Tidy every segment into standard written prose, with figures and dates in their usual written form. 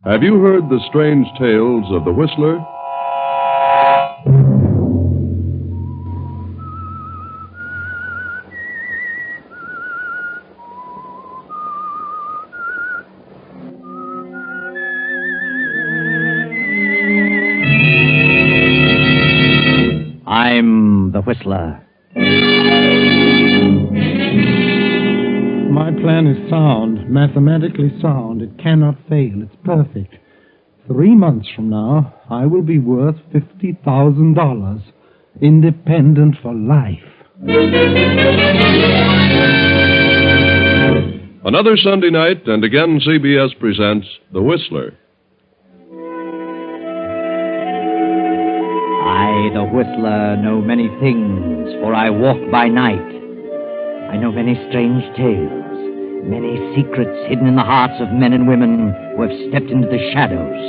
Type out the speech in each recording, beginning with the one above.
Have you heard the strange tales of the Whistler? I'm the Whistler. My plan is sound, mathematically sound. It cannot fail. It's perfect. 3 months from now, I will be worth $50,000, independent for life. Another Sunday night, and again CBS presents The Whistler. I, the Whistler, know many things, for I walk by night. I know many strange tales, many secrets hidden in the hearts of men and women who have stepped into the shadows.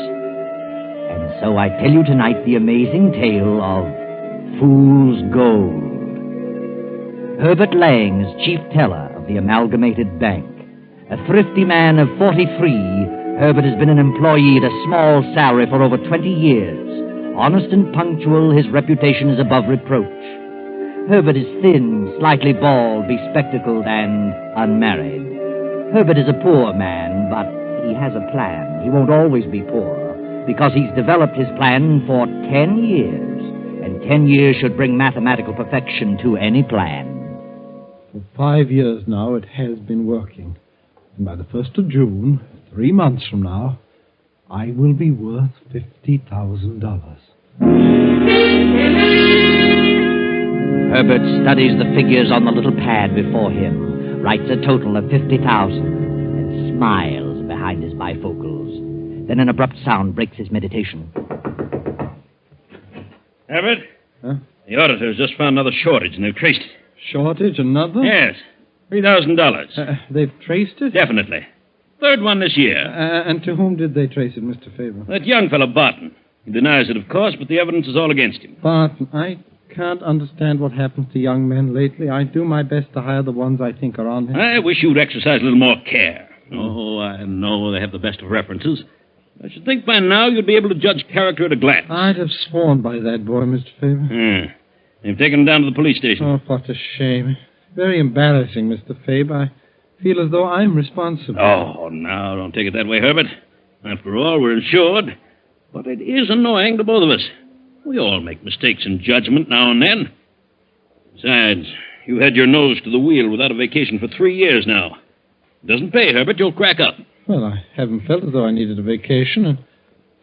And so I tell you tonight the amazing tale of Fool's Gold. Herbert Lang is chief teller of the Amalgamated Bank. A thrifty man of 43, Herbert has been an employee at a small salary for over 20 years. Honest and punctual, his reputation is above reproach. Herbert is thin, slightly bald, bespectacled, and unmarried. Herbert is a poor man, but he has a plan. He won't always be poor, because he's developed his plan for 10 years. And 10 years should bring mathematical perfection to any plan. For 5 years now, it has been working. And by the 1st of June, 3 months from now, I will be worth $50,000. Herbert studies the figures on the little pad before him, writes a total of 50,000, and smiles behind his bifocals. Then an abrupt sound breaks his meditation. Herbert? Huh? The auditors just found another shortage, and they've traced it. Shortage, another? Yes. $3,000. They've traced it? Definitely. Third one this year. And to whom did they trace it, Mr. Fibber? That young fellow, Barton. He denies it, of course, but the evidence is all against him. Barton, I can't understand what happens to young men lately. I do my best to hire the ones I think are on him. I wish you'd exercise a little more care. Oh, I know they have the best of references. I should think by now you'd be able to judge character at a glance. I'd have sworn by that boy, Mr. Fibber. They've taken him down to the police station. Oh, what a shame. Very embarrassing, Mr. Fibber. I feel as though I'm responsible. Oh, now, don't take it that way, Herbert. After all, we're insured. But it is annoying to both of us. We all make mistakes in judgment now and then. Besides, you had your nose to the wheel without a vacation for 3 years now. It doesn't pay, Herbert. You'll crack up. Well, I haven't felt as though I needed a vacation. And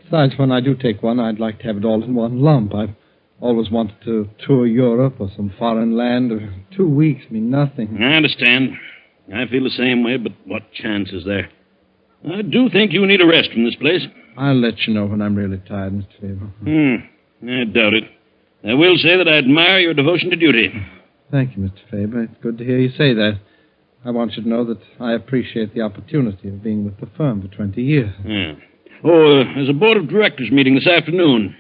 besides, when I do take one, I'd like to have it all in one lump. I've always wanted to tour Europe or some foreign land. 2 weeks mean nothing. I understand. I feel the same way, but what chance is there? I do think you need a rest from this place. I'll let you know when I'm really tired, Mr. Fibber. I doubt it. I will say that I admire your devotion to duty. Thank you, Mr. Fibber. It's good to hear you say that. I want you to know that I appreciate the opportunity of being with the firm for 20 years. Yeah. Oh, there's a board of directors meeting this afternoon.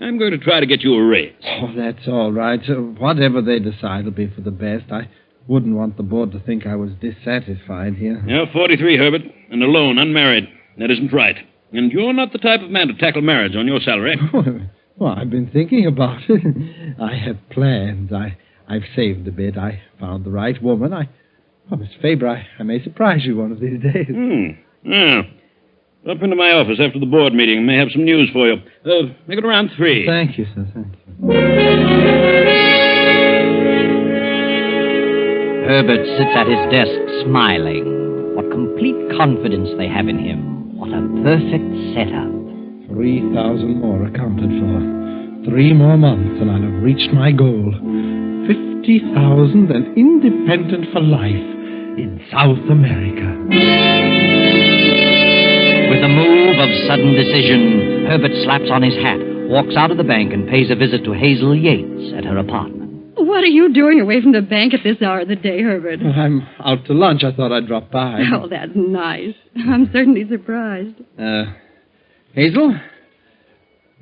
I'm going to try to get you a raise. Oh, that's all right. So whatever they decide will be for the best. I wouldn't want the board to think I was dissatisfied here. You're 43, Herbert, and alone, unmarried. That isn't right. And you're not the type of man to tackle marriage on your salary. Well, I've been thinking about it. I have plans. I've saved a bit. I found the right woman. Miss Fibber, I may surprise you one of these days. Yeah. Up into my office after the board meeting. May have some news for you. Make it around 3. Thank you, sir. Thank you. Herbert sits at his desk smiling. What complete confidence they have in him. What a perfect setup. 3,000 more accounted for. 3 more months and I'll have reached my goal. 50,000 and independent for life in South America. With a move of sudden decision, Herbert slaps on his hat, walks out of the bank, and pays a visit to Hazel Yates at her apartment. What are you doing away from the bank at this hour of the day, Herbert? Well, I'm out to lunch. I thought I'd drop by. Oh, that's nice. I'm certainly surprised. Hazel,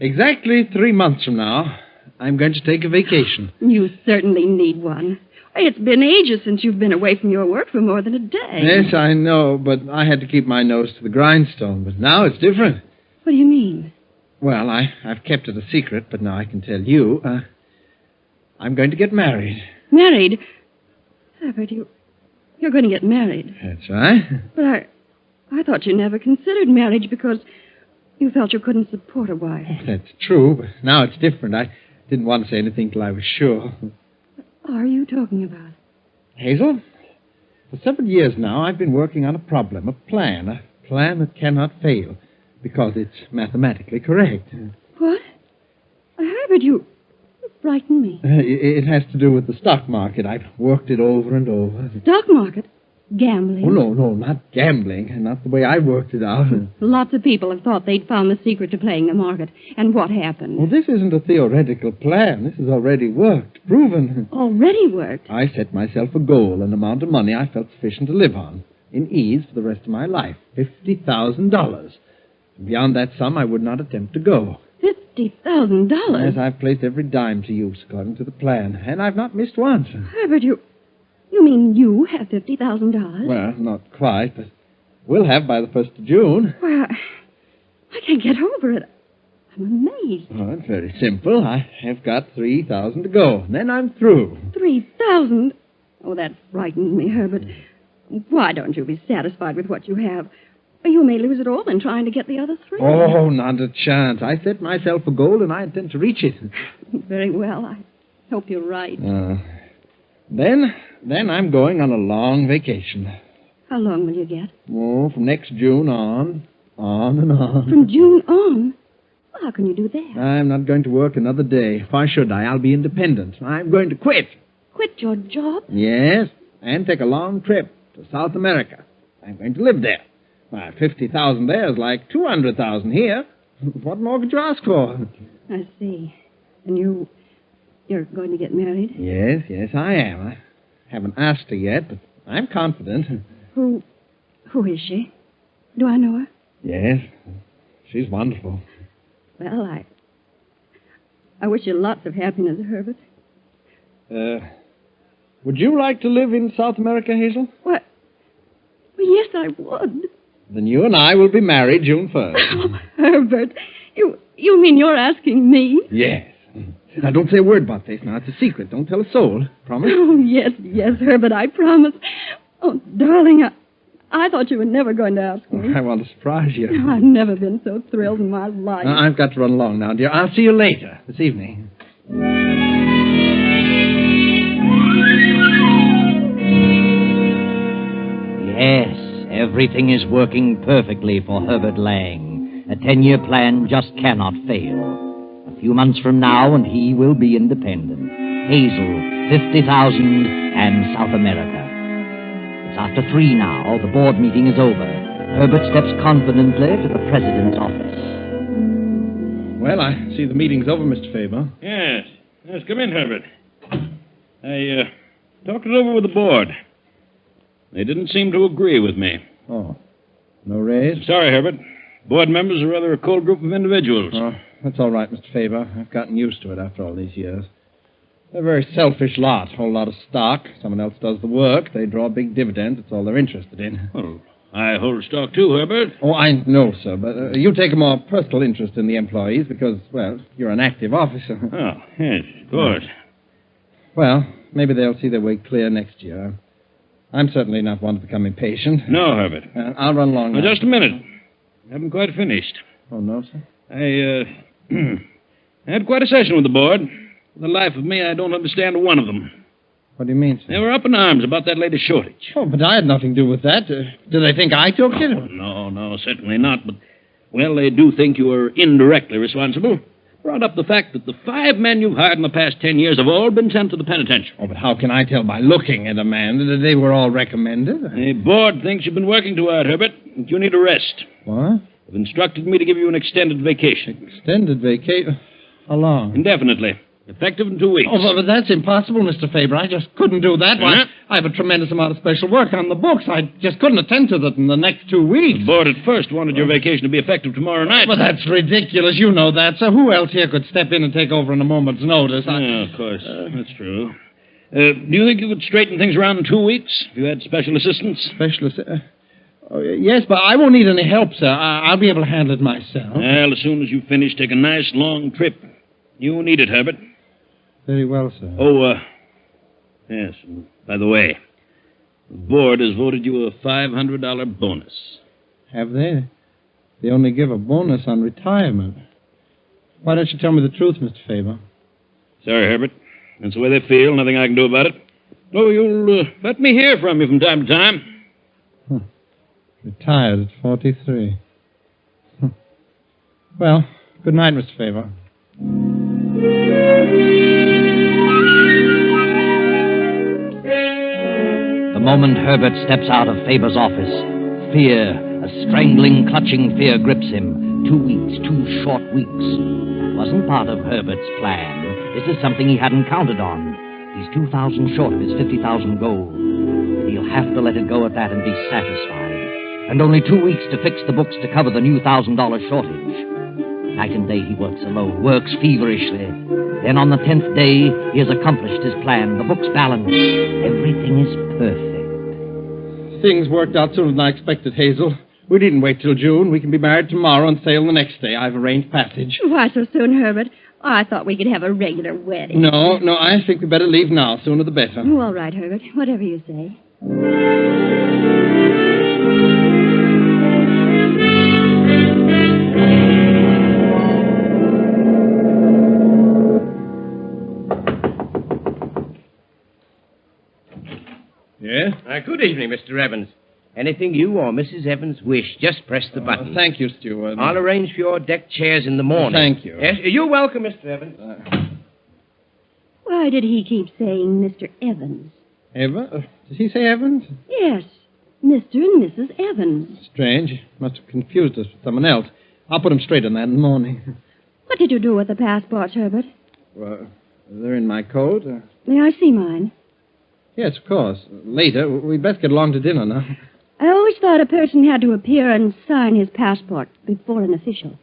exactly 3 months from now, I'm going to take a vacation. You certainly need one. It's been ages since you've been away from your work for more than a day. Yes, I know, but I had to keep my nose to the grindstone. But now it's different. What do you mean? Well, I've kept it a secret, but now I can tell you. I'm going to get married. Married? Herbert, you're going to get married. That's right. But I thought you never considered marriage because you felt you couldn't support a wife. That's true, but now it's different. I didn't want to say anything till I was sure. What are you talking about? Hazel, for several years now, I've been working on a problem, a plan that cannot fail, because it's mathematically correct. What? Herbert, you frighten me. It has to do with the stock market. I've worked it over and over. Stock market? Gambling? Oh, no, not gambling. Not the way I worked it out. Lots of people have thought they'd found the secret to playing the market. And what happened? Well, this isn't a theoretical plan. This has already worked, proven. Already worked? I set myself a goal, an amount of money I felt sufficient to live on, in ease for the rest of my life, $50,000. Beyond that sum, I would not attempt to go. $50,000? Yes, I've placed every dime to use according to the plan, and I've not missed once. Herbert, you mean you have $50,000? Well, not quite, but we'll have by the 1st of June. Well, I can't get over it. I'm amazed. Oh, it's very simple. I have got 3,000 to go, and then I'm through. 3,000? Oh, that frightens me, Herbert. Why don't you be satisfied with what you have? You may lose it all in trying to get the other 3. Oh, not a chance. I set myself a goal, and I intend to reach it. Very well. I hope you're right. Then I'm going on a long vacation. How long will you get? Oh, from next June on and on. From June on? Well, how can you do that? I'm not going to work another day. Why should I? I'll be independent. I'm going to quit. Quit your job? Yes, and take a long trip to South America. I'm going to live there. Why, 50,000 there is like 200,000 here. What more could you ask for? I see. And you're going to get married? Yes, I am. I haven't asked her yet, but I'm confident. Who is she? Do I know her? Yes, she's wonderful. Well, I wish you lots of happiness, Herbert. Would you like to live in South America, Hazel? What? Well, yes, I would. Then you and I will be married June 1st. Oh, Herbert, you mean you're asking me? Yes. Now, don't say a word about this. Now, it's a secret. Don't tell a soul. Promise? Oh, yes, Herbert, I promise. Oh, darling, I thought you were never going to ask me. I want to surprise you. I've never been so thrilled in my life. I've got to run along now, dear. I'll see you later this evening. Yes, everything is working perfectly for Herbert Lang. A 10-year plan just cannot fail. A few months from now, and he will be independent. Hazel, 50,000, and South America. It's after 3 now. The board meeting is over. Herbert steps confidently to the president's office. Well, I see the meeting's over, Mr. Fibber. Yes. Come in, Herbert. I talked it over with the board. They didn't seem to agree with me. Oh, no raise? Sorry, Herbert. Board members are rather a cold group of individuals. Oh, that's all right, Mr. Fibber. I've gotten used to it after all these years. They're a very selfish lot. A whole lot of stock. Someone else does the work. They draw big dividends. It's all they're interested in. Well, I hold stock too, Herbert. Oh, I know, sir, but you take a more personal interest in the employees because, well, you're an active officer. Oh, yes, of course. Well, maybe they'll see their way clear next year. I'm certainly not one to become impatient. No, Herbert. I'll run along now. Just a minute. I haven't quite finished. Oh, no, sir? I had quite a session with the board. For the life of me, I don't understand one of them. What do you mean, sir? They were up in arms about that latest shortage. Oh, but I had nothing to do with that. Do they think I took it? Oh, no, certainly not. But, well, they do think you were indirectly responsible. Brought up the fact that the 5 men you've hired in the past 10 years have all been sent to the penitentiary. Oh, but how can I tell by looking at a man that they were all recommended? The board thinks you've been working too hard, Herbert, and you need a rest. What? They've instructed me to give you an extended vacation. Extended vacation? How long? Indefinitely. Effective in 2 weeks. Oh, but that's impossible, Mr. Fibber. I just couldn't do that. Why, I have a tremendous amount of special work on the books. I just couldn't attend to that in the next 2 weeks. The board at first wanted your vacation to be effective tomorrow night. Well, that's ridiculous. You know that. So who else here could step in and take over in a moment's notice? Yeah, of course. That's true. Do you think you could straighten things around in 2 weeks if you had special assistance? Special assistance? Oh, yes, but I won't need any help, sir. I'll be able to handle it myself. Well, as soon as you finish, take a nice long trip. You need it, Herbert. Very well, sir. Oh, yes, by the way, the board has voted you a $500 bonus. Have they? They only give a bonus on retirement. Why don't you tell me the truth, Mr. Fibber? Sorry, Herbert. That's the way they feel. Nothing I can do about it. Oh, you'll let me hear from you from time to time. Retired at 43. Well, good night, Mr. Fibber. The moment Herbert steps out of Faber's office, fear, a strangling, clutching fear grips him. 2 weeks, 2 short weeks. That wasn't part of Herbert's plan. This is something he hadn't counted on. He's 2,000 short of his 50,000 goal. He'll have to let it go at that and be satisfied. And only 2 weeks to fix the books to cover the new $1,000 shortage. Night and day he works alone, works feverishly. Then on the 10th day, he has accomplished his plan. The books balance. Everything is perfect. Things worked out sooner than I expected, Hazel. We needn't wait till June. We can be married tomorrow and sail the next day. I've arranged passage. Why so soon, Herbert? I thought we could have a regular wedding. No, I think we better leave now. Sooner the better. Oh, all right, Herbert. Whatever you say. Yeah? Good evening, Mr. Evans. Anything you or Mrs. Evans wish, just press the button. Thank you, Stewart. I'll arrange for your deck chairs in the morning. Thank you. Yes, you're welcome, Mr. Evans. Why did he keep saying Mr. Evans? Did he say Evans? Yes, Mr. and Mrs. Evans. Strange. Must have confused us with someone else. I'll put him straight on that in the morning. What did you do with the passports, Herbert? Well, they're in my coat. May I see mine? Yes, of course. Later. We'd best get along to dinner now. I always thought a person had to appear and sign his passport before an official.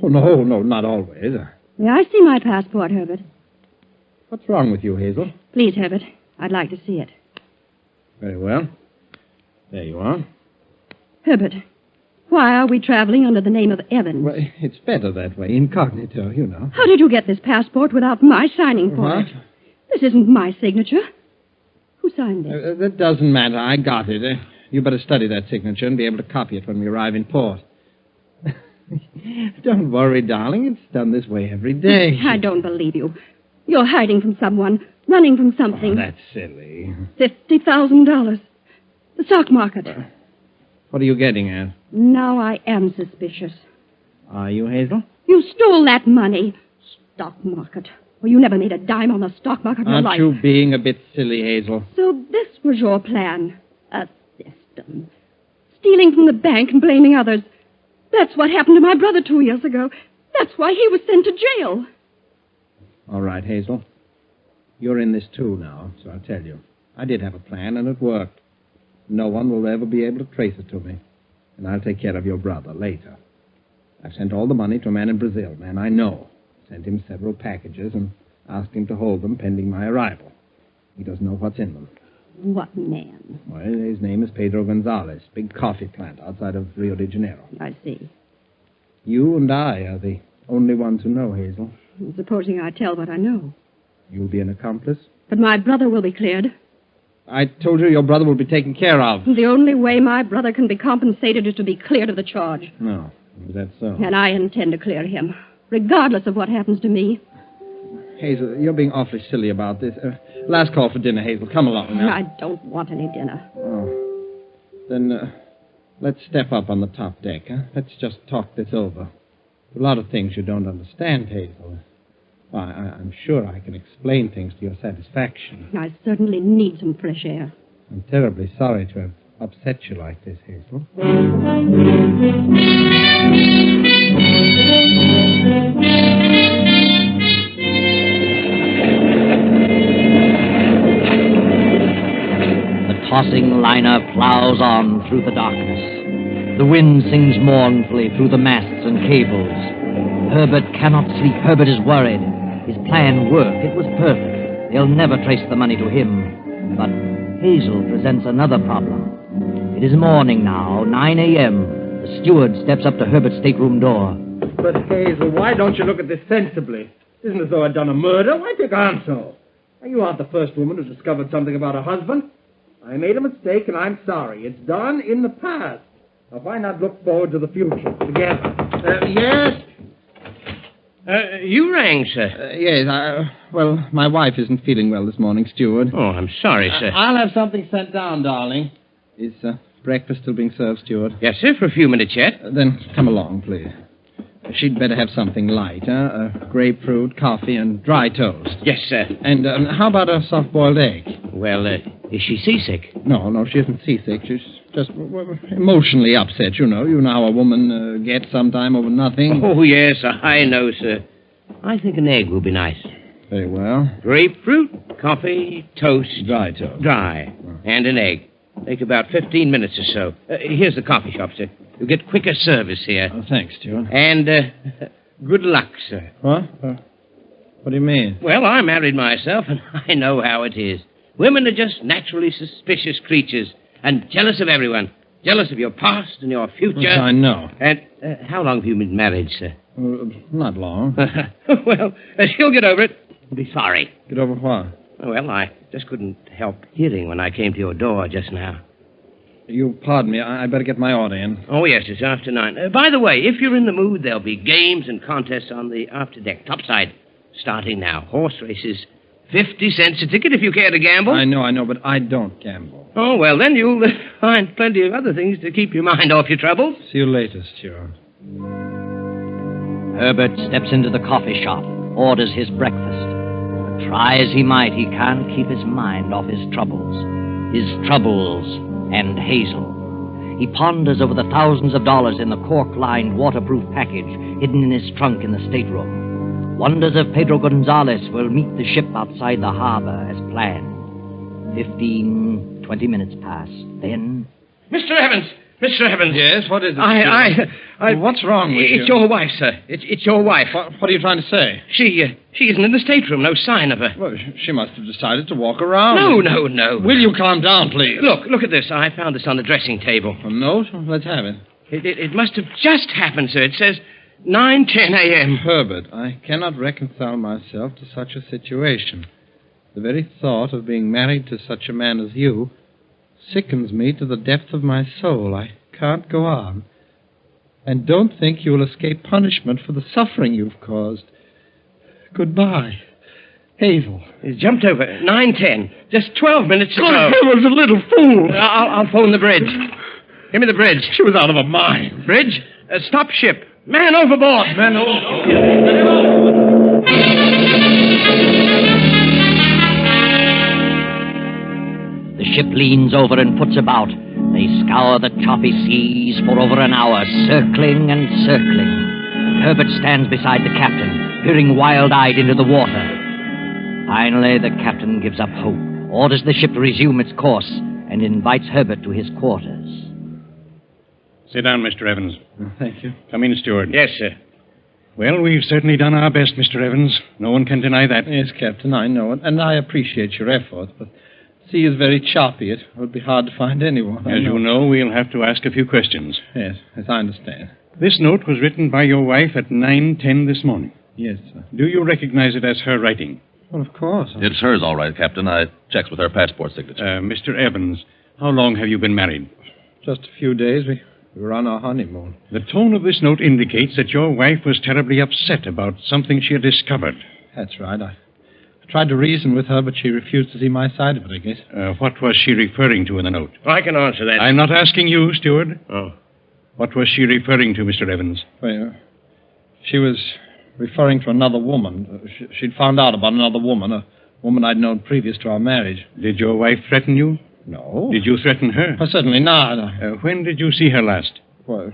Oh, no, not always. May I see my passport, Herbert? What's wrong with you, Hazel? Please, Herbert. I'd like to see it. Very well. There you are. Herbert, why are we traveling under the name of Evans? Well, it's better that way, incognito, you know. How did you get this passport without my signing for it? This isn't my signature. Who signed it? That doesn't matter. I got it. You better study that signature and be able to copy it when we arrive in port. Don't worry, darling. It's done this way every day. I don't believe you. You're hiding from someone, running from something. Oh, that's silly. $50,000. The stock market. What are you getting at? Now I am suspicious. Are you, Hazel? You stole that money. Stock market. Well, you never made a dime on the stock market in your life. Aren't you being a bit silly, Hazel? So this was your plan. A system. Stealing from the bank and blaming others. That's what happened to my brother 2 years ago. That's why he was sent to jail. All right, Hazel. You're in this too now, so I'll tell you. I did have a plan, and it worked. No one will ever be able to trace it to me. And I'll take care of your brother later. I've sent all the money to a man in Brazil, man I know. Sent him several packages and asked him to hold them pending my arrival. He doesn't know what's in them. What man? Well, his name is Pedro Gonzalez, big coffee plant outside of Rio de Janeiro. I see. You and I are the only ones who know, Hazel. Supposing I tell what I know. You'll be an accomplice? But my brother will be cleared. I told you your brother will be taken care of. The only way my brother can be compensated is to be cleared of the charge. No, is that so? And I intend to clear him, regardless of what happens to me. Hazel, you're being awfully silly about this. Last call for dinner, Hazel. Come along now. I don't want any dinner. Oh. Then let's step up on the top deck, huh? Let's just talk this over. A lot of things you don't understand, Hazel. Why, I'm sure I can explain things to your satisfaction. I certainly need some fresh air. I'm terribly sorry to have upset you like this, Hazel. The tossing liner plows on through the darkness. The wind sings mournfully through the masts and cables. Herbert cannot sleep. Herbert is worried. His plan worked. It was perfect. They'll never trace the money to him. But Hazel presents another problem. It is morning now, 9 a.m. The steward steps up to Herbert's stateroom door. But, Hazel, why don't you look at this sensibly? It isn't as though I'd done a murder. Why take on so? Now, you aren't the first woman who's discovered something about her husband. I made a mistake, and I'm sorry. It's done in the past. Now, why not look forward to the future together? Yes? You rang, sir. Yes, well, my wife isn't feeling well this morning, steward. Oh, I'm sorry, sir. I'll have something sent down, darling. Is breakfast still being served, steward? Yes, sir, for a few minutes yet. Then come along, please. She'd better have something light, grapefruit, coffee, and dry toast. Yes, sir. And how about a soft-boiled egg? Well, is she seasick? No, she isn't seasick. She's just emotionally upset, you know. You know how a woman gets sometime over nothing. Oh, yes, I know, sir. I think an egg will be nice. Very well. Grapefruit, coffee, toast. Dry toast. Dry. And an egg. Take about 15 minutes or so. Here's the coffee shop, sir. You'll get quicker service here. Oh, thanks, steward. And good luck, sir. What? What do you mean? Well, I married myself, and I know how it is. Women are just naturally suspicious creatures and jealous of everyone. Jealous of your past and your future. Yes, I know. And how long have you been married, sir? Not long. Well, she'll get over it. Be sorry. Get over what? Well, I just couldn't help hearing when I came to your door just now. You pardon me. I better get my order in. Oh, yes, it's after 9. By the way, if you're in the mood, there'll be games and contests on the after deck, topside, starting now. Horse races, 50 cents a ticket if you care to gamble. I know, but I don't gamble. Oh, well, then you'll find plenty of other things to keep your mind off your troubles. See you later, steward. Herbert steps into the coffee shop, orders his breakfast. But try as he might, he can't keep his mind off his troubles. His troubles and Hazel. He ponders over the thousands of dollars in the cork-lined waterproof package hidden in his trunk in the stateroom. Wonders if Pedro Gonzalez will meet the ship outside the harbor as planned. 20 minutes pass. Then... Mr. Evans! Yes, what is it? What's wrong with you? It's your wife, sir. It's your wife. What are you trying to say? She isn't in the stateroom. No sign of her. Well, she must have decided to walk around. No. Will you calm down, please? Look at this. I found this on the dressing table. A note? Let's have it. It must have just happened, sir. It says 9:10 a.m. Herbert, I cannot reconcile myself to such a situation. The very thought of being married to such a man as you sickens me to the depth of my soul. I can't go on. And don't think you will escape punishment for the suffering you've caused. Goodbye. Hazel. He's jumped over. 9:10. Just 12 minutes ago. I was a little fool. I'll phone the bridge. Give me the bridge. She was out of her mind. Bridge? Stop ship. Man overboard. The ship leans over and puts about. They scour the choppy seas for over an hour, circling and circling. Herbert stands beside the captain, peering wild-eyed into the water. Finally, the captain gives up hope, orders the ship to resume its course, and invites Herbert to his quarters. Sit down, Mr. Evans. Thank you. Come in, steward. Yes, sir. Well, we've certainly done our best, Mr. Evans. No one can deny that. Yes, Captain, I know it, and I appreciate your effort, but the sea is very choppy. It would be hard to find anyone. As you know, we'll have to ask a few questions. Yes, I understand. This note was written by your wife at 9:10 this morning. Yes, sir. Do you recognize it as her writing? Well, of course. It's hers, all right, Captain. I checked with her passport signature. Mr. Evans, how long have you been married? Just a few days. We were on our honeymoon. The tone of this note indicates that your wife was terribly upset about something she had discovered. That's right. I tried to reason with her, but she refused to see my side of it, I guess. What was she referring to in the note? I can answer that. I'm not asking you, steward. Oh. What was she referring to, Mr. Evans? Well, she was referring to another woman. She'd found out about another woman, a woman I'd known previous to our marriage. Did your wife threaten you? No. Did you threaten her? Certainly not. When did you see her last? Well,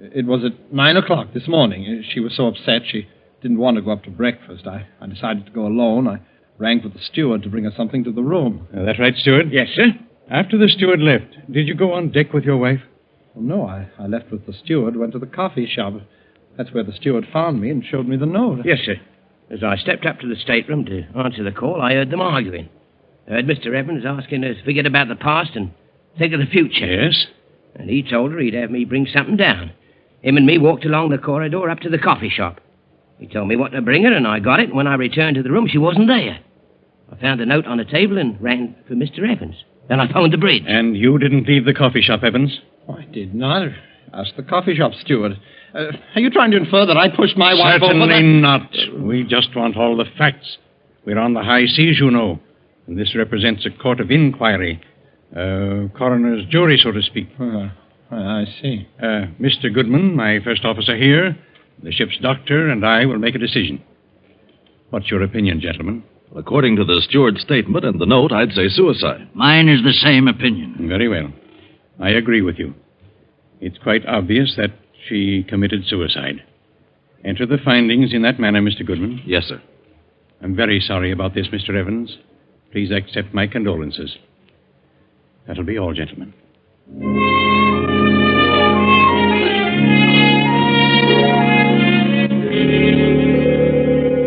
it was at 9 o'clock this morning. She was so upset she didn't want to go up to breakfast. I decided to go alone. I rang for the steward to bring her something to the room. That right, steward? Yes, sir. After the steward left, did you go on deck with your wife? Well, no, I left with the steward, went to the coffee shop. That's where the steward found me and showed me the note. Yes, sir. As I stepped up to the stateroom to answer the call, I heard them arguing. I heard Mr. Evans asking her to forget about the past and think of the future. Yes. And he told her he'd have me bring something down. Him and me walked along the corridor up to the coffee shop. He told me what to bring her, and I got it, and when I returned to the room, she wasn't there. I found the note on the table and ran for Mr. Evans. Then I phoned the bridge. And you didn't leave the coffee shop, Evans? Oh, I did not. Ask the coffee shop steward. Are you trying to infer that I pushed my wife over? Certainly not. We just want all the facts. We're on the high seas, you know. And this represents a court of inquiry. Coroner's jury, so to speak. I see. Mr. Goodman, my first officer here, the ship's doctor, and I will make a decision. What's your opinion, gentlemen? According to the steward's statement and the note, I'd say suicide. Mine is the same opinion. Very well. I agree with you. It's quite obvious that she committed suicide. Enter the findings in that manner, Mr. Goodman. Yes, sir. I'm very sorry about this, Mr. Evans. Please accept my condolences. That'll be all, gentlemen.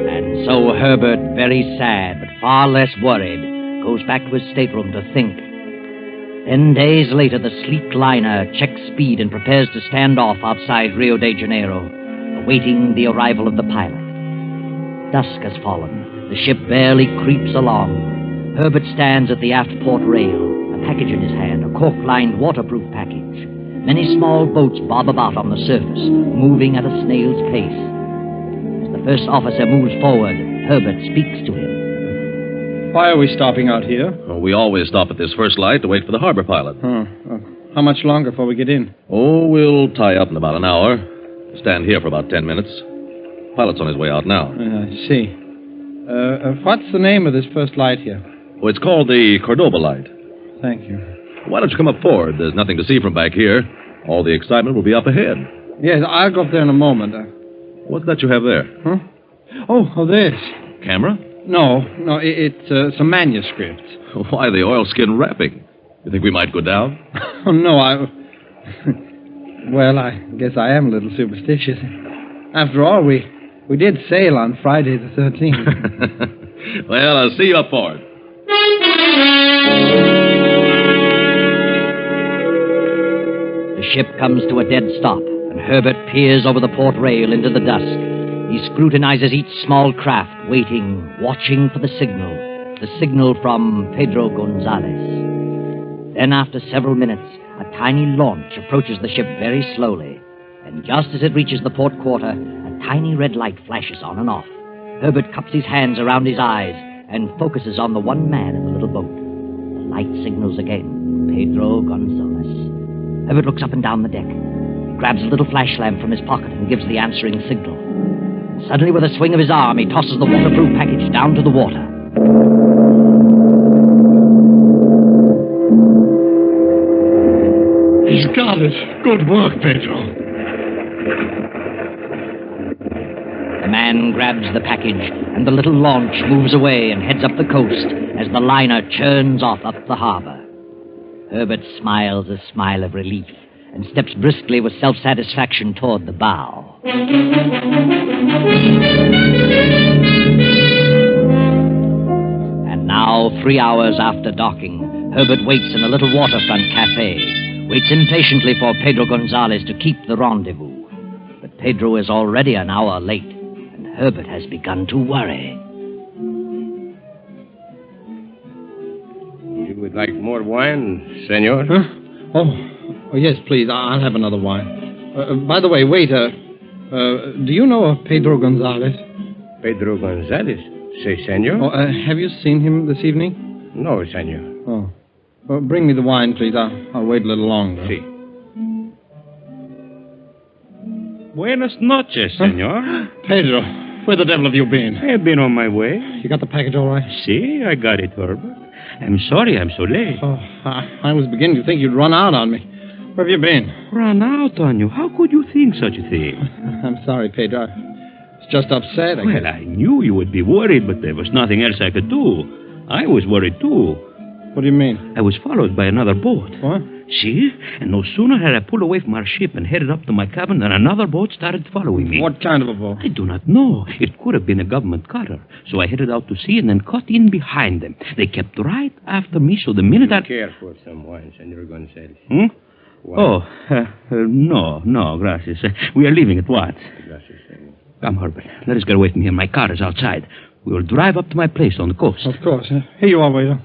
And so Herbert, very sad but far less worried, goes back to his stateroom to think. 10 days later, the sleek liner checks speed and prepares to stand off outside Rio de Janeiro, awaiting the arrival of the pilot. Dusk has fallen. The ship barely creeps along. Herbert stands at the aft port rail, a package in his hand, a cork-lined waterproof package. Many small boats bob about on the surface, moving at a snail's pace. As the first officer moves forward, Herbert speaks to him. Why are we stopping out here? Well, we always stop at this first light to wait for the harbor pilot. How much longer before we get in? Oh, we'll tie up in about an hour. Stand here for about 10 minutes. Pilot's on his way out now. I see. What's the name of this first light here? Oh, it's called the Cordoba light. Thank you. Why don't you come up forward? There's nothing to see from back here. All the excitement will be up ahead. Yes, I'll go up there in a moment. What's that you have there? Huh? Oh, this. Camera? No, it's a manuscript. Why the oilskin wrapping? You think we might go down? Oh, no, Well, I guess I am a little superstitious. After all, we did sail on Friday the 13th. Well, I'll see you up forward. The ship comes to a dead stop, and Herbert peers over the port rail into the dusk. He scrutinizes each small craft, waiting, watching for the signal from Pedro Gonzalez. Then, after several minutes, a tiny launch approaches the ship very slowly, and just as it reaches the port quarter, a tiny red light flashes on and off. Herbert cups his hands around his eyes and focuses on the one man in the little boat. The light signals again, Pedro Gonzalez. Herbert looks up and down the deck. He grabs a little flash lamp from his pocket and gives the answering signal. Suddenly, with a swing of his arm, he tosses the waterproof package down to the water. He's got it. Good work, Pedro. The man grabs the package, and the little launch moves away and heads up the coast as the liner churns off up the harbor. Herbert smiles a smile of relief and steps briskly with self-satisfaction toward the bow. And now, 3 hours after docking, Herbert waits in a little waterfront cafe, waits impatiently for Pedro Gonzalez to keep the rendezvous. But Pedro is already an hour late, and Herbert has begun to worry. You would like more wine, senor? Huh? Oh, yes, please. I'll have another wine. By the way, waiter, do you know of Pedro Gonzalez? Pedro Gonzalez? Say, senor? Oh, have you seen him this evening? No, senor. Oh. Well, bring me the wine, please. I'll wait a little longer. Si. Buenas noches, senor. Pedro, where the devil have you been? I have been on my way. You got the package all right? See, I got it, Herbert. I'm sorry I'm so late. Oh, I was beginning to think you'd run out on me. Where have you been? Run out on you? How could you think such a thing? I'm sorry, Pedro. I was just upset. Well, I knew you would be worried, but there was nothing else I could do. I was worried, too. What do you mean? I was followed by another boat. What? See? And no sooner had I pulled away from our ship and headed up to my cabin than another boat started following me. What kind of a boat? I do not know. It could have been a government cutter. So I headed out to sea and then cut in behind them. They kept right after me, so the minute Be careful, some wine, Senor Gonzalez. No, gracias. We are leaving at once. Come, Herbert. Let us get away from here. My car is outside. We will drive up to my place on the coast. Of course. Here you are, waiter.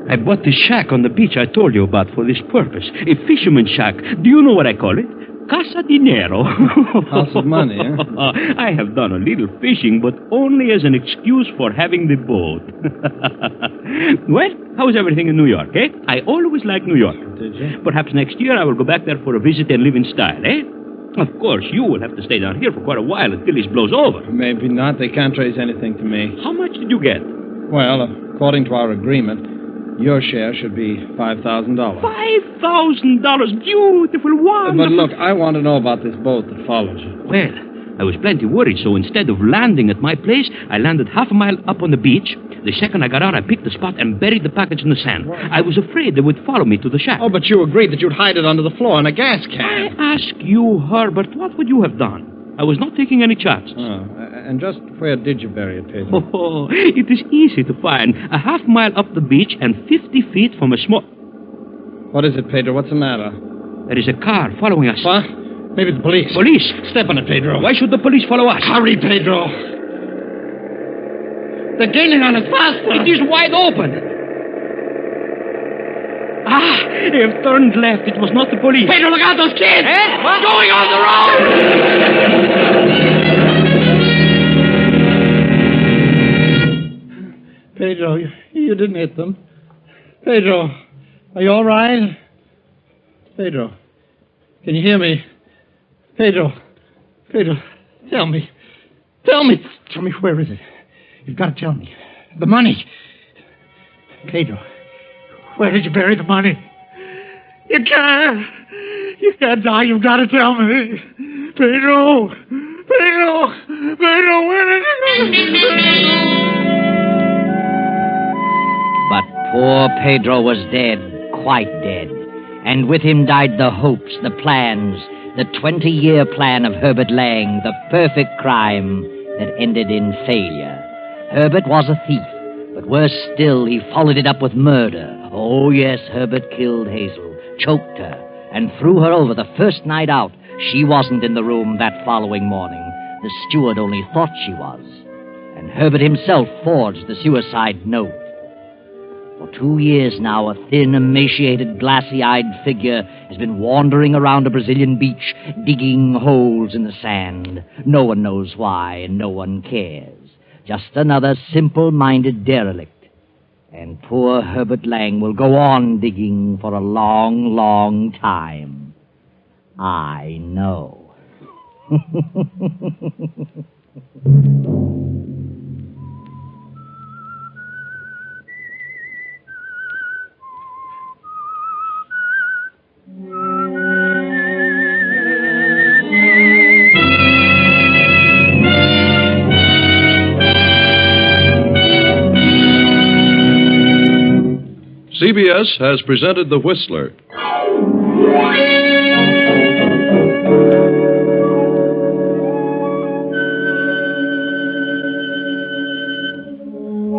I bought this shack on the beach I told you about for this purpose. A fisherman's shack. Do you know what I call it? Casa Dinero. House of money, eh? I have done a little fishing, but only as an excuse for having the boat. Well, how is everything in New York, eh? I always liked New York. Did you? Perhaps next year I will go back there for a visit and live in style, eh? Of course, you will have to stay down here for quite a while until this blows over. Maybe not. They can't trace anything to me. How much did you get? Well, according to our agreement, your share should be $5,000. $5,000. Beautiful, wonderful. But look, I want to know about this boat that follows you. Well, I was plenty worried, so instead of landing at my place, I landed half a mile up on the beach. The second I got out, I picked the spot and buried the package in the sand. I was afraid they would follow me to the shack. Oh, but you agreed that you'd hide it under the floor in a gas can. I ask you, Herbert, what would you have done? I was not taking any chances. Oh, and just where did you bury it, Pedro? Oh, it is easy to find. A half mile up the beach and 50 feet from a small... What is it, Pedro? What's the matter? There is a car following us. What? Maybe the police. Police? Step on it, Pedro. Why should the police follow us? Hurry, Pedro. They're gaining on us faster. It is wide open. They have turned left. It was not the police. Pedro, look out, those kids! Eh? What? Going on the road! Pedro, you didn't hit them. Pedro, are you all right? Pedro, can you hear me? Pedro, tell me, where is it? You've got to tell me. The money. Pedro, where did you bury the money? You can't die. You've got to tell me. Pedro, where did you go? But poor Pedro was dead, quite dead. And with him died the hopes, the plans, the 20-year plan of Herbert Lang, the perfect crime that ended in failure. Herbert was a thief, but worse still, he followed it up with murder. Oh, yes, Herbert killed Hazel, choked her, and threw her over the first night out. She wasn't in the room that following morning. The steward only thought she was. And Herbert himself forged the suicide note. For 2 years now, a thin, emaciated, glassy-eyed figure has been wandering around a Brazilian beach, digging holes in the sand. No one knows why, and no one cares. Just another simple-minded derelict. And poor Herbert Lang will go on digging for a long, long time. I know. CBS has presented The Whistler.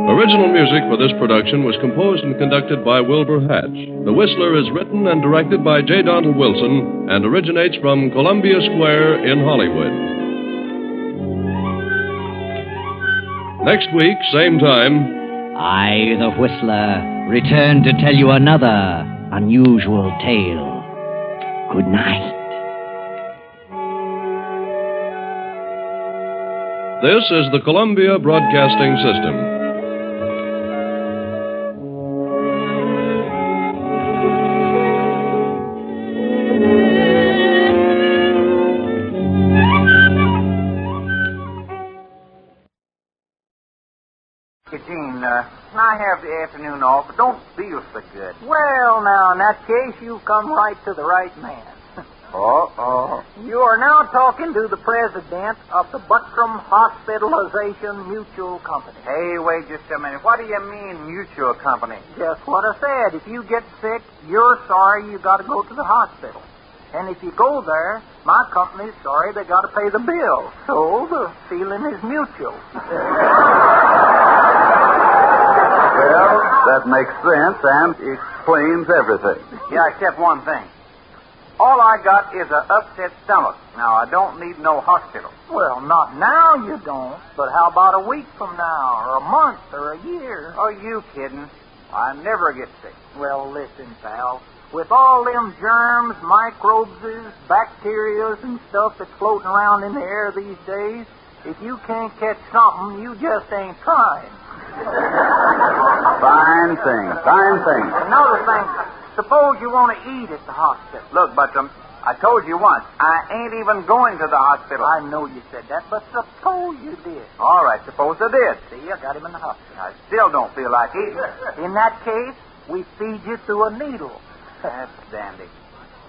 Original music for this production was composed and conducted by Wilbur Hatch. The Whistler is written and directed by J. Donald Wilson and originates from Columbia Square in Hollywood. Next week, same time, I, the Whistler, return to tell you another unusual tale. Good night. this is the Columbia Broadcasting System. Gene, can I have the afternoon off? But don't feel so good. Well, now, in that case, you've come right to the right man. You are now talking to the president of the Buttram Hospitalization Mutual Company. Hey, wait just a minute. What do you mean, mutual company? Just what I said. If you get sick, you're sorry you got to go to the hospital. And if you go there, My company's sorry they got to pay the bill, so the feeling is mutual. Well, that makes sense and explains everything. Yeah, except one thing. All I got is an upset stomach. Now, I don't need no hospital. Well, not now you don't, but how about a week from now, or a month, or a year? Are you kidding? I never get sick. Well, listen, pal. With all them germs, microbes, bacteria, and stuff that's floating around in the air these days, if you can't catch something, you just ain't trying. Fine thing. Another thing, suppose you want to eat at the hospital. Look, Buttram, I told you once, I ain't even going to the hospital. I know you said that, but suppose you did. All right, suppose I did. See, I got him in the hospital. I still don't feel like eating. In that case, we feed you through a needle. That's dandy.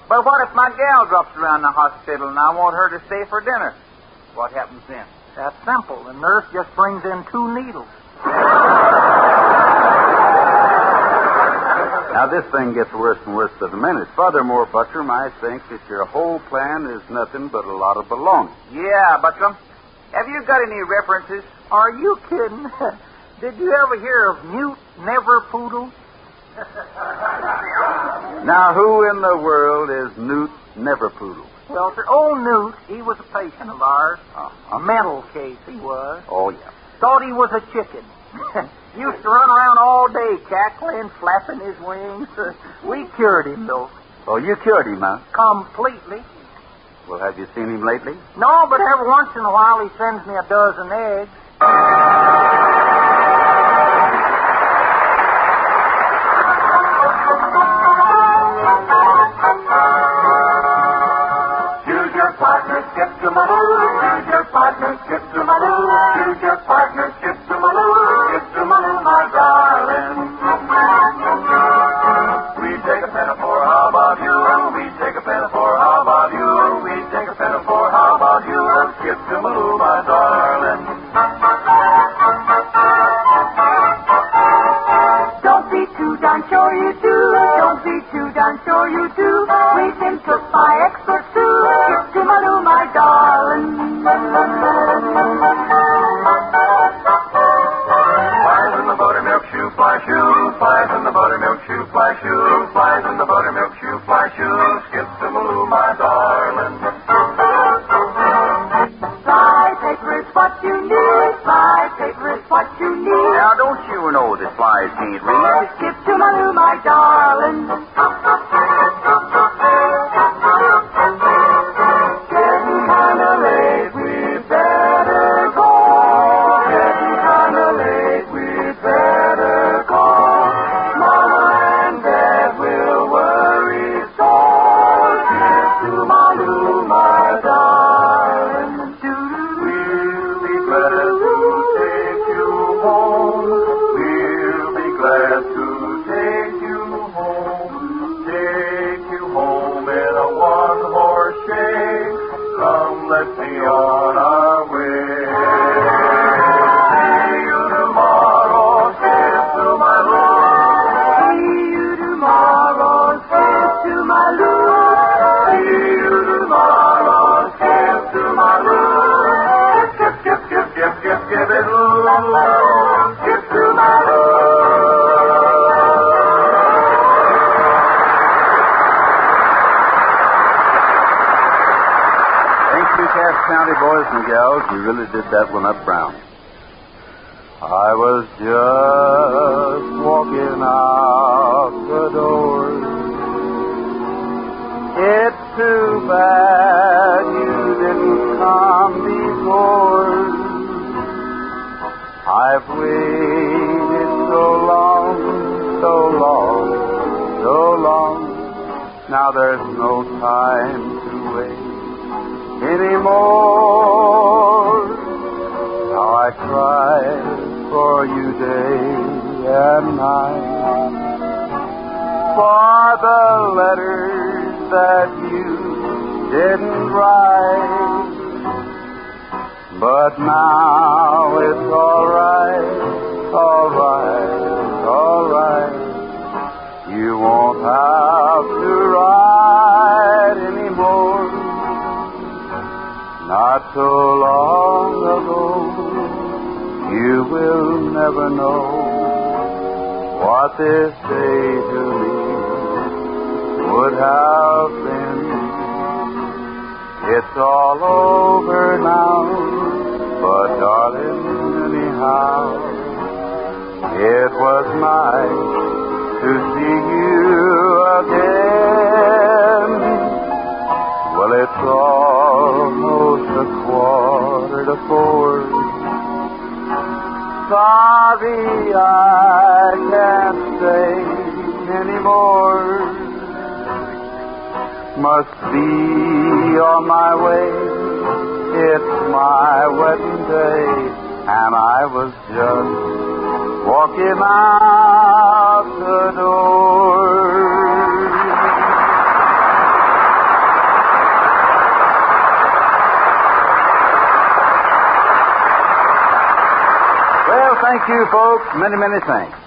But what if my gal drops around the hospital and I want her to stay for dinner? What happens then? That's simple. The nurse just brings in 2 needles. Now, this thing gets worse and worse by the minute. Furthermore, Buttram, I think that your whole plan is nothing but a lot of baloney. Yeah, Buttram. Have you got any references? Are you kidding? Did you ever hear of Newt Neverpoodle? Now, who in the world is Newt Neverpoodle? Well, sir, old Newt, he was a patient of ours. A mental case, he was. Oh, yeah. Thought he was a chicken. Used to run around all day cackling, flapping his wings. We cured him, though. Oh, you cured him, huh? Completely. Well, have you seen him lately? No, but every once in a while he sends me a dozen eggs. Choose your partner, skip to Maloo. Choose your partner, skip to Maloo. Choose your partner, skip to Maloo. Skip to Maloo, my darling. We take a pinafore, how about you? We take a pinafore, how about you? We take a pinafore, how about you? Skip to Maloo, my darling. Don't be too darn sure you do. Don't be too darn sure you do. We've been took by experts too. Skip to Maloo, my darling. Flies in the buttermilk shoe, fly shoe. Flies in the buttermilk shoe, fly shoe. Flies in the buttermilk shoe, fly shoe. Skip to Maloo, my darling. Fly paper is what you need. Fly paper is what you need. Now, don't you know that flies can't read? Skip to Maloo, my darling. Getting kinda late, we better go. Getting kinda late, we better go. Mama and Dad will worry so. Skip to Maloo, my darling. We'll be glad to take you home. We'll be glad to take you home. Take you home in a one-horse shake. Come, let's be on our way. See you tomorrow, skip to Maloo. See you tomorrow, skip to Maloo. See you tomorrow, skip to Maloo. Skip, skip, skip, skip, skip, skip it, skip to Maloo. Thank you, Cass County boys and gals. You really did that one up brown. I was just walking out the door. It's too bad you didn't come before. I've waited so long, so long, so long. Now there's no time to wait anymore. Now I cry for you day and night, for the letters that you didn't write. But now it's all right, all right, all right. You won't have to write anymore. never know what this day to me would have been. It's all over now, but darling, anyhow, it was nice to see you again. Well, it's almost 3:15. Sorry, I can't stay anymore. Must be on my way. It's my wedding day, and I was just walking out the door. Well, thank you, folks. Many, many thanks.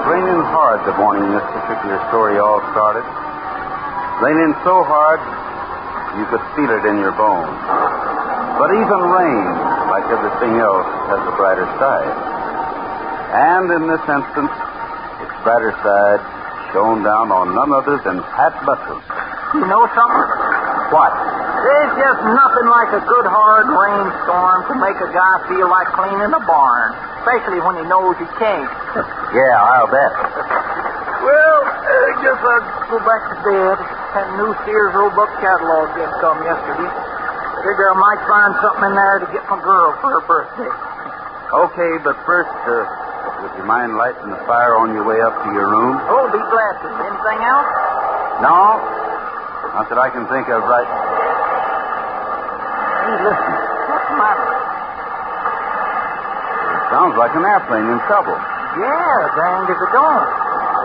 Raining hard the morning this particular story all started. Raining so hard you could feel it in your bones. But even rain, like everything else, has a brighter side. And in this instance, its brighter side shone down on none other than Pat Butler. You know something? What? There's just nothing like a good hard rainstorm to make a guy feel like cleaning a barn, especially when he knows he can't. Yeah, I'll bet. Well, I guess I'd go back to bed. Had a new Sears Roebuck catalog just come yesterday. Figure I might find something in there to get my girl for her birthday. Okay, but first, would you mind lighting the fire on your way up to your room? Oh, be glad to. Anything else? No, not that I can think of right. Hey, listen. What's the matter? It sounds like an airplane in trouble. Yeah, danged if it don't.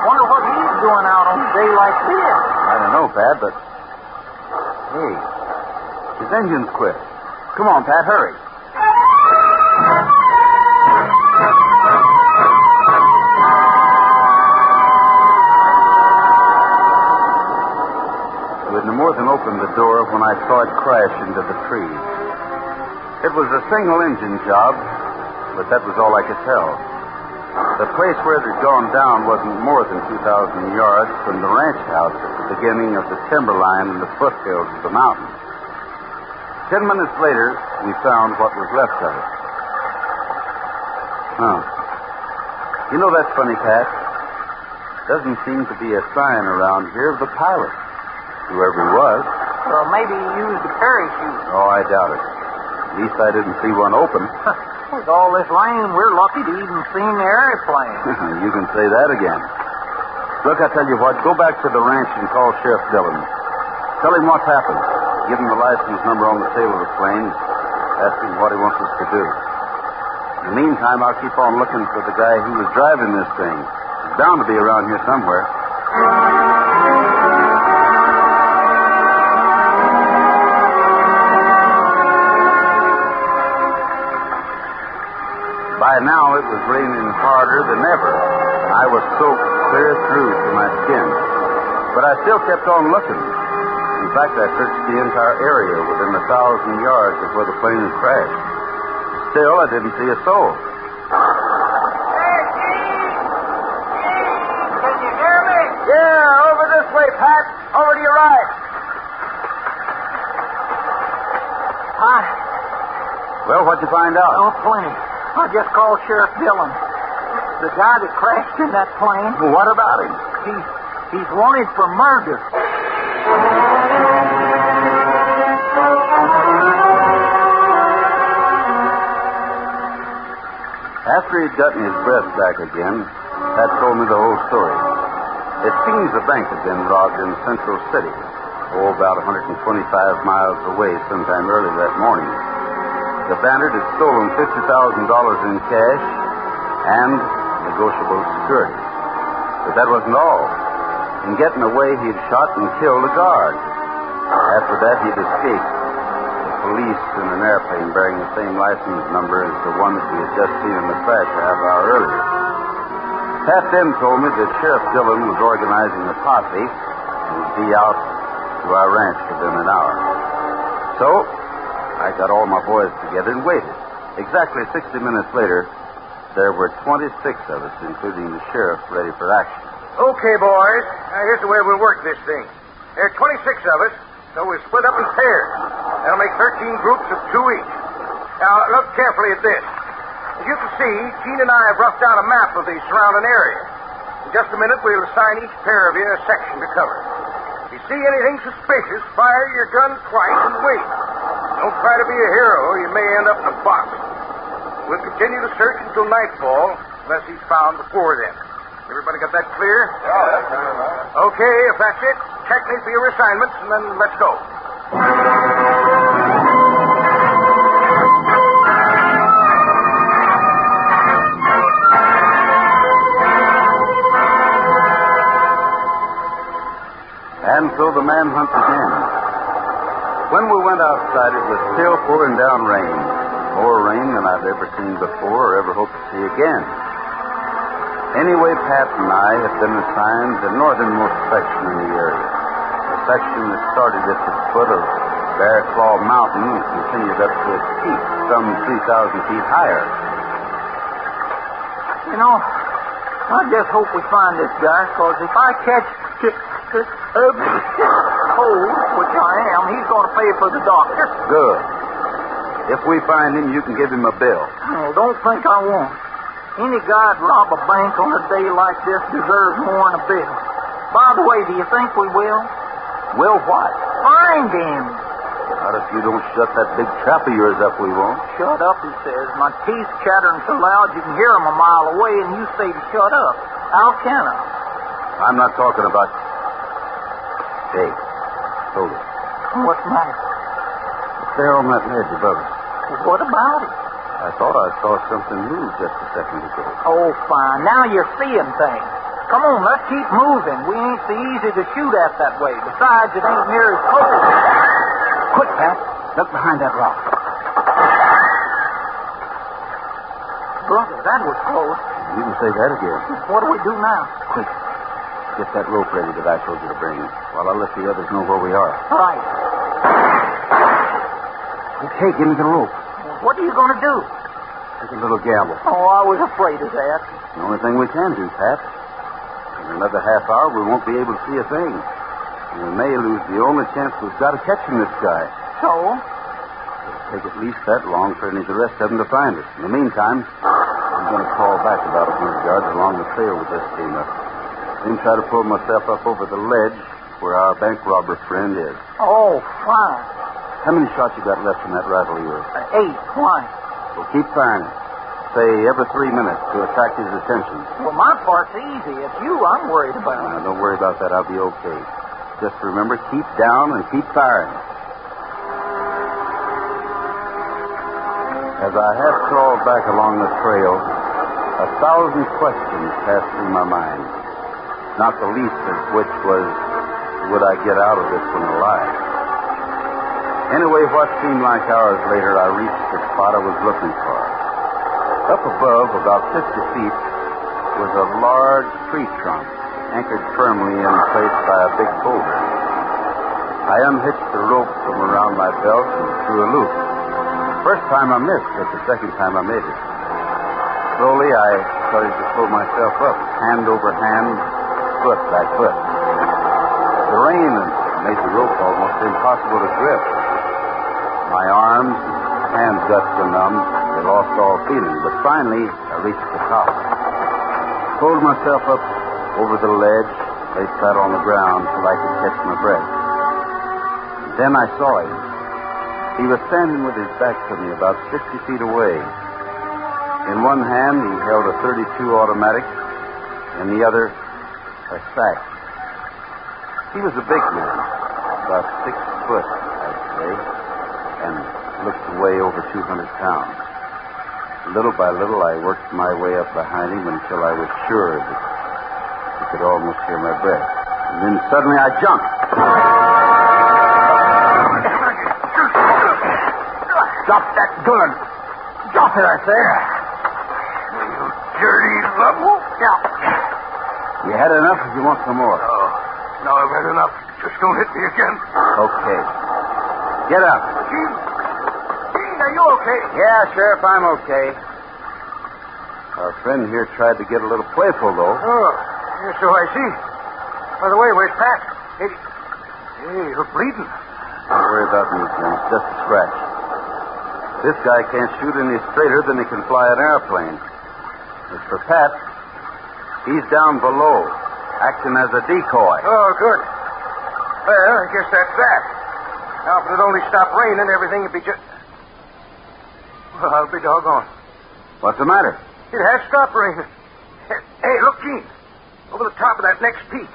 Wonder what he's doing out on a day like this. I don't know, Pat, but... Hey, his engine's quit. Come on, Pat, hurry. You had no more than opened the door when I saw it crash into the trees. It was a single-engine job, but that was all I could tell. The place where it had gone down wasn't more than 2,000 yards from the ranch house at the beginning of the timberline in the foothills of the mountain. 10 minutes later, we found what was left of it. Huh. You know, that's funny, Pat. Doesn't seem to be a sign around here of the pilot, whoever he was. Well, maybe he used a parachute. Oh, I doubt it. At least I didn't see one open. With all this rain, we're lucky to even see the airplane. You can say that again. Look, I tell you what, go back to the ranch and call Sheriff Dillon. Tell him what's happened. Give him the license number on the tail of the plane. Ask him what he wants us to do. In the meantime, I'll keep on looking for the guy who was driving this thing. He's bound to be around here somewhere. By now, it was raining harder than ever. I was soaked clear through to my skin. But I still kept on looking. In fact, I searched the entire area within 1,000 yards of where the plane had crashed. Still, I didn't see a soul. Hey, Gene! Can you hear me? Yeah, over this way, Pat. Over to your right. Hi. Well, what'd you find out? Oh, plenty. I just called Sheriff Dillon. The guy that crashed in that plane. Well, what about him? He's wanted for murder. After he'd gotten his breath back again, Pat told me the whole story. It seems the bank had been robbed in Central City, about 125 miles away sometime early that morning. The bandit had stolen $50,000 in cash and negotiable security. But that wasn't all. In getting away, he'd shot and killed a guard. After that, he'd escaped. The police in an airplane bearing the same license number as the one that we had just seen in the crash a half hour earlier. Pat then told me that Sheriff Dillon was organizing a posse and would be out to our ranch within an hour. So, I I got all my boys together and waited. Exactly 60 minutes later, there were 26 of us, including the sheriff, ready for action. Okay, boys. Now, here's the way we'll work this thing. There are 26 of us, so we'll split up in pairs. That'll make 13 groups of 2 each. Now, look carefully at this. As you can see, Gene and I have roughed out a map of the surrounding area. In just a minute, we'll assign each pair of you a section to cover. If you see anything suspicious, fire your gun twice and wait. Don't try to be a hero, or you may end up in a box. We'll continue to search until nightfall, unless he's found before then. Everybody got that clear? Yeah. Okay, if that's it, check me for your assignments, and then let's go. And so the manhunt began. When we went outside, it was still pouring down rain. More rain than I've ever seen before or ever hope to see again. Anyway, Pat and I had been assigned the northernmost section in the area. A section that started at the foot of Bear Claw Mountain and continued up to its peak, some 3,000 feet higher. You know, I just hope we find this guy, because if I catch cold, which I am, he's going to pay for the doctor. Good. If we find him, you can give him a bill. Oh, don't think I won't. Any guy'd rob a bank on a day like this deserves more than a bill. By the way, do you think we will? Will what? Find him. Not if you don't shut that big trap of yours up, we won't. Shut up, he says. My teeth chattering so loud you can hear them a mile away, and you say to shut up. How can I? I'm not talking about... Hey, hold it. What's the matter? It's there on that ledge above us. What about it? I thought I saw something move just a second ago. Oh, fine. Now you're seeing things. Come on, let's keep moving. We ain't so easy to shoot at that way. Besides, it ain't near as cold. Quick, Pat. Look behind that rock. Brother, that was close. You can say that again. What do we do now? Quick. Get that rope ready that I told you to bring, while I let the others know where we are. Right. Okay, give me the rope. What are you going to do? Take a little gamble. Oh, I was afraid of that. The only thing we can do, Pat. In another half hour, we won't be able to see a thing. And we may lose the only chance we've got of catching this guy. So? It'll take at least that long for any of the rest of them to find us. In the meantime, I'm going to crawl back about 100 yards along the trail with this team up. Then try to pull myself up over the ledge where our bank robber friend is. Oh, fine. How many shots you got left from that rifle of yours? 8. Why? Well, keep firing. Say every 3 minutes to attract his attention. Well, my part's easy. It's you I'm worried about. Now, don't worry about that. I'll be okay. Just remember, keep down and keep firing. As I half crawled back along the trail, 1,000 questions passed through my mind. Not the least of which was, would I get out of this one alive? Anyway, what seemed like hours later, I reached the spot I was looking for. Up above, about 50 feet, was a large tree trunk, anchored firmly in place by a big boulder. I unhitched the rope from around my belt and threw a loop. The first time I missed, but the second time I made it. Slowly, I started to pull myself up, hand over hand, foot by foot. The rain made the rope almost impossible to grip. My arms and hands got so numb, they lost all feeling. But finally, I reached the top. Pulled myself up over the ledge, lay flat on the ground till I could catch my breath. And then I saw him. He was standing with his back to me about 60 feet away. In one hand, he held a .32 automatic, in the other, a sack. He was a big man, about 6 foot, I'd say, and looked to weigh over 200 pounds. Little by little, I worked my way up behind him until I was sure that he could almost hear my breath. And then suddenly I jumped. Drop that gun. Drop it, I say. You dirty lump. Yeah. You had enough if you want some more? No, I've had enough. Just don't hit me again. Okay. Get up. Gene, are you okay? Yeah, Sheriff, I'm okay. Our friend here tried to get a little playful, though. Oh, yeah, so I see. By the way, where's Pat? Hey, you're bleeding. Don't worry about me, Jim. It's just a scratch. This guy can't shoot any straighter than he can fly an airplane. As for Pat, he's down below, acting as a decoy. Oh, good. Well, I guess that's that. Now, if it'd only stop raining, everything would be just... Well, I'll be doggone. What's the matter? It has stopped raining. Hey, look, Gene. Over the top of that next peak.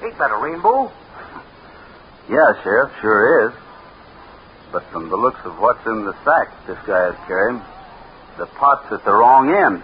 Ain't that a rainbow? Yeah, Sheriff, sure is. But from the looks of what's in the sack this guy is carrying, the pot's at the wrong end.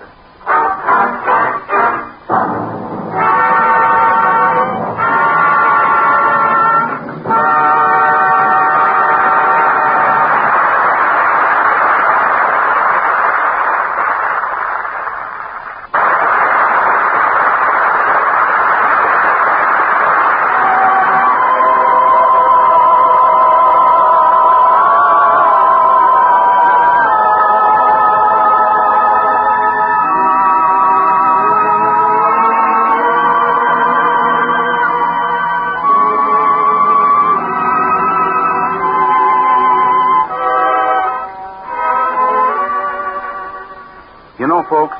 You know, folks,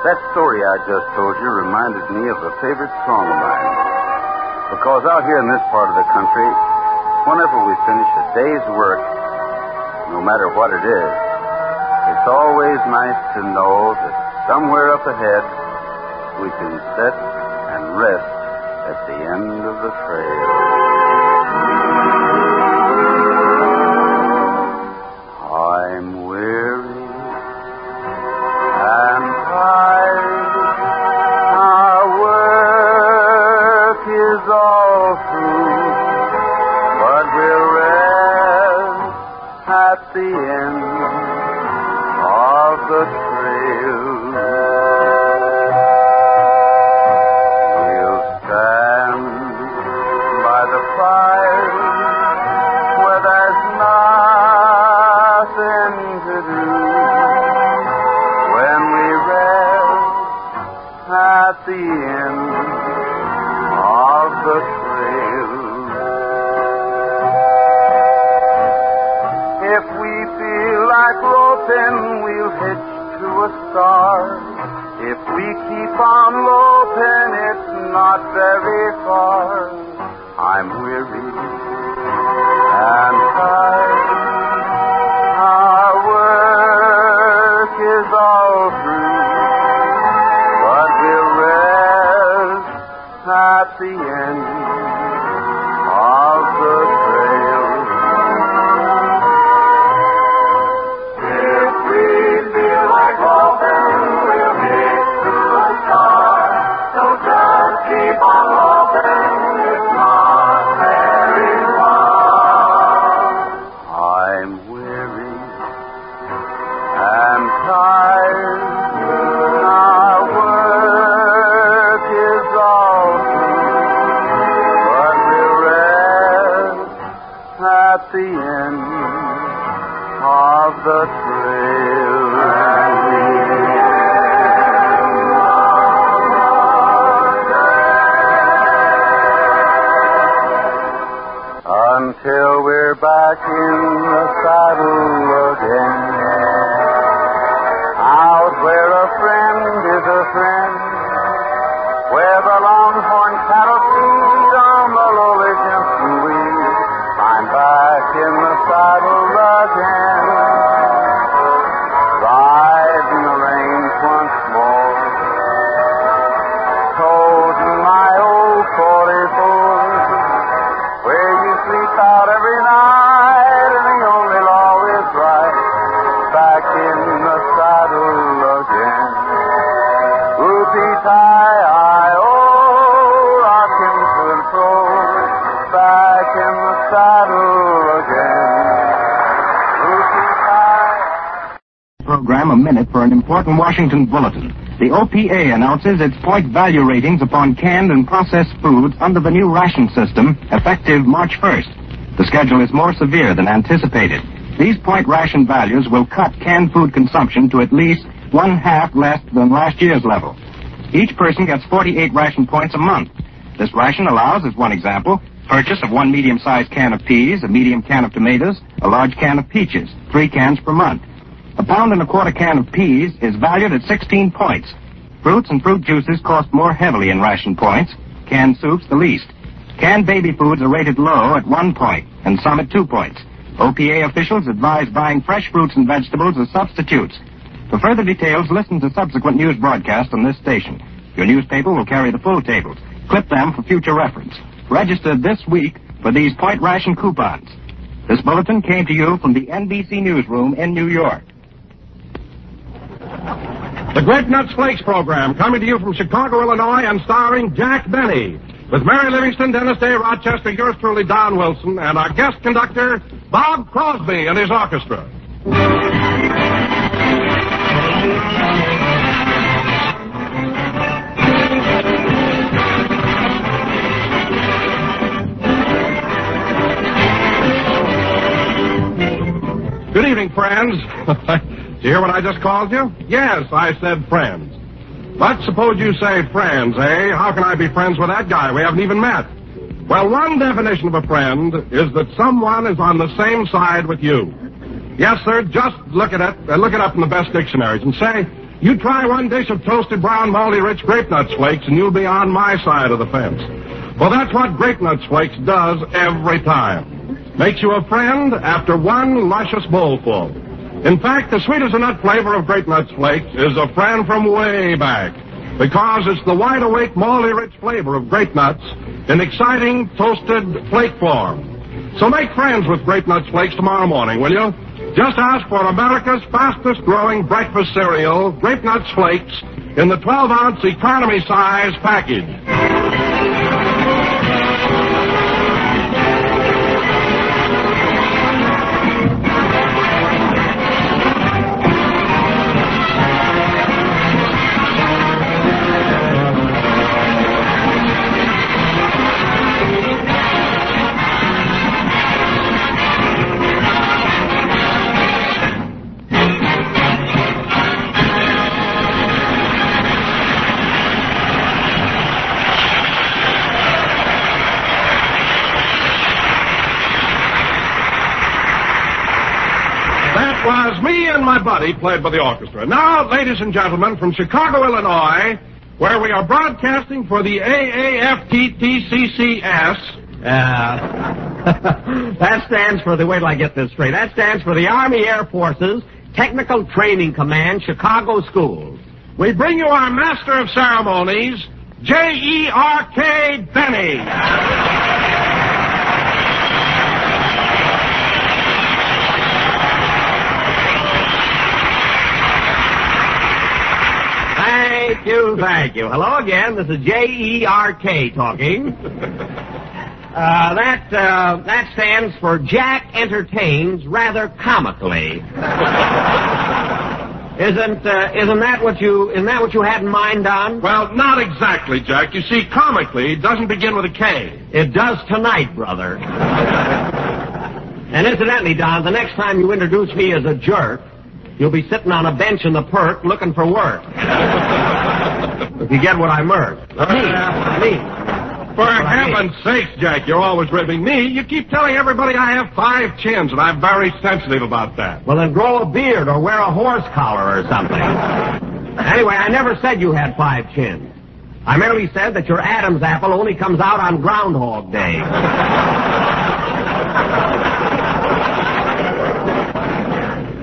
that story I just told you reminded me of a favorite song of mine. Because out here in this part of the country, whenever we finish a day's work, no matter what it is, it's always nice to know that somewhere up ahead we can sit and rest at the end of the trail. I'm weary and tired. Our work is all through, but we'll rest at the end of the trail. We'll stand by the fire where there's nothing to do. At the end of the trail, if we feel like roping, we'll hitch to a star. If we keep on loping, it's not very far. I'm weary and tired. Our work is all through. At the end of the trail, if we feel like hoping, we'll get to a star. So just keep on hoping, it's not very far. I'm weary and tired. Our work is all at the end of the trail. Until we're back in the saddle again, out where a friend is a friend, where the longhorn cattle feed on the lowly Jimson weed. I'm back in the saddle again, riding the range once more, toting my old 44, where you sleep out every night and the only law is right. Back in the saddle again, whoopie-tie-I-oh, rockin' to and fro. Back in the saddle again. Program a minute for an important Washington bulletin. The OPA announces its point value ratings upon canned and processed foods under the new ration system effective March 1st. The schedule is more severe than anticipated. These point ration values will cut canned food consumption to at least 1/2 less than last year's level. Each person gets 48 ration points a month. This ration allows, as one example, purchase of 1 medium-sized can of peas, a medium can of tomatoes, a large can of peaches, 3 cans per month. A 1.25 pound can of peas is valued at 16 points. Fruits and fruit juices cost more heavily in ration points, canned soups the least. Canned baby foods are rated low at 1 point, and some at 2 points. OPA officials advise buying fresh fruits and vegetables as substitutes. For further details, listen to subsequent news broadcasts on this station. Your newspaper will carry the full tables. Clip them for future reference. Register this week for these point ration coupons. This bulletin came to you from the NBC Newsroom in New York. The Grape Nuts Flakes program, coming to you from Chicago, Illinois, and starring Jack Benny, with Mary Livingston, Dennis Day, Rochester, yours truly, Don Wilson, and our guest conductor, Bob Crosby, and his orchestra. Good evening, friends. Did you hear what I just called you? Yes, I said friends. But suppose you say friends, eh? How can I be friends with that guy? We haven't even met. Well, one definition of a friend is that someone is on the same side with you. Yes, sir, just look it up in the best dictionaries and say, you try one dish of toasted brown malty rich grape nuts flakes and you'll be on my side of the fence. Well, that's what Grape Nuts Flakes does every time. Makes you a friend after one luscious bowlful. In fact, the sweet as a nut flavor of Grape Nuts Flakes is a friend from way back, because it's the wide-awake, malty-rich flavor of grape nuts in exciting, toasted flake form. So make friends with Grape Nuts Flakes tomorrow morning, will you? Just ask for America's fastest-growing breakfast cereal, Grape Nuts Flakes, in the 12-ounce economy size package. Was me and my buddy played by the orchestra. Now, ladies and gentlemen, from Chicago, Illinois, where we are broadcasting for the AAFTTCCS. That stands for wait till I get this straight. That stands for the Army Air Forces Technical Training Command, Chicago Schools. We bring you our Master of Ceremonies, J.E.R.K. Benny. Thank you. Hello again. This is J.E.R.K. talking. That stands for Jack Entertains Rather Comically. Isn't that what you had in mind, Don? Well, not exactly, Jack. You see, comically doesn't begin with a K. It does tonight, brother. And incidentally, Don, the next time you introduce me as a jerk, you'll be sitting on a bench in the Perk looking for work. If you get what I meant. Me. For heaven's sakes, Jack, you're always ribbing me. You keep telling everybody I have 5 chins, and I'm very sensitive about that. Well, then grow a beard or wear a horse collar or something. Anyway, I never said you had 5 chins. I merely said that your Adam's apple only comes out on Groundhog Day.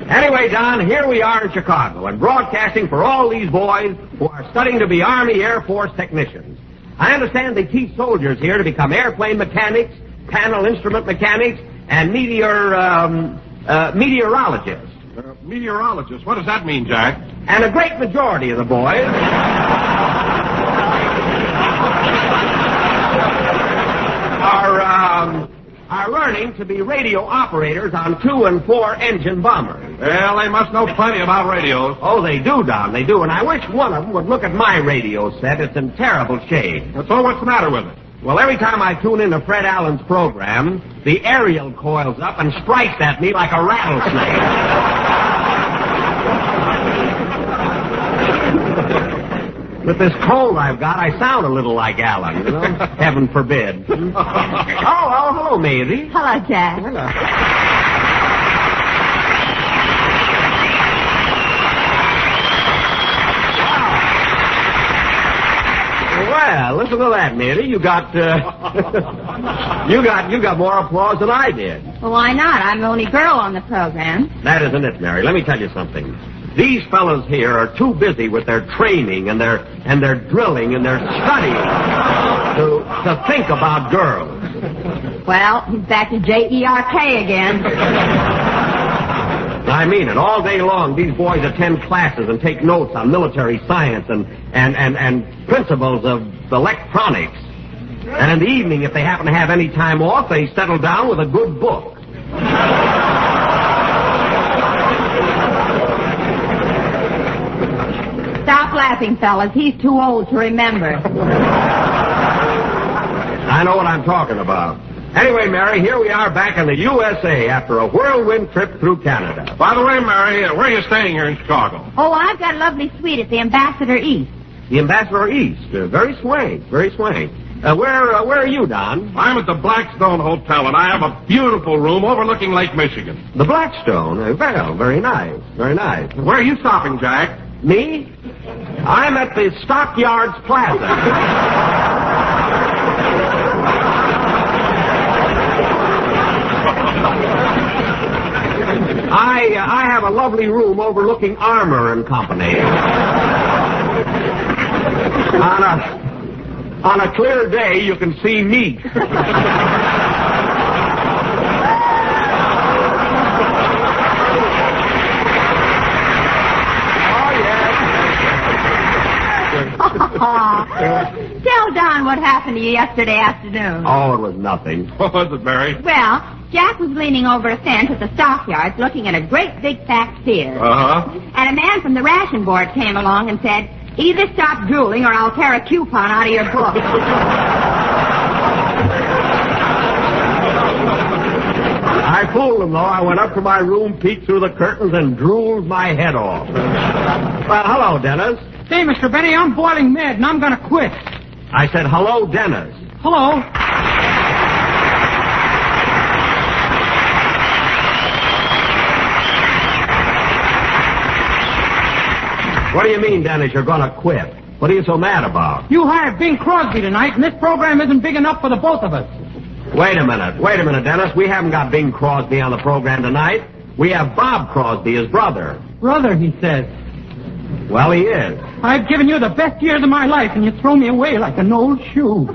Anyway, Don, here we are in Chicago and broadcasting for all these boys who are studying to be Army Air Force technicians. I understand they teach soldiers here to become airplane mechanics, panel instrument mechanics, and meteorologists. Meteorologists? What does that mean, Jack? And a great majority of the boys are learning to be radio operators on 2- and 4-engine bombers. Well, they must know plenty about radios. Oh, they do, Don, they do. And I wish one of them would look at my radio set. It's in terrible shape. So what's the matter with it? Well, every time I tune in to Fred Allen's program, the aerial coils up and strikes at me like a rattlesnake. With this cold I've got, I sound a little like Allen, you know? Heaven forbid. Oh, hello, Maisie. Hello, Jack. Hello. Well, listen to that, Maisie. You got more applause than I did. Well, why not? I'm the only girl on the program. That isn't it, Mary. Let me tell you something. These fellas here are too busy with their training and their drilling and their studying to think about girls. Well, he's back to J-E-R-K again. I mean it. All day long, these boys attend classes and take notes on military science and principles of electronics. And in the evening, if they happen to have any time off, they settle down with a good book. Stop laughing, fellas. He's too old to remember. I know what I'm talking about. Anyway, Mary, here we are back in the USA after a whirlwind trip through Canada. By the way, Mary, where are you staying here in Chicago? Oh, I've got a lovely suite at the Ambassador East. The Ambassador East. Very swing, very swing. Where are you, Don? I'm at the Blackstone Hotel, and I have a beautiful room overlooking Lake Michigan. The Blackstone? Well, very nice, very nice. Where are you stopping, Jack? Me? I'm at the Stockyards Plaza. I have a lovely room overlooking Armour and Company. On a clear day, you can see meat. Tell Don what happened to you yesterday afternoon. Oh, it was nothing. What was it, Mary? Well, Jack was leaning over a fence at the stockyards looking at a great big fat steer. Uh-huh. And a man from the ration board came along and said, "Either stop drooling or I'll tear a coupon out of your book." I fooled him, though. I went up to my room, peeked through the curtains, and drooled my head off. Well, hello, Dennis. Say, Mr. Benny, I'm boiling mad, and I'm going to quit. I said, hello, Dennis. Hello. What do you mean, Dennis, you're going to quit? What are you so mad about? You hired Bing Crosby tonight, and this program isn't big enough for the both of us. Wait a minute, Dennis. We haven't got Bing Crosby on the program tonight. We have Bob Crosby, his brother. Brother, he says. Well, he is. I've given you the best years of my life, and you throw me away like an old shoe.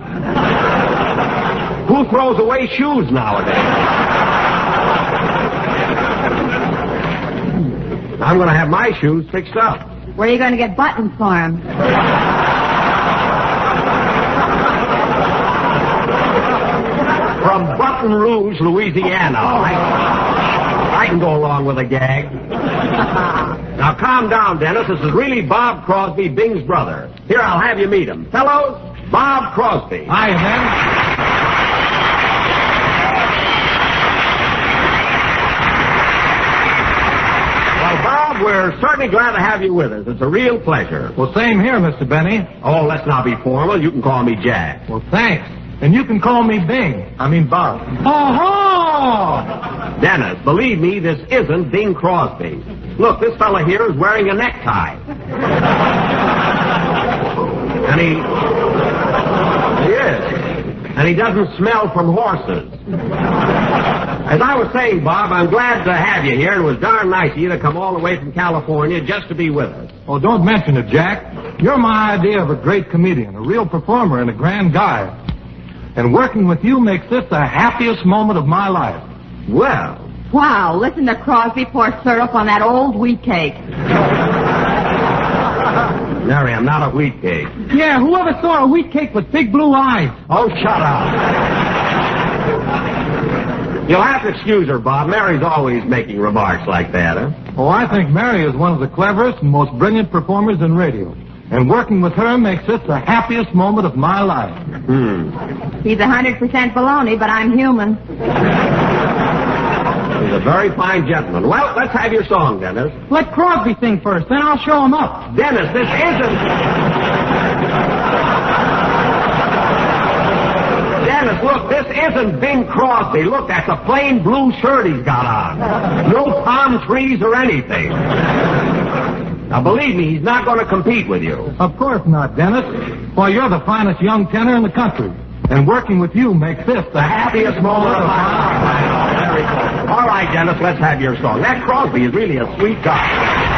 Who throws away shoes nowadays? I'm going to have my shoes fixed up. Where are you going to get buttons for him? From Baton Rouge, Louisiana. I can go along with a gag. Now, calm down, Dennis. This is really Bob Crosby, Bing's brother. Here, I'll have you meet him. Fellows, Bob Crosby. Hi, man. Well, Bob, we're certainly glad to have you with us. It's a real pleasure. Well, same here, Mr. Benny. Oh, let's not be formal. You can call me Jack. Well, thanks. And you can call me Bing. I mean, Bob. Oh-ho! Dennis, believe me, this isn't Bing Crosby. Look, this fella here is wearing a necktie. And he is. And he doesn't smell from horses. As I was saying, Bob, I'm glad to have you here, and it was darn nice of you to come all the way from California just to be with us. Oh, don't mention it, Jack. You're my idea of a great comedian, a real performer, and a grand guy. And working with you makes this the happiest moment of my life. Well. Wow, listen to Crosby pour syrup on that old wheat cake. Mary, I'm not a wheat cake. Yeah, whoever saw a wheat cake with big blue eyes? Oh, shut up. You'll have to excuse her, Bob. Mary's always making remarks like that, huh? Oh, I think Mary is one of the cleverest and most brilliant performers in radio. And working with her makes this the happiest moment of my life. He's 100% baloney, but I'm human. He's a very fine gentleman. Well, let's have your song, Dennis. Let Crosby sing first, then I'll show him up. Dennis, this isn't... Dennis, look, this isn't Bing Crosby. Look, that's a plain blue shirt he's got on. No palm trees or anything. Now, believe me, he's not going to compete with you. Of course not, Dennis. Why, you're the finest young tenor in the country. And working with you makes this the happiest moment of my life. All right, Dennis, let's have your song. That Crosby is really a sweet guy.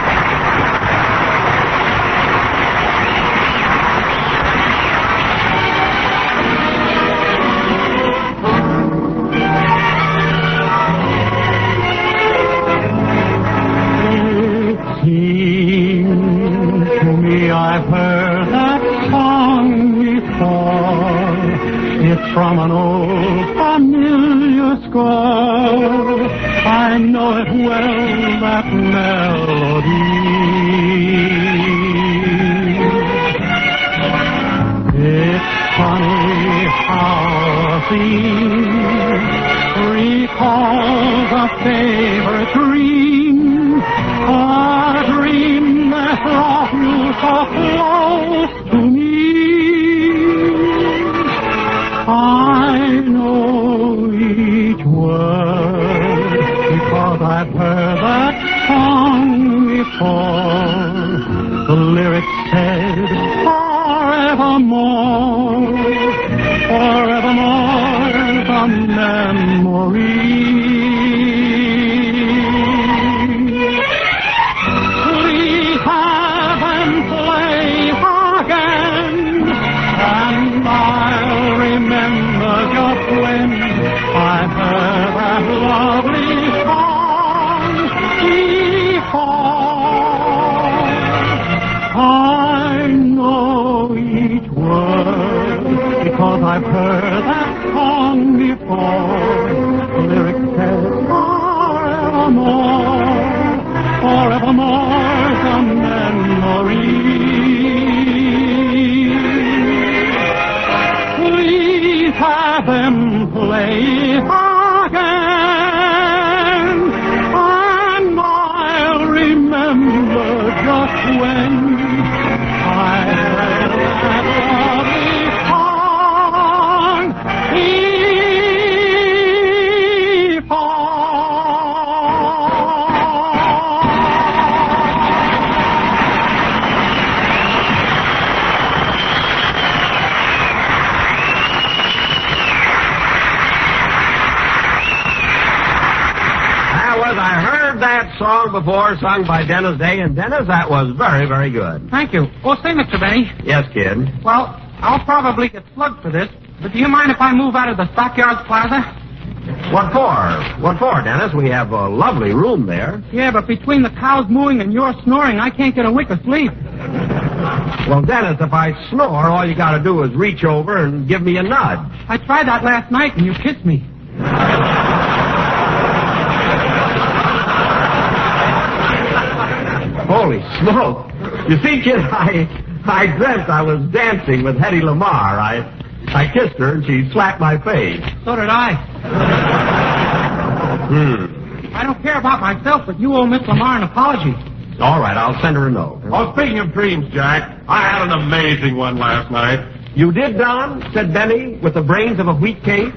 I've heard that song before. It's from an old familiar score. I know it well, that melody. It's funny how a theme recalls a favorite dream. A dream that brought you so close to me. I know each word because I've heard that song before. The lyrics said, forevermore, forevermore, the memory. Lovely song before. I know each word because I've heard that song before. The lyrics said forevermore, forevermore the memory. Please have them play again, and I'll remember just when I heard that lovely song that song before, sung by Dennis Day, and Dennis, that was very, very good. Thank you. Oh, say, Mr. Benny. Yes, kid. Well, I'll probably get slugged for this, but do you mind if I move out of the Stockyards Plaza? What for? What for, Dennis? We have a lovely room there. Yeah, but between the cows mooing and your snoring, I can't get a wink of sleep. Well, Dennis, if I snore, all you got to do is reach over and give me a nudge. I tried that last night, and you kissed me. Holy smoke. You see, kid, I dreamt I was dancing with Hedy Lamarr. I kissed her, and she slapped my face. So did I. I don't care about myself, but you owe Miss Lamarr an apology. All right, I'll send her a note. Oh, speaking of dreams, Jack, I had an amazing one last night. You did, Don? Said Benny, with the brains of a wheat cake.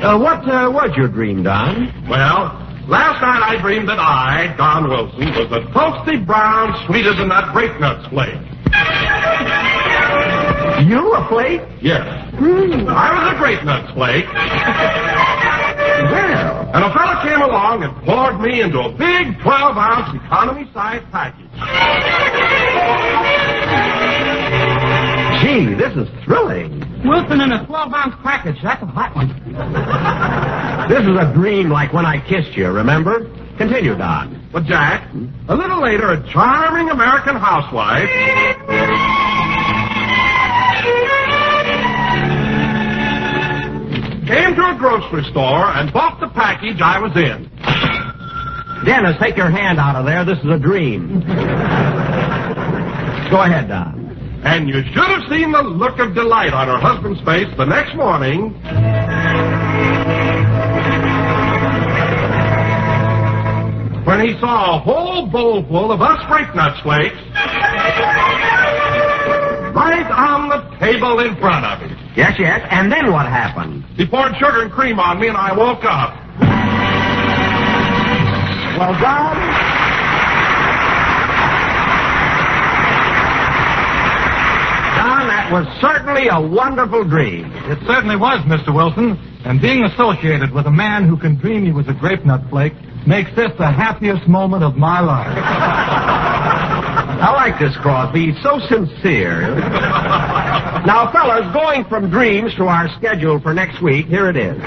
What was your dream, Don? Well, last night I dreamed that I, Don Wilson, was the toasty brown, sweeter than that grape nuts flake. You, a flake? Yes. I was a grape nuts flake. Well. And a fella came along and poured me into a big 12-ounce economy-size package. Gee, this is thrilling. Wilson in a 12-ounce package. That's a hot one. This is a dream like when I kissed you, remember? Continue, Don. But, Jack, a little later, a charming American housewife came to a grocery store and bought the package I was in. Dennis, take your hand out of there. This is a dream. Go ahead, Don. And you should have seen the look of delight on her husband's face the next morning. When he saw a whole bowl full of us breaknut flakes right on the table in front of him. Yes, yes. And then what happened? He poured sugar and cream on me, and I woke up. Well, John? John, that was certainly a wonderful dream. It certainly was, Mr. Wilson. And being associated with a man who can dream he was a grape nut flake makes this the happiest moment of my life. I like this Crosby. He's so sincere. Now, fellas, going from dreams to our schedule for next week, here it is.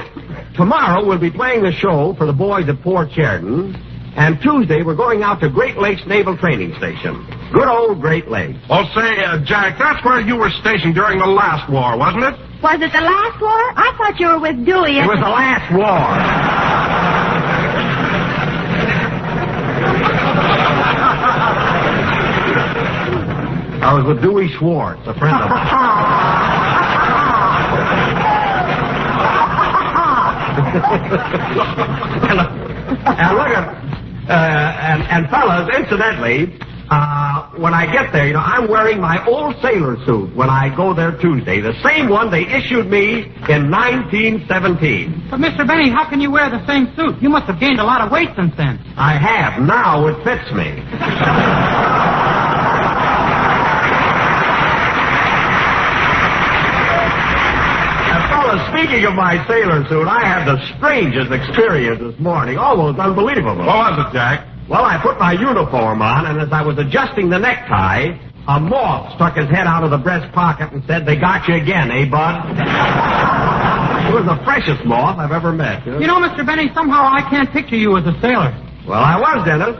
Tomorrow we'll be playing the show for the boys at Port Sheridan. And Tuesday we're going out to Great Lakes Naval Training Station. Good old Great Lakes. Oh, say, Jack, that's where you were stationed during the last war, wasn't it? Was it the last war? I thought you were with Dewey. It was the last war. I was with Dewey Schwartz, a friend of mine. And look at, and fellas, incidentally, when I get there, I'm wearing my old sailor suit when I go there Tuesday, the same one they issued me in 1917. But, Mr. Benny, how can you wear the same suit? You must have gained a lot of weight since then. I have. Now it fits me. Speaking of my sailor suit, I had the strangest experience this morning. Almost unbelievable. What was it, Jack? Well, I put my uniform on, and as I was adjusting the necktie, a moth stuck his head out of the breast pocket and said, "They got you again, eh, bud?" It was the freshest moth I've ever met. You know, Mr. Benny, somehow I can't picture you as a sailor. Well, I was, Dennis.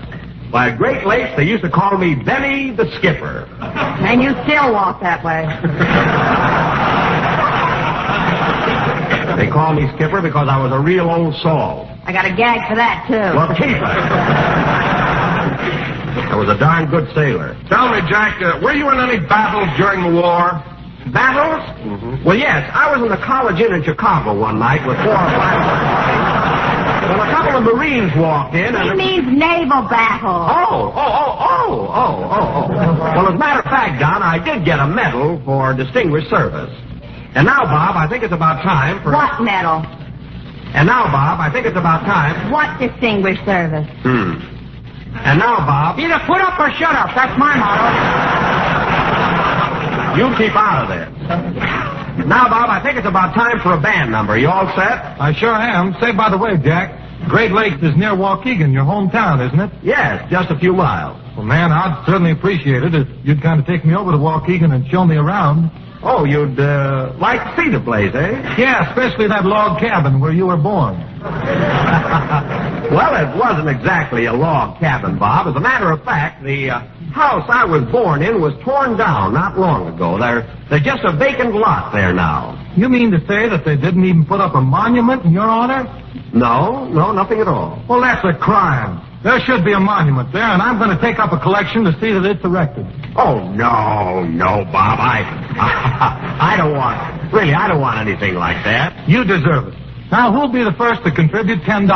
By Great Lakes, they used to call me Benny the Skipper. And you still walk that way. They call me Skipper because I was a real old soul. I got a gag for that, too. Well, keep it. I was a darn good sailor. Tell me, Jack, were you in any battles during the war? Battles? Mm-hmm. Well, yes. I was in the College Inn in Chicago one night with 4 or 5... Well, a couple of Marines walked in and... He means naval battle. Oh. Well, as a matter of fact, Don, I did get a medal for distinguished service. And now, Bob, I think it's about time for... What medal? And now, Bob, I think it's about time... What distinguished service? And now, Bob... Either put up or shut up. That's my motto. You keep out of this. Now, Bob, I think it's about time for a band number. You all set? I sure am. Say, by the way, Jack, Great Lakes is near Waukegan, your hometown, isn't it? Yes, just a few miles. Well, man, I'd certainly appreciate it if you'd kind of take me over to Waukegan and show me around. Oh, you'd like to see the place, eh? Yeah, especially that log cabin where you were born. Well, it wasn't exactly a log cabin, Bob. As a matter of fact, the house I was born in was torn down not long ago. There's just a vacant lot there now. You mean to say that they didn't even put up a monument in your honor? No, nothing at all. Well, that's a crime. There should be a monument there, and I'm going to take up a collection to see that it's erected. Oh, no, Bob. I don't want... Really, I don't want anything like that. You deserve it. Now, who'll be the first to contribute $10?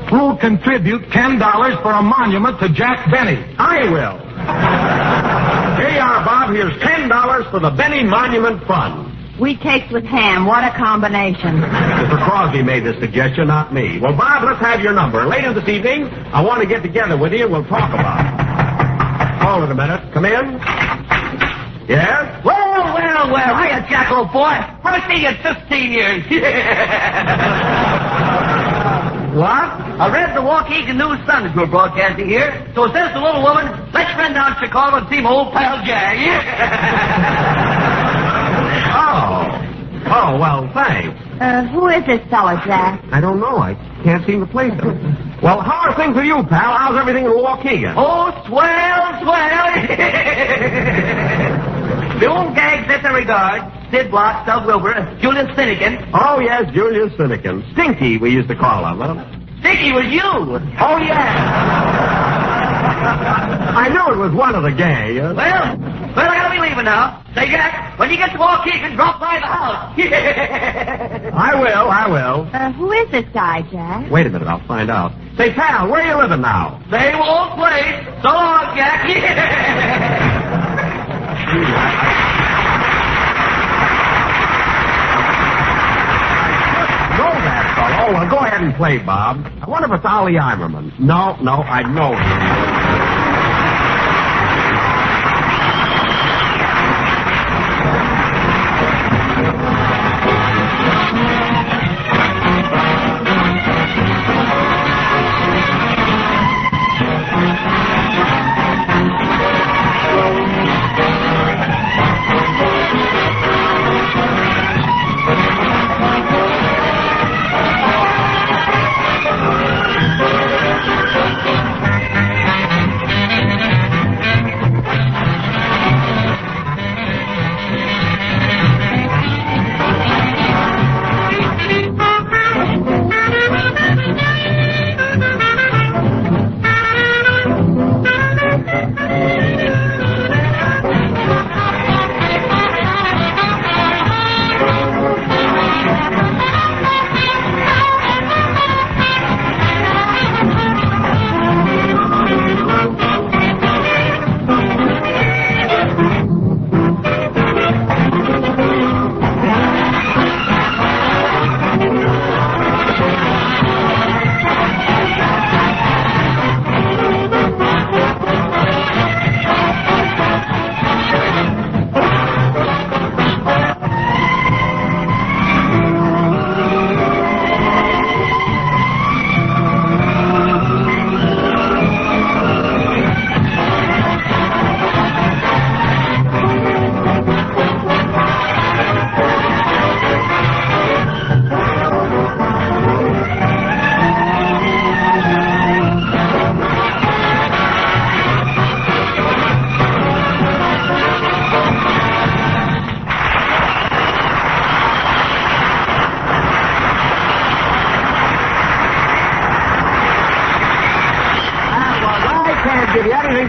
Who'll contribute $10 for a monument to Jack Benny? I will. Here you are, Bob. Here's $10 for the Benny Monument Fund. Wheat cakes with ham. What a combination. Mr. Crosby made this suggestion, not me. Well, Bob, let's have your number. Later this evening, I want to get together with you and we'll talk about it. Hold it a minute. Come in. Yes? Well. Hiya, Jack, old boy. Haven't seen you in 15 years. What? I read the Waukegan News Sun that you were broadcasting here. So it says the little woman, let's run down to Chicago and see my old pal Jack. Oh, well, thanks. Who is this fellow, Jack? I don't know. I can't seem to place him. Well, how are things with you, pal? How's everything in Waukegan? Oh, swell. The old gags at the regard. Sid Block, Stub Wilbur, Julius Finnegan. Oh, yes, Julius Finnegan. Stinky, we used to call him. Huh? Stinky was you. Oh, yeah. I knew it was one of the gang. Well, I gotta be leaving now. Say, Jack, when you get to Waukegan, drop by the house. I will. Who is this guy, Jack? Wait a minute, I'll find out. Say, pal, where are you living now? Same old place. So long, Jack. Know that fellow. Oh, well, go ahead and play, Bob. I wonder if it's Ollie Imerman. No, I know him.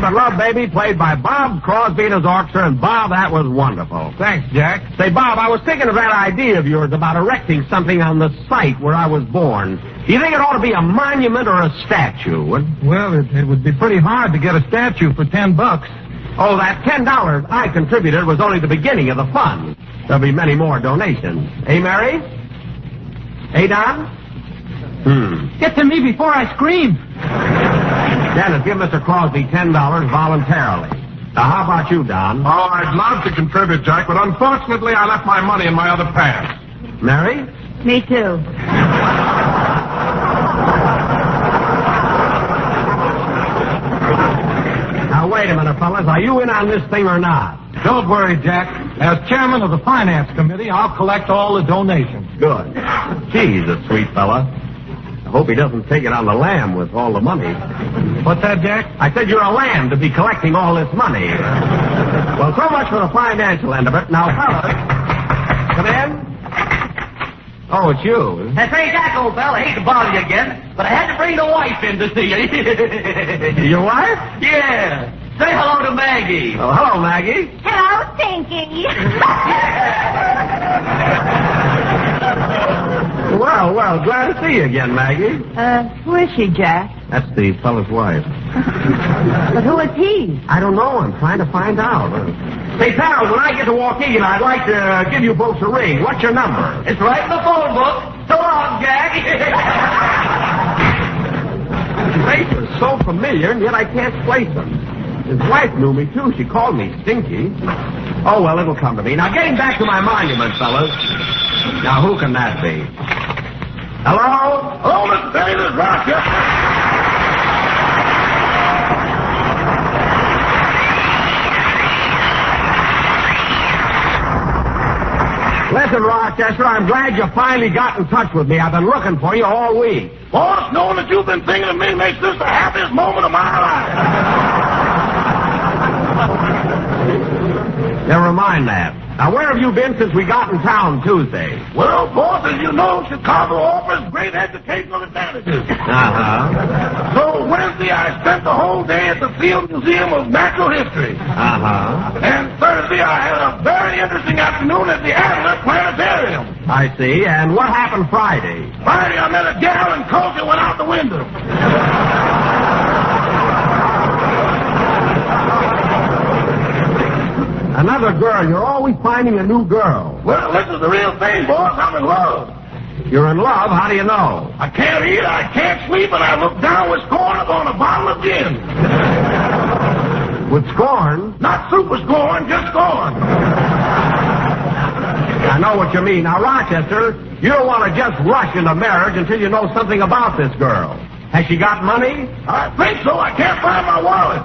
But Love Baby, played by Bob Crosby and his orchestra, and Bob, that was wonderful. Thanks, Jack. Say, Bob, I was thinking of that idea of yours about erecting something on the site where I was born. Do you think it ought to be a monument or a statue? Well, it would be pretty hard to get a statue for $10. Oh, that $10 I contributed was only the beginning of the fund. There'll be many more donations. Eh, Mary? Eh, Don? Get to me before I scream. Dennis, give Mr. Crosby $10 voluntarily. Now, how about you, Don? Oh, I'd love to contribute, Jack, but unfortunately I left my money in my other pants. Mary? Me too. Now, wait a minute, fellas. Are you in on this thing or not? Don't worry, Jack. As chairman of the finance committee, I'll collect all the donations. Good. Geez, a sweet fella. I hope he doesn't take it on the lamb with all the money. What's that, Jack? I said you're a lamb to be collecting all this money. Well, so much for the financial end of it. Now, fellas, come in. Oh, it's you. That's right, Jack, old pal. I hate to bother you again, but I had to bring the wife in to see you. Your wife? Yeah. Say hello to Maggie. Oh, hello, Maggie. Hello, Stinky. Well, glad to see you again, Maggie. Who is she, Jack? That's the fella's wife. But who is he? I don't know. I'm trying to find out. Say, pals, when I get to Waukegan, I'd like to give you folks a ring. What's your number? It's right in the phone book. So long, Jack. His face is so familiar, and yet I can't place him. His wife knew me, too. She called me Stinky. Oh, well, it'll come to me. Now, getting back to my monument, fellas. Now, who can that be? Hello? Hello, Mr. Davis, Rochester. Listen, Rochester, I'm glad you finally got in touch with me. I've been looking for you all week. Boss, knowing that you've been thinking of me makes this the happiest moment of my life. Never mind that. Now, where have you been since we got in town Tuesday? Well, boss, as you know, Chicago offers great educational advantages. Uh-huh. So Wednesday, I spent the whole day at the Field Museum of Natural History. Uh-huh. And Thursday, I had a very interesting afternoon at the Adler Planetarium. I see. And what happened Friday? Friday, I met a gal and culture went out the window. Another girl. You're always finding a new girl. Well, this is the real thing, boss. I'm in love. You're in love? How do you know? I can't eat, I can't sleep, and I look down with scorn upon a bottle of gin. With scorn? Not super scorn, just scorn. I know what you mean. Now, Rochester, you don't want to just rush into marriage until you know something about this girl. Has she got money? I think so. I can't find my wallet.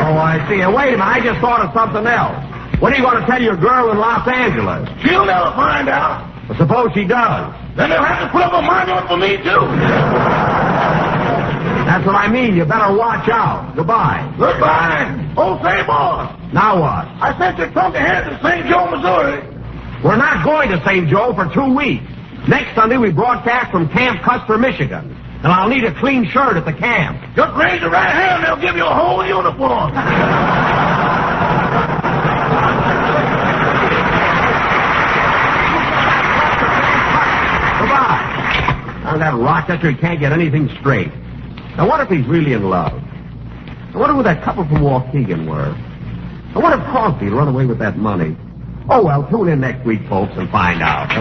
Oh, I see. Wait a minute. I just thought of something else. What are you going to tell your girl in Los Angeles? She'll never find out. Well, suppose she does. Then they'll have to put up a monument for me, too. That's what I mean. You better watch out. Goodbye. Goodbye. Oh, say, boss. Now what? I sent your trunk ahead to St. Joe, Missouri. We're not going to St. Joe for 2 weeks. Next Sunday, we broadcast from Camp Custer, Michigan. And I'll need a clean shirt at the camp. Just raise your right hand, they'll give you a whole uniform. Goodbye. Now, that Rochester, he can't get anything straight. Now, what if he's really in love? I wonder who that couple from Waukegan were. I wonder if Crosby'd run away with that money. Oh, well, tune in next week, folks, and find out.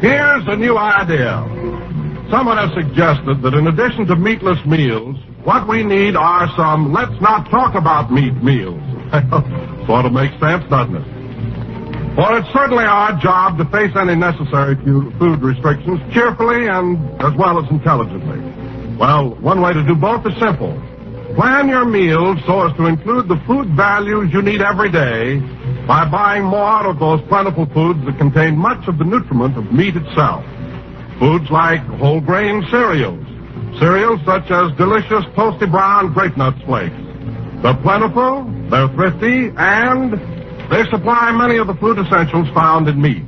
Here's a new idea. Someone has suggested that in addition to meatless meals, what we need are some let's not talk about meat meals. Sort of makes sense, doesn't it? For it's certainly our job to face any necessary food restrictions cheerfully and as well as intelligently. Well, one way to do both is simple. Plan your meals so as to include the food values you need every day by buying more of those plentiful foods that contain much of the nutriment of meat itself. Foods like whole grain cereals, cereals such as delicious toasty brown grape nuts flakes. They're plentiful, they're thrifty, and they supply many of the food essentials found in meat.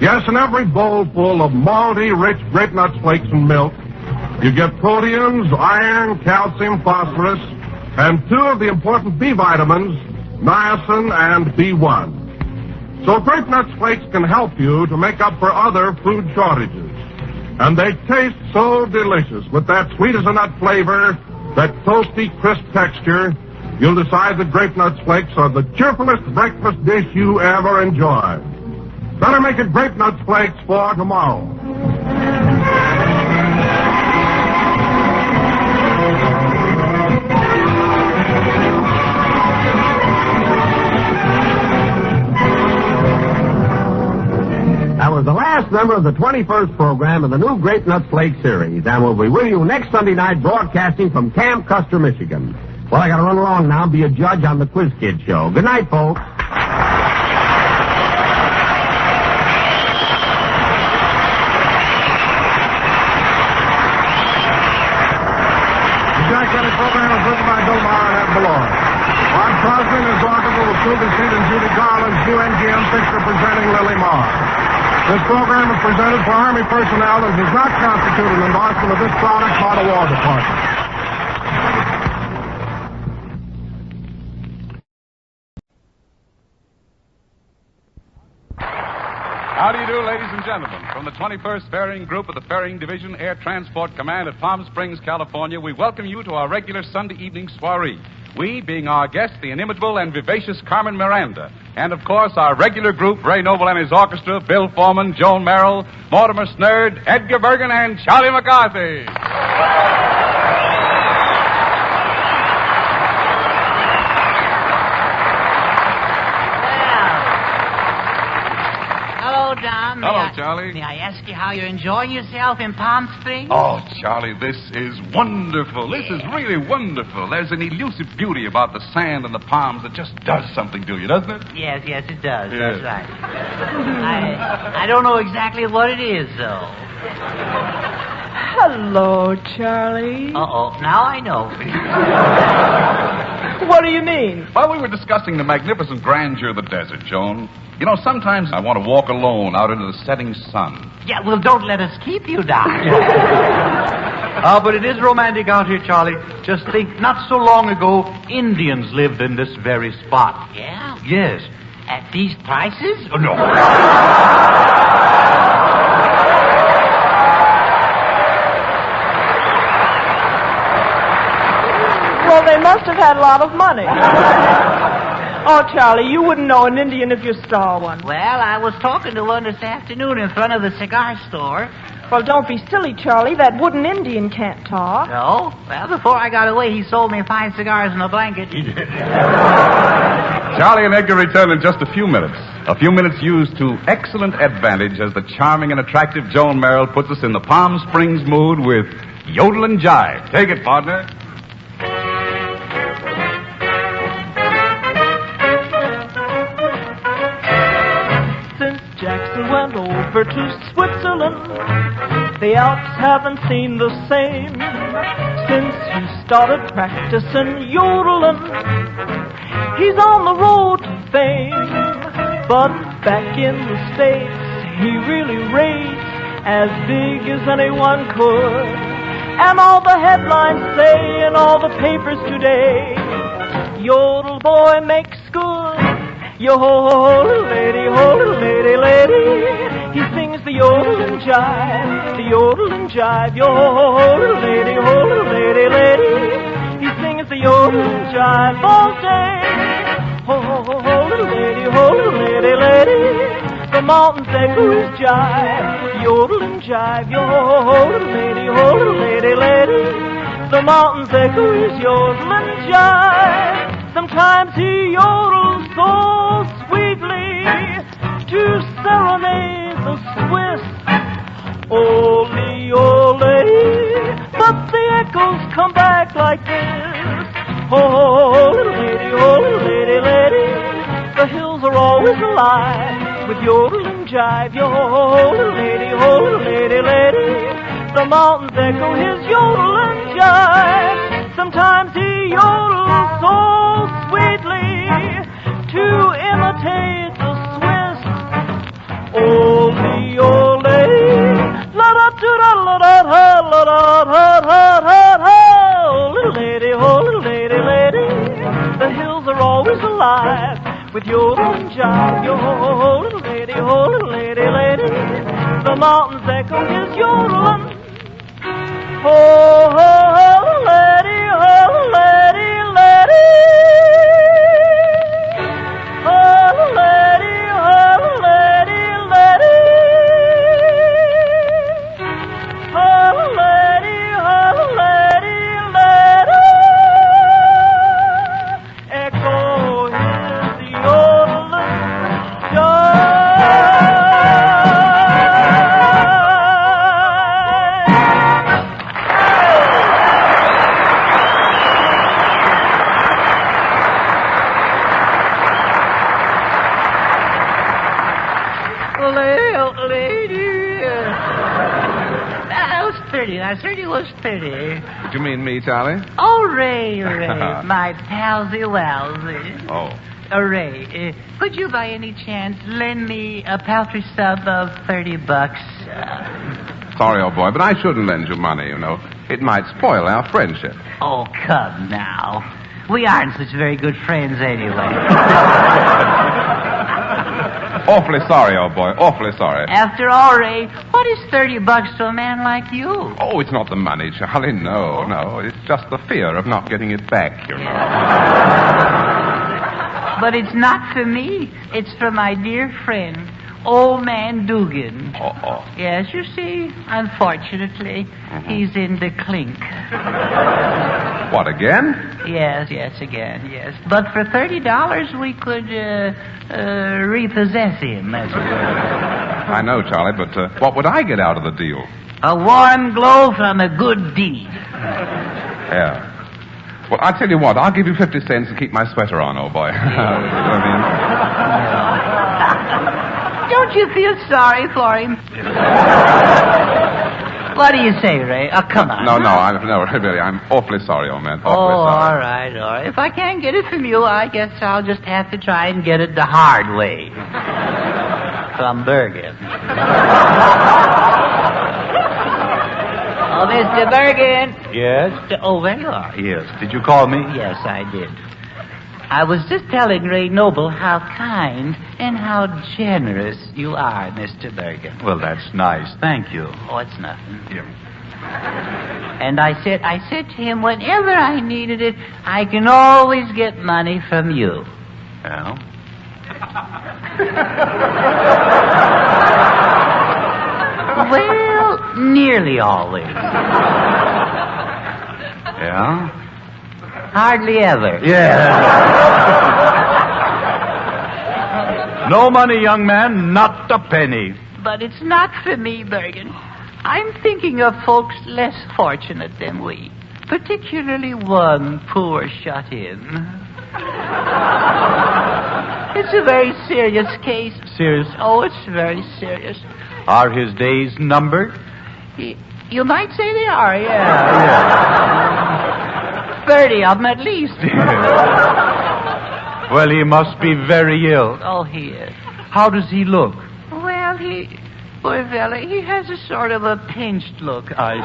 Yes, in every bowl full of malty, rich grape nuts flakes and milk, you get proteins, iron, calcium, phosphorus, and 2 of the important B vitamins, niacin and B1. So grape nuts flakes can help you to make up for other food shortages. And they taste so delicious with that sweet-as-a-nut flavor, that toasty, crisp texture, you'll decide that grape nuts flakes are the cheerfulest breakfast dish you ever enjoyed. Better make it grape nuts flakes for tomorrow. That was the last member of the 21st program of the new Grape Nuts Flake series, and we'll be with you next Sunday night broadcasting from Camp Custer, Michigan. Well, I got to run along now and be a judge on the Quiz Kid show. Good night, folks. The Jack Benny program is written by Bill Maher and Ed Malloy. Ron Crosby is Orchestra with Susan Seed and Judy Garland's new MGM picture presenting Lily Marr. This program is presented for Army personnel and does not constitute an endorsement of this product by the War Department. How do you do, ladies and gentlemen? From the 21st Ferrying Group of the Ferrying Division Air Transport Command at Palm Springs, California, we welcome you to our regular Sunday evening soiree. We, being our guest, the inimitable and vivacious Carmen Miranda. And, of course, our regular group, Ray Noble and his orchestra, Bill Foreman, Joan Merrill, Mortimer Snerd, Edgar Bergen, and Charlie McCarthy. Hello, Don. Hello, Charlie. May I ask you how you're enjoying yourself in Palm Springs? Oh, Charlie, this is wonderful. This is really wonderful. There's an elusive beauty about the sand and the palms that just does something to you, doesn't it? Yes, it does. Yes. That's right. I don't know exactly what it is, though. Hello, Charlie. Uh-oh, now I know. What do you mean? Well, we were discussing the magnificent grandeur of the desert, Joan. You know, sometimes I want to walk alone out into the setting sun. Yeah, well, don't let us keep you, Doc. But it is romantic out here, Charlie. Just think, not so long ago, Indians lived in this very spot. Yeah? Yes. At these prices? Oh, no. Well, they must have had a lot of money. Oh, Charlie, you wouldn't know an Indian if you saw one. Well, I was talking to one this afternoon in front of the cigar store. Well, don't be silly, Charlie. That wooden Indian can't talk. No? Well, before I got away, he sold me 5 cigars and a blanket. Charlie and Edgar return in just a few minutes. A few minutes used to excellent advantage as the charming and attractive Joan Merrill puts us in the Palm Springs mood with Yodel and Jive. Take it, partner. Jackson went over to Switzerland. The Alps haven't seemed the same since he started practicing yodeling. He's on the road to fame, but back in the States, he really raised as big as anyone could. And all the headlines say in all the papers today, Yodel boy makes good. Yo, lady, lady. He sings the yodel and jive, the yodel and jive. Yo, lady, lady. He sings the yodel and jive all day. Lady, lady. The mountains echo his jive, yodel and jive. Yo, lady, lady. The mountains echo his yodel and jive. Sometimes he yodels so sweetly to serenade the Swiss. Ole, ole, but the echoes come back like this. Oh, lady, lady, the hills are always alive with yodel and jive. Yo, lady, lady, the mountains echo his yodel and jive. Sometimes he yodels so sweetly to imitate the Swiss. Ole, ole, la da da da da da da. Lady, lady, the hills are always alive with yodel and jive. Yo, lady, lady, the mountains echo his yodeling. Oh, lady, lady. That certainly was pretty. Did you mean me, Charlie? Oh, Ray, my palsy-walsy. Oh. Ray, could you by any chance lend me a paltry sum of $30? Sorry, old boy, but I shouldn't lend you money, you know. It might spoil our friendship. Oh, come now. We aren't such very good friends anyway. Awfully sorry, old boy. Awfully sorry. After all, Ray, what is $30 to a man like you? Oh, it's not the money, Charlie. No. It's just the fear of not getting it back, you know. But it's not for me. It's for my dear friend, Old Man Dugan. Uh-oh. Yes, you see, unfortunately, he's in the clink. What, again? Yes, again, yes. But for $30, we could repossess him, as it were. I know, Charlie, but what would I get out of the deal? A warm glow from a good deed. Yeah. Well, I'll tell you what. I'll give you 50 cents and keep my sweater on, old boy. Don't you feel sorry for him? What do you say, Ray? Oh, come on. No, really. I'm awfully sorry, old man. Awfully sorry. All right. If I can't get it from you, I guess I'll just have to try and get it the hard way. From Bergen. Oh, Mr. Bergen. Yes? Oh, there you are. Yes. Did you call me? Yes, I did. I was just telling Ray Noble how kind and how generous you are, Mr. Bergen. Well, that's nice. Thank you. Oh, it's nothing. Yeah. And I said to him, whenever I needed it, I can always get money from you. Well? Well, nearly always. Yeah? Hardly ever. Yeah. No money, young man, not a penny. But it's not for me, Bergen. I'm thinking of folks less fortunate than we. Particularly one poor shut-in. It's a very serious case. Serious? Oh, it's very serious. Are his days numbered? You might say they are, yeah. 30 of them at least. Well, he must be very ill. Oh, he is. How does he look? Well, poor fella, he has a sort of a pinched look. I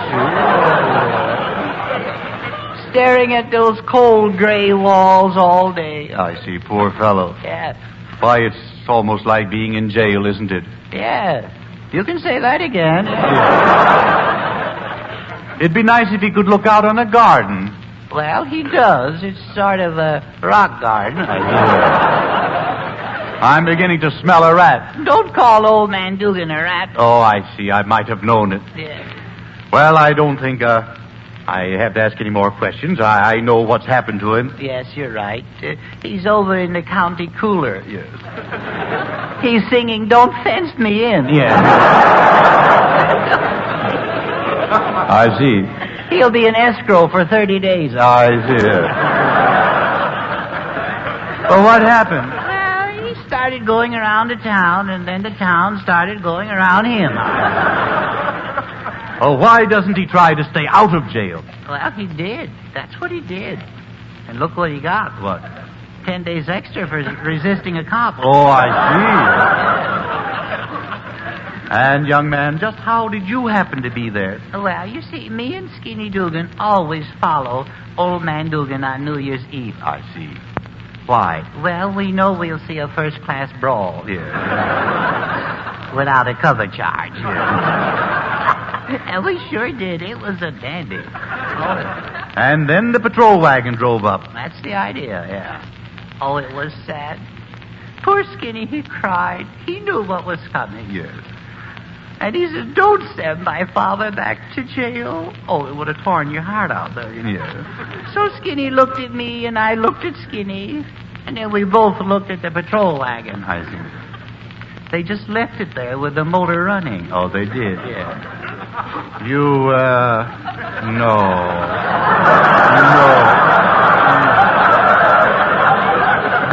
see. Staring at those cold gray walls all day. I see, poor fellow. Yeah. Why, it's almost like being in jail, isn't it? Yeah. You can say that again. It'd be nice if he could look out on a garden. Well, he does. It's sort of a rock garden. I'm beginning to smell a rat. Don't call old man Dugan a rat. Oh, I see. I might have known it. Yeah. Well, I don't think I have to ask any more questions. I know what's happened to him. Yes, you're right. He's over in the county cooler. Yes. He's singing Don't Fence Me In. Yeah. I see. He'll be in escrow for 30 days. I see. Well, what happened? Well, he started going around the town, and then the town started going around him. Oh, why doesn't he try to stay out of jail? Well, he did. That's what he did. And look what he got. What? 10 days extra for resisting a cop. Oh, I see. And, young man, just how did you happen to be there? Well, you see, me and Skinny Dugan always follow Old Man Dugan on New Year's Eve. I see. Why? Well, we know we'll see a first-class brawl. Yeah. Without a cover charge. Yeah. And we sure did. It was a dandy. And then the patrol wagon drove up. That's the idea, yeah. Oh, it was sad. Poor Skinny, he cried. He knew what was coming. Yes. And he said, don't send my father back to jail. Oh, it would have torn your heart out, though. Yeah. So Skinny looked at me, and I looked at Skinny, and then we both looked at the patrol wagon. I see. They just left it there with the motor running. Oh, they did? Yeah. You, no.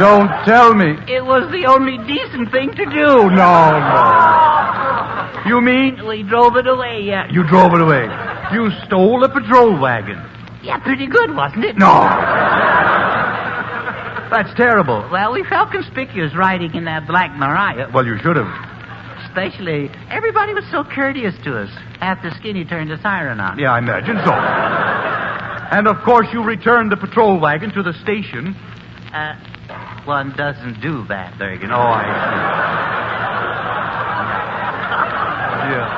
Don't tell me. It was the only decent thing to do. No. You mean? We drove it away, yeah. You drove it away. You stole a patrol wagon. Yeah, pretty good, wasn't it? No. That's terrible. Well, we felt conspicuous riding in that black Mariah. Well, you should have. Especially, everybody was so courteous to us after Skinny turned the siren on. Yeah, I imagine so. And, of course, you returned the patrol wagon to the station. One doesn't do that, Bergen. Oh, I see. Yeah.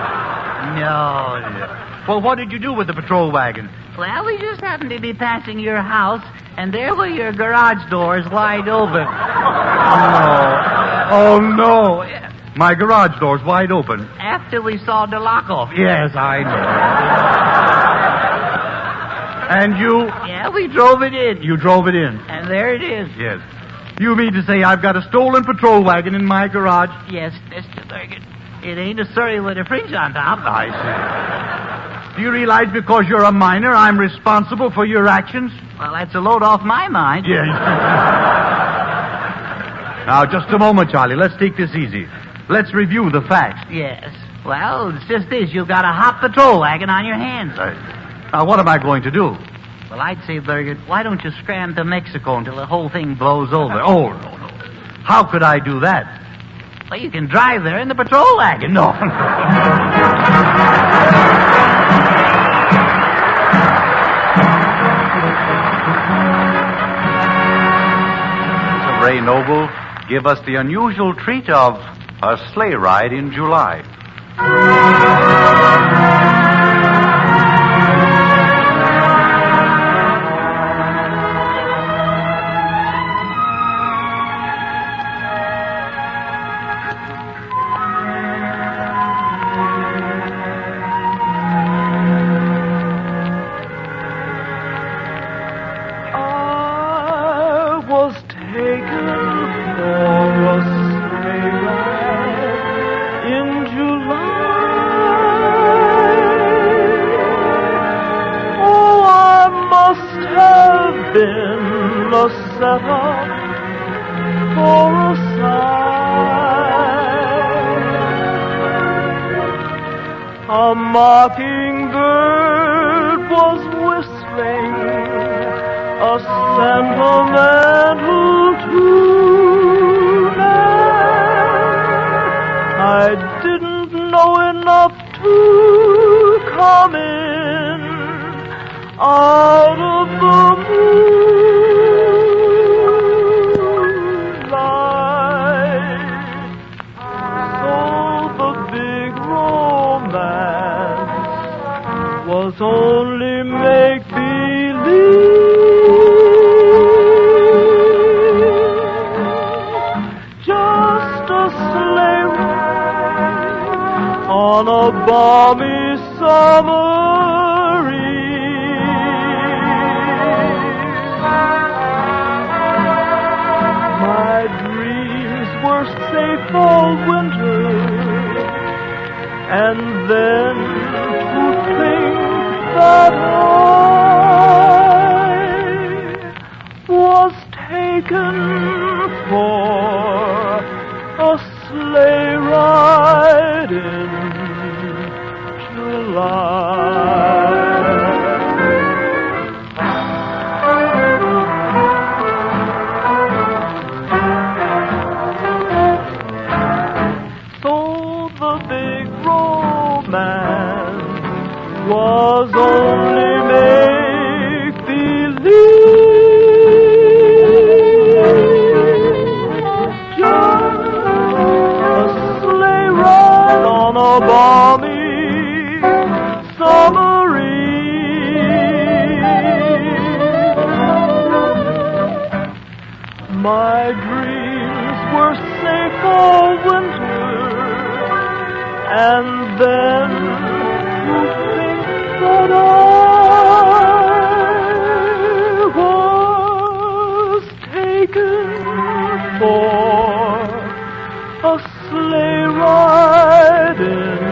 No. Well, what did you do with the patrol wagon? Well, we just happened to be passing your house, and there were your garage doors wide open. Oh, no. My garage door's wide open. After we saw the lock-off. Yes, I know. And you? Yeah, we drove it in. You drove it in? And there it is. Yes. You mean to say I've got a stolen patrol wagon in my garage? Yes, Mr. Bergen. It ain't a Surrey with a fringe on top. I see. Do you realize because you're a minor, I'm responsible for your actions? Well, that's a load off my mind. Yeah. Now, just a moment, Charlie. Let's take this easy. Let's review the facts. Yes. Well, it's just this. You've got a hot patrol wagon on your hands. Now, what am I going to do? Well, I'd say, Bergen, why don't you scram to Mexico until the whole thing blows over? Oh, no. How could I do that? Well, you can drive there in the patrol wagon. No. Ray Noble, give us the unusual treat of a sleigh ride in July. A mockingbird was whistling a sentimental tune, and I didn't know enough to come in out of the moonlight. So the big romance was only make-believe. Just a sleigh ride on a balmy summer eve. My dreams were safe all winter, and then to think that I was taken for a sleigh ride in July. So the big romance was only make-believe. Just a sleigh ride on a balmy summer eve. My dreams were safe all winter, and then to think that I was taken for a sleigh ride in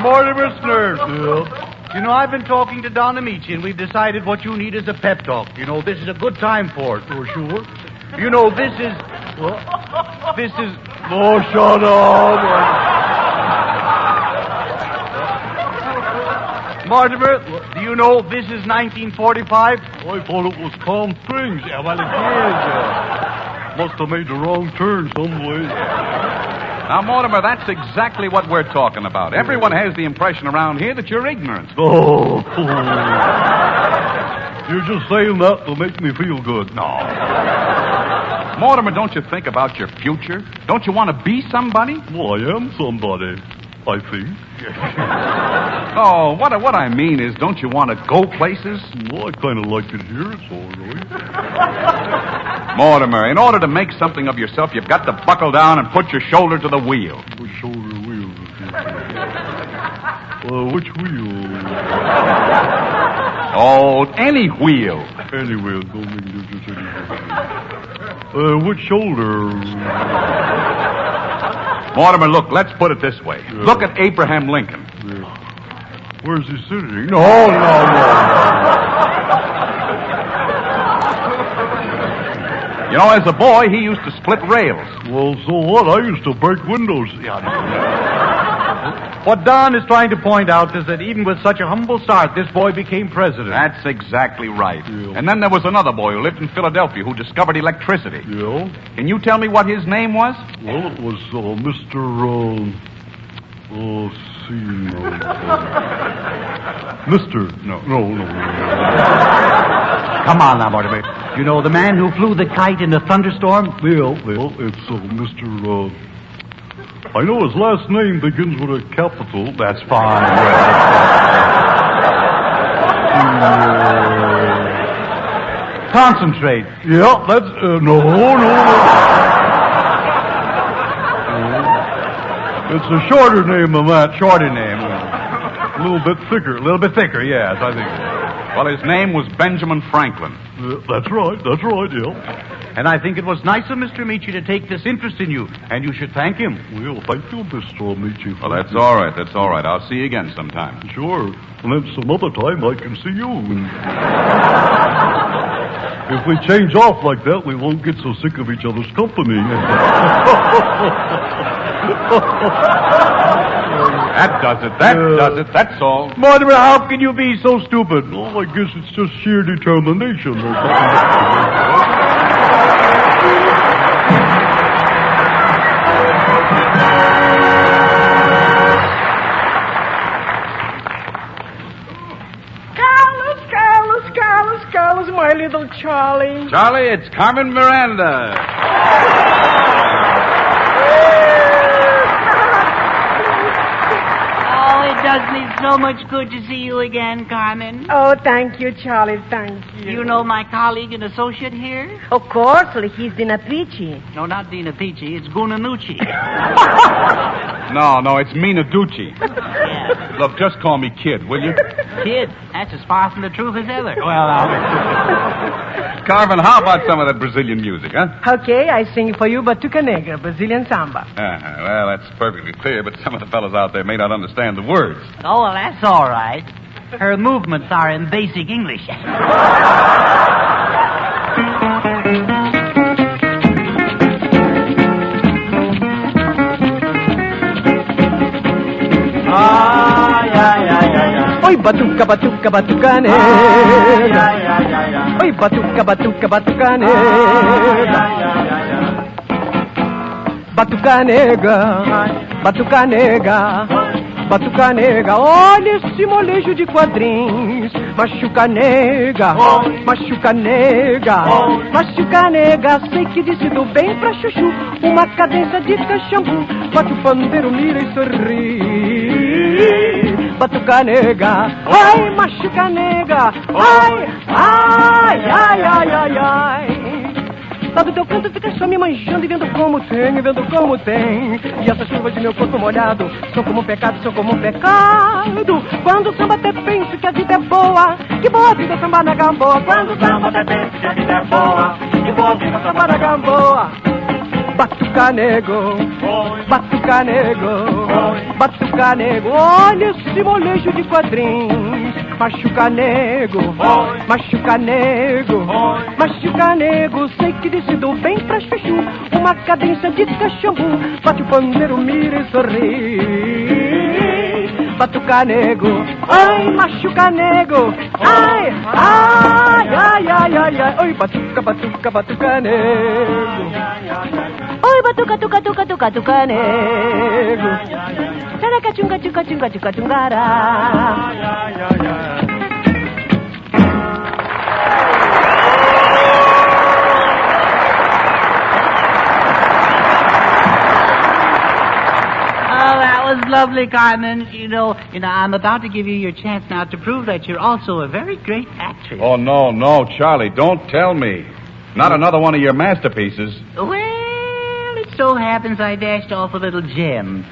Mortimer's nerves. You know, I've been talking to Don Amici, and we've decided what you need is a pep talk. You know, this is a good time for it, for sure. You know, this is... Well, this is... Oh, shut up. Mortimer, do you know this is 1945? I thought it was Palm Springs. Yeah, well, it is. Must have made the wrong turn somewhere. Now, Mortimer, that's exactly what we're talking about. Everyone has the impression around here that you're ignorant. Oh, you're just saying that to make me feel good. No. Mortimer, don't you think about your future? Don't you want to be somebody? Well, I am somebody. I think. Oh, what I mean is, don't you want to go places? Well, I kind of like it here. It's all right. Mortimer, in order to make something of yourself, you've got to buckle down and put your shoulder to the wheel. The shoulder wheel. Which wheel? Oh, any wheel. Any wheel. Don't make no difference. Which shoulder? Mortimer, look, let's put it this way. Yeah. Look at Abraham Lincoln. Yeah. Where's he sitting? No. You know, as a boy, he used to split rails. Well, so what? I used to break windows. What Don is trying to point out is that even with such a humble start, this boy became president. That's exactly right. Yeah. And then there was another boy who lived in Philadelphia who discovered electricity. Yeah? Can you tell me what his name was? Well, it was Mr. Mr. No. Come on now, Mortimer. You know, the man who flew the kite in the thunderstorm? Well, it's Mr. I know his last name begins with a capital. That's fine. Concentrate. Yeah, that's... No. It's a shorter name than that. Shorter name. A little bit thicker. A little bit thicker, yes, I think. Well, his name was Benjamin Franklin. That's right, yeah. And I think it was nice of Mr. Amici to take this interest in you, and you should thank him. Well, thank you, Mr. Amici. Well, that's all right. I'll see you again sometime. Sure. And then some other time I can see you. If we change off like that, we won't get so sick of each other's company. That does it. That's all. Mortimer, how can you be so stupid? Well, I guess it's just sheer determination. Carlos, my little Charlie. Charlie, it's Carmen Miranda. It does me so much good to see you again, Carmen. Oh, thank you, Charlie, thank you. You know my colleague and associate here? Of course, he's Dina Peachy. No, not Dina Peachy, it's Gunanucci. No, it's Mina Ducci. Yeah. Look, just call me Kid, will you? Kid? That's as far from the truth as ever. Well, Carmen, how about some of that Brazilian music, huh? Okay, I sing for you Batuca Negra, Brazilian samba. Well, that's perfectly clear, but some of the fellows out there may not understand the words. Oh, well, that's all right. Her movements are in basic English. Oi, batuca, batuca, batuca negra. Oi, batuca, batuca, batuca negra. Batuca negra, batuca negra, batuca negra. Olha esse molejo de quadrinhos. Machuca nega, machuca nega, machuca nega. Sei que disse do bem pra chuchu, uma cadência de cachambu. Bate o pandeiro, mira e sorri. Batuca nega, ai, machuca nega, ai, ai, ai, ai, ai, ai. Lá do teu canto fica só me manchando e vendo como tem, vendo como tem. E essas chuvas de meu corpo molhado são como um pecado, são como um pecado. Quando o samba até penso que a vida é boa, que boa vida samba na gamboa. Quando o samba até penso que a vida é boa, que boa vida samba na gamboa. Batuca nego, batuca nego, batuca nego. Olha esse molejo de quadrinhos. Machuca nego, machuca nego, machuca nego. Sei que disse do bem pra chuchu, uma cadência de cachambu. Bate o pandeiro, mira e sorri. Batuca nego, ai, machuca nego, ai, ai, ai, ai, ai, ai. Oi, batuca, batuca, batuca nego. Oi, batuca, tuca, tuca, tuca, tuca nego. Taraca, tchunga, tchuca, tchunga, tchuca, tchungara. lovely, Carmen. You know, I'm about to give you your chance now to prove that you're also a very great actress. Oh, no, Charlie, don't tell me. Not another one of your masterpieces. Well, it so happens I dashed off a little gem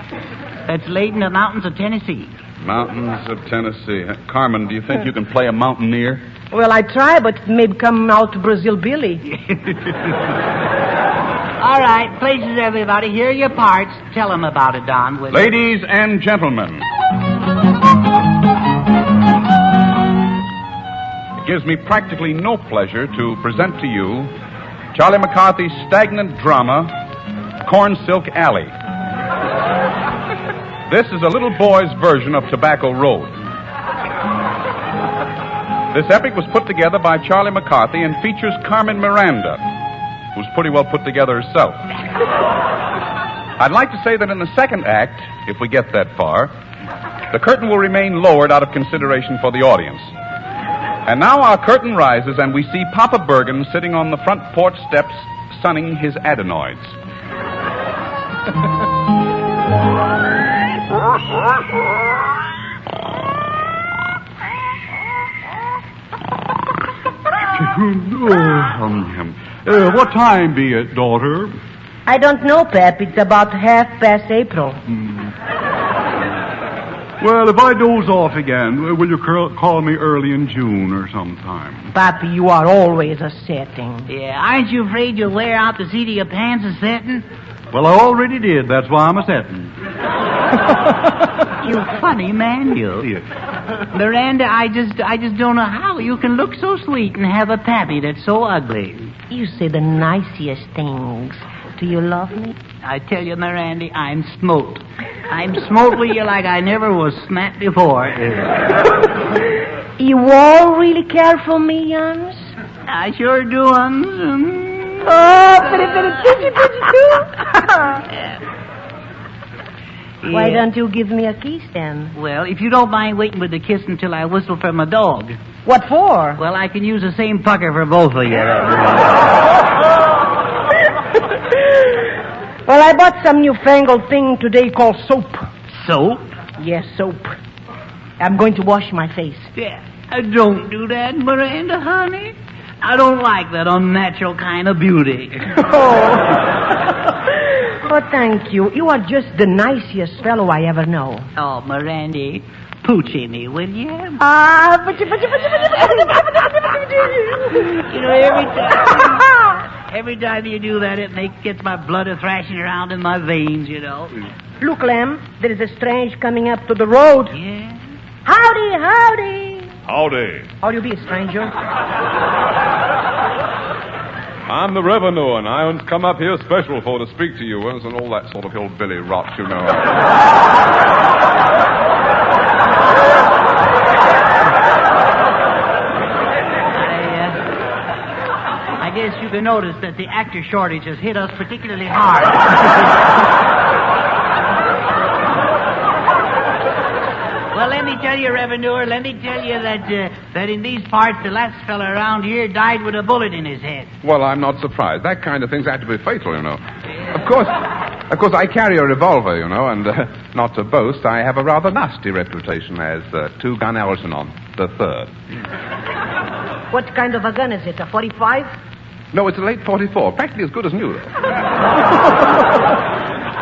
that's laid in the mountains of Tennessee. Mountains of Tennessee. Carmen, do you think you can play a mountaineer? Well, I try, but it may come out Brazil Billy. All right, places, everybody. Here are your parts. Tell them about it, Don. Ladies and gentlemen. It gives me practically no pleasure to present to you Charlie McCarthy's stagnant drama, Corn Silk Alley. This is a little boy's version of Tobacco Road. This epic was put together by Charlie McCarthy and features Carmen Miranda, who's pretty well put together herself. I'd like to say that in the second act, if we get that far, the curtain will remain lowered out of consideration for the audience. And now our curtain rises and we see Papa Bergen sitting on the front porch steps sunning his adenoids. What time be it, daughter? I don't know, Pep. It's about 8:30 April. Well, if I doze off again, will you call me early in June or sometime? Papi, you are always a setting. Yeah, aren't you afraid you'll wear out the seat of your pants a setting? Well, I already did. That's why I'm a setting. You funny man, you. Yeah. Miranda, I just don't know how you can look so sweet and have a pappy that's so ugly. You say the nicest things. Do you love me? I tell you, Miranda, I'm smote. I'm smote with you like I never was smacked before. You all really care for me, Jans? I sure do, Jans. Oh, pretty too. Why don't you give me a kiss, then? Well, if you don't mind waiting with the kiss until I whistle for my dog. What for? Well, I can use the same pucker for both of you. Well, I bought some newfangled thing today called soap. Soap? Yes, soap. I'm going to wash my face. Yeah. Don't do that, Miranda, honey. I don't like that unnatural kind of beauty. Oh, thank you. You are just the nicest fellow I ever know. Oh, Miranda, poochie me, will you? You know, every time you do that, it gets my blood a-thrashing around in my veins, you know. Look, Lem, there is a strange coming up to the road. Yeah? Howdy. Howdy. How do you be, stranger? I'm the revenue, and I come up here special for to speak to you, and all that sort of hillbilly rot, you know. I guess you can notice that the actor shortage has hit us particularly hard. Well, let me tell you, Revenuer, that in these parts, the last fella around here died with a bullet in his head. Well, I'm not surprised. That kind of thing's apt to be fatal, you know. Of course, I carry a revolver, you know, and not to boast, I have a rather nasty reputation as two-gun Algernon the third. What kind of a gun is it, a 45? No, it's a late 44, practically as good as new.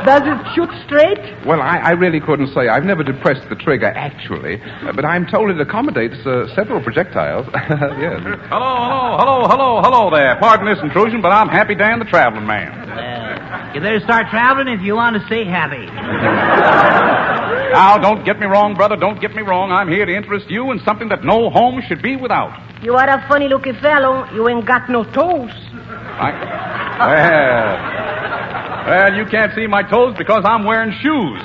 Does it shoot straight? Well, I really couldn't say. I've never depressed the trigger, actually. But I'm told it accommodates several projectiles. Yes. Hello there. Pardon this intrusion, but I'm Happy Dan, the traveling man. You better start traveling if you want to stay happy. Now, don't get me wrong, brother. Don't get me wrong. I'm here to interest you in something that no home should be without. You are a funny-looking fellow. You ain't got no toes. Well, you can't see my toes because I'm wearing shoes.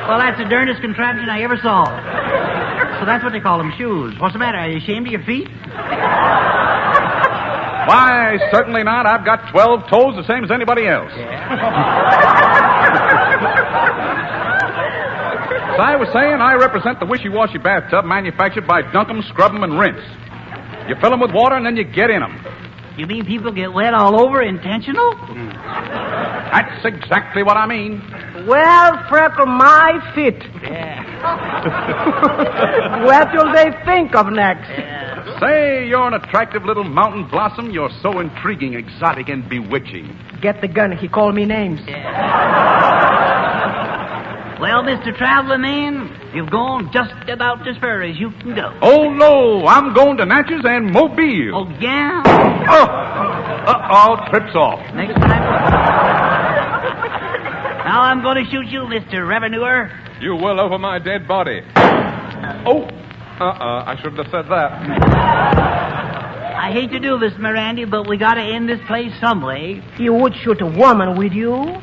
Well, that's the darndest contraption I ever saw. So that's what they call them, shoes. What's the matter? Are you ashamed of your feet? Why, certainly not. I've got 12 toes, the same as anybody else. As I was saying, I represent the wishy-washy bathtub manufactured by Dunk 'em, Scrub 'em, and Rinse. You fill them with water, and then you get in them. You mean people get wet all over intentional? That's exactly what I mean. Well, Freckle, my fit. What will they think of next? Say, you're an attractive little mountain blossom. You're so intriguing, exotic, and bewitching. Get the gun. He called me names. Well, Mr. Traveling Man, you've gone just about as far as you can go. Oh, no. I'm going to Natchez and Mobile. Oh, yeah? Trips off. Next time. Now I'm going to shoot you, Mr. Revenuer. You will over my dead body. I shouldn't have said that. I hate to do this, Mirandy, but we got to end this place some way. You would shoot a woman, would you?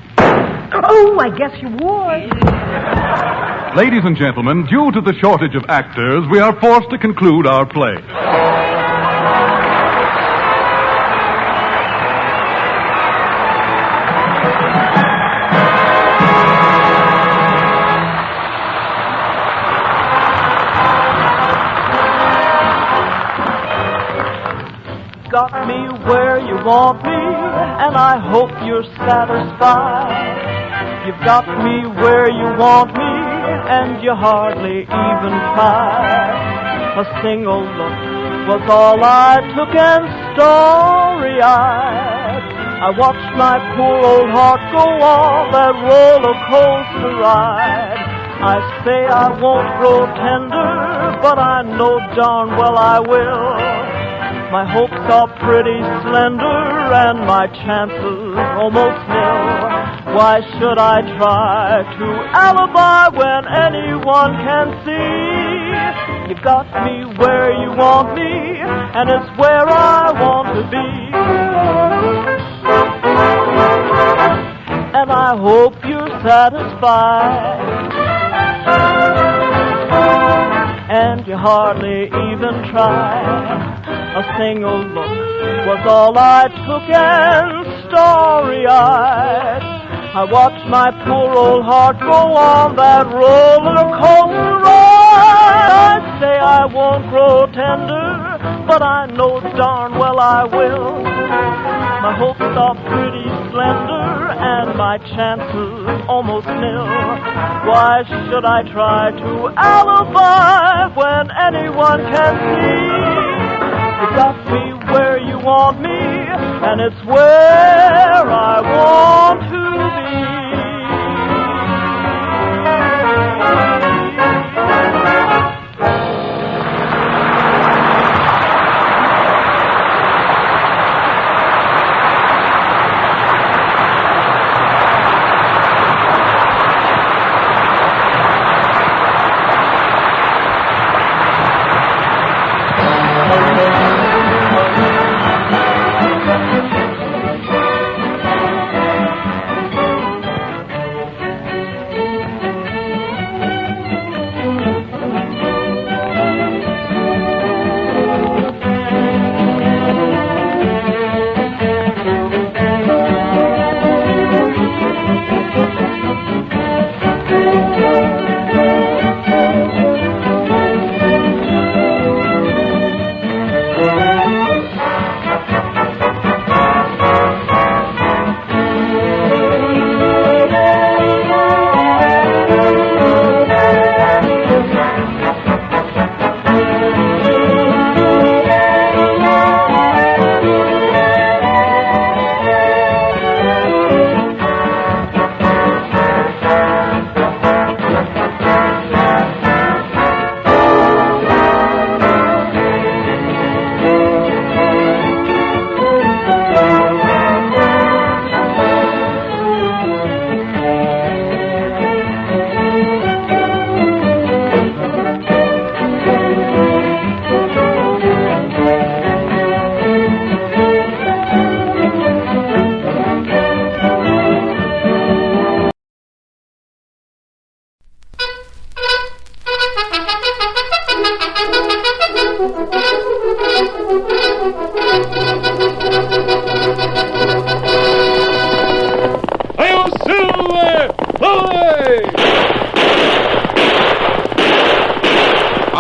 Oh, I guess you would. Ladies and gentlemen, due to the shortage of actors, we are forced to conclude our play. Got me where you want me, and I hope you're satisfied. You've got me where you want me, and you hardly even tried. A single look was all I took, and story-eyed I watched my poor old heart go on that roller coaster ride. I say I won't grow tender, but I know darn well I will. My hopes are pretty slender, and my chances almost nil. Why should I try to alibi when anyone can see? You've got me where you want me, and it's where I want to be. And I hope you're satisfied. And you hardly even try. A single look was all I took, and story-eyed I watched my poor old heart go on that roller coaster ride. I say I won't grow tender, but I know darn well I will. My hopes are pretty slender, and my chances almost nil. Why should I try to alibi when anyone can see? You got me where you want me, and it's where I want to be.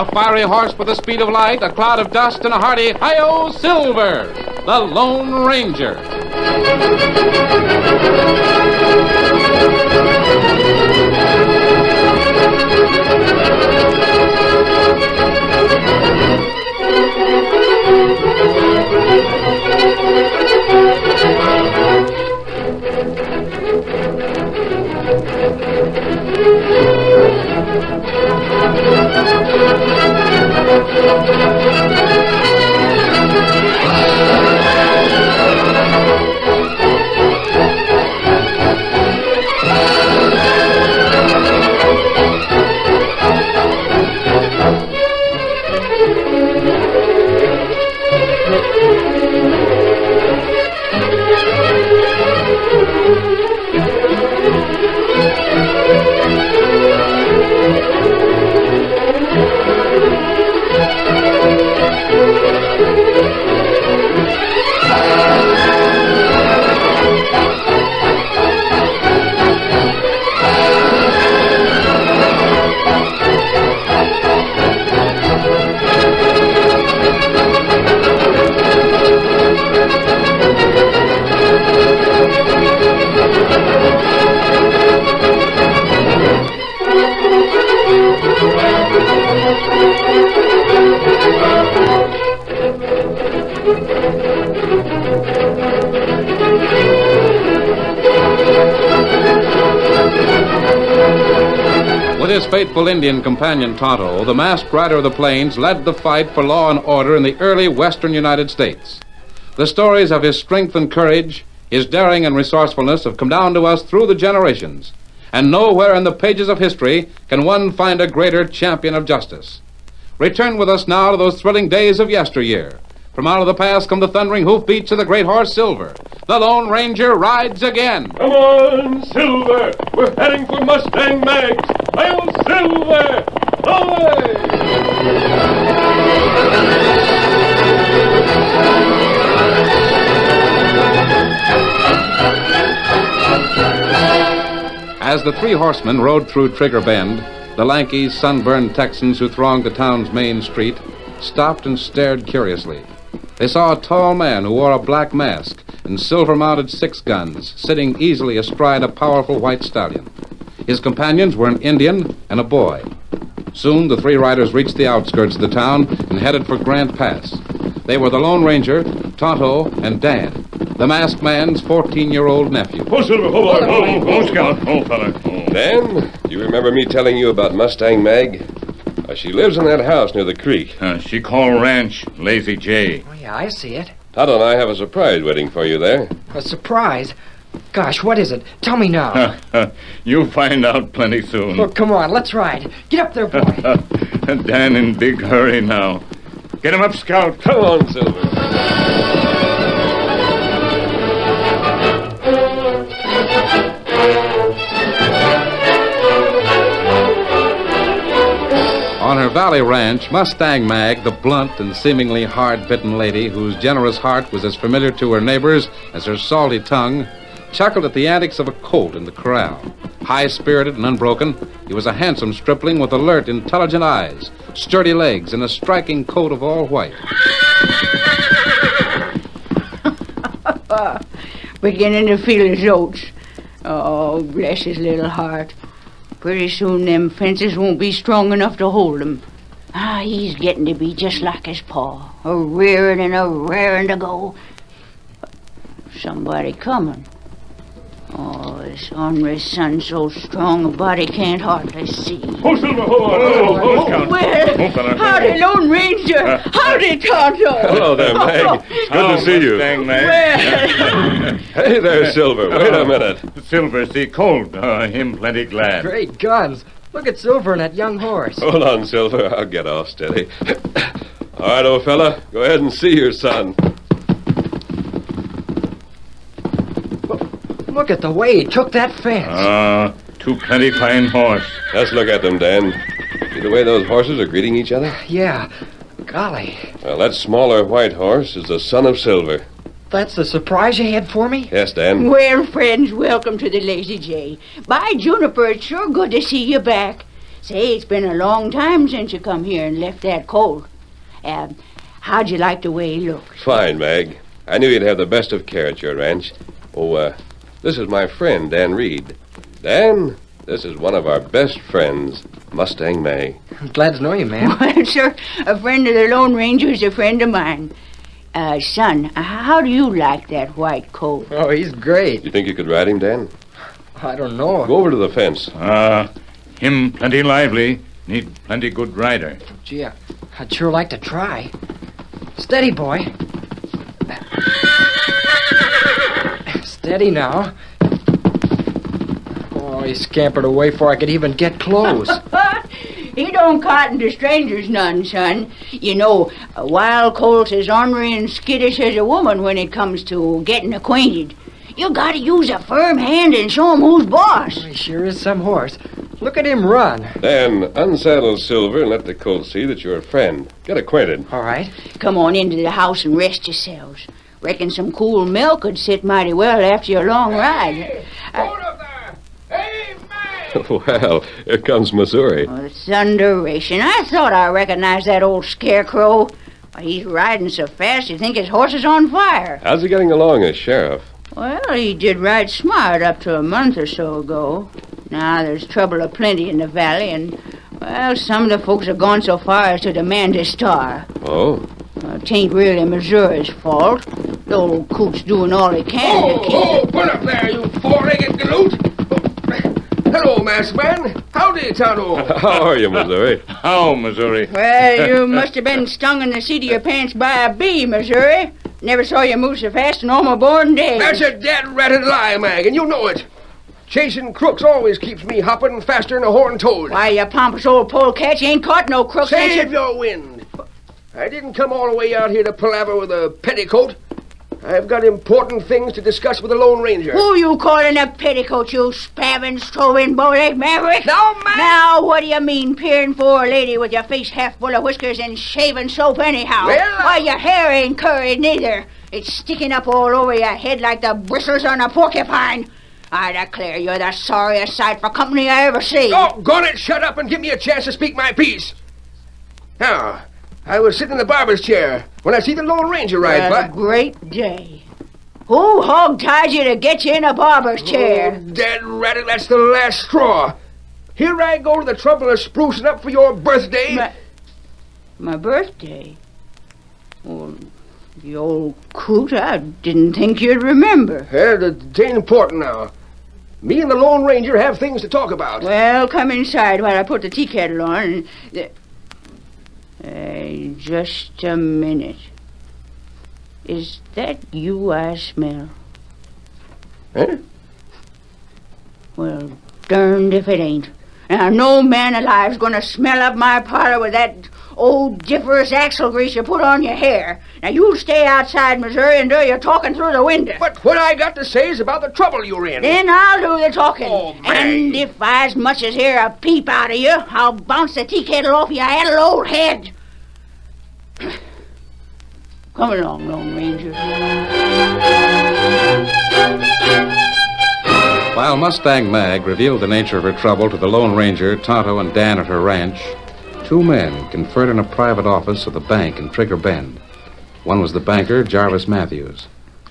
A fiery horse with the speed of light, a cloud of dust, and a hearty hi-yo Silver, the Lone Ranger. With his faithful Indian companion Tonto, the masked rider of the plains led the fight for law and order in the early western United States. The stories of his strength and courage, his daring and resourcefulness have come down to us through the generations, and nowhere in the pages of history can one find a greater champion of justice. Return with us now to those thrilling days of yesteryear. From out of the past come the thundering hoofbeats of the great horse Silver. The Lone Ranger rides again. Come on, Silver! We're heading for Mustang Mag's! Hail, Silver! Away! As the three horsemen rode through Trigger Bend, the lanky, sunburned Texans who thronged the town's main street stopped and stared curiously. They saw a tall man who wore a black mask and silver-mounted 6 guns sitting easily astride a powerful white stallion. His companions were an Indian and a boy. Soon the three riders reached the outskirts of the town and headed for Grant Pass. They were the Lone Ranger, Tonto, and Dan, the masked man's 14-year-old nephew. Oh, Silver, hold on. Oh, Scout. Oh, fella. Dan, you remember me telling you about Mustang Mag? She lives in that house near the creek. She called ranch Lazy J. Oh, yeah, I see it. Tonto and I have a surprise waiting for you there. A surprise? Gosh, what is it? Tell me now. You'll find out plenty soon. Well, come on, let's ride. Get up there, boy. Dan in big hurry now. Get him up, Scout. Come on, Silver. On her valley ranch, Mustang Mag, the blunt and seemingly hard-bitten lady whose generous heart was as familiar to her neighbors as her salty tongue, chuckled at the antics of a colt in the corral. High-spirited and unbroken, he was a handsome stripling with alert, intelligent eyes, sturdy legs, and a striking coat of all white. Beginning to feel his oats. Oh, bless his little heart. Pretty soon them fences won't be strong enough to hold him. He's getting to be just like his pa, a-rearing and a-raring to go. Somebody coming. Oh, this ornery sun's so strong a body can't hardly see. Oh, Silver, hold on. Scout. Well, howdy, Lone Ranger. Howdy, Tonto. Hello there, Mag. It's good to see you. Mustang Mag. Well. Hey there, Silver. Wait a minute. Silver, see cold. Him plenty glad. Great guns. Look at Silver and that young horse. Hold on, Silver. I'll get all steady. All right, old fella. Go ahead and see your son. Look at the way he took that fence. Two plenty fine horse. Let's look at them, Dan. See the way those horses are greeting each other? Yeah. Golly. Well, that smaller white horse is the son of Silver. That's the surprise you had for me? Yes, Dan. Well, friends, welcome to the Lazy J. By Juniper, it's sure good to see you back. Say, it's been a long time since you come here and left that colt. How'd you like the way he looks? Fine, Mag. I knew you'd have the best of care at your ranch. Oh, this is my friend, Dan Reed. Dan, this is one of our best friends, Mustang Mag. I'm glad to know you, man. Well, sir, a friend of the Lone Ranger is a friend of mine. Son, how do you like that white colt? Oh, he's great. You think you could ride him, Dan? I don't know. Go over to the fence. Him plenty lively. Need plenty good rider. Gee, I'd sure like to try. Steady, boy. Steady now. Oh, he scampered away before I could even get close. He don't cotton to strangers none, son. You know, a wild colt's as ornery and skittish as a woman when it comes to getting acquainted. You gotta use a firm hand and show him who's boss. He sure is some horse. Look at him run. Dan, unsaddle Silver and let the colt see that you're a friend. Get acquainted. All right. Come on into the house and rest yourselves. Reckon some cool milk would sit mighty well after your long ride. Well, here comes Missouri. Oh, thunderation. I thought I recognized that old scarecrow. Why, he's riding so fast you think his horse is on fire. How's he getting along as sheriff? Well, he did ride smart up to a month or so ago. Now there's trouble aplenty in the valley, and, well, some of the folks have gone so far as to demand his star. Oh? T'ain't really Missouri's fault. The old coot's doing all he can to keep... Oh, put up there, you four-legged galoot! Hello, masked man. Howdy, Tonto. How are you, Missouri? How, Missouri? Well, you must have been stung in the seat of your pants by a bee, Missouri. Never saw you move so fast in all my born days. That's a dead-ratted lie, Mag, and you know it. Chasing crooks always keeps me hopping faster than a horned toad. Why, you pompous old polecat, you ain't caught no crooks. Save your wind. I didn't come all the way out here to palaver with a petticoat. I've got important things to discuss with the Lone Ranger. Who you calling a petticoat, you spavined, strolling, bow-legged maverick? No, man! Now, what do you mean, peering for a lady with your face half full of whiskers and shaving soap anyhow? Well, why, your hair ain't curried neither. It's sticking up all over your head like the bristles on a porcupine. I declare you're the sorriest sight for company I ever see. Oh, gon' it, shut up and give me a chance to speak my piece. Now, I was sitting in the barber's chair when I see the Lone Ranger ride by. What a great day. Who hog-tied you to get you in a barber's chair? Oh, dead ratted, that's the last straw. Here I go to the trouble of sprucing up for your birthday. My birthday? Well, the old coot, I didn't think you'd remember. It ain't important now. Me and the Lone Ranger have things to talk about. Well, come inside while I put the tea kettle on. Just a minute. Is that you I smell? Huh? Well, darned if it ain't. Now, no man alive's gonna smell up my parlor with that old differous axle grease you put on your hair. Now, you stay outside, Missouri, and do your talking through the window. But what I got to say is about the trouble you're in. Then I'll do the talking. Oh, and if I as much as hear a peep out of you, I'll bounce the tea kettle off your addle old head. Come along, Lone Ranger. While Mustang Mag revealed the nature of her trouble to the Lone Ranger, Tonto, and Dan at her ranch, two men conferred in a private office of the bank in Trigger Bend. One was the banker, Jarvis Matthews.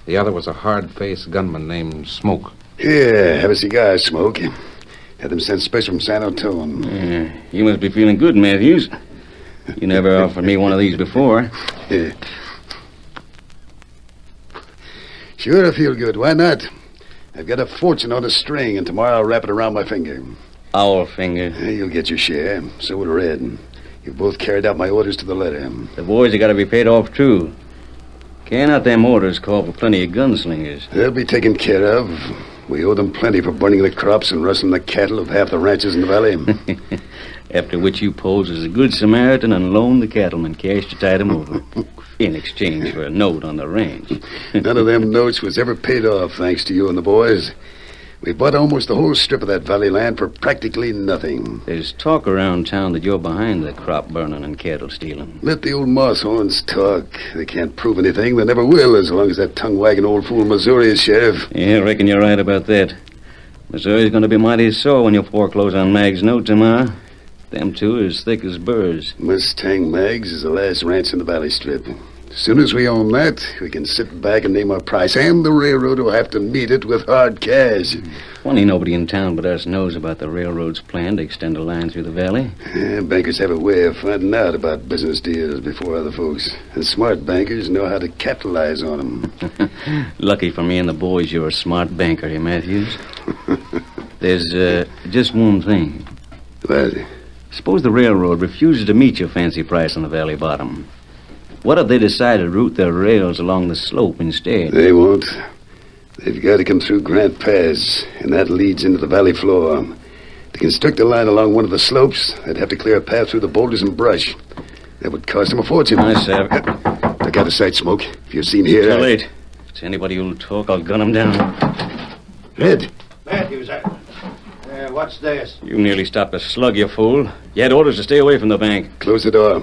The other was a hard-faced gunman named Smoke. Here, have a cigar, Smoke. Had them sent special from San Antonio. You must be feeling good, Matthews. You never offered me one of these before. Yeah. Sure, I feel good. Why not? I've got a fortune on a string, and tomorrow I'll wrap it around my finger. Our finger? You'll get your share. So will Red. You both carried out my orders to the letter. The boys have got to be paid off, too. Can't out them orders call for plenty of gunslingers. They'll be taken care of. We owe them plenty for burning the crops and rustling the cattle of half the ranches in the valley. After which you posed as a good Samaritan and loaned the cattlemen cash to tide them over. In exchange for a note on the ranch. None of them notes was ever paid off, thanks to you and the boys. We bought almost the whole strip of that valley land for practically nothing. There's talk around town that you're behind the crop burning and cattle stealing. Let the old moss-horns talk. They can't prove anything. They never will, as long as that tongue-wagging old fool Missouri is sheriff. Yeah, I reckon you're right about that. Missouri's going to be mighty sore when you foreclose on Mag's note tomorrow. Them two are as thick as burrs. Mustang Mags is the last ranch in the Valley Strip. As soon as we own that, we can sit back and name our price, and the railroad will have to meet it with hard cash. Funny nobody in town but us knows about the railroad's plan to extend a line through the valley. Bankers have a way of finding out about business deals before other folks, and smart bankers know how to capitalize on them. Lucky for me and the boys you're a smart banker, eh, Matthews? There's just one thing. What? Suppose the railroad refuses to meet your fancy price on the valley bottom. What if they decide to route their rails along the slope instead? They won't. They've got to come through Grant Pass, and that leads into the valley floor. To construct a line along one of the slopes, they'd have to clear a path through the boulders and brush. That would cost them a fortune. I say. Look out of sight, Smoke. If you're seen here... Too late. If it's anybody who'll talk, I'll gun him down. Red. Matthews, what's this? You nearly stopped a slug, you fool. You had orders to stay away from the bank. Close the door.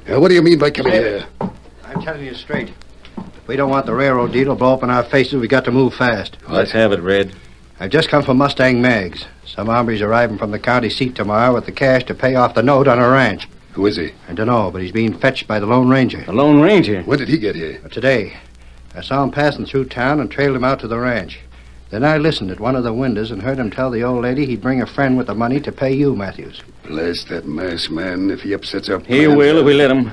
What do you mean by coming here? I'm telling you straight. If we don't want the railroad deal to blow up in our faces, we got to move fast. Let's have it, Red. I've just come from Mustang Mags. Some hombre's arriving from the county seat tomorrow with the cash to pay off the note on a ranch. Who is he? I don't know, but he's being fetched by the Lone Ranger. The Lone Ranger? When did he get here? Today. I saw him passing through town and trailed him out to the ranch. Then I listened at one of the windows and heard him tell the old lady he'd bring a friend with the money to pay you, Matthews. Bless that masked man if he upsets our plans. He will if we let him.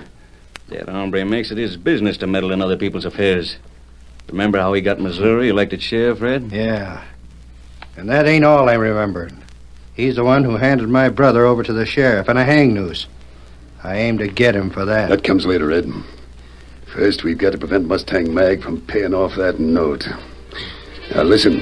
That hombre makes it his business to meddle in other people's affairs. Remember how he got Missouri elected sheriff, Red? Yeah. And that ain't all I remembered. He's the one who handed my brother over to the sheriff in a hang noose. I aim to get him for that. That comes later, Ed. First, we've got to prevent Mustang Mag from paying off that note. Now, listen.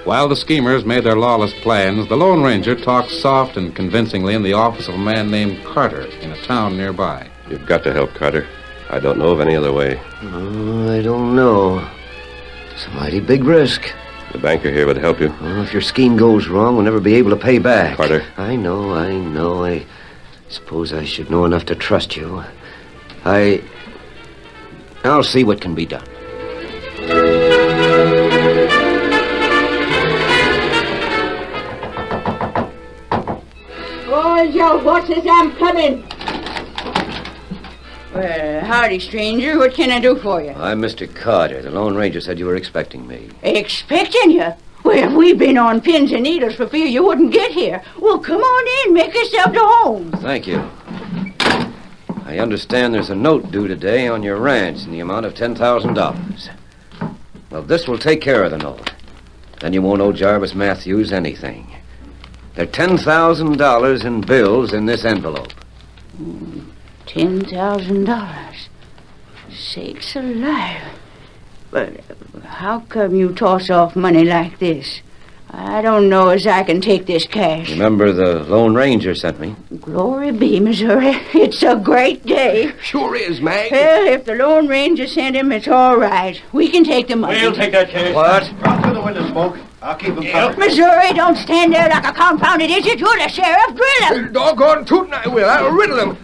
While the schemers made their lawless plans, the Lone Ranger talked soft and convincingly in the office of a man named Carter in a town nearby. You've got to help, Carter. I don't know of any other way. I don't know. It's a mighty big risk. The banker here would help you. Well, if your scheme goes wrong, we'll never be able to pay back. Carter. I know. I suppose I should know enough to trust you. I'll see what can be done. Hold your horses, I'm coming. Well, howdy, stranger. What can I do for you? I'm Mr. Carter. The Lone Ranger said you were expecting me. Expecting you? Well, we've been on pins and needles for fear you wouldn't get here. Well, come on in. Make yourself to home. Thank you. I understand there's a note due today on your ranch in the amount of $10,000. Well, this will take care of the note. Then you won't owe Jarvis Matthews anything. There are $10,000 in bills in this envelope. $10,000. Sakes alive. But how come you toss off money like this? I don't know as I can take this cash. Remember the Lone Ranger sent me? Glory be, Missouri. It's a great day. Sure is, Mag. Well, if the Lone Ranger sent him, it's all right. We can take the money. We'll take that cash. What? Run through the window, Smoke. I'll keep him covered. Missouri, don't stand there like a confounded idiot. You're the sheriff. Drill him. Doggone tootin' I will. I'll riddle him.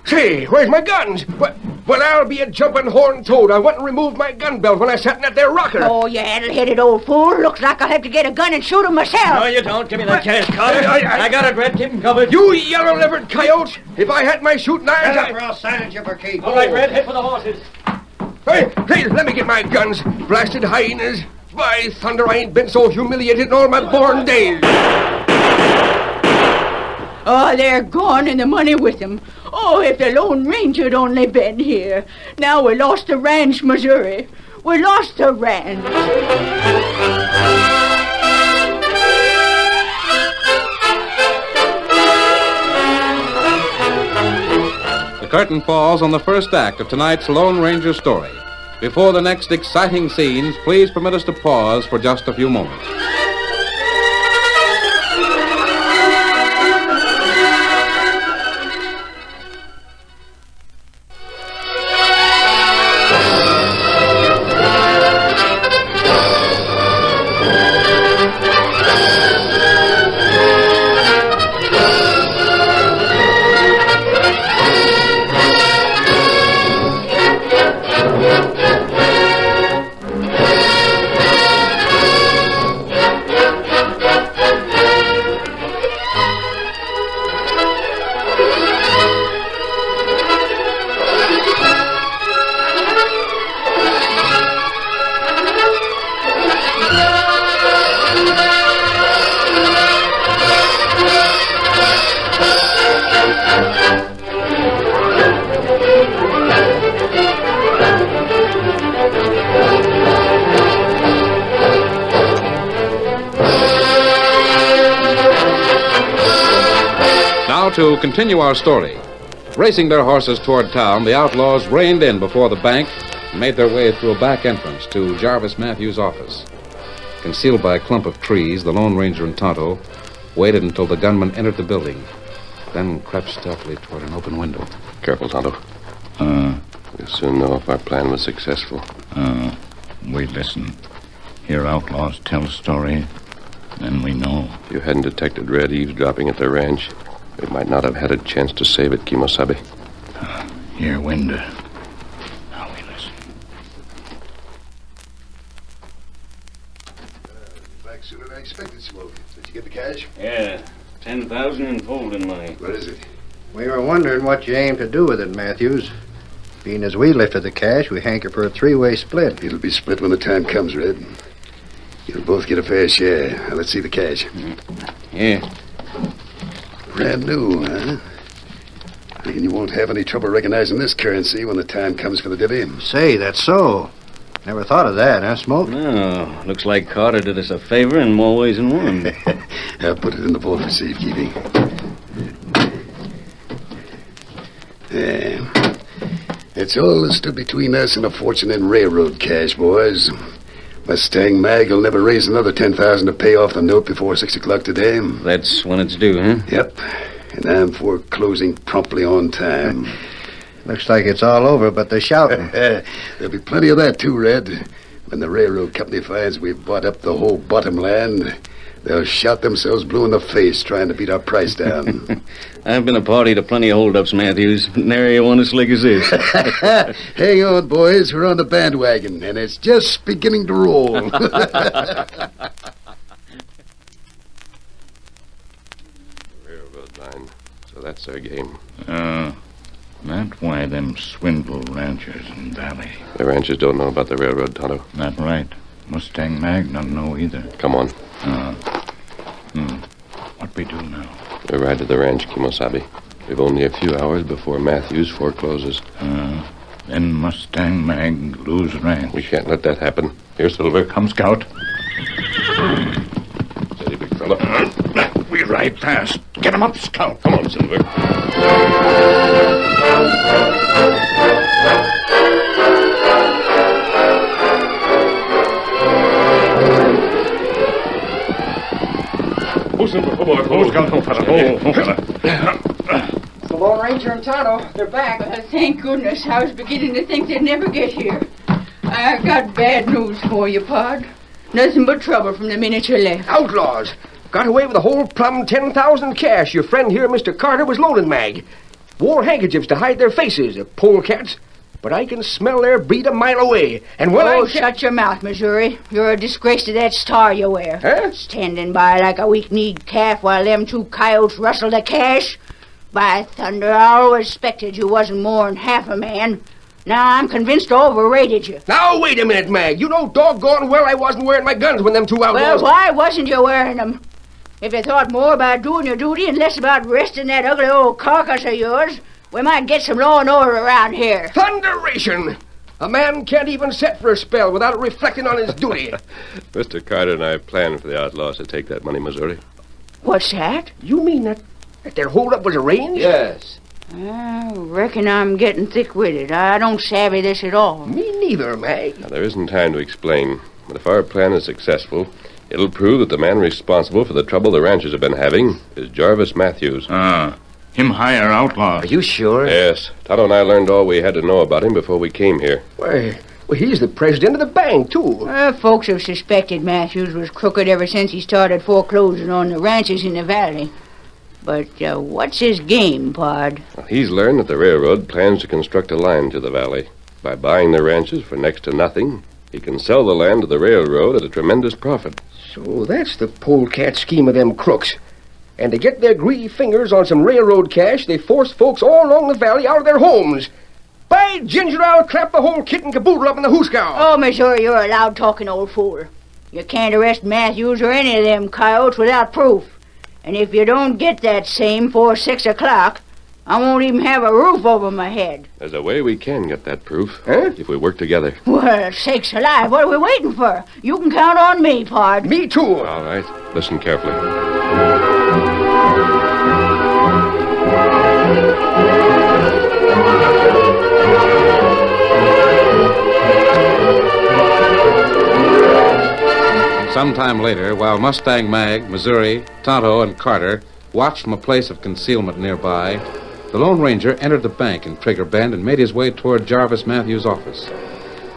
Say, where's my guns? Well, I'll be a jumping horned toad. I went and removed my gun belt when I sat in that there rocker. Oh, you addle-headed old fool. Looks like I'll have to get a gun and shoot him myself. No, you don't. Give me that cash, Carter. I got it, Red. Keep him covered. You yellow-livered coyote. If I had my shooting irons... I'll silence you for keep. All right, Red. Head for the horses. Hey, please, let me get my guns. Blasted hyenas. By thunder, I ain't been so humiliated in all my born days. Oh, they're gone and the money with them. Oh, if the Lone Ranger'd only been here. Now we lost the ranch, Missouri. We lost the ranch. The curtain falls on the first act of tonight's Lone Ranger story. Before the next exciting scenes, please permit us to pause for just a few moments. to continue our story. Racing their horses toward town, the outlaws reined in before the bank and made their way through a back entrance to Jarvis Matthews' office. Concealed by a clump of trees, the Lone Ranger and Tonto waited until the gunman entered the building, then crept stealthily toward an open window. Careful, Tonto. We'll soon know if our plan was successful. We listen. Hear outlaws tell a story, then we know. If you hadn't detected Red eavesdropping at the ranch, we might not have had a chance to save it, Kimosabe. Hear wind. Now we listen. Back sooner than I expected, Smoke. Did you get the cash? Yeah, 10,000 in folding money. What is it? We were wondering what you aim to do with it, Matthews. Being as we lifted the cash, we hanker for a three-way split. It'll be split when the time comes, Red. You'll both get a fair share. Now, let's see the cash. Yeah. Brand new, huh? Reckon you won't have any trouble recognizing this currency when the time comes for the divvy. Say, that's so. Never thought of that, huh, Smoke? No, looks like Carter did us a favor in more ways than one. I'll put it in the vault for safekeeping. Yeah. It's all that stood between us and a fortune in railroad cash, boys. Mustang Mag will never raise another 10,000 to pay off the note before 6 o'clock today. That's when it's due, huh? Yep. And I'm foreclosing promptly on time. Looks like it's all over, but they're shouting. There'll be plenty of that, too, Red. When the railroad company finds we've bought up the whole bottom land, they'll shout themselves blue in the face trying to beat our price down. I've been a party to plenty of holdups, Matthews. Nary one as slick as this. Hang on, boys. We're on the bandwagon, and it's just beginning to roll. Railroad line. So that's our game. That's why them swindle ranchers in Valley. The ranchers don't know about the railroad, Tonto. That's right. Mustang Mag don't know either. Come on. What we do now? We ride to the ranch, Kimosabe. We've only a few hours before Matthews forecloses. Then Mustang Mag lose ranch. We can't let that happen. Here, Silver. Come, Scout. Steady, big fella. We ride fast. Get him up, Scout. Come on, Silver. The Lone Ranger and Tonto, they're back. Thank goodness. I was beginning to think they'd never get here. I got bad news for you, Pod. Nothing but trouble from the minute you left. Outlaws! Got away with the whole plumb 10,000 cash your friend here, Mr. Carter, was loaning Mag. Wore handkerchiefs to hide their faces, the polecats. But I can smell their breed a mile away. And when shut your mouth, Missouri. You're a disgrace to that star you wear. Huh? Standing by like a weak-kneed calf while them two coyotes rustle the cash. By thunder, I always expected you wasn't more'n half a man. Now I'm convinced I overrated you. Now, wait a minute, Mag. You know doggone well I wasn't wearing my guns when them two outlaws... Well, why wasn't you wearing them? If you thought more about doing your duty and less about resting that ugly old carcass of yours, we might get some law and order around here. Thunderation! A man can't even sit for a spell without reflecting on his duty. Mr. Carter and I planned for the outlaws to take that money, Missouri. What's that? You mean that their holdup was arranged? Yes. I reckon I'm getting thick-witted. I don't savvy this at all. Me neither, Mag. Now, there isn't time to explain, but if our plan is successful, it'll prove that the man responsible for the trouble the ranchers have been having is Jarvis Matthews. Him hire outlaw. Are you sure? Yes. Tonto and I learned all we had to know about him before we came here. Why, he's the president of the bank, too. Folks have suspected Matthews was crooked ever since he started foreclosing on the ranches in the valley. But what's his game, Pod? Well, he's learned that the railroad plans to construct a line to the valley. By buying the ranches for next to nothing, he can sell the land to the railroad at a tremendous profit. So that's the polecat scheme of them crooks. And to get their greedy fingers on some railroad cash, they force folks all along the valley out of their homes. By ginger, I'll clap the whole kit and caboodle up in the hoosegow. Oh, Missouri, you're a loud-talking old fool. You can't arrest Matthews or any of them coyotes without proof. And if you don't get that same 4 6 o'clock, I won't even have a roof over my head. There's a way we can get that proof. If we work together. Well, sakes alive, what are we waiting for? You can count on me, Pod. Me too. All right. Listen carefully. Sometime later, while Mustang Mag, Missouri, Tonto, and Carter watched from a place of concealment nearby, the Lone Ranger entered the bank in Trigger Bend and made his way toward Jarvis Matthews' office.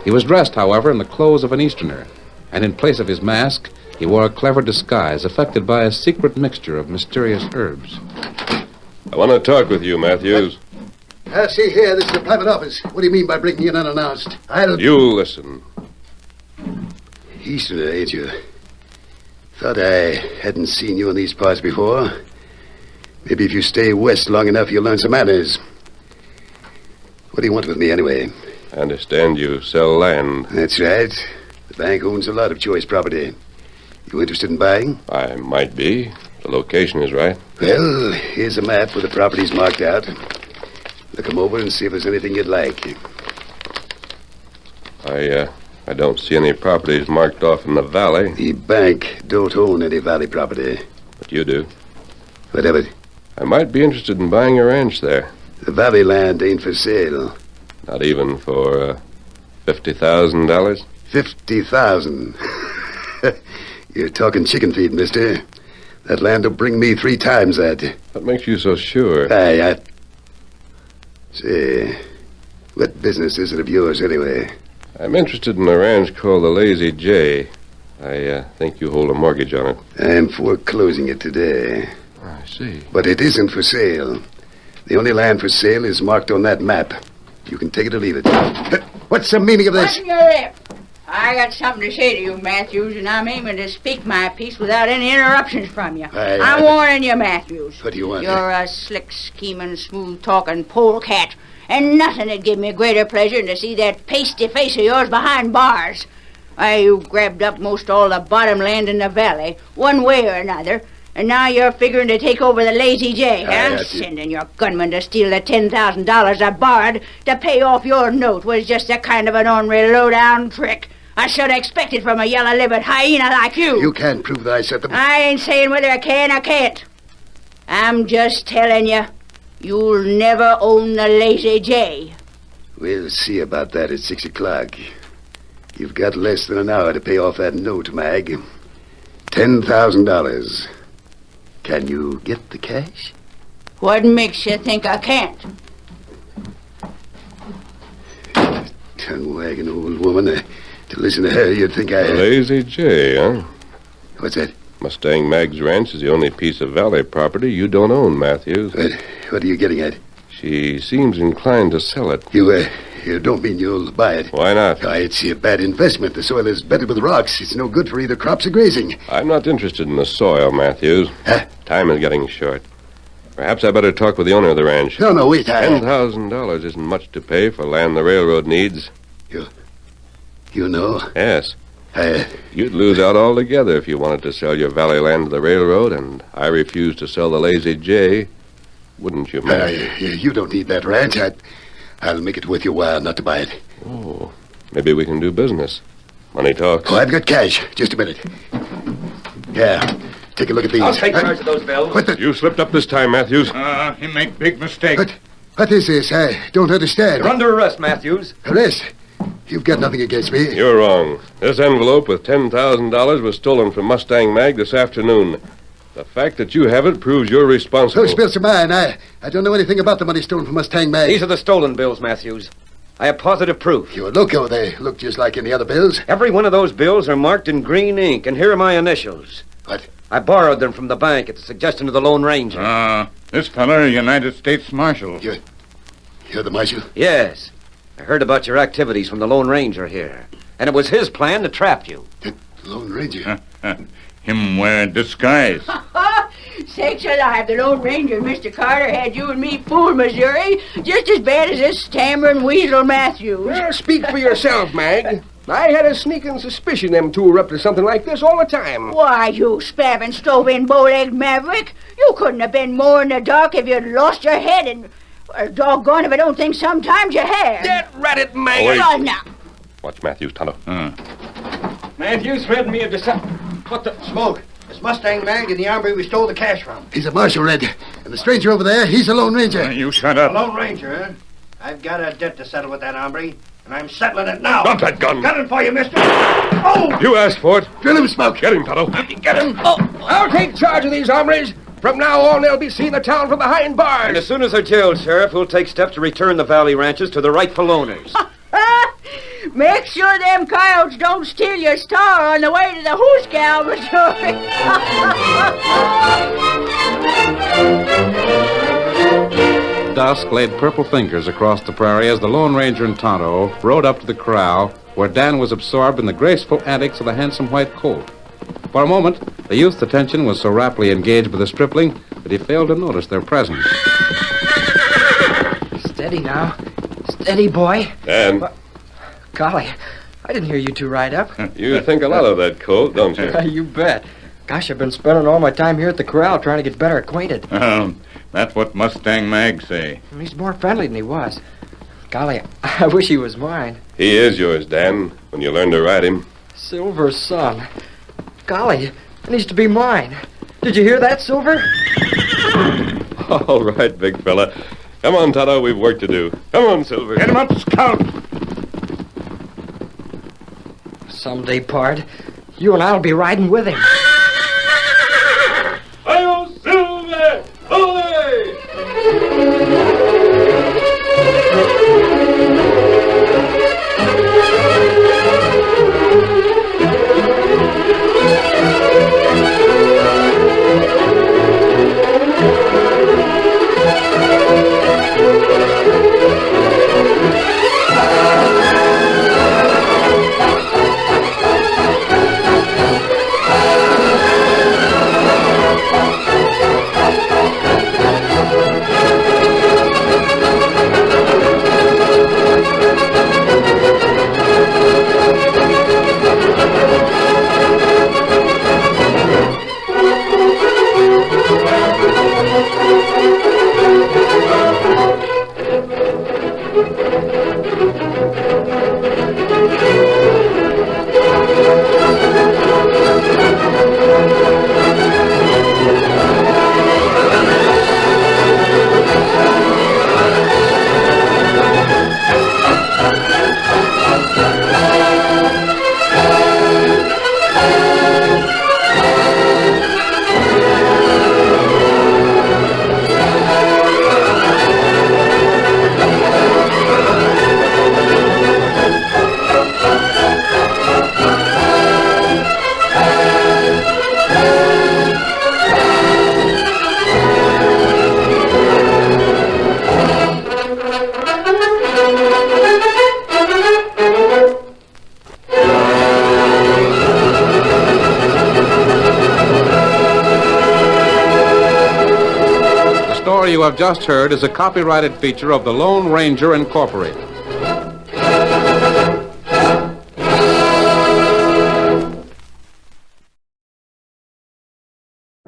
He was dressed, however, in the clothes of an Easterner, and in place of his mask, he wore a clever disguise affected by a secret mixture of mysterious herbs. I want to talk with you, Matthews. See here, this is a private office. What do you mean by breaking in unannounced? You listen. Easterner, ain't you? Thought I hadn't seen you in these parts before. Maybe if you stay west long enough, you'll learn some manners. What do you want with me, anyway? I understand you sell land. That's right. The bank owns a lot of choice property. You interested in buying? I might be. The location is right. Well, here's a map with the properties marked out. Look them over and see if there's anything you'd like. I don't see any properties marked off in the valley. The bank don't own any valley property. But you do. Whatever. I might be interested in buying a ranch there. The valley land ain't for sale. Not even for $50,000? $50,000. You're talking chicken feed, mister. That land will bring me 3 times that. What makes you so sure? I Say, what business is it of yours, anyway? I'm interested in a ranch called the Lazy J. I think you hold a mortgage on it. I'm foreclosing it today. I see. But it isn't for sale. The only land for sale is marked on that map. You can take it or leave it. What's the meaning of this? Button your lip. I got something to say to you, Matthews, and I'm aiming to speak my piece without any interruptions from you. I'm warning you, Matthews. What do you want? You're a slick, scheming, smooth-talking polecat, and nothing'd give me greater pleasure than to see that pasty face of yours behind bars. Why, you grabbed up most all the bottom land in the valley, one way or another, and now you're figuring to take over the Lazy J, huh? Sending your gunman to steal the $10,000 I borrowed to pay off your note was just a kind of an ornery, low-down trick I should have expected from a yellow-livered hyena like you. You can't prove that I set them. I ain't saying whether I can or can't. I'm just telling you, you'll never own the Lazy J. We'll see about that at 6 o'clock. You've got less than an hour to pay off that note, Mag. $10,000. Can you get the cash? What makes you think I can't? Tongue-wagging old woman. To listen to her, you'd think I... Lazy J, huh? What's that? Mustang Mag's ranch is the only piece of valley property you don't own, Matthews. What are you getting at? She seems inclined to sell it. You don't mean you'll buy it? Why not? It's a bad investment. The soil is bedded with rocks. It's no good for either crops or grazing. I'm not interested in the soil, Matthews. Time is getting short. Perhaps I better talk with the owner of the ranch. No, wait. $10,000 isn't much to pay for land the railroad needs. You know? Yes. You'd lose out altogether if you wanted to sell your valley land to the railroad, and I refuse to sell the Lazy J. Wouldn't you, Matthew? You don't need that ranch. I'll make it worth your while not to buy it. Oh, maybe we can do business. Money talks. I've got cash. Just a minute. Yeah, take a look at these. I'll take charge of those bills. You slipped up this time, Matthews. You make big mistake. What is this? I don't understand. You're under arrest, Matthews. Arrest? You've got nothing against me. You're wrong. This envelope with $10,000 was stolen from Mustang Mag this afternoon. The fact that you have it proves you're responsible. Those bills are mine. I don't know anything about the money stolen from Mustang Mag. These are the stolen bills, Matthews. I have positive proof. You're loco. They look just like any other bills. Every one of those bills are marked in green ink, and here are my initials. What? I borrowed them from the bank at the suggestion of the Lone Ranger. This fella, United States Marshal. You're the Marshal? Yes. I heard about your activities from the Lone Ranger here, and it was his plan to trap you. The Lone Ranger? Him wear disguise. Sakes alive, the Lone Ranger and Mr. Carter had you and me fooled, Missouri, just as bad as this stammering weasel Matthews. Well, speak for yourself, Mag. I had a sneaking suspicion them two were up to something like this all the time. Why, you spavined, stove-in, bow-legged maverick, you couldn't have been more in the dark if you'd lost your head and... Well, doggone if I don't think sometimes you have. Get ratted, Mag. Right now. Watch Matthews, Tonto. Matthews threatened me of What the... Smoke. It's Mustang Mag and the hombre we stole the cash from. He's a Marshal, Red. And the stranger over there, he's a Lone Ranger. You shut up. A Lone Ranger, huh? I've got a debt to settle with that hombre, and I'm settling it now. Drop that gun. Got it for you, mister. Oh! You asked for it. Drill him, Smoke. Get him, Tonto. Get him. Oh, I'll take charge of these hombres. From now on, they'll be seeing the town from behind bars. And as soon as they're jailed, Sheriff, we'll take steps to return the valley ranches to the rightful owners. Make sure them coyotes don't steal your star on the way to the Hooska Observatory. Dusk laid purple fingers across the prairie as the Lone Ranger and Tonto rode up to the corral where Dan was absorbed in the graceful antics of the handsome white colt. For a moment, the youth's attention was so rapidly engaged with the stripling that he failed to notice their presence. Steady now. Steady, boy. Dan. Golly, I didn't hear you two ride up. You think a lot of that colt, don't you? You bet. Gosh, I've been spending all my time here at the corral trying to get better acquainted. That's what Mustang Mag say. He's more friendly than he was. Golly, I wish he was mine. He is yours, Dan, when you learn to ride him. Silver's son. Golly, it needs to be mine. Did you hear that, Silver? All right, big fella. Come on, Tonto, we've work to do. Come on, Silver. Get him up, Scout. Someday, Pard, you and I'll be riding with him. Hi-yo, Silver! Away! You have just heard is a copyrighted feature of the Lone Ranger Incorporated.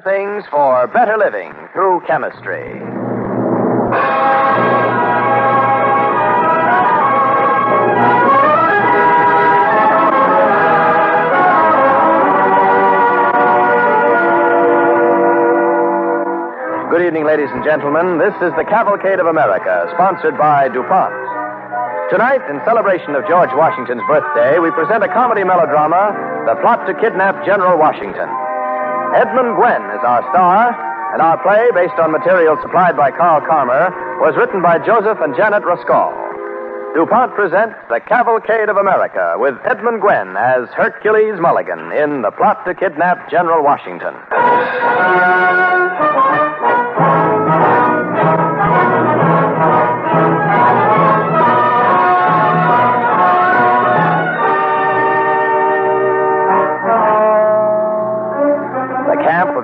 Things for better living through chemistry. Good evening, ladies and gentlemen. This is the Cavalcade of America, sponsored by DuPont. Tonight, in celebration of George Washington's birthday, we present a comedy melodrama, The Plot to Kidnap General Washington. Edmund Gwenn is our star, and our play, based on material supplied by Carl Carmer, was written by Joseph and Janet Ruskall. DuPont presents The Cavalcade of America with Edmund Gwenn as Hercules Mulligan in The Plot to Kidnap General Washington.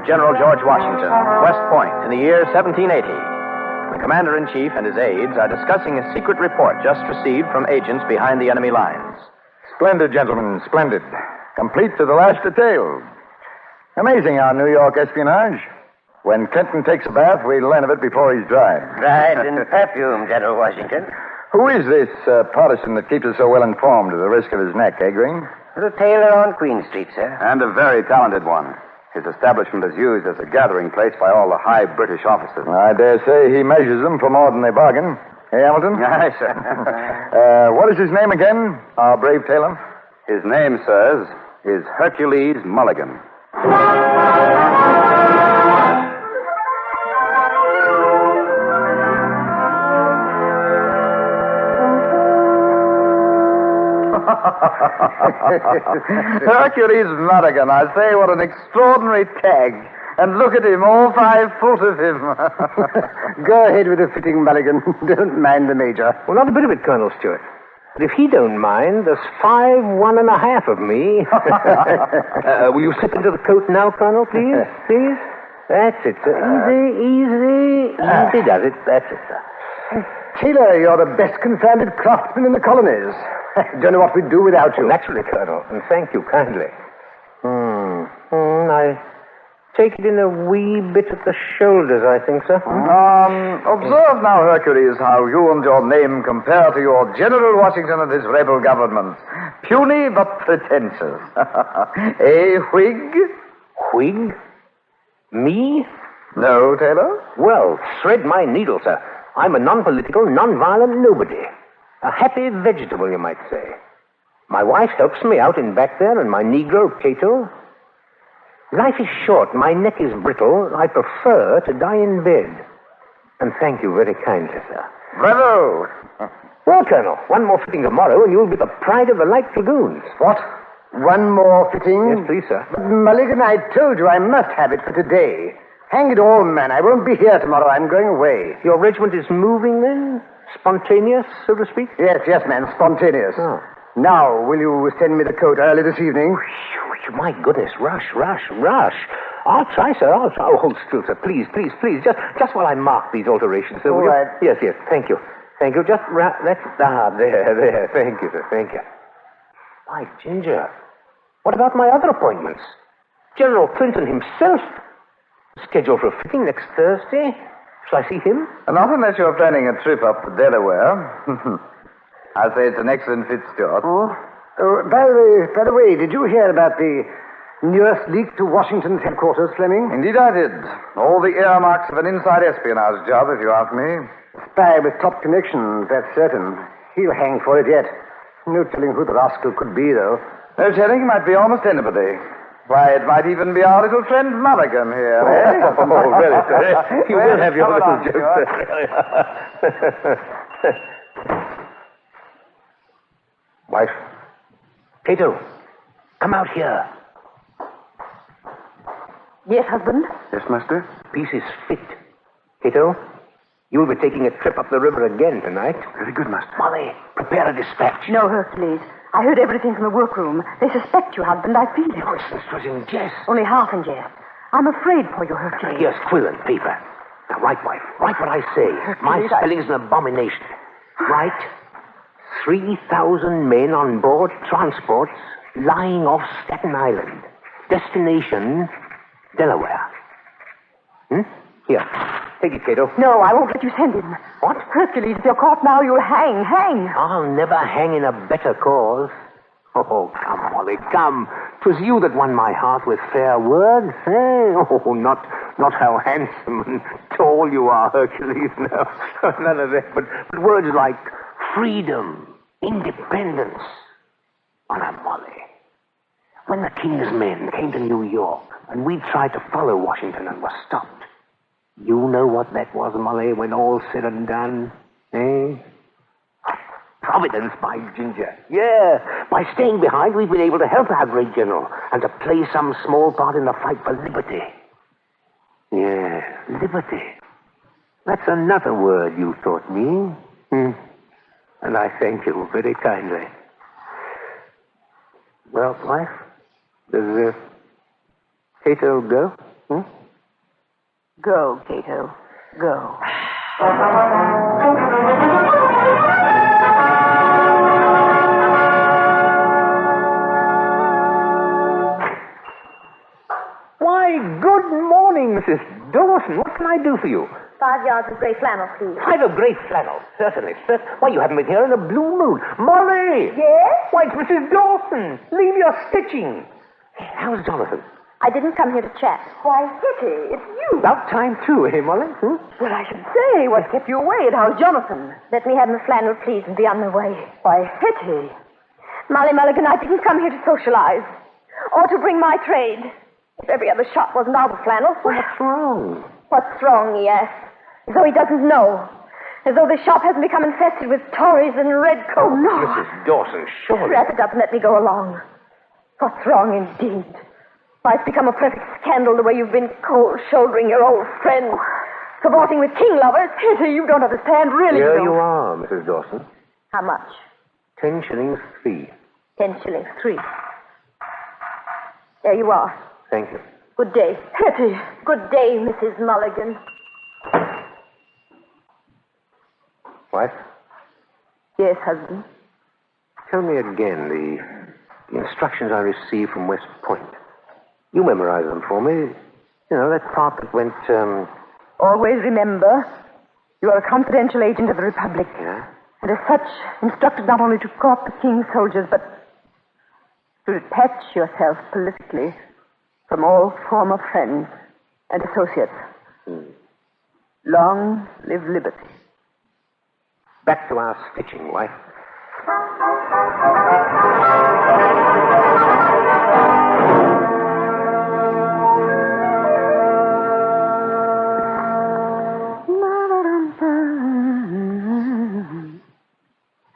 General George Washington, West Point, in the year 1780. The commander-in-chief and his aides are discussing a secret report just received from agents behind the enemy lines. Splendid, gentlemen, splendid. Complete to the last detail. Amazing, our New York espionage. When Clinton takes a bath, we learn of it before he's dry. Dried in perfume, General Washington. Who is this partisan that keeps us so well informed at the risk of his neck, Green? The tailor on Queen Street, sir. And a very talented one. His establishment is used as a gathering place by all the high British officers. I dare say he measures them for more than they bargain. Hey, Hamilton? Aye, sir. What is his name again, our brave tailor? His name, sirs, is Hercules Mulligan. Hercules Mulligan, I say, what an extraordinary tag. And look at him, all 5 foot of him. Go ahead with the fitting, Mulligan. Don't mind the Major. Well, not a bit of it, Colonel Stewart. But if he don't mind, there's 5 1.5 of me. Will you slip into the coat now, Colonel, please? Please? That's it, sir. Easy does it. That's it, sir. Taylor, you're the best confounded craftsman in the colonies. Don't know what we'd do without you. Naturally, Colonel, and thank you kindly. I take it in a wee bit at the shoulders, I think, sir. Observe now, Hercules, how you and your name compare to your General Washington and his rebel government. Puny but pretentious. A Whig? Whig? Me? No, Taylor? Well, thread my needle, sir. I'm a non-political, non-violent nobody. A happy vegetable, you might say. My wife helps me out in back there, and my Negro, Cato. Life is short, my neck is brittle. I prefer to die in bed. And thank you very kindly, sir. Bravo! Well, Colonel, one more fitting tomorrow, and you'll be the pride of the Light Dragoons. What? One more fitting? Yes, please, sir. But, Mulligan, I told you I must have it for today. Hang it all, man. I won't be here tomorrow. I'm going away. Your regiment is moving, then? Spontaneous, so to speak? Yes, man, spontaneous. Oh. Now, will you send me the coat early this evening? My goodness, rush. I'll try, sir, I'll try. Oh, hold still, sir, please. Just while I mark these alterations, sir. All right. Yes, thank you. Just, there. Thank you, sir, thank you. My Ginger, what about my other appointments? General Clinton himself, scheduled for a fitting next Thursday. Shall I see him? Not unless you're planning a trip up to Delaware. I'd say it's an excellent fit, Stuart. By the way, did you hear about the newest leak to Washington's headquarters, Fleming? Indeed I did. All the earmarks of an inside espionage job, if you ask me. Spy with top connections, that's certain. He'll hang for it yet. No telling who the rascal could be, though. No telling, he might be almost anybody. Why, it might even be our little friend Mulligan here, eh? Really, sir. You will have your little joke, sir. Wife. Cato, come out here. Yes, husband? Yes, master? Peace is fit. Cato, you'll be taking a trip up the river again tonight. Very good, master. Molly, prepare a dispatch. No, Hercules. I heard everything from the workroom. They suspect you, husband. I feel it. Nonsense, was in jest. Only half in jest. I'm afraid for you, Hercules. Here's quill and paper. Now, write, wife. Write what I say. Hercules, My spelling's an abomination. Write 3,000 men on board transports lying off Staten Island. Destination, Delaware. Here, take it, Cato. No, I won't let you send him. What? Hercules, if you're caught now, you'll hang. I'll never hang in a better cause. Oh, come, Molly, come. 'Twas you that won my heart with fair words, eh? Oh, not how handsome and tall you are, Hercules, no. None of that, but words like freedom, independence. Honor, Molly. When the King's men came to New York and we tried to follow Washington and were stopped, you know what that was, Molly, when all's said and done, eh? Providence, my Ginger. Yeah. By staying behind, we've been able to help our great general and to play some small part in the fight for liberty. Yeah, liberty. That's another word you taught me. And I thank you very kindly. Well, wife, does Cato go? Go, Cato. Go. Why, good morning, Mrs. Dawson. What can I do for you? 5 yards of grey flannel, please. 5 of grey flannel. Certainly. Why, you haven't been here in a blue moon. Molly! Yes? Why, it's Mrs. Dawson. Leave your stitching. How's Jonathan? I didn't come here to chat. Why, Kitty, it's you. About time, too, eh, Molly? Well, I should say, what kept you away at House Jonathan? Let me have my flannel, please, and be on my way. Why, Kitty. Molly Mulligan, I didn't come here to socialize. Or to bring my trade. If every other shop wasn't out of flannel. What's wrong? What's wrong, he asks. As though he doesn't know. As though the shop hasn't become infested with Tories and redcoats. Oh, no. Mrs. Dawson, surely. Perhaps it doesn't let me go along. What's wrong, indeed? Why, it's become a perfect scandal the way you've been cold-shouldering your old friend. Cavorting with king lovers. Kitty, you don't understand, really. Here you you are, Mrs. Dawson. How much? 10 shillings 3. 10 shillings 3. There you are. Thank you. Good day. Kitty. Good day, Mrs. Mulligan. Wife? Yes, husband. Tell me again the instructions I received from West Point. You memorized them for me. You know, that part that went, Always remember, you are a confidential agent of the Republic. Yeah? And as such, instructed not only to court the king's soldiers, but to detach yourself politically from all former friends and associates. Long live liberty. Back to our stitching, wife.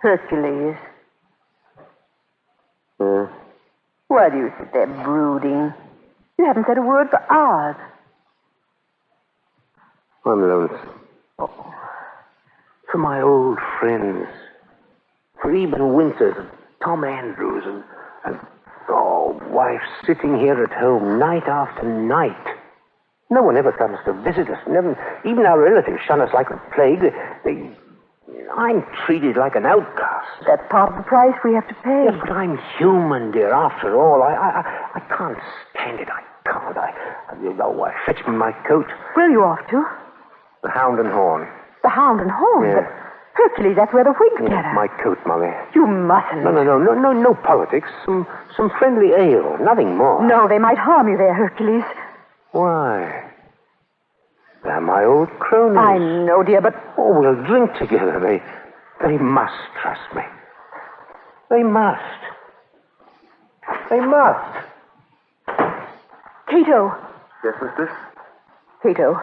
Hercules. Why do you sit there brooding? You haven't said a word for hours. I'm lonesome. For my old friends. For Eben Winters and Tom Andrews and wife sitting here at home night after night. No one ever comes to visit us. Even our relatives shun us like the plague. I'm treated like an outcast. That's part of the price we have to pay. Yes, but I'm human, dear, after all. I can't stand it. I can't. I fetch me my coat. Where are you off to? The Hound and Horn. The Hound and Horn? Yeah. But Hercules, that's where the Whigs gather. My coat, Molly. You mustn't. No politics. Some friendly ale. Nothing more. No, they might harm you there, Hercules. Why? They're my old cronies. I know, dear, but... Oh, we'll drink together. They must trust me. They must. They must. Cato. Yes, mistress? Cato,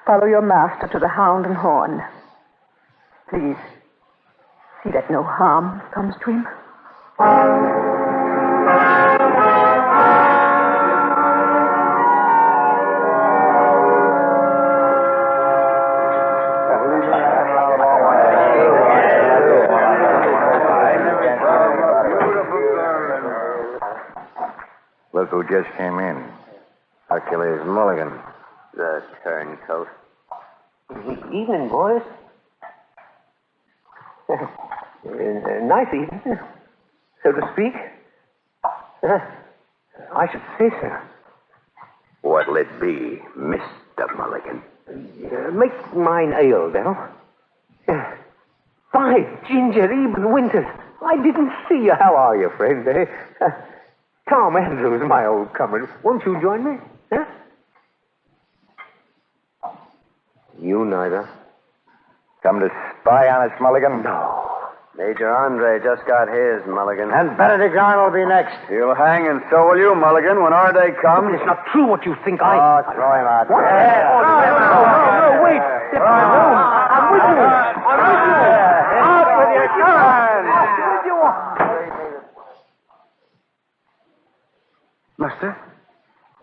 follow your master to the Hound and Horn. Please, see that no harm comes to him. Look who just came in. Hercules Mulligan. The turncoat. Evening, boys. Nice evening, so to speak. I should say so. What'll it be, Mr. Mulligan? Make mine ale, Devil. By ginger, Eben Winters. I didn't see you. How are you, friend, eh? Tom Andrews, my old comrade. Won't you join me? Huh? You neither. Come to spy on us, Mulligan? No. Major Andre just got his, Mulligan. And Benedict Arnold will be next. You'll hang and so will you, Mulligan, when our day comes. It's not true what you think Oh, throw him out. What? No, wait. Step my room. I'm with you. Out with you. Come on. With you. Master?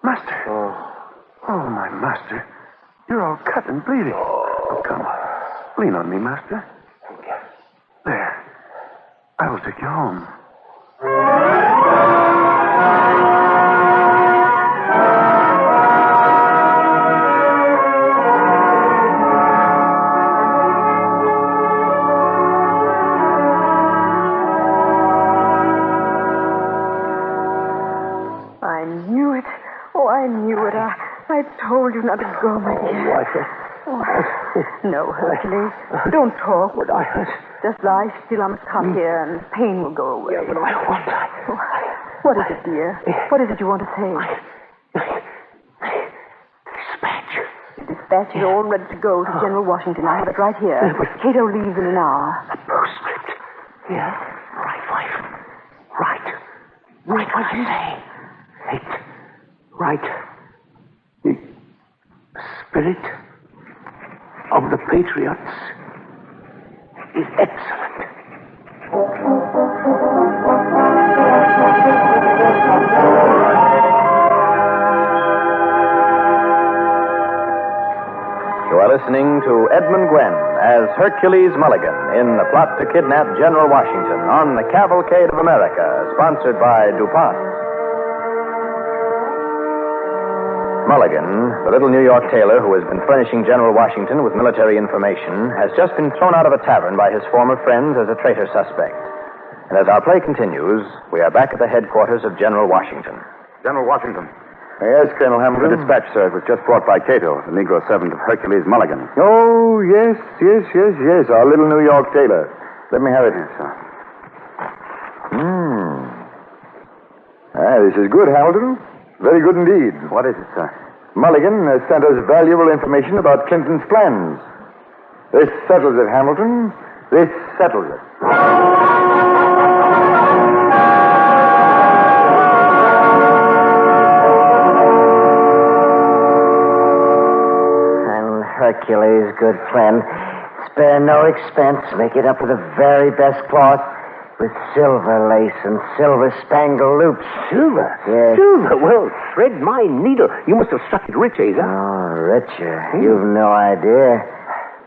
Master? Oh, my master. You're all cut and bleeding. Oh, come. Lean on me, master. There. I will take you home. I knew it. Oh, I knew it. I told you not to go, my dear. No, Hercules. Don't talk. Would I? Just lie still on the cot here, and the pain will go away. Yeah, but I want. What is it, dear? What is it you want to say? dispatch is all ready to go to General Washington. I have it right here. Cato leaves in an hour. A postscript. Yes. Right, wife. Right. Right, what you say. It. Right. The spirit of the patriots is excellent. You are listening to Edmund Gwenn as Hercules Mulligan in The Plot to Kidnap General Washington on the Cavalcade of America, sponsored by DuPont. Mulligan, the little New York tailor who has been furnishing General Washington with military information, has just been thrown out of a tavern by his former friends as a traitor suspect. And as our play continues, we are back at the headquarters of General Washington. General Washington. Yes, Colonel Hamilton. The dispatch, sir, was just brought by Cato, the Negro servant of Hercules Mulligan. Oh, yes. Our little New York tailor. Let me have it. Yes, sir. This is good, Hamilton. Very good indeed. What is it, sir? Mulligan has sent us valuable information about Clinton's plans. This settles it, Hamilton. This settles it. Hercules, good friend. Spare no expense. Make it up with the very best cloth with silver lace and silver-spangled loops. Silver? Yes. Silver? Well, thread my needle. You must have struck it rich, eh? Oh, richer. You've no idea.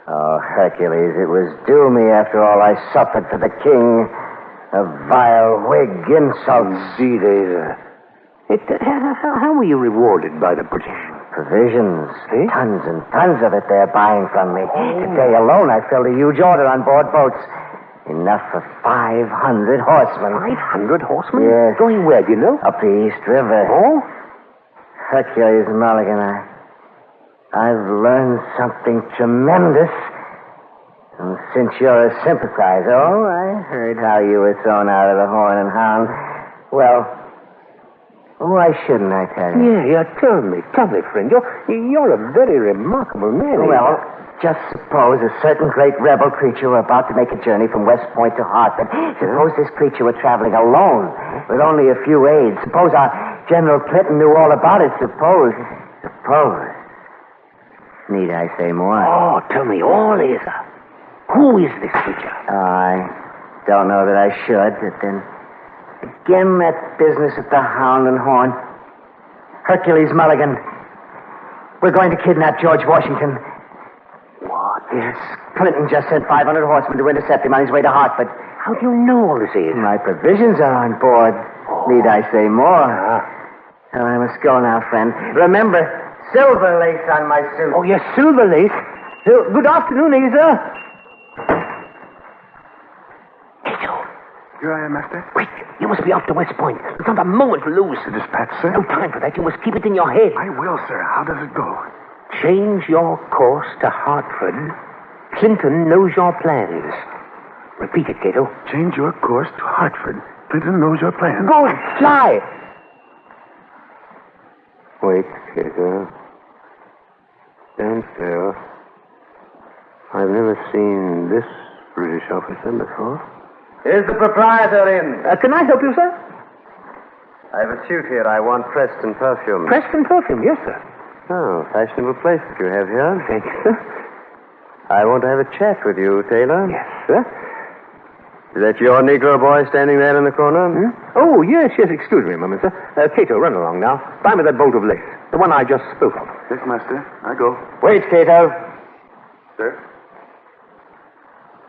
Oh, Hercules, it was due me after all I suffered for the king. A vile Whig insult. Indeed, how were you rewarded by the British? Provisions. Tons and tons of it they're buying from me. Today alone I filled a huge order on board boats. Enough for 500 horsemen. 500 horsemen? Yes. Going where, do you know? Up the East River. Oh? Hercules Mulligan, I've learned something tremendous. And since you're a sympathizer, I heard how you were thrown out of the Horn and Hound. Well, why shouldn't I tell you? Yeah, tell me, friend. You're a very remarkable man. Well, just suppose a certain great rebel creature were about to make a journey from West Point to Hartford. Suppose this creature were traveling alone with only a few aides. Suppose our General Clinton knew all about it. Suppose. Need I say more? Oh, tell me all, Asa. Who is this creature? I don't know that I should, but then again that business at the Hound and Horn. Hercules Mulligan. We're going to kidnap George Washington. What? Yes. Clinton just sent 500 horsemen to intercept him on his way to Hartford. How do you know all this is? My provisions are on board. Need I say more? Well, I must go now, friend. Remember, silver lace on my suit. Oh, yes, silver lace. Good afternoon, Asa. Here I am, Master. Quick, you must be off to West Point. There's not a moment to lose. The dispatch, sir? No time for that. You must keep it in your head. I will, sir. How does it go? Change your course to Hartford. Clinton knows your plans. Repeat it, Cato. Change your course to Hartford. Clinton knows your plans. Go, fly. Wait, Cato. Stand still. I've never seen this British officer before. Is the proprietor in? Can I help you, sir? I have a suit here. I want Preston perfume. Preston perfume, yes, sir. Oh, fashionable place that you have here. Thank you, sir. I want to have a chat with you, Taylor. Yes, sir. Is that your Negro boy standing there in the corner? Oh, yes. Excuse me a moment, sir. Cato, run along now. Buy me that bolt of lace. The one I just spoke of. Yes, Master. I go. Wait, Cato. Sir?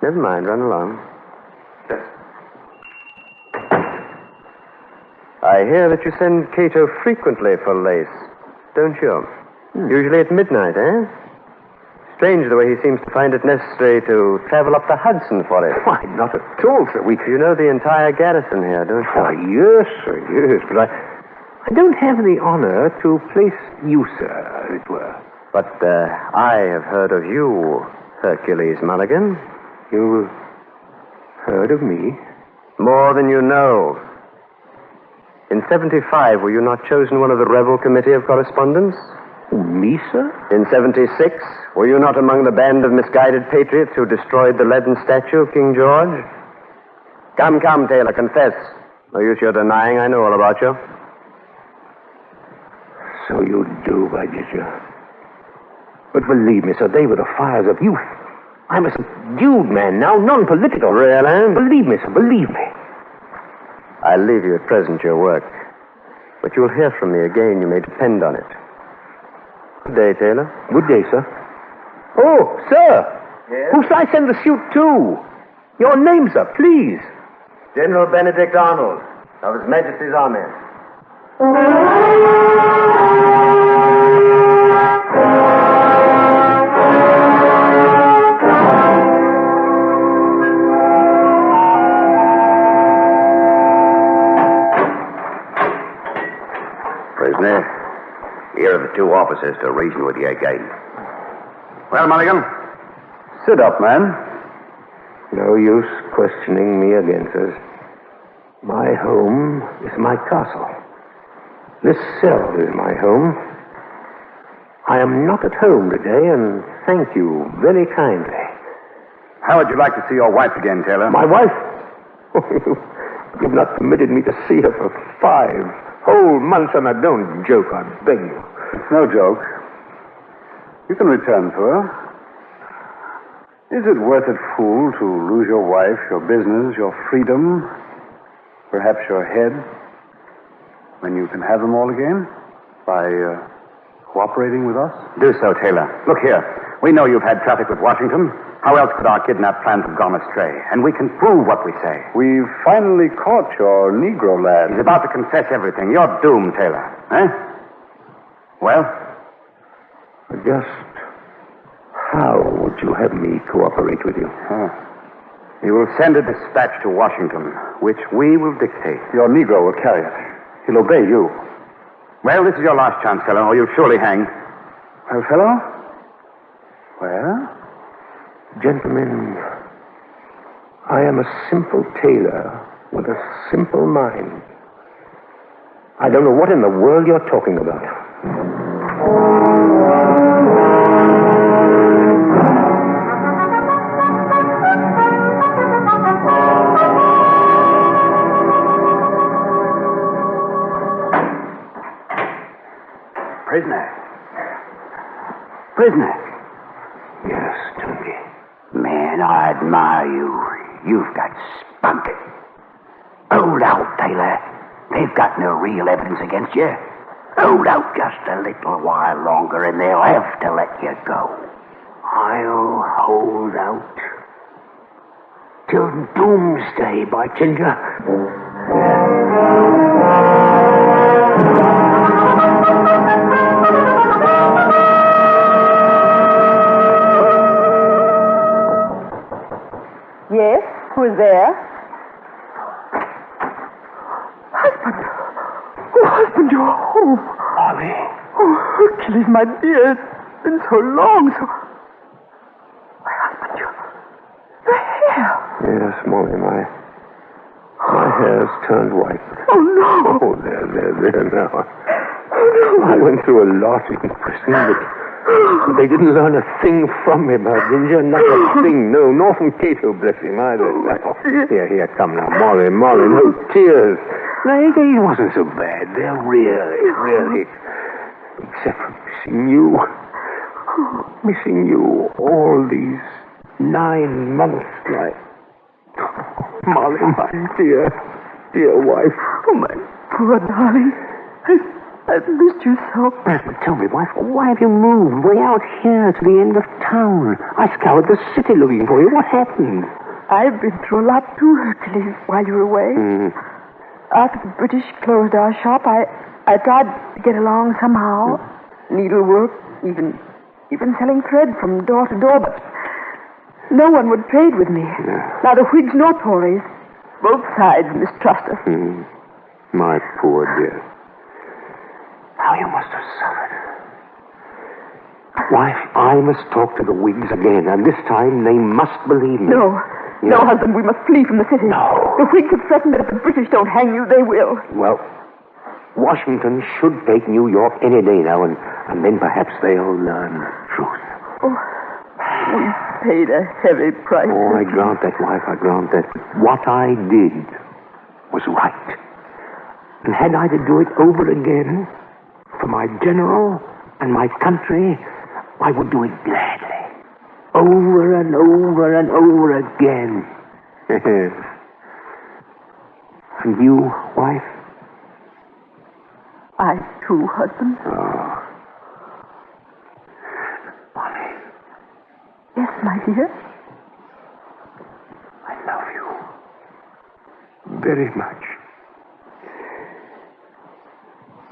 Never mind. Run along. Yes. I hear that you send Cato frequently for lace, don't you? Usually at midnight, eh? Strange the way he seems to find it necessary to travel up the Hudson for it. Why, not at all, sir. You know the entire garrison here, don't you? Oh, yes, sir, yes. But I don't have the honor to place you, sir, as it were. But I have heard of you, Hercules Mulligan. You heard of me? More than you know. In 75, were you not chosen one of the rebel committee of correspondence? Me, sir? In 76, were you not among the band of misguided patriots who destroyed the leaden statue of King George? Come, Taylor, confess. No use your denying I know all about you. So you do, by Ginger. But believe me, sir, they were the fires of youth. I'm a subdued man now, non-political. Really? Believe me, sir, believe me. I'll leave you at present your work. But you'll hear from me again, you may depend on it. Good day, Taylor. Good day, sir. Oh, sir. Yes? Who shall I send the suit to? Your name, sir, please. General Benedict Arnold, of His Majesty's Army. Prisoner, here are the two officers to reason with you again. Well, Mulligan, sit up, man. No use questioning me again, sir. My home is my castle. This cell is my home. I am not at home today, and thank you very kindly. How would you like to see your wife again, Taylor? My wife? You've not permitted me to see her for 5 whole months, and I don't joke, I beg you. It's no joke. You can return to her. Is it worth it, fool, to lose your wife, your business, your freedom, perhaps your head, when you can have them all again by cooperating with us? Do so, Taylor. Look here. We know you've had traffic with Washington. How else could our kidnap plans have gone astray? And we can prove what we say. We've finally caught your Negro lad. He's about to confess everything. You're doomed, Taylor. Eh? Well? Just how would you have me cooperate with you? You will send a dispatch to Washington, which we will dictate. Your Negro will carry it. He'll obey you. Well, this is your last chance, fellow, or you'll surely hang. Well, fellow? Well? Gentlemen, I am a simple tailor with a simple mind. I don't know what in the world you're talking about. Prisoner. Yes, Tony. Man, I admire you. You've got spunk. Hold out, Taylor. They've got no real evidence against you. Hold out just a little while longer and they'll have to let you go. I'll hold out till doomsday, by Ginger. Yes? Who is there? Husband! Oh, husband, you're home. Molly. Oh, Hercules, my dear. It's been so long, so... My husband, your hair. Yes, Molly, my hair's turned white. Oh, no. Oh, there now. Oh, no. I went through a lot in prison, but they didn't learn a thing from me about Ginger, not a thing. No, nor from Cato, bless him, either. Here, come now, Molly, no tears. No, he wasn't so bad. They're really. Except for missing you all these 9 months, like... Molly, my dear wife. Oh, my poor darling. I've missed you so. But tell me, wife, why have you moved way out here to the end of town? I scoured the city looking for you. What happened? I've been through a lot too, Hercules, while you were away. After the British closed our shop, I tried to get along somehow. Needlework, even selling thread from door to door, but no one would trade with me. Neither Whigs nor Tories. Both sides mistrust us. My poor dear. How you must have suffered. Wife, I must talk to the Whigs again, and this time they must believe me. No, husband, we must flee from the city. No. The Whigs have threatened that if the British don't hang you, they will. Well, Washington should take New York any day now, and And then perhaps they'll learn truth. Oh, we paid a heavy price. Oh, I grant that, wife, I grant that. What I did was right. And had I to do it over again for my general and my country, I would do it gladly. Over and over and over again. And you, wife? I too, husband. Oh. Molly. Yes, my dear. I love you very much.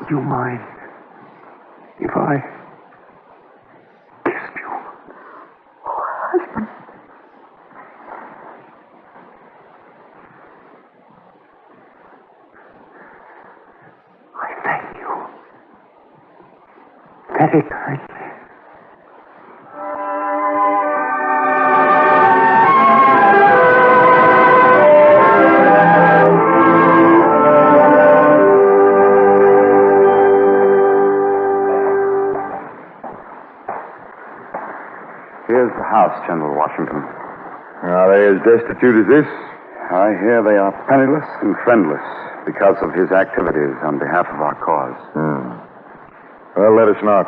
Would you mind if I kissed you? Oh, husband. I thank you very kindly. Here's the house, General Washington. Are they as destitute as this? I hear they are penniless and friendless because of his activities on behalf of our cause. Well, let us knock.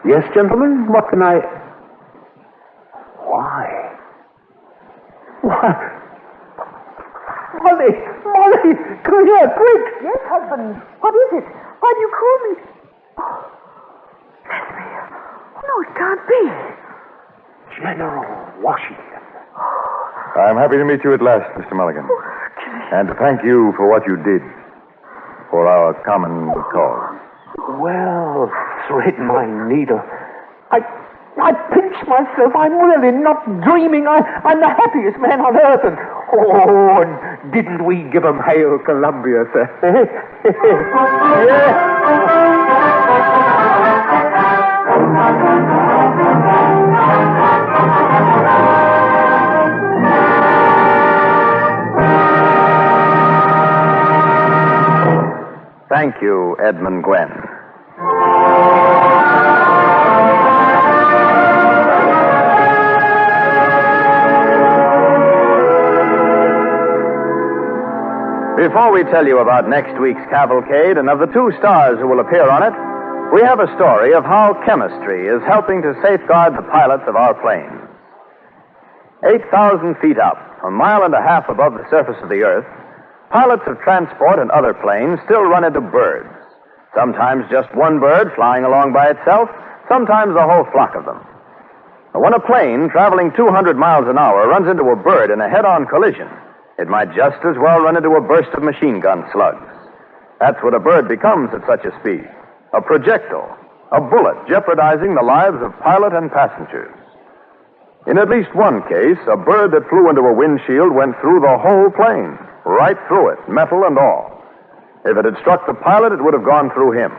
Yes, gentlemen, what can I... Why? Molly! Molly! Come here, quick! Yes, husband. What is it? Why do you call me? Oh, no, it can't be. General Washington. I'm happy to meet you at last, Mr. Mulligan. And to thank you for what you did for our common cause. Well, thread my needle. I pinch myself. I'm really not dreaming. I'm the happiest man on earth. And didn't we give 'em Hail Columbia, sir? Yeah. Thank you, Edmund Gwen. Before we tell you about next week's cavalcade and of the 2 stars who will appear on it, we have a story of how chemistry is helping to safeguard the pilots of our planes. 8,000 feet up, a mile and a half above the surface of the Earth, pilots of transport and other planes still run into birds. Sometimes just one bird flying along by itself, sometimes a whole flock of them. When a plane traveling 200 miles an hour runs into a bird in a head-on collision, it might just as well run into a burst of machine gun slugs. That's what a bird becomes at such a speed. A projectile, a bullet jeopardizing the lives of pilot and passengers. In at least one case, a bird that flew into a windshield went through the whole plane, right through it, metal and all. If it had struck the pilot, it would have gone through him.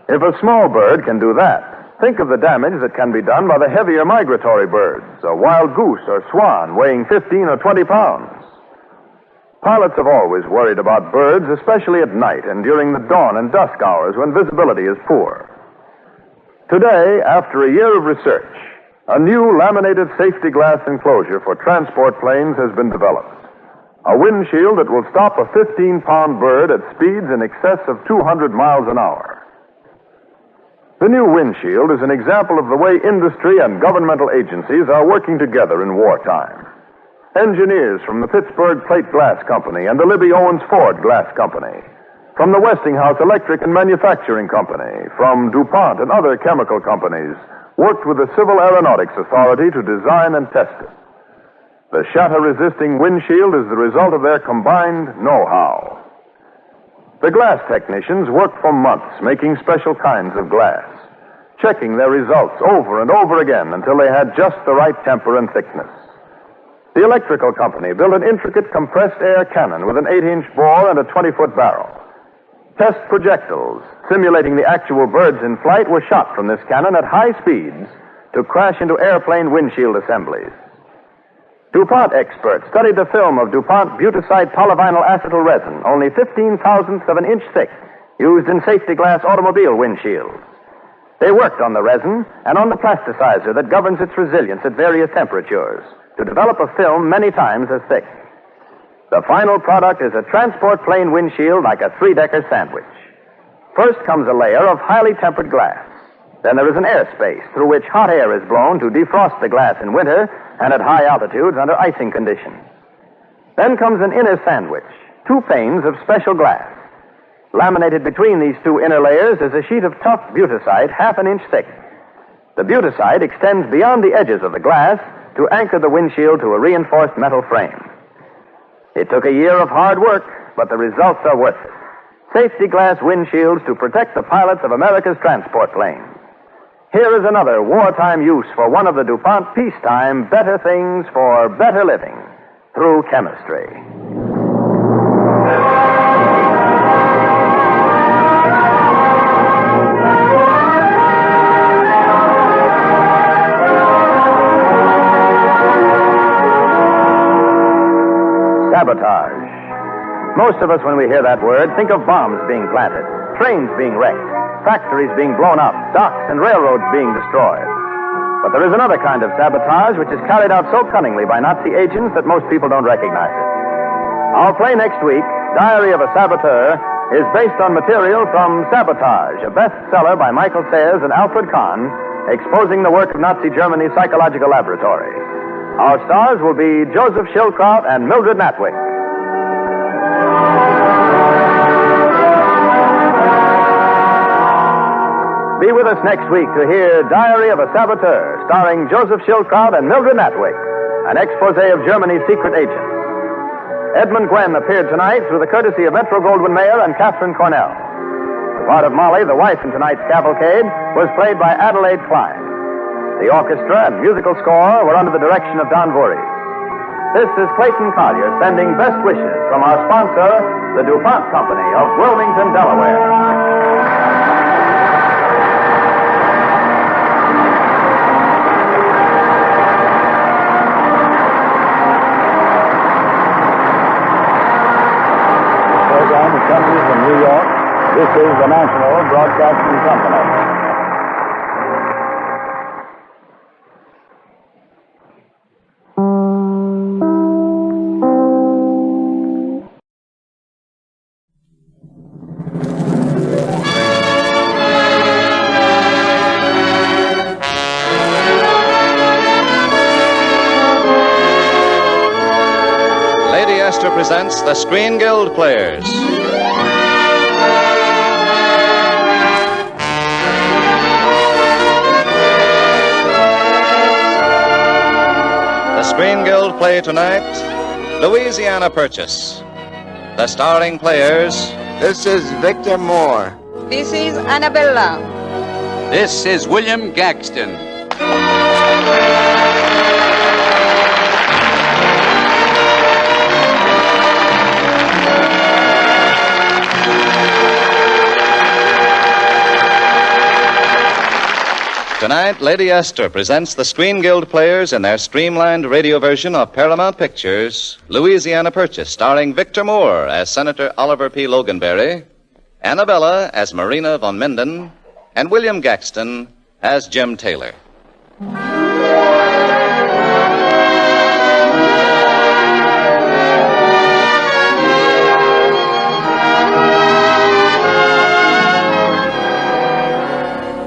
If a small bird can do that, think of the damage that can be done by the heavier migratory birds, a wild goose or swan weighing 15 or 20 pounds. Pilots have always worried about birds, especially at night and during the dawn and dusk hours when visibility is poor. Today, after a year of research, a new laminated safety glass enclosure for transport planes has been developed. A windshield that will stop a 15-pound bird at speeds in excess of 200 miles an hour. The new windshield is an example of the way industry and governmental agencies are working together in wartime. Engineers from the Pittsburgh Plate Glass Company and the Libby Owens Ford Glass Company, from the Westinghouse Electric and Manufacturing Company, from DuPont and other chemical companies, worked with the Civil Aeronautics Authority to design and test it. The shatter-resisting windshield is the result of their combined know-how. The glass technicians worked for months making special kinds of glass, checking their results over and over again until they had just the right temper and thickness. The electrical company built an intricate compressed air cannon with an 8-inch bore and a 20-foot barrel. Test projectiles, simulating the actual birds in flight, were shot from this cannon at high speeds to crash into airplane windshield assemblies. DuPont experts studied the film of DuPont Butysite polyvinyl acetyl resin, only 15,000ths of an inch thick, used in safety glass automobile windshields. They worked on the resin and on the plasticizer that governs its resilience at various temperatures to develop a film many times as thick. The final product is a transport plane windshield like a three-decker sandwich. First comes a layer of highly tempered glass. Then there is an air space through which hot air is blown to defrost the glass in winter and at high altitudes under icing conditions. Then comes an inner sandwich, 2 panes of special glass. Laminated between these 2 inner layers is a sheet of tough butysite half an inch thick. The butysite extends beyond the edges of the glass to anchor the windshield to a reinforced metal frame. It took a year of hard work, but the results are worth it. Safety glass windshields to protect the pilots of America's transport planes. Here is another wartime use for one of the DuPont peacetime better things for better living through chemistry. Sabotage. Most of us, when we hear that word, think of bombs being planted, trains being wrecked, factories being blown up, docks and railroads being destroyed. But there is another kind of sabotage which is carried out so cunningly by Nazi agents that most people don't recognize it. Our play next week, Diary of a Saboteur, is based on material from Sabotage, a bestseller by Michael Sayers and Alfred Kahn, exposing the work of Nazi Germany's psychological laboratory. Our stars will be Joseph Schildkraut and Mildred Natwick. Be with us next week to hear Diary of a Saboteur, starring Joseph Schildkraut and Mildred Natwick, an expose of Germany's secret agents. Edmund Gwen appeared tonight through the courtesy of Metro-Goldwyn-Mayer and Catherine Cornell. The part of Molly, the wife in tonight's cavalcade, was played by Adelaide Klein. The orchestra and musical score were under the direction of Don Voorhees. This is Clayton Collier sending best wishes from our sponsor, the DuPont Company of Wilmington, Delaware. From New York, this is the National Broadcasting Company. Lady Esther presents the Screen Guild Players. Screen Guild play tonight, Louisiana Purchase. The starring players. This is Victor Moore. This is Annabella. This is William Gagston. Tonight, Lady Esther presents the Screen Guild Players in their streamlined radio version of Paramount Pictures' Louisiana Purchase, starring Victor Moore as Senator Oliver P. Loganberry, Annabella as Marina von Minden, and William Gagston as Jim Taylor.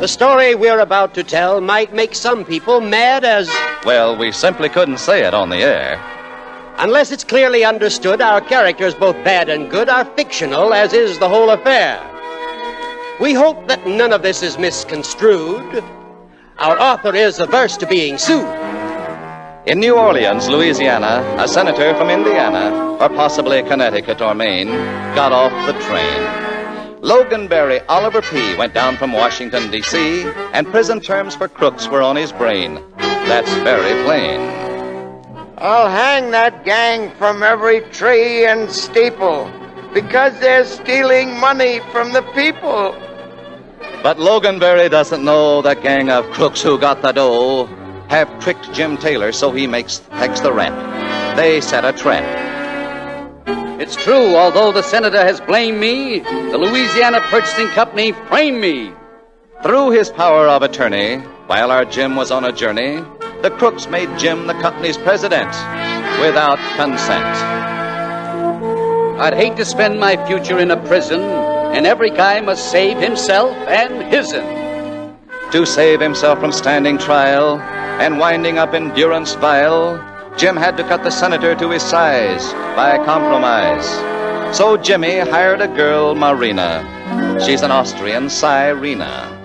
The story we're about to tell might make some people mad as... Well, we simply couldn't say it on the air. Unless it's clearly understood, our characters, both bad and good, are fictional, as is the whole affair. We hope that none of this is misconstrued. Our author is averse to being sued. In New Orleans, Louisiana, a senator from Indiana, or possibly Connecticut or Maine, got off the train. Loganberry Oliver P. went down from Washington, D.C., and prison terms for crooks were on his brain. That's very plain. I'll hang that gang from every tree and steeple because they're stealing money from the people. But Loganberry doesn't know the gang of crooks who got the dough have tricked Jim Taylor so he takes the rent. they set a trap. It's true, although the senator has blamed me, the Louisiana Purchasing Company framed me. Through his power of attorney, while our Jim was on a journey, the crooks made Jim the company's president without consent. I'd hate to spend my future in a prison, and every guy must save himself and his'n. To save himself from standing trial and winding up in durance vile, Jim had to cut the senator to his size by compromise. So Jimmy hired a girl, Marina. She's an Austrian Sirena.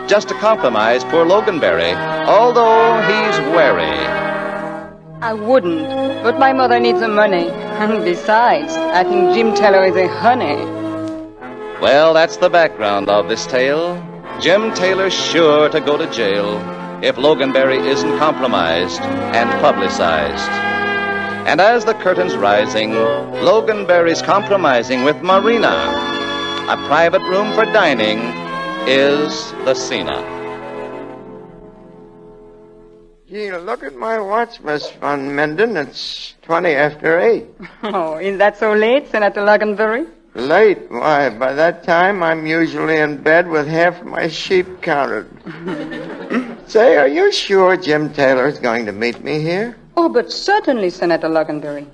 Just to compromise poor Loganberry, although he's wary. I wouldn't, but my mother needs the money. And besides, I think Jim Taylor is a honey. Well, that's the background of this tale. Jim Taylor's sure to go to jail if Loganberry isn't compromised and publicized. And as the curtain's rising, Loganberry's compromising with Marina. A private room for dining is the scene. Gee, look at my watch, Miss Van Menden. It's 20 after 8. Oh, is that so late, Senator Loganberry? Late? Why, by that time, I'm usually in bed with half my sheep counted. Say, are you sure Jim Taylor's going to meet me here? Oh, but certainly, Senator Loganberry.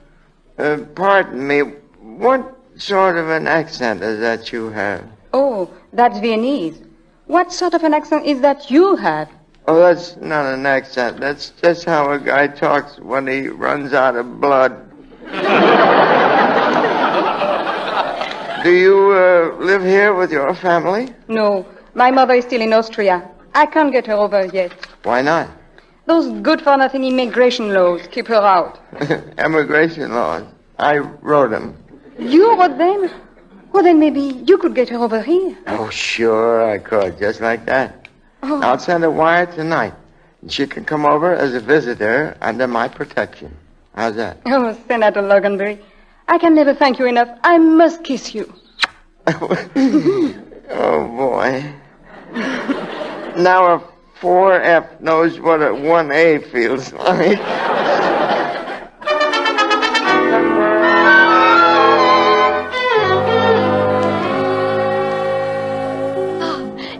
Pardon me, what sort of an accent is that you have? Oh, that's Viennese. What sort of an accent is that you have? Oh, that's not an accent. That's just how a guy talks when he runs out of blood. Do you live here with your family? No, my mother is still in Austria. I can't get her over yet. Why not? Those good-for-nothing immigration laws keep her out. Immigration laws? I wrote them. You wrote them? Well, then maybe you could get her over here. Oh, sure I could, just like that. Oh. I'll send a wire tonight. And she can come over as a visitor under my protection. How's that? Oh, Senator Loganberry, I can never thank you enough. I must kiss you. Oh, boy. Now a 4F knows what a 1A feels like.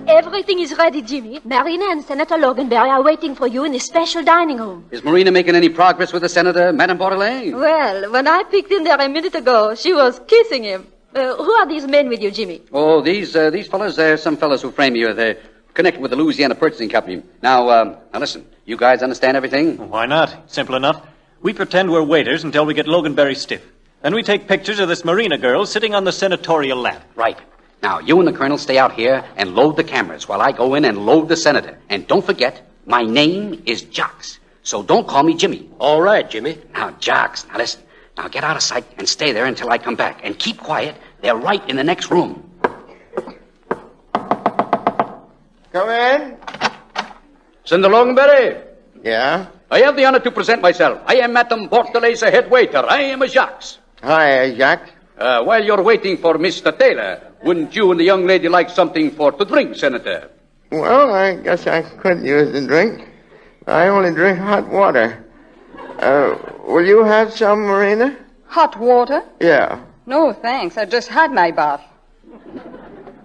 Everything is ready, Jimmy. Marina and Senator Loganberry are waiting for you in the special dining room. Is Marina making any progress with the senator, Madame Bordelais? Well, when I peeked in there a minute ago, she was kissing him. Who are these men with you, Jimmy? Oh, these fellas, they're some fellas who frame you. They're connected with the Louisiana Purchasing Company. Now listen, you guys understand everything? Why not? Simple enough. We pretend we're waiters until we get Loganberry stiff. Then we take pictures of this Marina girl sitting on the senatorial lap. Right. Now, you and the colonel stay out here and load the cameras while I go in and load the senator. And don't forget, my name is Jocks. So don't call me Jimmy. All right, Jimmy. Now, Jocks, now listen. Now get out of sight and stay there until I come back. And keep quiet. They're right in the next room. Come in. Senator Loganberry. Yeah? I have the honor to present myself. I am Madame Bordelais, a head waiter. I am a Jocks. Hi, Jacques. While you're waiting for Mr. Taylor, wouldn't you and the young lady like something to drink, Senator? Well, I guess I could use a drink. I only drink hot water. Will you have some, Marina? Hot water? Yeah. No, thanks. I just had my bath.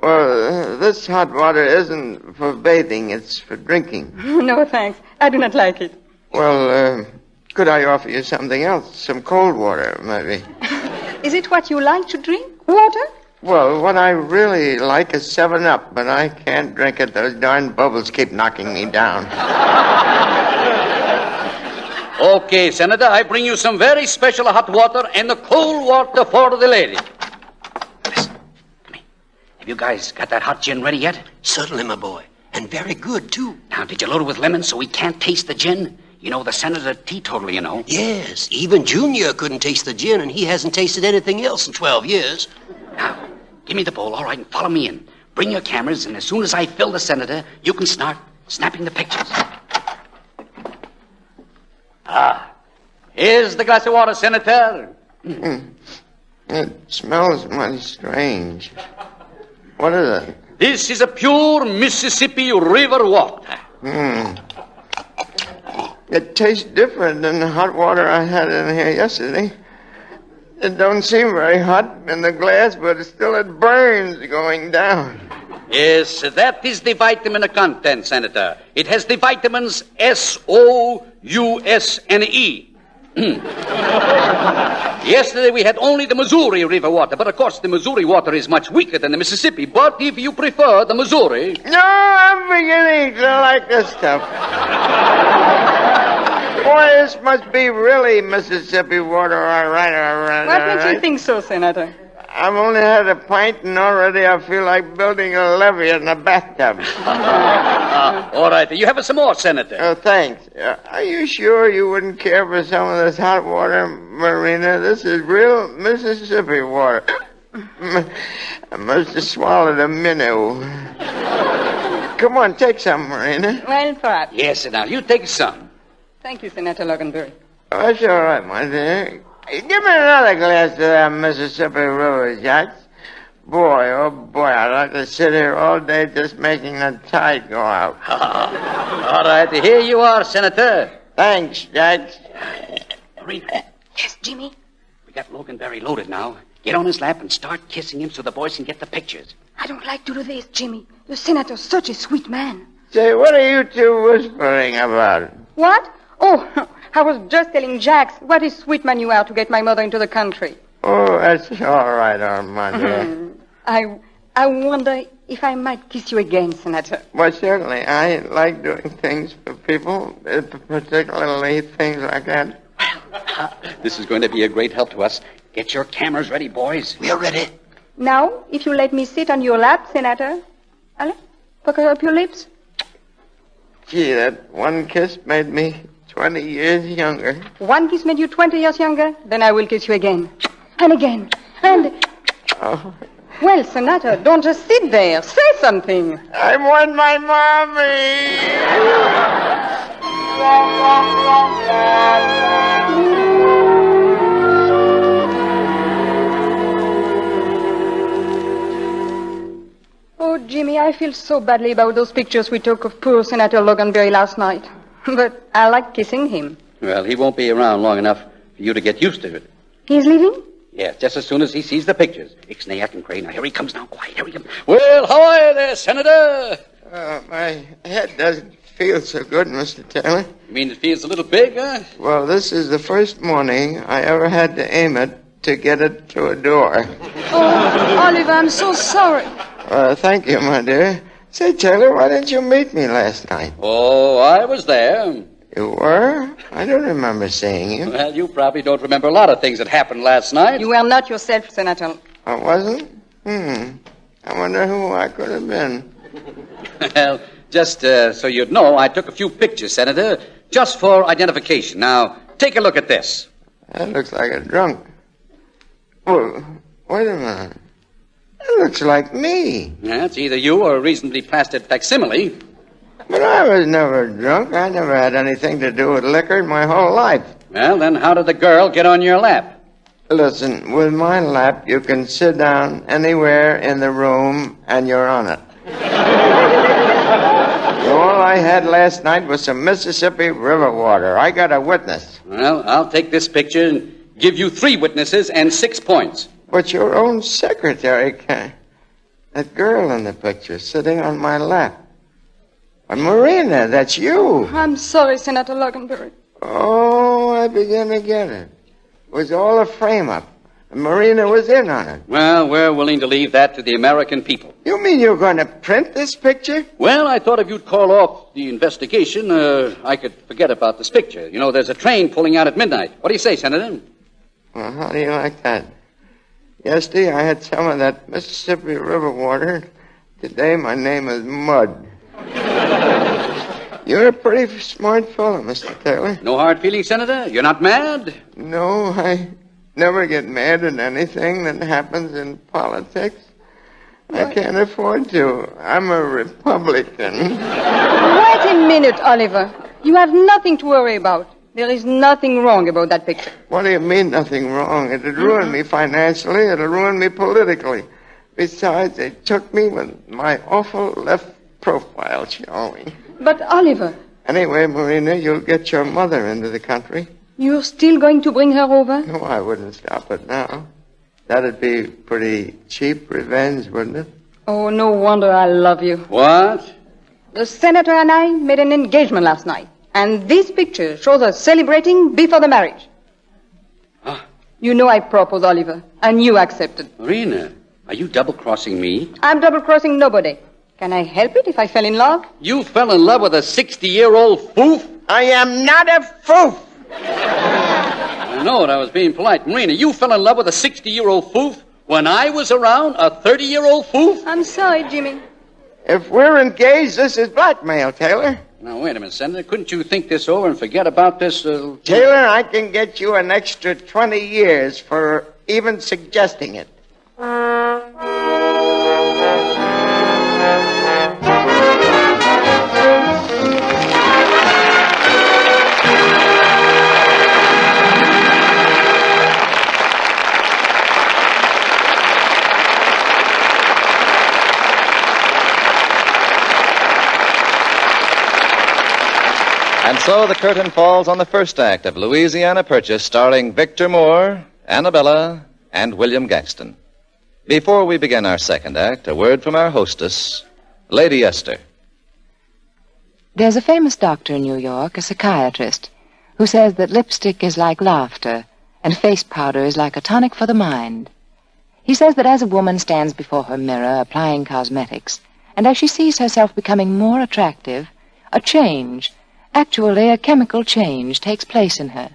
Well, this hot water isn't for bathing, it's for drinking. No, thanks. I do not like it. Well, could I offer you something else? Some cold water, maybe. Is it what you like to drink? Water? Well, what I really like is 7-Up, but I can't drink it. Those darn bubbles keep knocking me down. Okay, Senator, I bring you some very special hot water and the cold water for the lady. Listen, come here. Have you guys got that hot gin ready yet? Certainly, my boy. And very good, too. Now, did you load it with lemon so we can't taste the gin? You know, the senator teetotaler, you know. Yes, even Junior couldn't taste the gin, and he hasn't tasted anything else in 12 years. Now, give me the bowl, all right, and follow me in. Bring your cameras, and as soon as I fill the senator, you can start snapping the pictures. Here's the glass of water, Senator. It smells mighty strange. What is it? This is a pure Mississippi River water. It tastes different than the hot water I had in here yesterday. It don't seem very hot in the glass, but it burns going down. Yes, that is the vitamin content, Senator. It has the vitamins S-O-U-S-N-E. Yesterday we had only the Missouri River water, but of course the Missouri water is much weaker than the Mississippi. But if you prefer the Missouri... No, I'm beginning to like this stuff. Boy, this must be really Mississippi water, all right. What makes you think so, Senator? I've only had a pint, and already I feel like building a levee in a bathtub. All right, you have some more, Senator. Oh, thanks. Are you sure you wouldn't care for some of this hot water, Marina? This is real Mississippi water. I must have swallowed a minnow. Come on, take some, Marina. Well, perhaps. Yes, now, you take some. Thank you, Senator Loganberry. Oh, that's all right, my dear. Give me another glass of that Mississippi River, Jacks. Boy, oh boy, I'd like to sit here all day just making the tide go out. All right, here you are, Senator. Thanks, Jacks. Marina. Yes, Jimmy? We got Loganberry loaded now. Get on his lap and start kissing him so the boys can get the pictures. I don't like to do this, Jimmy. The senator's such a sweet man. Say, what are you two whispering about? What? Oh, I was just telling Jax what a sweet man you are to get my mother into the country. Oh, that's all right, Armando. I wonder if I might kiss you again, Senator. Well, certainly. I like doing things for people, particularly things like that. This is going to be a great help to us. Get your cameras ready, boys. We're ready. Now, if you let me sit on your lap, Senator. Allez, pucker up your lips. Gee, that one kiss made me 20 years younger. One kiss made you 20 years younger? Then I will kiss you again. And again. And... Oh. Well, Senator, don't just sit there. Say something. I want my mommy. Oh, Jimmy, I feel so badly about those pictures we took of poor Senator Loganberry last night. But I like kissing him. Well, he won't be around long enough for you to get used to it. He's leaving? Yeah, just as soon as he sees the pictures. Ixnay, and Cray. Now, here he comes now. Quiet, here he comes. Well, how are you there, Senator? My head doesn't feel so good, Mr. Taylor. You mean it feels a little big, huh? Well, this is the first morning I ever had to aim it to get it to a door. Oh, Oliver, I'm so sorry. Thank you, my dear. Say, Taylor, why didn't you meet me last night? Oh, I was there. You were? I don't remember seeing you. Well, you probably don't remember a lot of things that happened last night. You were not yourself, Senator. I wasn't? I wonder who I could have been. Well, just so you'd know, I took a few pictures, Senator, just for identification. Now, take a look at this. That looks like a drunk. Well, wait a minute. That looks like me. Yeah, it's either you or a reasonably plastered facsimile. But I was never drunk. I never had anything to do with liquor in my whole life. Well, then how did the girl get on your lap? Listen, with my lap, you can sit down anywhere in the room and you're on it. All I had last night was some Mississippi River water. I got a witness. Well, I'll take this picture and give you 3 witnesses and 6 points. But your own secretary can. That girl in the picture sitting on my lap. Marina, that's you. I'm sorry, Senator Loganberry. Oh, I begin to get it. It was all a frame-up. And Marina was in on it. Well, we're willing to leave that to the American people. You mean you're going to print this picture? Well, I thought if you'd call off the investigation, I could forget about this picture. You know, there's a train pulling out at midnight. What do you say, Senator? Well, how do you like that? Yesterday, I had some of that Mississippi River water. Today, my name is Mud. You're a pretty smart fellow, Mr. Taylor. No hard feelings, Senator? You're not mad? No, I never get mad at anything that happens in politics. I can't afford to. I'm a Republican. Wait a minute, Oliver. You have nothing to worry about. There is nothing wrong about that picture. What do you mean, nothing wrong? It'd ruin me financially. It'll ruin me politically. Besides, they took me with my awful left profile showing. But, Oliver... Anyway, Marina, you'll get your mother into the country. You're still going to bring her over? No, I wouldn't stop it now. That'd be pretty cheap revenge, wouldn't it? Oh, no wonder I love you. What? The senator and I made an engagement last night, and this picture shows us celebrating before the marriage. You know I proposed, Oliver, and you accepted. Marina, are you double-crossing me? I'm double-crossing nobody. Can I help it if I fell in love? You fell in love with a 60-year-old foof? I am not a foof. I know it. I was being polite. Marina, you fell in love with a 60-year-old foof when I was around, a 30-year-old foof? I'm sorry, Jimmy. If we're engaged, this is blackmail, Taylor. Now, wait a minute, Senator. Couldn't you think this over and forget about this? Taylor, I can get you an extra 20 years for even suggesting it. And so the curtain falls on the first act of Louisiana Purchase, starring Victor Moore, Annabella, and William Gaxton. Before we begin our second act, a word from our hostess, Lady Esther. There's a famous doctor in New York, a psychiatrist, who says that lipstick is like laughter and face powder is like a tonic for the mind. He says that as a woman stands before her mirror applying cosmetics, and as she sees herself becoming more attractive, a change, actually a chemical change, takes place in her.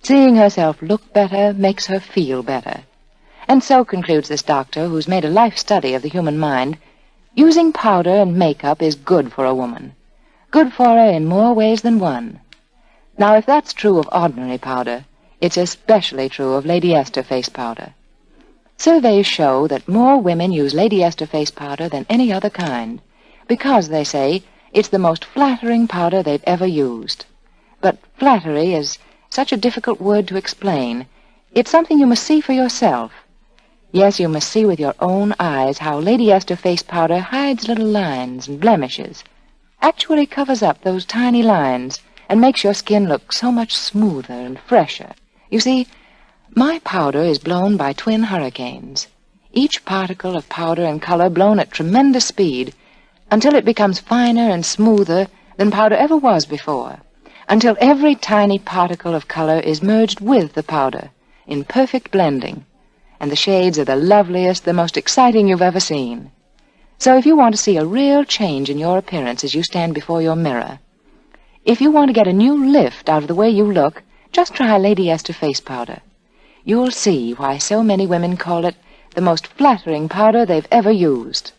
Seeing herself look better makes her feel better. And so, concludes this doctor, who's made a life study of the human mind, using powder and makeup is good for a woman. Good for her in more ways than one. Now, if that's true of ordinary powder, it's especially true of Lady Esther face powder. Surveys show that more women use Lady Esther face powder than any other kind, because, they say, it's the most flattering powder they've ever used. But flattery is such a difficult word to explain. It's something you must see for yourself. Yes, you must see with your own eyes how Lady Esther face powder hides little lines and blemishes, actually covers up those tiny lines, and makes your skin look so much smoother and fresher. You see, my powder is blown by twin hurricanes, each particle of powder and color blown at tremendous speed, until it becomes finer and smoother than powder ever was before, until every tiny particle of color is merged with the powder in perfect blending, and the shades are the loveliest, the most exciting you've ever seen. So if you want to see a real change in your appearance as you stand before your mirror, if you want to get a new lift out of the way you look, just try Lady Esther face powder. You'll see why so many women call it the most flattering powder they've ever used.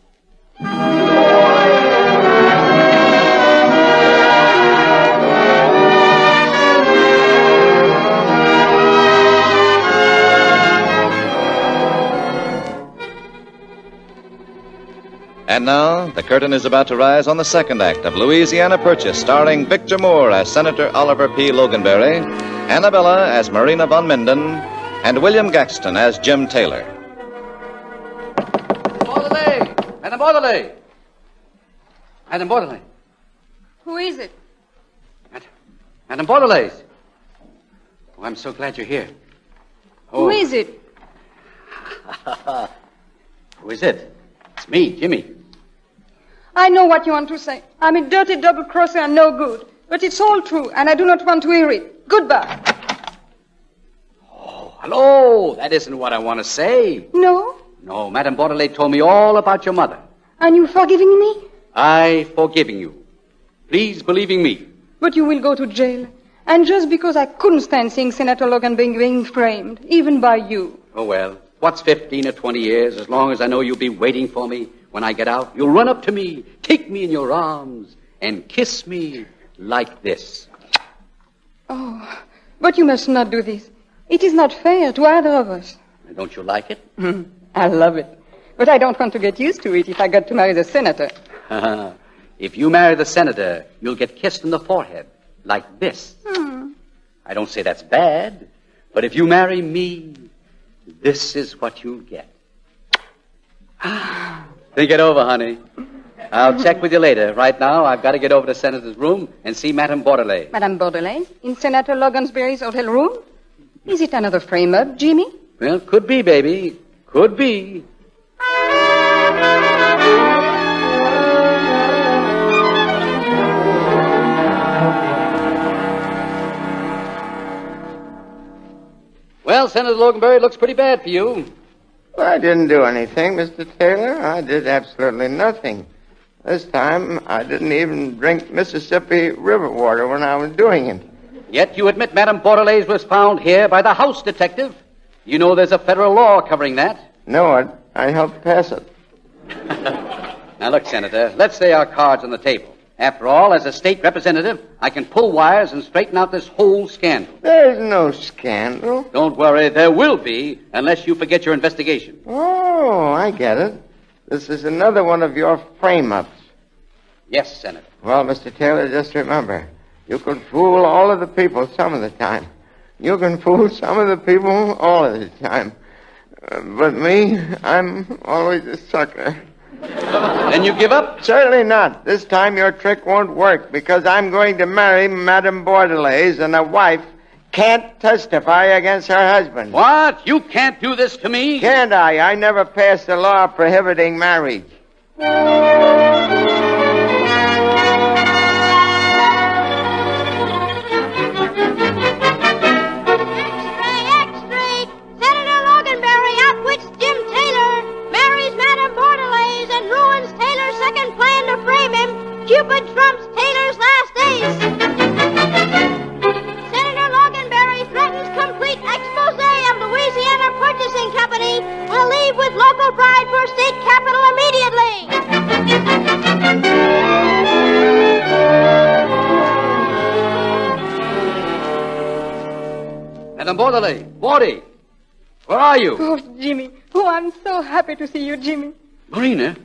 And now, the curtain is about to rise on the second act of Louisiana Purchase, starring Victor Moore as Senator Oliver P. Loganberry, Annabella as Marina von Minden, and William Gaxton as Jim Taylor. Bordelais! Madame Bordelais! Madame Bordelais! Who is it? Madame Bordelais! Oh, I'm so glad you're here. Who is it? Who is it? It's me, Jimmy. I know what you want to say. I'm a dirty double-crosser and no good. But it's all true, and I do not want to hear it. Goodbye. Oh, hello. That isn't what I want to say. No? No, Madame Bordelais told me all about your mother. And you forgiving me? I forgiving you. Please believing me. But you will go to jail. And just because I couldn't stand seeing Senator Logan being framed, even by you. Oh, well, what's 15 or 20 years? As long as I know you'll be waiting for me when I get out, you'll run up to me, take me in your arms, and kiss me like this. Oh, but you must not do this. It is not fair to either of us. Don't you like it? I love it. But I don't want to get used to it if I got to marry the senator. If you marry the senator, you'll get kissed on the forehead, like this. I don't say that's bad, but if you marry me, this is what you'll get. Think it over, honey. I'll check with you later. Right now, I've got to get over to Senator's room and see Madame Bordelais. Madame Bordelais? In Senator Logansbury's hotel room? Is it another frame-up, Jimmy? Well, could be, baby. Could be. Well, Senator Loganberry, it looks pretty bad for you. Well, I didn't do anything, Mr. Taylor. I did absolutely nothing. This time, I didn't even drink Mississippi River water when I was doing it. Yet you admit Madame Bordelais was found here by the house detective. You know there's a federal law covering that. No, I helped pass it. Now, look, Senator, let's lay our cards on the table. After all, as a state representative, I can pull wires and straighten out this whole scandal. There's no scandal. Don't worry, there will be, unless you forget your investigation. Oh, I get it. This is another one of your frame-ups. Yes, Senator. Well, Mr. Taylor, just remember, you can fool all of the people some of the time. You can fool some of the people all of the time. But me, I'm always a sucker. Then you give up? Certainly not. This time your trick won't work because I'm going to marry Madame Bordelais and a wife can't testify against her husband. What? You can't do this to me? Can't I? I never passed a law prohibiting marriage. Cupid trumps Taylor's last ace. Senator Loganberry threatens complete expose of Louisiana Purchasing Company. Will leave with local bride for state capital immediately. Madame Bordelais, Bordy, where are you? Oh, Jimmy. Oh, I'm so happy to see you, Jimmy. Marina,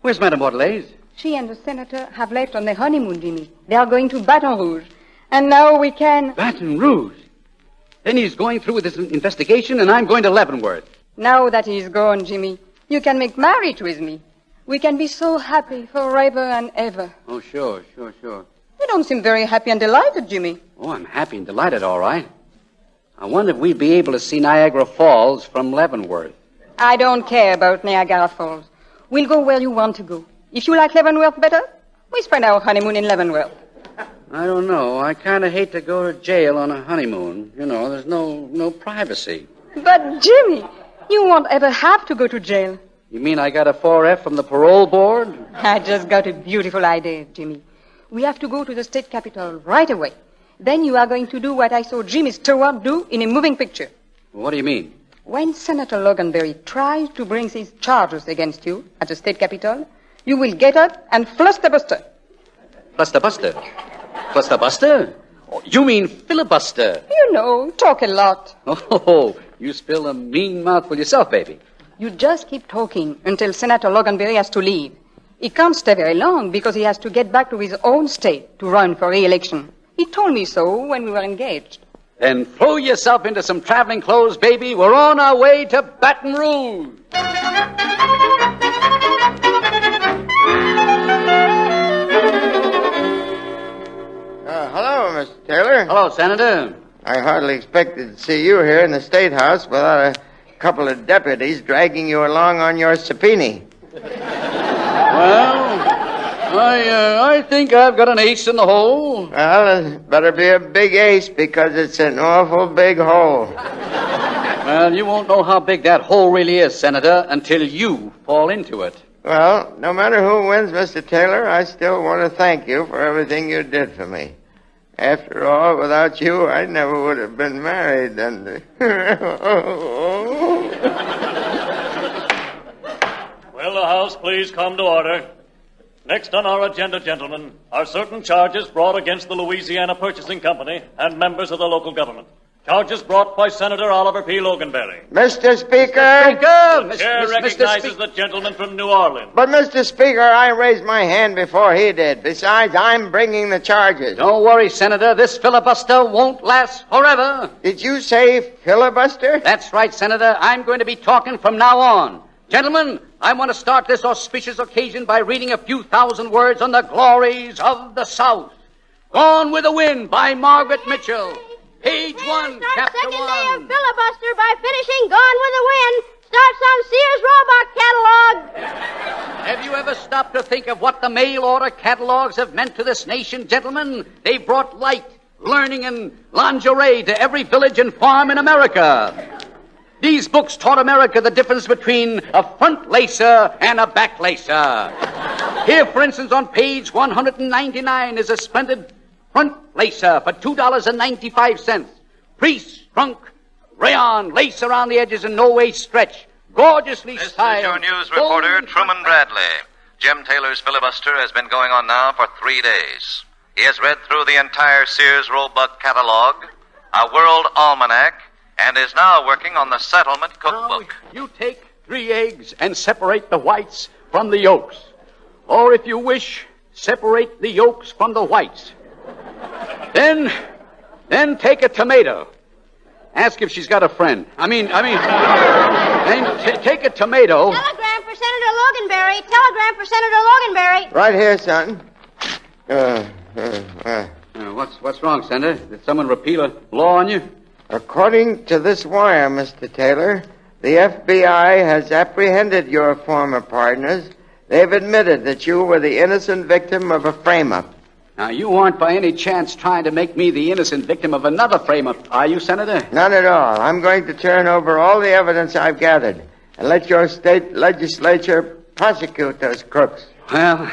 where's Madame Bordelais? She and the senator have left on their honeymoon, Jimmy. They are going to Baton Rouge. And now we can... Baton Rouge? Then he's going through with this investigation, and I'm going to Leavenworth. Now that he's gone, Jimmy, you can make marriage with me. We can be so happy forever and ever. Oh, sure. You don't seem very happy and delighted, Jimmy. Oh, I'm happy and delighted, all right. I wonder if we'd be able to see Niagara Falls from Leavenworth. I don't care about Niagara Falls. We'll go where you want to go. If you like Leavenworth better, we spend our honeymoon in Leavenworth. I don't know. I kind of hate to go to jail on a honeymoon. You know, there's no privacy. But, Jimmy, you won't ever have to go to jail. You mean I got a 4F from the parole board? I just got a beautiful idea, Jimmy. We have to go to the state capitol right away. Then you are going to do what I saw Jimmy Stewart do in a moving picture. What do you mean? When Senator Loganberry tries to bring these charges against you at the state capitol, you will get up and fluster-buster. Fluster-buster? Fluster-buster? Oh, you mean filibuster? You know, talk a lot. Oh, you spill a mean mouthful yourself, baby. You just keep talking until Senator Loganberry has to leave. He can't stay very long because he has to get back to his own state to run for re-election. He told me so when we were engaged. Then throw yourself into some traveling clothes, baby. We're on our way to Baton Rouge. Hello, Mr. Taylor. Hello, Senator. I hardly expected to see you here in the State House without a couple of deputies dragging you along on your subpoena. Well, I think I've got an ace in the hole. Well, it better be a big ace because it's an awful big hole. Well, you won't know how big that hole really is, Senator, until you fall into it. Well, no matter who wins, Mr. Taylor, I still want to thank you for everything you did for me. After all, without you, I never would have been married. And Will the House please come to order? Next on our agenda, gentlemen, are certain charges brought against the Louisiana Purchasing Company and members of the local government. Charges brought by Senator Oliver P. Loganberry. Mr. Speaker! The chair recognizes the gentleman from New Orleans. But, Mr. Speaker, I raised my hand before he did. Besides, I'm bringing the charges. Don't worry, Senator. This filibuster won't last forever. Did you say filibuster? That's right, Senator. I'm going to be talking from now on. Gentlemen, I want to start this auspicious occasion by reading a few thousand words on the glories of the South. Gone with the Wind by Margaret Mitchell. Page 1, chapter 1. Second day of filibuster by finishing Gone with the Wind. Starts on Sears Roebuck catalog. Have you ever stopped to think of what the mail order catalogs have meant to this nation, gentlemen? They brought light, learning, and lingerie to every village and farm in America. These books taught America the difference between a front lacer and a back lacer. Here, for instance, on page 199 is a splendid front lacer for $2.95. Pre-strunk rayon lace around the edges and no waist stretch. Gorgeously styled. This is your news reporter, Truman Bradley. Jim Taylor's filibuster has been going on now for 3 days. He has read through the entire Sears Roebuck catalog, a world almanac, and is now working on the settlement cookbook. Now, you take 3 eggs and separate the whites from the yolks. Or if you wish, separate the yolks from the whites. Then take a tomato. Ask if she's got a friend. Then take a tomato. Telegram for Senator Loganberry. Telegram for Senator Loganberry. Right here, son. What's wrong, Senator? Did someone repeal a law on you? According to this wire, Mr. Taylor, the FBI has apprehended your former partners. They've admitted that you were the innocent victim of a frame-up. Now, you aren't by any chance trying to make me the innocent victim of another frame-up, are you, Senator? None at all. I'm going to turn over all the evidence I've gathered and let your state legislature prosecute those crooks. Well,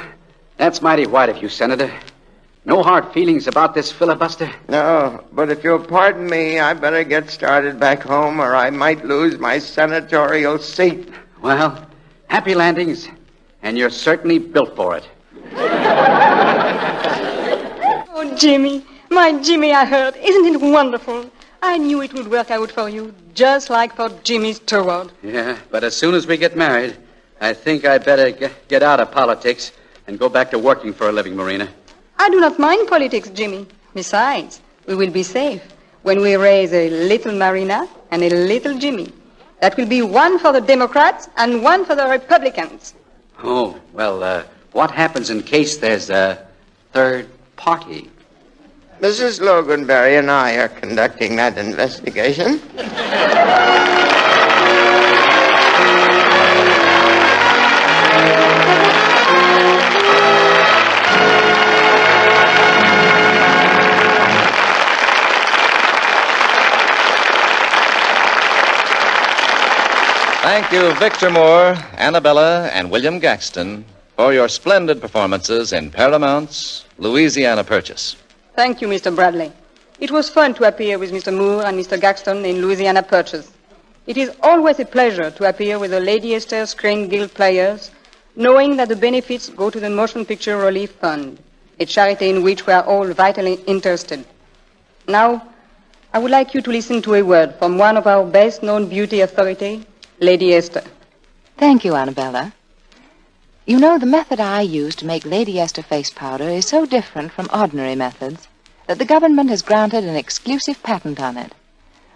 that's mighty white of you, Senator. No hard feelings about this filibuster? No, but if you'll pardon me, I better get started back home or I might lose my senatorial seat. Well, happy landings, and you're certainly built for it. Oh, Jimmy. My Jimmy, I heard. Isn't it wonderful? I knew it would work out for you, just like for Jimmy Stewart. Yeah, but as soon as we get married, I think I'd better get out of politics and go back to working for a living, Marina. I do not mind politics, Jimmy. Besides, we will be safe when we raise a little Marina and a little Jimmy. That will be one for the Democrats and one for the Republicans. Oh, well, what happens in case there's a third party? Mrs. Loganberry and I are conducting that investigation. Thank you, Victor Moore, Annabella, and William Gaxton, for your splendid performances in Paramount's Louisiana Purchase. Thank you, Mr. Bradley. It was fun to appear with Mr. Moore and Mr. Gaxton in Louisiana Purchase. It is always a pleasure to appear with the Lady Esther Screen Guild players, knowing that the benefits go to the Motion Picture Relief Fund, a charity in which we are all vitally interested. Now, I would like you to listen to a word from one of our best-known beauty authorities, Lady Esther. Thank you, Annabella. You know, the method I use to make Lady Esther face powder is so different from ordinary methods that the government has granted an exclusive patent on it.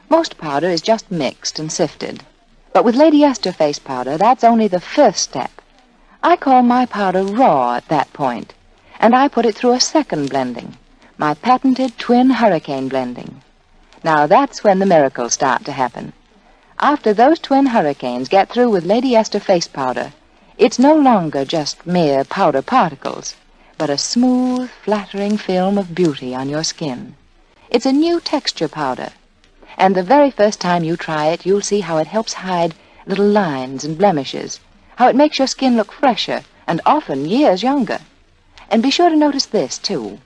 Most powder is just mixed and sifted. But with Lady Esther face powder, that's only the first step. I call my powder raw at that point, and I put it through a second blending, my patented twin hurricane blending. Now that's when the miracles start to happen. After those twin hurricanes get through with Lady Esther face powder, it's no longer just mere powder particles, but a smooth, flattering film of beauty on your skin. It's a new texture powder, and the very first time you try it, you'll see how it helps hide little lines and blemishes, how it makes your skin look fresher and often years younger. And be sure to notice this, too.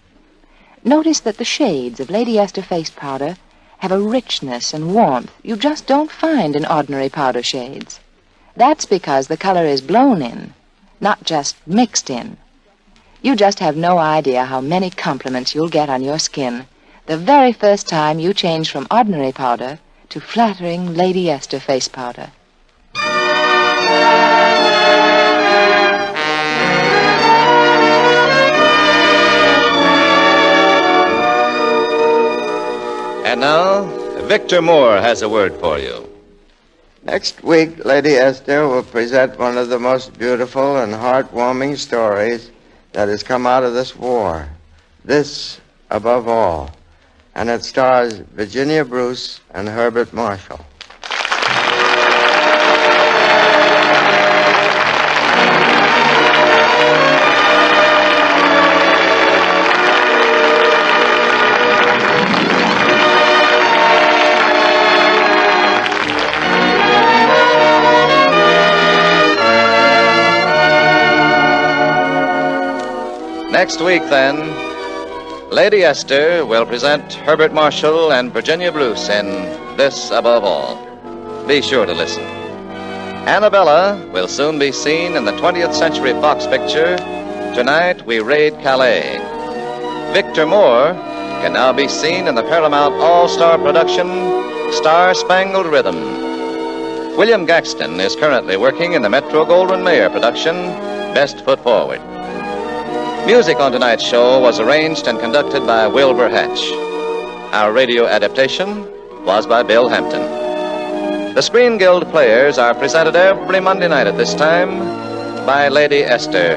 Notice that the shades of Lady Esther face powder have a richness and warmth you just don't find in ordinary powder shades. That's because the color is blown in, not just mixed in. You just have no idea how many compliments you'll get on your skin the very first time you change from ordinary powder to flattering Lady Esther face powder. And now, Victor Moore has a word for you. Next week, Lady Esther will present one of the most beautiful and heartwarming stories that has come out of this war. This, above all. And it stars Virginia Bruce and Herbert Marshall. Next week, then, Lady Esther will present Herbert Marshall and Virginia Bruce in This Above All. Be sure to listen. Annabella will soon be seen in the 20th Century Fox picture, Tonight We Raid Calais. Victor Moore can now be seen in the Paramount All-Star production, Star-Spangled Rhythm. William Gaxton is currently working in the Metro-Goldwyn-Mayer production, Best Foot Forward. Music on tonight's show was arranged and conducted by Wilbur Hatch. Our radio adaptation was by Bill Hampton. The Screen Guild Players are presented every Monday night at this time by Lady Esther.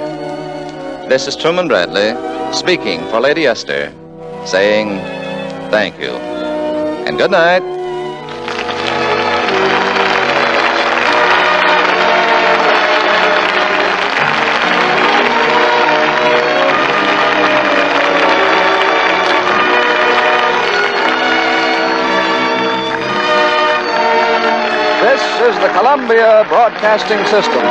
This is Truman Bradley speaking for Lady Esther, saying thank you and good night. This is the Columbia Broadcasting System.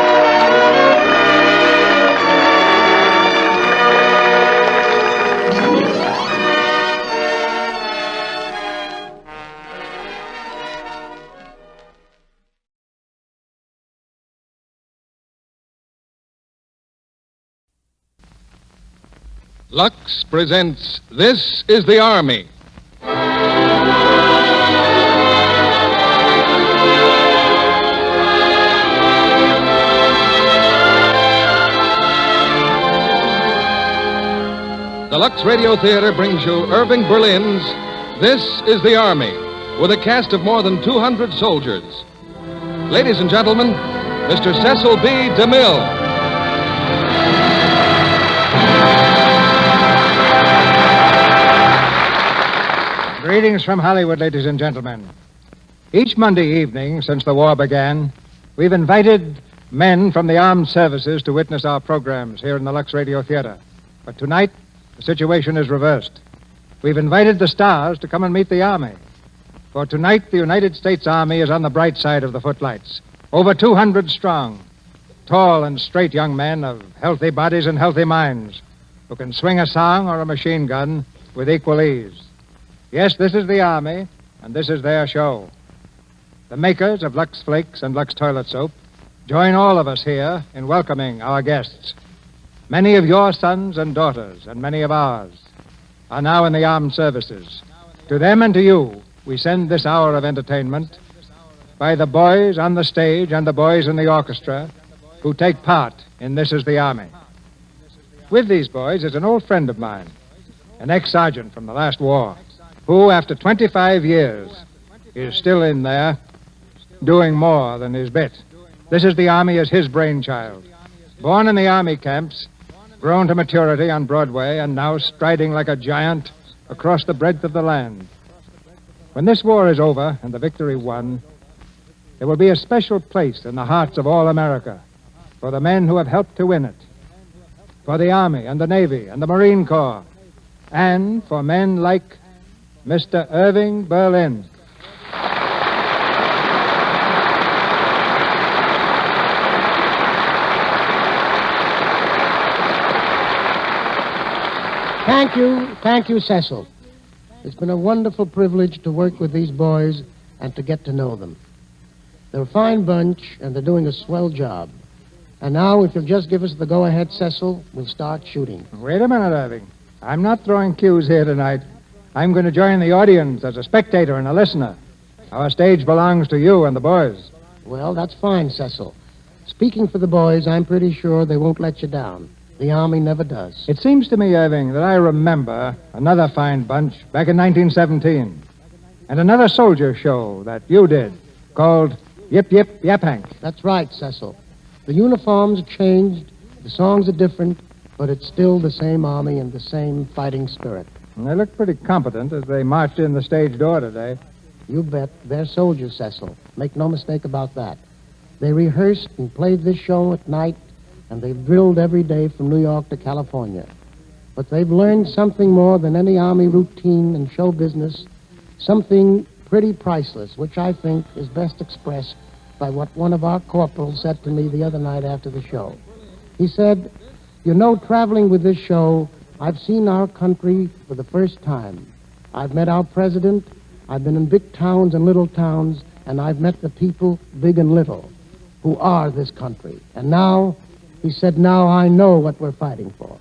Lux presents This is the Army. The Lux Radio Theater brings you Irving Berlin's This is the Army, with a cast of more than 200 soldiers. Ladies and gentlemen, Mr. Cecil B. DeMille. Greetings from Hollywood, ladies and gentlemen. Each Monday evening since the war began, we've invited men from the armed services to witness our programs here in the Lux Radio Theater. But tonight, the situation is reversed. We've invited the stars to come and meet the Army. For tonight, the United States Army is on the bright side of the footlights. Over 200 strong. Tall and straight young men of healthy bodies and healthy minds who can swing a song or a machine gun with equal ease. Yes, this is the Army, and this is their show. The makers of Lux Flakes and Lux Toilet Soap join all of us here in welcoming our guests. Many of your sons and daughters, and many of ours, are now in the armed services. To them and to you, we send this hour of entertainment by the boys on the stage and the boys in the orchestra who take part in This is the Army. With these boys is an old friend of mine, an ex-sergeant from the last war, who, after 25 years, is still in there doing more than his bit. This is the Army is his brainchild. Born in the Army camps, grown to maturity on Broadway, and now striding like a giant across the breadth of the land. When this war is over and the victory won, there will be a special place in the hearts of all America for the men who have helped to win it, for the Army and the Navy and the Marine Corps, and for men like Mr. Irving Berlin. Thank you, Cecil. It's been a wonderful privilege to work with these boys and to get to know them. They're a fine bunch, and they're doing a swell job. And now, if you'll just give us the go-ahead, Cecil, we'll start shooting. Wait a minute, Irving. I'm not throwing cues here tonight. I'm going to join the audience as a spectator and a listener. Our stage belongs to you and the boys. Well, that's fine, Cecil. Speaking for the boys, I'm pretty sure they won't let you down. The Army never does. It seems to me, Irving, that I remember another fine bunch back in 1917. And another soldier show that you did called Yip, yip, yap, Hank. That's right, Cecil. The uniforms are changed, the songs are different, but it's still the same army and the same fighting spirit. And they look pretty competent as they marched in the stage door today. You bet. They're soldiers, Cecil. Make no mistake about that. They rehearsed and played this show at night, and they've drilled every day from New York to California. But they've learned something more than any Army routine and show business, something pretty priceless, which I think is best expressed by what one of our corporals said to me the other night after the show. He said, "You know, traveling with this show, I've seen our country for the first time. I've met our president, I've been in big towns and little towns, and I've met the people, big and little, who are this country. And now," he said, "now I know what we're fighting for."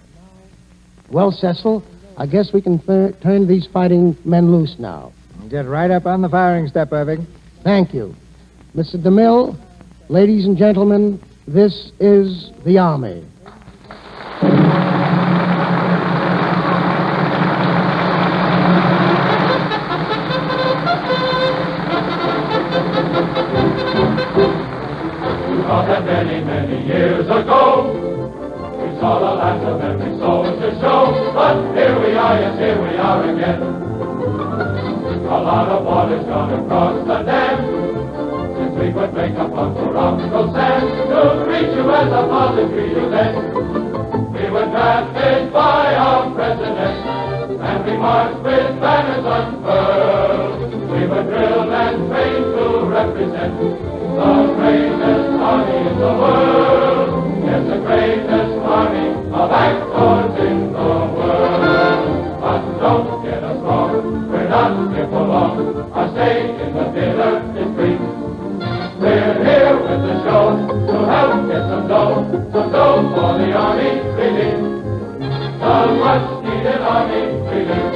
Well, Cecil, I guess we can turn these fighting men loose now. Get right up on the firing step, Irving. Thank you. Mr. DeMille, ladies and gentlemen, this is the Army. That many years ago, we saw the last of every soldier show. But here we are, yes, here we are again. A lot of water's gone across the dam since we could make up Uncle Uncle Sam to greet you as a father greet you then. We were drafted by our president, and we marched with banners unfurled. We were drilled and trained to represent the greatest army in the world. Yes, the greatest army of actors in the world. But don't get us wrong, we're not here for long. Our stay in the theater is brief. We're here with the show to help get some dough for the army relief. The much needed army relief.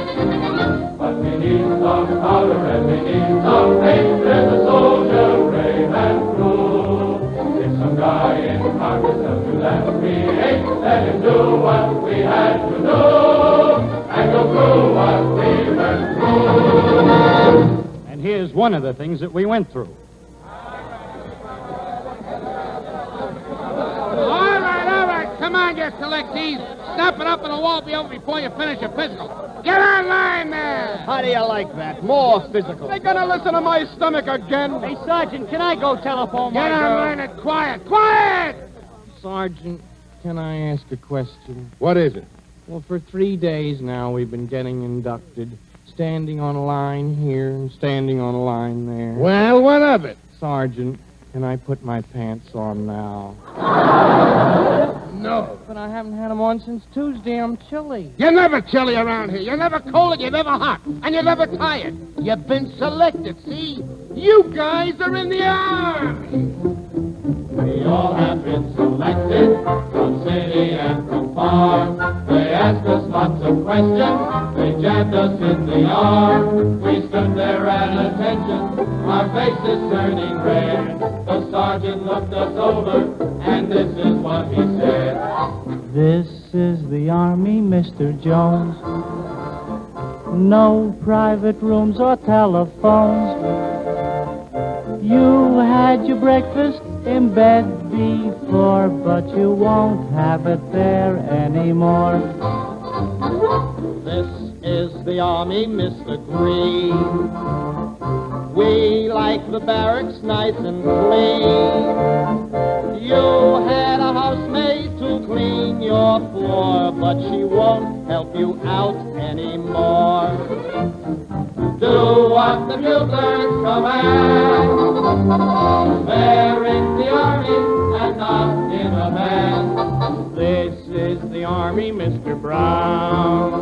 But we need some powder and we need some paint. There's a soldier brave and true. If some guy in Congress tells you that we ain't, let him do what we had to do and go through what we went through. And here's one of the things that we went through. All right. Come on, you selectees. Snap it up and the wall be over before you finish your physical. Get on line there! How do you like that? More physical. They gonna listen to my stomach again? Hey, Sergeant, can I go telephone my Get on girl? line and quiet! Quiet! Sergeant, can I ask a question? What is it? Well, for 3 days now, we've been getting inducted, standing on a line here and standing on a line there. Well, what of it? Sergeant, can I put my pants on now? No. But I haven't had them on since Tuesday. I'm chilly. You're never chilly around here. You're never cold and you're never hot. And you're never tired. You've been selected, see? You guys are in the army. We all have been selected from city and from farm. They asked us lots of questions. They jabbed us in the arm. We stood there at attention, our faces turning red. The sergeant looked us over, and this is what he said. This is the Army, Mr. Jones. No private rooms or telephones. You had your breakfast in bed before, but you won't have it there anymore. This is the Army, Mr. Green. We like the barracks nice and clean. You had a housemaid to clean your floor, but she won't help you out anymore. Do what the buglers command. They're in the army and not in a band. This is the Army, Mr. Brown.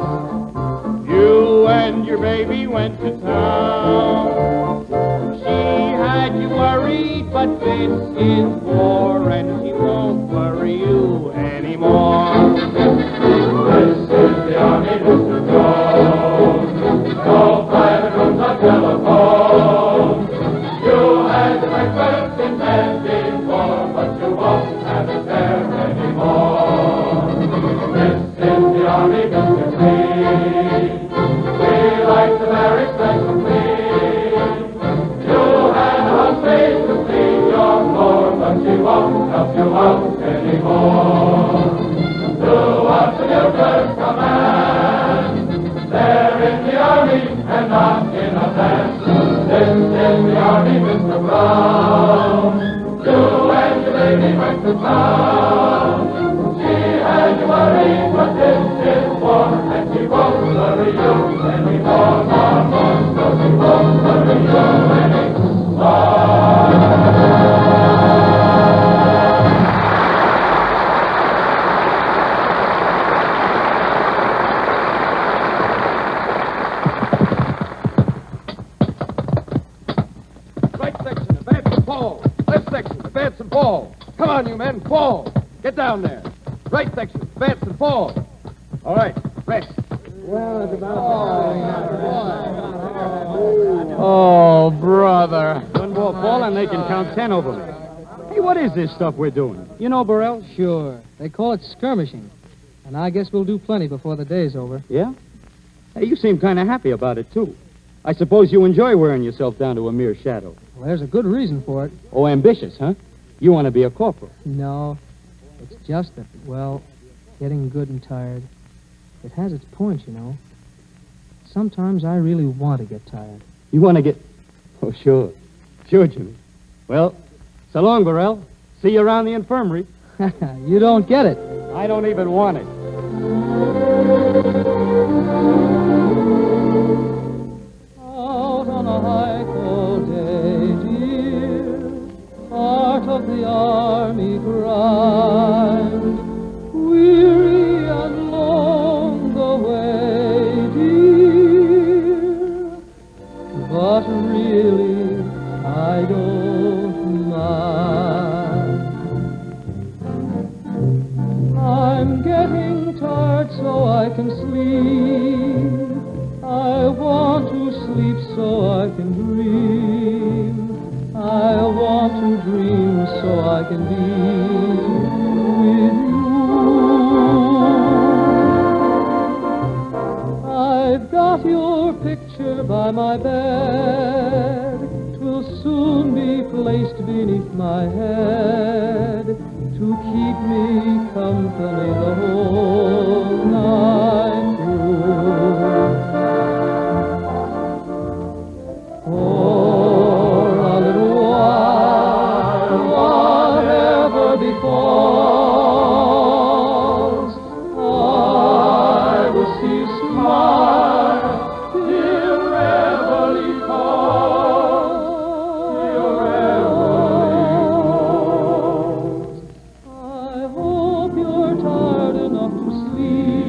You and your baby went to town. She had you worried, but this is war, and she won't worry you anymore. This is the army, Mr. Jones. No private rooms or telephone. You had breakfast in bed before, but you won't have it there anymore. This is the army, Mr. Green. We like the barracks nice and clean. You had a housemaid to clean she went to town. She had you worried, but this is war, and she won't worry you anymore, no, she won't worry you anymore. Advance and fall. Come on, you men, fall. Get down there. Right section, advance and fall. All right, rest. Well, it's about Oh, brother. One more fall and they can count 10 over me. Hey, what is this stuff we're doing? You know, Burrell? Sure. They call it skirmishing. And I guess we'll do plenty before the day's over. Yeah? Hey, you seem kind of happy about it, too. I suppose you enjoy wearing yourself down to a mere shadow. Well, there's a good reason for it. Oh, ambitious, huh? You want to be a corporal. No. It's just that, well, getting good and tired. It has its points, you know. Sometimes I really want to get tired. You want to get... Oh, sure. Sure, Jimmy. Well, so long, Burrell. See you around the infirmary. You don't get it. I don't even want it. Out on a high cold day, dear, part of the army grind, weary and long the way, dear, but really I don't mind. I'm getting tired so I can sleep. I want to sleep so I can dream. I want to dream so I can be with you. I've got your picture by my bed. 'Twill soon be placed beneath my head to keep me company the whole night through. For a little while, whatever befalls, I will see you smile, dear Reveille calls, dear Reveille calls. I hope you're tired enough to sleep,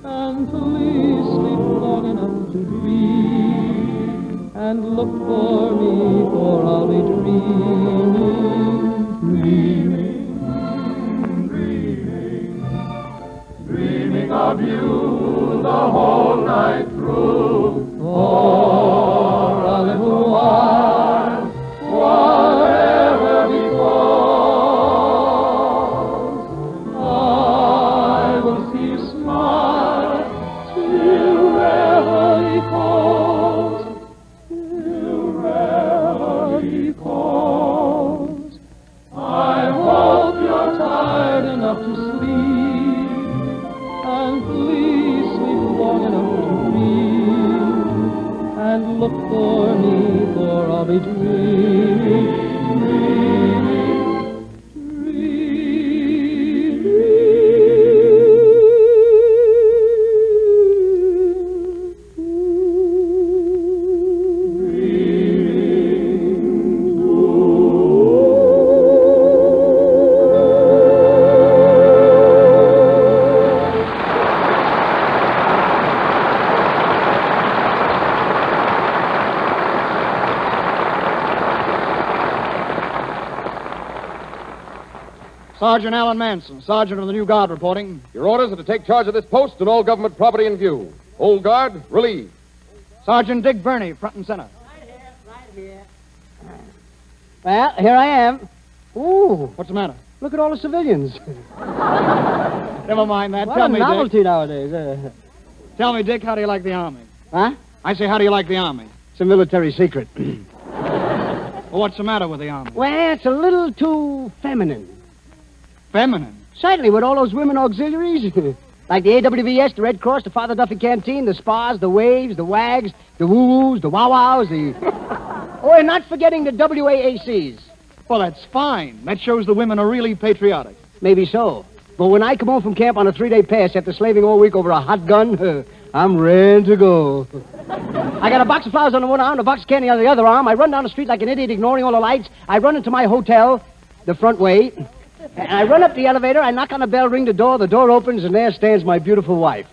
and please sleep long enough to dream, and look for me, for I'll be dreaming of you the whole night through. For a little while, whatever befalls, I will see you smile till Reveille calls, till Reveille calls. I hope you're tired enough to sleep, and please sleep long enough to dream, and look for me, for I'll be Sergeant Alan Manson, Sergeant of the New Guard reporting. Your orders are to take charge of this post and all government property in view. Old Guard, relieve. Sergeant Dick Burney, front and center. Well, here I am. Ooh. What's the matter? Look at all the civilians. Never mind that. What Tell a me, novelty Dick. nowadays. Tell me, Dick, how do you like the Army? Huh? I say, how do you like the Army? It's a military secret. Well, what's the matter with the Army? Well, it's a little too feminine. Feminine? Certainly, with all those women auxiliaries. Like the AWVS, the Red Cross, the Father Duffy Canteen, the spas, the waves, the wags, the woo-woos, the wow-wows, the... Oh, and not forgetting the WAACs. Well, that's fine. That shows the women are really patriotic. Maybe so. But when I come home from camp on a 3-day pass after slaving all week over a hot gun, I'm ready to go. I got a box of flowers on the one arm, a box of candy on the other arm. I run down the street like an idiot, ignoring all the lights. I run into my hotel, the front way. And I run up the elevator. I knock on the bell, ring the door. The door opens, and there stands my beautiful wife.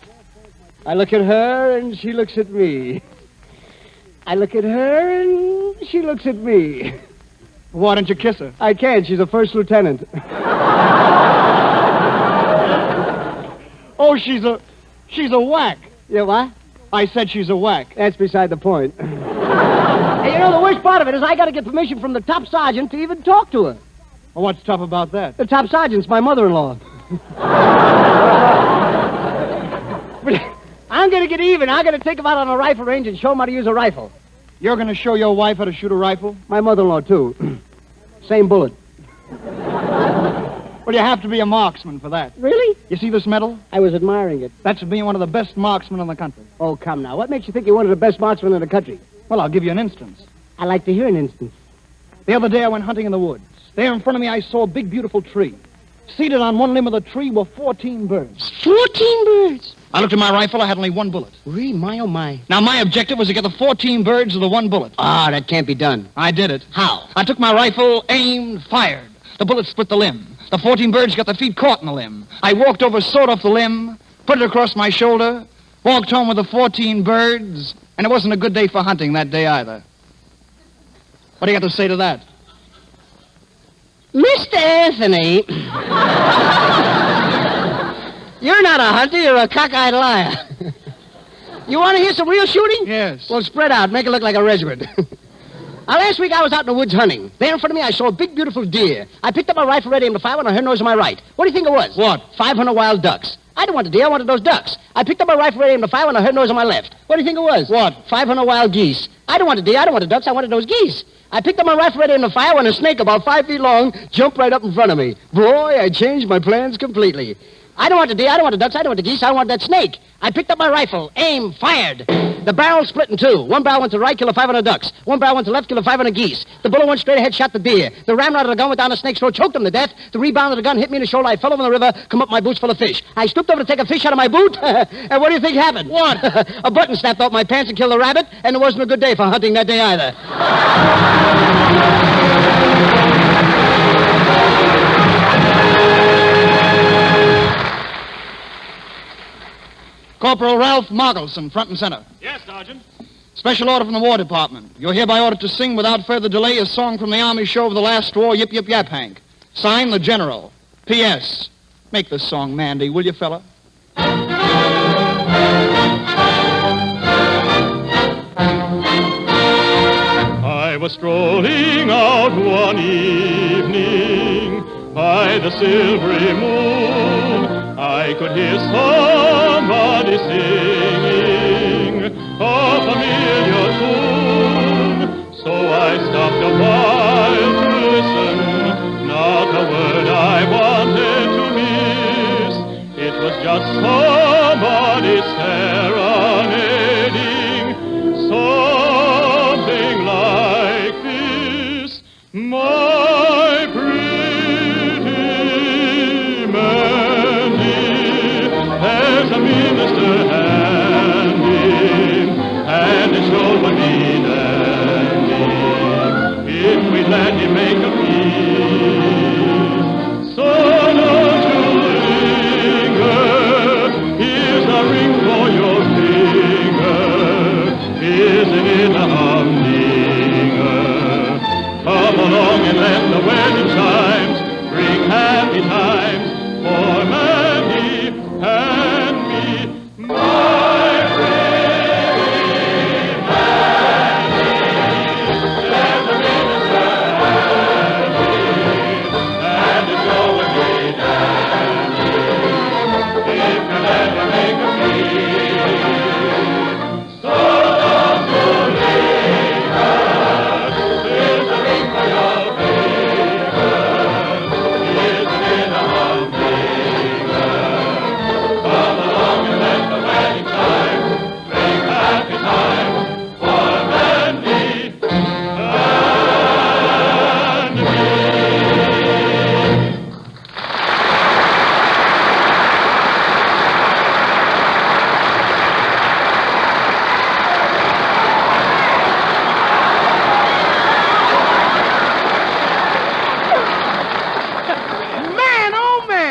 I look at her, and she looks at me. I look at her, and she looks at me. Why don't you kiss her? I can't. She's a first lieutenant. Oh, she's a whack. Yeah, what? I said she's a whack. That's beside the point. Hey, you know, the worst part of it is I got to get permission from the top sergeant to even talk to her. Well, what's tough about that? The top sergeant's my mother-in-law. But I'm going to get even. I'm going to take him out on a rifle range and show him how to use a rifle. You're going to show your wife how to shoot a rifle? My mother-in-law, too. Same bullet. Well, you have to be a marksman for that. Really? You see this medal? I was admiring it. That's being one of the best marksmen in the country. Oh, come now. What makes you think you're one of the best marksmen in the country? Well, I'll give you an instance. I like to hear an instance. The other day I went hunting in the woods. There in front of me I saw a big, beautiful tree. Seated on one limb of the tree were 14 birds. 14 birds? I looked at my rifle. I had only one bullet. Really? My, oh, my. Now, my objective was to get the 14 birds with the one bullet. Ah, that can't be done. I did it. How? I took my rifle, aimed, fired. The bullet split the limb. The 14 birds got their feet caught in the limb. I walked over, sawed off the limb, put it across my shoulder, walked home with the 14 birds, and it wasn't a good day for hunting that day either. What do you got to say to that? Mr. Anthony, you're not a hunter, you're a cockeyed liar. You want to hear some real shooting? Yes. Well, spread out, make it look like a regiment. Last week I was out in the woods hunting. There in front of me I saw a big, beautiful deer. I picked up my rifle, ready to fire when I heard noise on my right. What do you think it was? What? 500 wild ducks. I didn't want the deer, I wanted those ducks. I picked up my rifle, ready to fire when I heard noise on my left. What do you think it was? What? 500 wild geese. I didn't want the deer, I didn't want the ducks, I wanted those geese. I picked up my rifle, ready to fire when a snake about 5 feet long jumped right up in front of me. Boy, I changed my plans completely. I don't want the deer, I don't want the ducks, I don't want the geese, I want that snake. I picked up my rifle, aimed, fired. The barrel split in two. One barrel went to the right, killed 500 ducks. One barrel went to the left, killed 500 geese. The bullet went straight ahead, shot the deer. The ramrod of the gun went down the snake's throat, choked him to death. The rebound of the gun hit me in the shoulder. I fell over in the river, come up my boots full of fish. I stooped over to take a fish out of my boot, and what do you think happened? What? A button snapped off my pants and killed a rabbit, and it wasn't a good day for hunting that day either. Corporal Ralph Moggelson, front and center. Yes, Sergeant. Special order from the War Department. You're hereby ordered to sing without further delay a song from the Army show of the last war, Yip Yip Yap Hank. Sign the General. P.S. Make this song Mandy, will you, fella? I was strolling out one evening by the silvery moon. I could hear somebody singing a familiar tune. So I stopped a while to listen, not a word I wanted to miss. It was just somebody serenading, something like this. My pretty Mandy, there's a minister handing, and it sure would be dandy if we let him make a peace. So don't you linger, here's a ring for your finger, isn't it a humdinger? Come along and let the wedding chimes bring happy times for Mandy and me.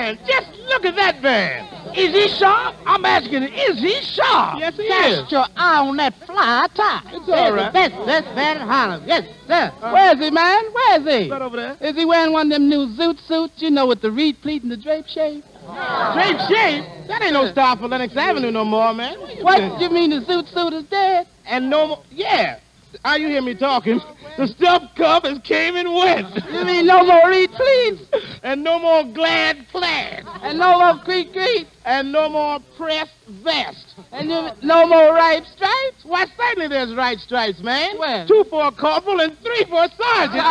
man, just look at that man. Is he sharp? I'm asking, is he sharp? Yes, he is. Cast your eye on that fly tie. It's all right. That's man in Harlem. Yes, sir. Where is he, man? Where is he? Right over there. Is he wearing one of them new zoot suits, you know, with the reed pleat and the drape shape? Drape shape? That ain't no style for Lenox Avenue no more, man. What? You mean the zoot suit is dead? And no more. Yeah. How you hear me talking? The stuffed cup is came and went. You mean no more reed pleats? And no more glad plaid. And no more creek. And no more pressed vest. And no more ripe stripes? Why, certainly there's right stripes, man. Where? 2 for a corporal and 3 for a sergeant.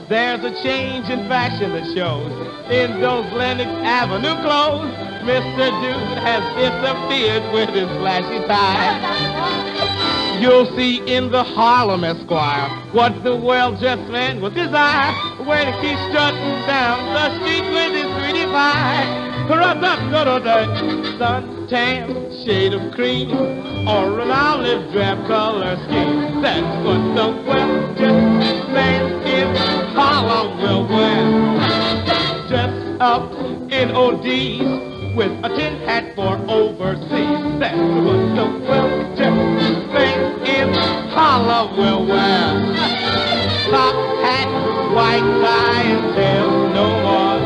There's a change in fashion that shows in those Lenox Avenue clothes. Mr. Dude has disappeared with his flashy tie. You'll see in the Harlem Esquire what the well-dressed man will desire when he's strutting down the street with his pretty pie. Suntan, shade of cream, or an olive drab color scheme. That's what the well-dressed man in Harlem will wear. Dressed up in ODs with a tin hat for overseas. That's what the well-dressed man in Harlem will wear. Top hat, white tie, and tails no more.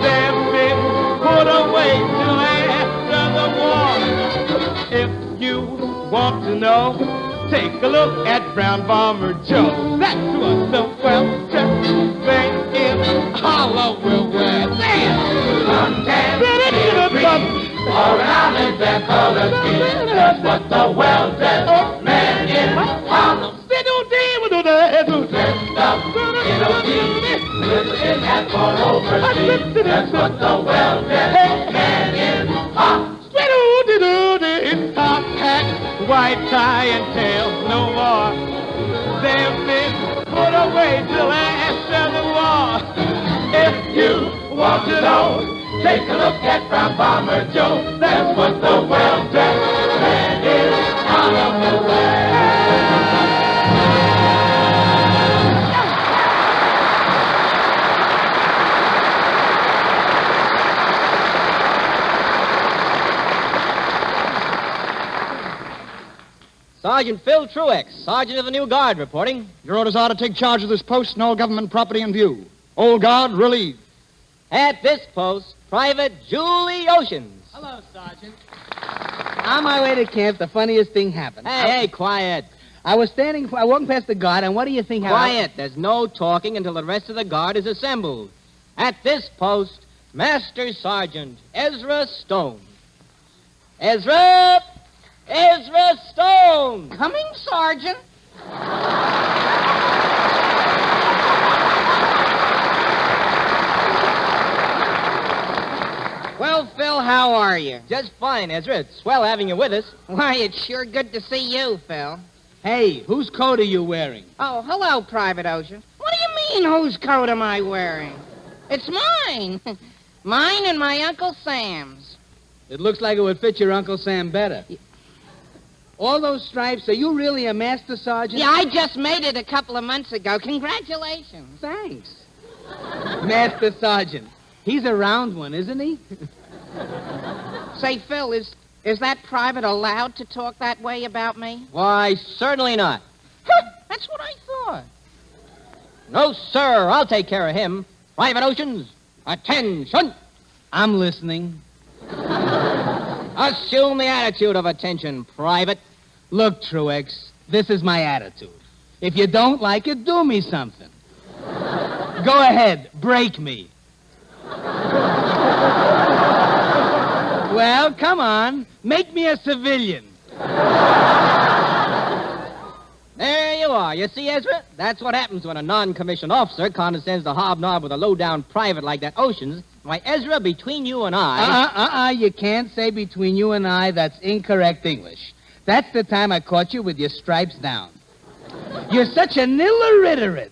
They've been put away till after the war. If you want to know, take a look at Brown Bomber Joe. That's what the well-dressed man in Harlem will wear. Suntan, or an olive drab color scheme. That's what the well-dressed man in Harlem. Dressed up in a jeans with a tin hat for overseas. That's what the well-dressed man in Harlem. Top hat, white tie, and tails no more. They've been put away till after the war. If you want to know, take a look at Brown Bomber Joe. That's what the well-dressed man is out of the way. Sergeant Phil Truex, Sergeant of the New Guard, reporting. Your orders are to take charge of this post and all government property in view. Old Guard, relieved. At this post, Private Julie Oceans. Hello, Sergeant. On my way to camp, the funniest thing happened. Hey, quiet. I was walking past the guard, and what do you think happened? Quiet. There's no talking until the rest of the guard is assembled. At this post, Master Sergeant Ezra Stone. Ezra Stone! Coming, Sergeant. Well, Phil, how are you? Just fine, Ezra. It's swell having you with us. Why, it's sure good to see you, Phil. Hey, whose coat are you wearing? Oh, hello, Private Ocean. What do you mean, whose coat am I wearing? It's mine. Mine and my Uncle Sam's. It looks like it would fit your Uncle Sam better. All those stripes, are you really a master sergeant? Yeah, I just made it a couple of months ago. Congratulations. Thanks. Master sergeant. He's a round one, isn't he? Say, Phil, is that private allowed to talk that way about me? Why, certainly not. That's what I thought. No, sir. I'll take care of him. Private Oceans, attention. I'm listening. Assume the attitude of attention, Private. Look, Truex, this is my attitude. If you don't like it, do me something. Go ahead, break me. Well, come on, make me a civilian. There you are. You see, Ezra? That's what happens when a non-commissioned officer condescends to hobnob with a low-down private like that Oceans. Why, Ezra, between you and I... You can't say between you and I. That's incorrect English. That's the time I caught you with your stripes down. You're such an illiterate.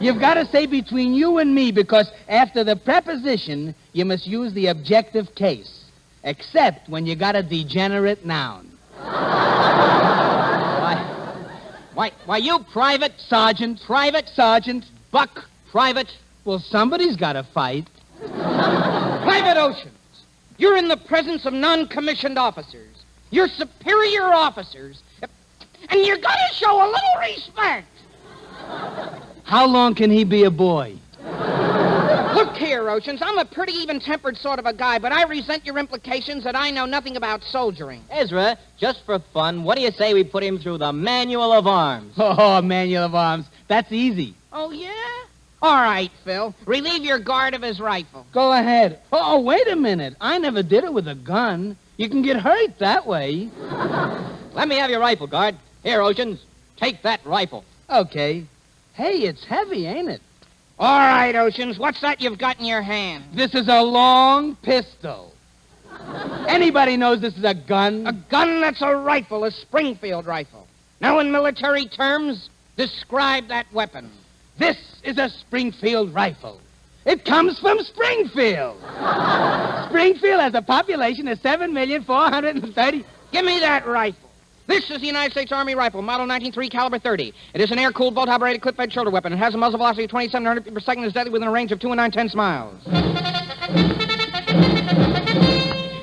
You've got to say between you and me because after the preposition, you must use the objective case, except when you got a degenerate noun. Why, you private? Sergeant. Private? Sergeant. Buck, private? Well, somebody's got to fight. Private Oceans, you're in the presence of non-commissioned officers. You're superior officers. And you're going to show a little respect. How long can he be a boy? Look here, Oceans, I'm a pretty even-tempered sort of a guy, but I resent your implications that I know nothing about soldiering. Ezra, just for fun, what do you say we put him through the Manual of Arms? Oh, Manual of Arms. That's easy. Oh, yeah? All right, Phil. Relieve your guard of his rifle. Go ahead. Oh, wait a minute. I never did it with a gun. You can get hurt that way. Let me have your rifle, guard. Here, Oceans, take that rifle. Okay. Hey, it's heavy, ain't it? All right, Oceans, what's that you've got in your hand? This is a long pistol. Anybody knows this is a gun? A gun that's a rifle, a Springfield rifle. Now, in military terms, describe that weapon. This is a Springfield rifle. It comes from Springfield. Springfield has a population of 7,430,000. Give me that rifle. This is the United States Army rifle, model 1903, caliber 30. It is an air-cooled, bolt-operated, clip-fed shoulder weapon. It has a muzzle velocity of 2,700 feet per second and is deadly within a range of 2 9/10 miles.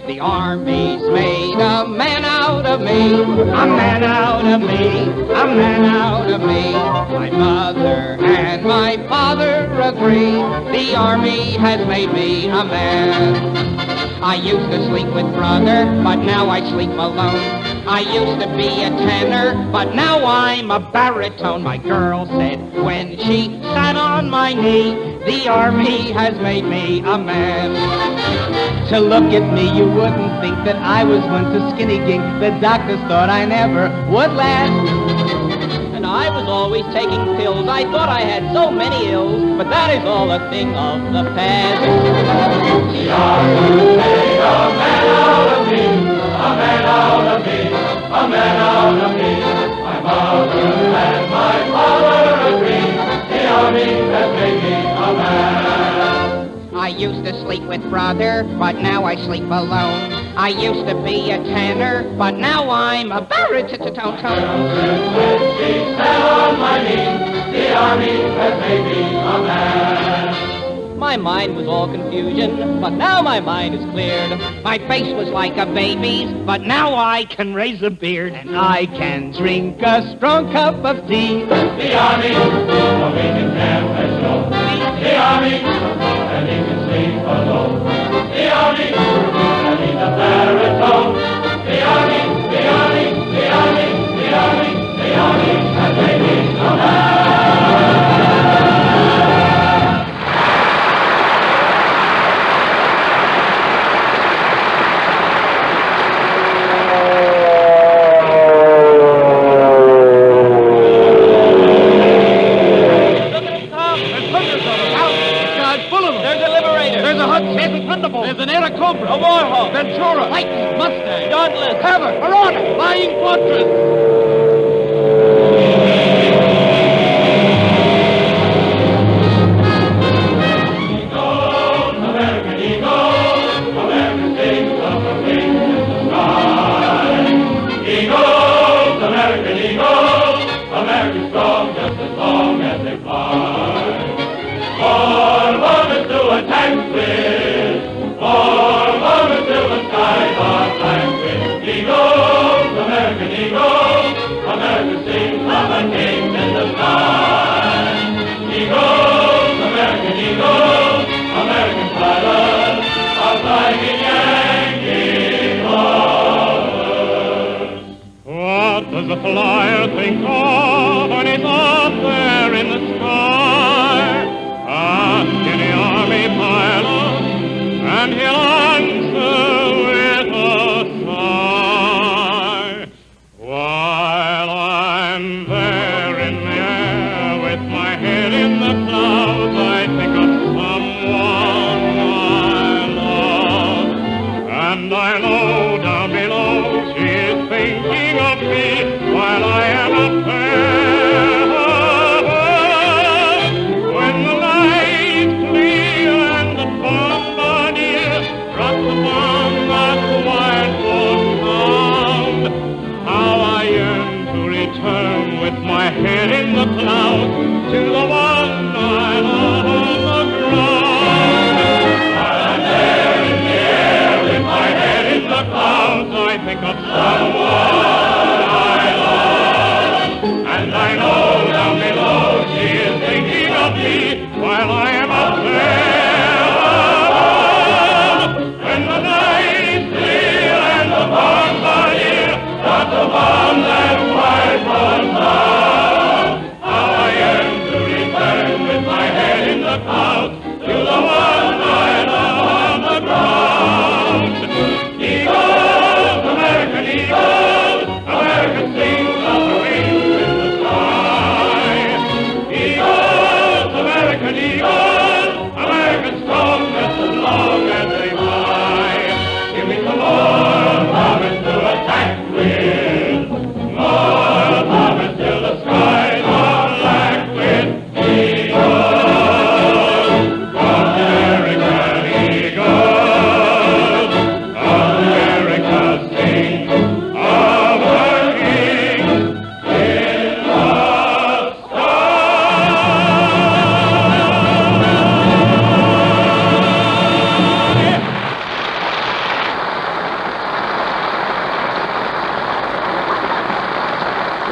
The Army's made a man out of me, a man out of me, a man out of me. My mother and my father agree, the Army has made me a man. I used to sleep with brother, but now I sleep alone. I used to be a tenor, but now I'm a baritone. My girl said when she sat on my knee, the Army has made me a man. To look at me, you wouldn't think that I was once a skinny gink. The doctors thought I never would last. And I was always taking pills. I thought I had so many ills, but that is all a thing of the past. The Army made a man out of me, a man out of me, a man out of me. My mother and my father agree, the Army has made me a man. I used to sleep with brother, but now I sleep alone. I used to be a tenor, but now I'm a baritone. When she sat on my knee, the Army has made me a man. My mind was all confusion, but now my mind is cleared. My face was like a baby's, but now I can raise a beard. And I can drink a strong cup of tea. The Army, so we can camp and show. The Army, and he can sleep alone. The Army, and he's a baritone. The Army, the Army, the Army, the Army, the Army has made me a man. There's an Cobra, a Warhol, Ventura, Lightning, Mustang, Dauntless, Fibber, Marauder, Flying Fortress. Eagles, American Eagles. my head in the clouds, to the one I love on the ground. Eagles, American eagles, American sings of the wings in the sky. Eagles, American eagles, American strong just as long as they fly. Give me some more bombers to attack with, more bombers till the skies are black with eagles. American eagles, America sings of her king in the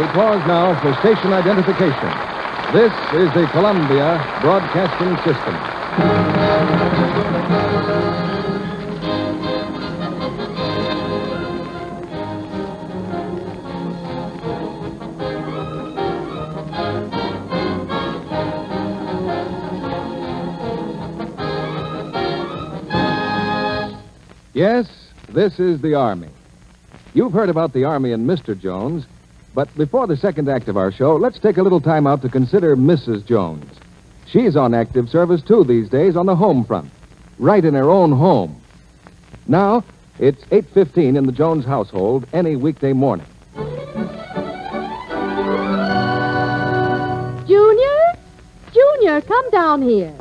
We pause now for station identification. This is the Columbia Broadcasting System. Yes, this is the Army. You've heard about the Army and Mr. Jones, but before the second act of our show, let's take a little time out to consider Mrs. Jones. She's on active service, too, these days on the home front, right in her own home. Now, it's 8:15 in the Jones household any weekday morning. Junior, come down here.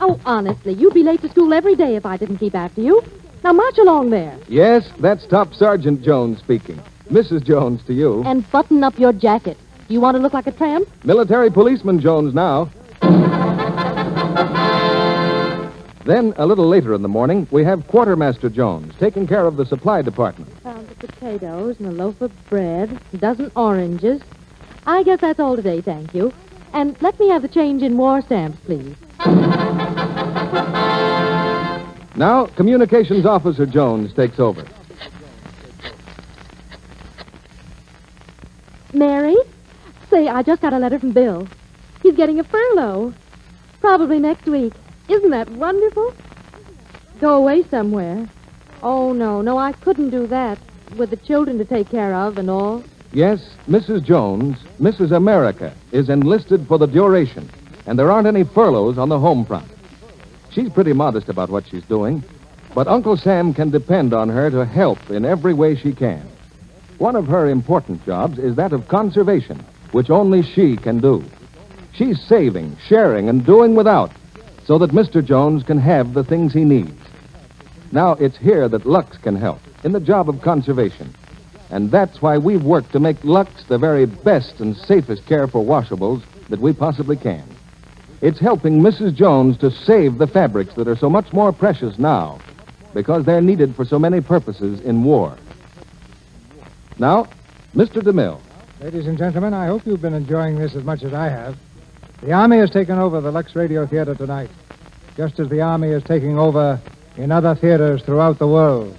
Oh, honestly, you'd be late to school every day if I didn't keep after you. Now, march along there. Yes, that's Top Sergeant Jones speaking. Mrs. Jones to you. And button up your jacket. Do you want to look like a tramp? Military Policeman Jones now. Then, a little later in the morning, we have Quartermaster Jones taking care of the supply department. Pound of potatoes and a loaf of bread, a dozen oranges. I guess that's all today, thank you. And let me have the change in war stamps, please. Now, Communications Officer Jones takes over. Mary? Say, I just got a letter from Bill. He's getting a furlough. Probably next week. Isn't that wonderful? Go away somewhere. Oh, no, I couldn't do that. With the children to take care of and all. Yes, Mrs. Jones, Mrs. America, is enlisted for the duration, and there aren't any furloughs on the home front. She's pretty modest about what she's doing, but Uncle Sam can depend on her to help in every way she can. One of her important jobs is that of conservation, which only she can do. She's saving, sharing, and doing without, so that Mr. Jones can have the things he needs. Now, it's here that Lux can help, in the job of conservation. And that's why we've worked to make Lux the very best and safest care for washables that we possibly can. It's helping Mrs. Jones to save the fabrics that are so much more precious now, because they're needed for so many purposes in war. Now, Mr. DeMille. Ladies and gentlemen, I hope you've been enjoying this as much as I have. The Army has taken over the Lux Radio Theater tonight, just as the Army is taking over in other theaters throughout the world,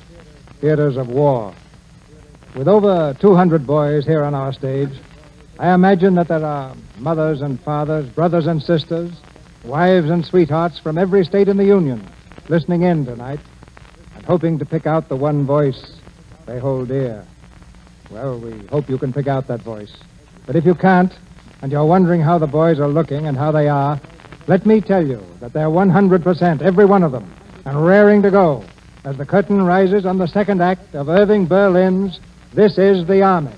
theaters of war. With over 200 boys here on our stage, I imagine that there are mothers and fathers, brothers and sisters, wives and sweethearts from every state in the Union listening in tonight and hoping to pick out the one voice they hold dear. Well, we hope you can pick out that voice. But if you can't, and you're wondering how the boys are looking and how they are, let me tell you that they're 100%, every one of them, and raring to go as the curtain rises on the second act of Irving Berlin's This Is the Army.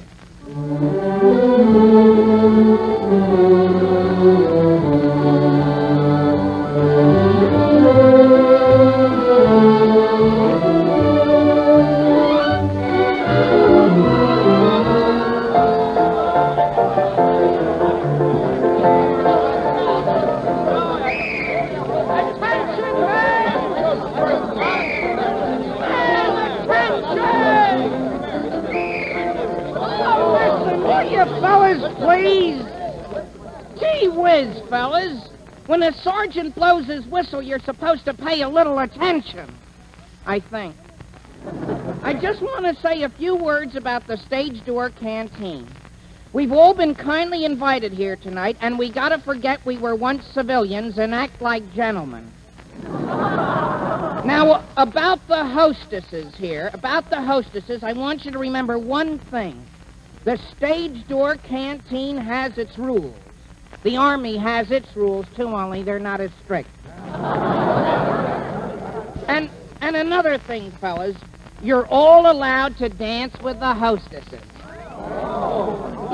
Please. Gee whiz, fellas. When a sergeant blows his whistle, you're supposed to pay a little attention, I think. I just want to say a few words about the stage door canteen. We've all been kindly invited here tonight, and we gotta forget we were once civilians and act like gentlemen. Now, about the hostesses, I want you to remember one thing. The stage door canteen has its rules. The Army has its rules, too, only they're not as strict. And another thing, fellas, you're all allowed to dance with the hostesses.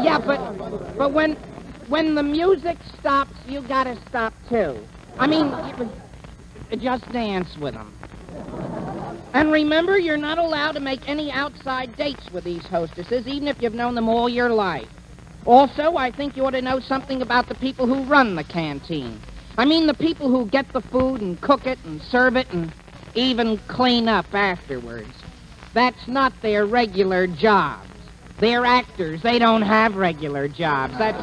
Yeah, but when the music stops, you gotta stop, too. I mean, just dance with them. And remember, you're not allowed to make any outside dates with these hostesses, even if you've known them all your life. Also, I think you ought to know something about the people who run the canteen. I mean, the people who get the food and cook it and serve it and even clean up afterwards. That's not their regular jobs. They're actors. They don't have regular jobs. That's...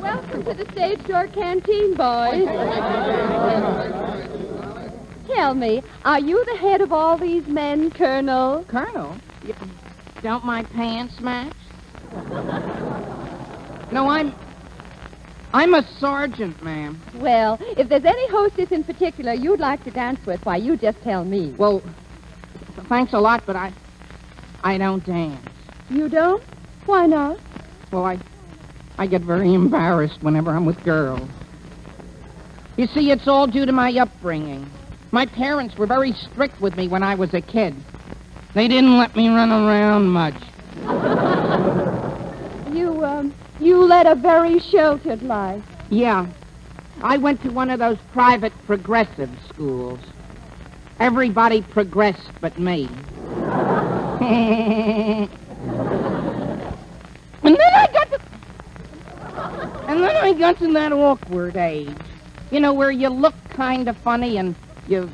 Welcome to the stage door canteen, boys. Tell me, are you the head of all these men, Colonel? Colonel? Don't my pants match? No, I'm a sergeant, ma'am. Well, if there's any hostess in particular you'd like to dance with, why, you just tell me. Well, thanks a lot, but I don't dance. You don't? Why not? Well, I get very embarrassed whenever I'm with girls. You see, it's all due to my upbringing. My parents were very strict with me when I was a kid. They didn't let me run around much. You led a very sheltered life. Yeah. I went to one of those private progressive schools. Everybody progressed but me. And then I got to that awkward age. You know, where you look kind of funny and you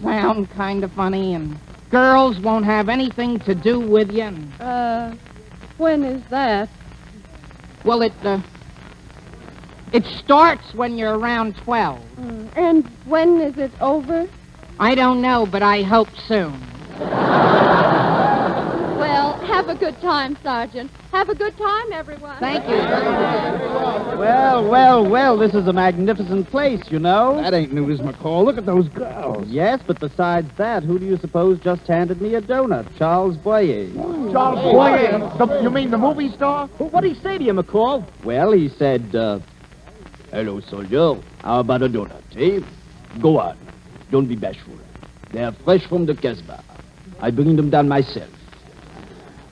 sound kind of funny and girls won't have anything to do with you. And... when is that? Well, it starts when you're around 12. And when is it over? I don't know, but I hope soon. Well, have a good time, Sergeant. Have a good time, everyone. Thank you. Well, this is a magnificent place, you know. That ain't news, McCall. Look at those girls. Yes, but besides that, who do you suppose just handed me a donut? Charles Boyer. Charles Boyer? You mean the movie star? What'd he say to you, McCall? Well, he said, hello, soldier. How about a donut, eh? Go on. Don't be bashful. They're fresh from the Casbah. I bring them down myself.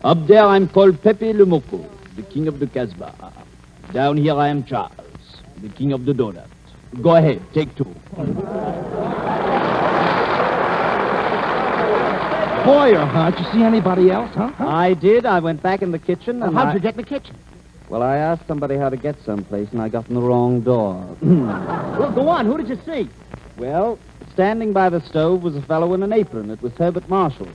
Up there, I'm called Pepe Le Moco, the king of the Casbah. Down here, I am Charles, the king of the donut. Go ahead, take two. Boyer, huh? Did you see anybody else, huh? I did. I went back in the kitchen. Well, how'd you get in the kitchen? Well, I asked somebody how to get someplace, and I got in the wrong door. Well, go on. Who did you see? Well, standing by the stove was a fellow in an apron. It was Herbert Marshall.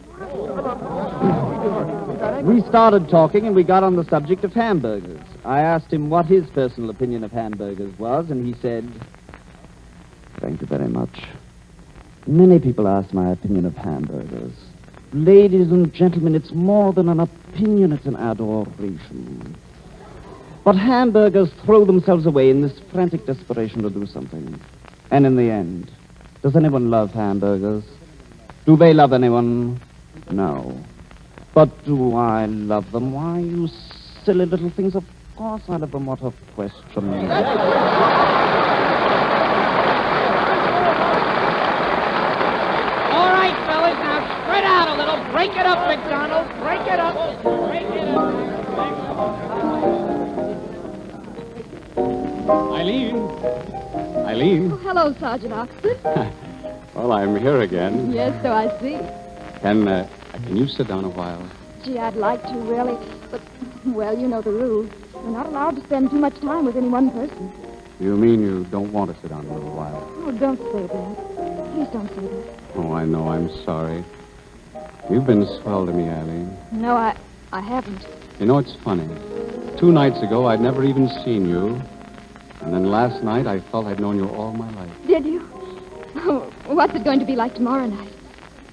We started talking, and we got on the subject of hamburgers. I asked him what his personal opinion of hamburgers was, and he said, "Thank you very much. Many people ask my opinion of hamburgers. Ladies and gentlemen, it's more than an opinion, it's an adoration. But hamburgers throw themselves away in this frantic desperation to do something. And in the end, does anyone love hamburgers? Do they love anyone? No. But do I love them? Why, you silly little things, of course I love them. What a question. All right, fellas, now spread out a little. Break it up, McDonald. Break it up. Break it up. Eileen? Oh, hello, Sergeant Oxford. Well, I'm here again. Yes, so I see. Can you sit down a while? Gee, I'd like to, really. But, well, you know the rules. We're not allowed to spend too much time with any one person. You mean you don't want to sit down a little while? Oh, don't say that. Please don't say that. Oh, I know. I'm sorry. You've been swell to me, Eileen. No, I haven't. You know, it's funny. 2 nights ago, I'd never even seen you. And then last night, I felt I'd known you all my life. Did you? Oh, what's it going to be like tomorrow night?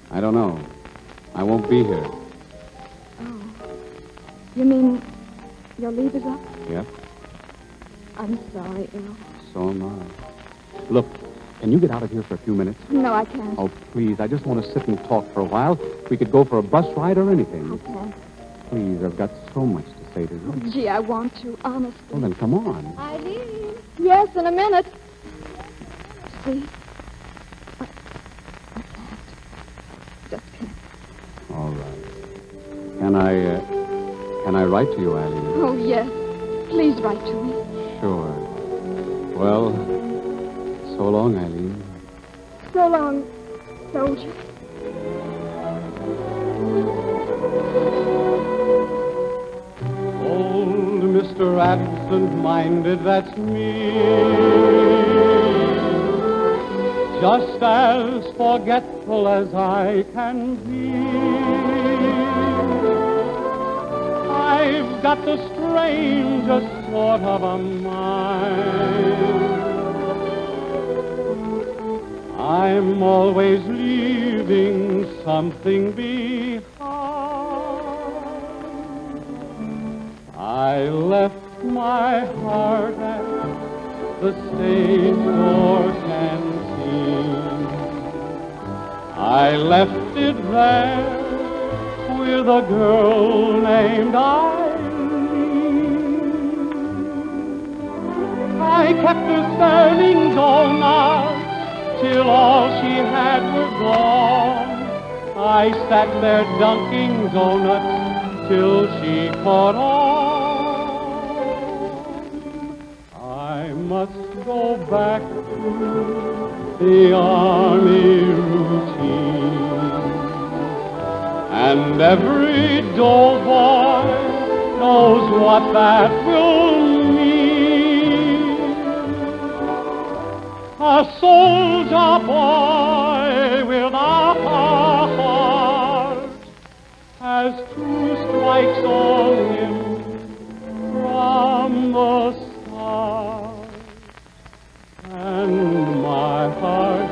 I don't know. I won't be here. You mean your leave is up? Yep, I'm sorry, Al. so am I. Look, can you get out of here for a few minutes? No, I can't. Oh, please, I just want to sit and talk for a while. We could go for a bus ride or anything. I can't. Please, I've got so much to say to you. Gee, I want to, honestly. Well, then come on. Eileen? Yes, in a minute. See? I can't. Just can't. All right. Can I write to you, Eileen? Oh, yes. Please write to me. Sure. Well, so long, Eileen. So long, soldier. Old Mr. Absent-Minded, that's me. Just as forgetful as I can be. I've got the strangest sort of a mind. I'm always leaving something behind. I left my heart at the stage door canteen. I left it there with a girl named Eileen. I kept her serving donuts till all she had were gone. I sat there dunking donuts till she caught on. I must go back to the army routine. And every doughboy knows what that will mean. A soldier boy without a heart has 2 strikes on him from the start. And my heart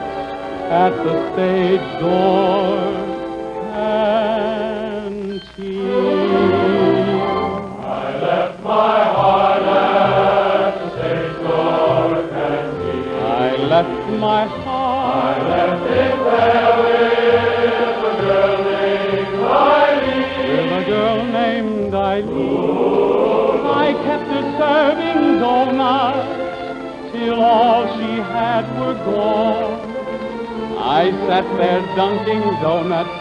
at the stage door canteen. I left my heart at the stage door canteen. I left my heart. I left it there with a girl named Eileen. With a girl named Eileen. I kept her serving donuts till all she had were gone. I sat there dunking donuts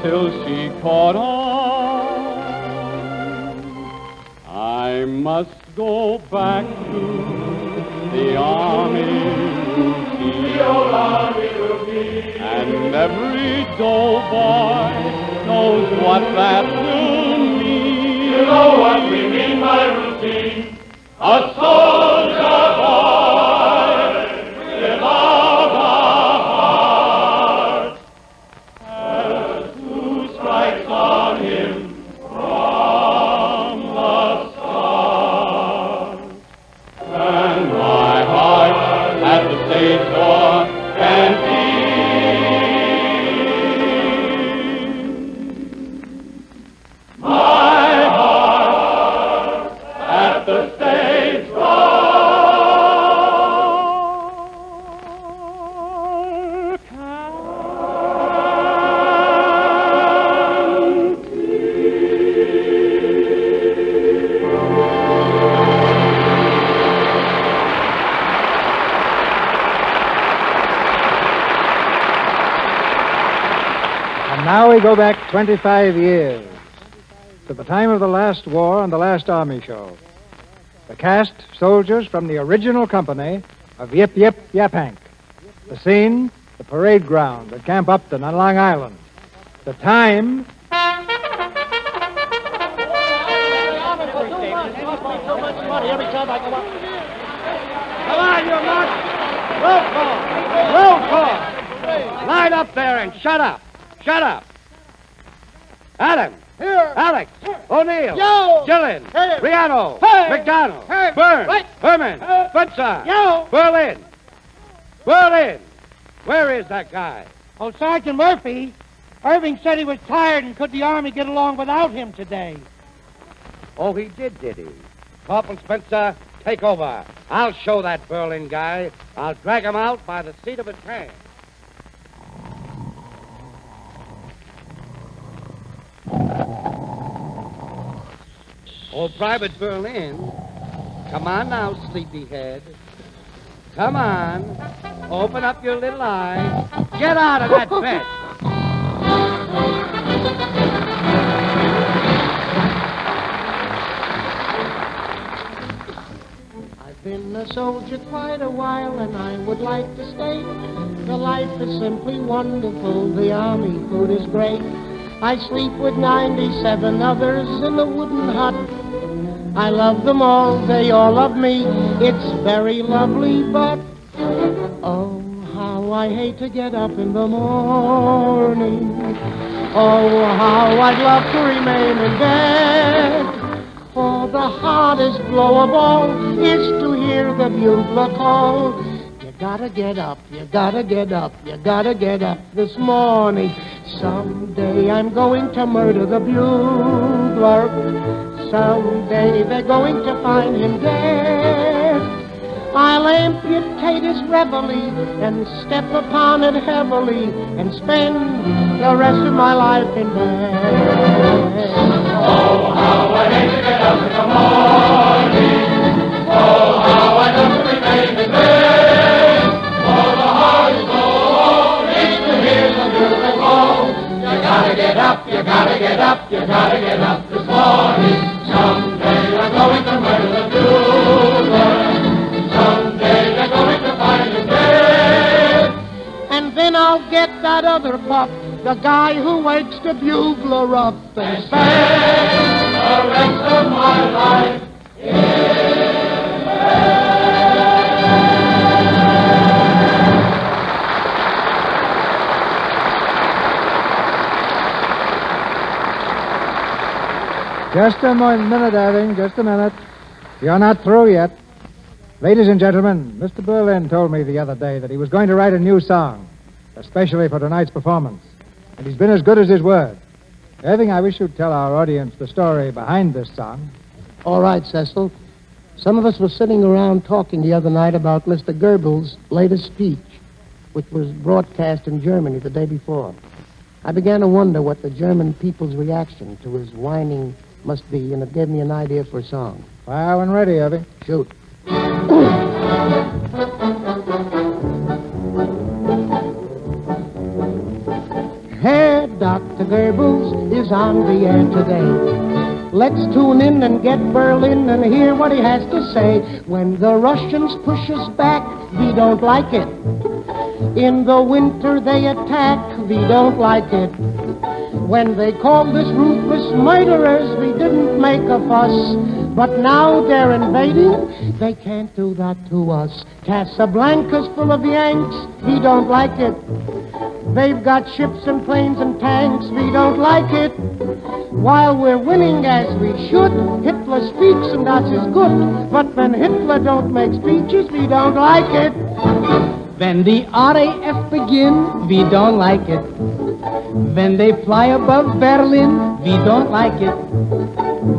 till she caught on. I must go back to the army routine. The old army routine. And every doughboy knows what that will mean. You know what we mean by routine. A soldier boy without a heart has 2 strikes on him from the start. And my heart at the stage door canteen. My heart at the stage door. Now we go back 25 years to the time of the last war and the last army show. The cast, soldiers from the original company of Yip Yip Yapank. The scene, the parade ground at Camp Upton on Long Island. The time... Come on, you mutt! Roll call! Roll call! Line up there and shut up! Shut up! Adam! Here! Alex! O'Neill! Yo! Gillen! Hey! Riano! Hey! McDonald! Hey! Burns! Wait! Herman! Hey! Futsa! Yo! Berlin! Berlin! Where is that guy? Oh, Sergeant Murphy. Irving said he was tired and could the Army get along without him today? Oh, he did he? Corporal Spencer, take over. I'll show that Berlin guy. I'll drag him out by the seat of his pants. Oh, Private Berlin. Come on now, sleepyhead. Come on. Open up your little eyes. Get out of that bed. I've been a soldier quite a while, and I would like to stay. The life is simply wonderful. The army food is great. I sleep with 97 others in a wooden hut. I love them all, they all love me. It's very lovely, but oh, how I hate to get up in the morning. Oh, how I'd love to remain in bed. For the hardest blow of all is to hear the bugler call. You gotta get up, you gotta get up, you gotta get up this morning. Someday I'm going to murder the bugler. Someday they're going to find him dead. I'll amputate his reveille and step upon it heavily and spend the rest of my life in bed. Oh, how I hate to get up in the morning. Oh, how I love to remain in bed. For the heart is so needs to hear the bugle call. You gotta get up, you gotta get up, you gotta get up this morning. Someday I'm going to murder the bugler. Someday they're going to find him dead. And then I'll get that other pup, the guy who wakes the bugler up and spend the rest of my life in Just a minute, Irving, just a minute. You're not through yet. Ladies and gentlemen, Mr. Berlin told me the other day that he was going to write a new song, especially for tonight's performance. And he's been as good as his word. Irving, I wish you'd tell our audience the story behind this song. All right, Cecil. Some of us were sitting around talking the other night about Mr. Goebbels' latest speech, which was broadcast in Germany the day before. I began to wonder what the German people's reaction to his whining must be, and it gave me an idea for a song. Fire when ready, Irving. Shoot. Herr Dr. Goebbels is on the air today. Let's tune in and get Berlin and hear what he has to say. When the Russians push us back, we don't like it. In the winter they attack, we don't like it. When they called us ruthless murderers, we didn't make a fuss. But now they're invading, they can't do that to us. Casablanca's full of Yanks, we don't like it. They've got ships and planes and tanks, we don't like it. While we're winning as we should, Hitler speaks and that is good. But when Hitler don't make speeches, we don't like it. When the RAF begin, we don't like it. When they fly above Berlin, we don't like it.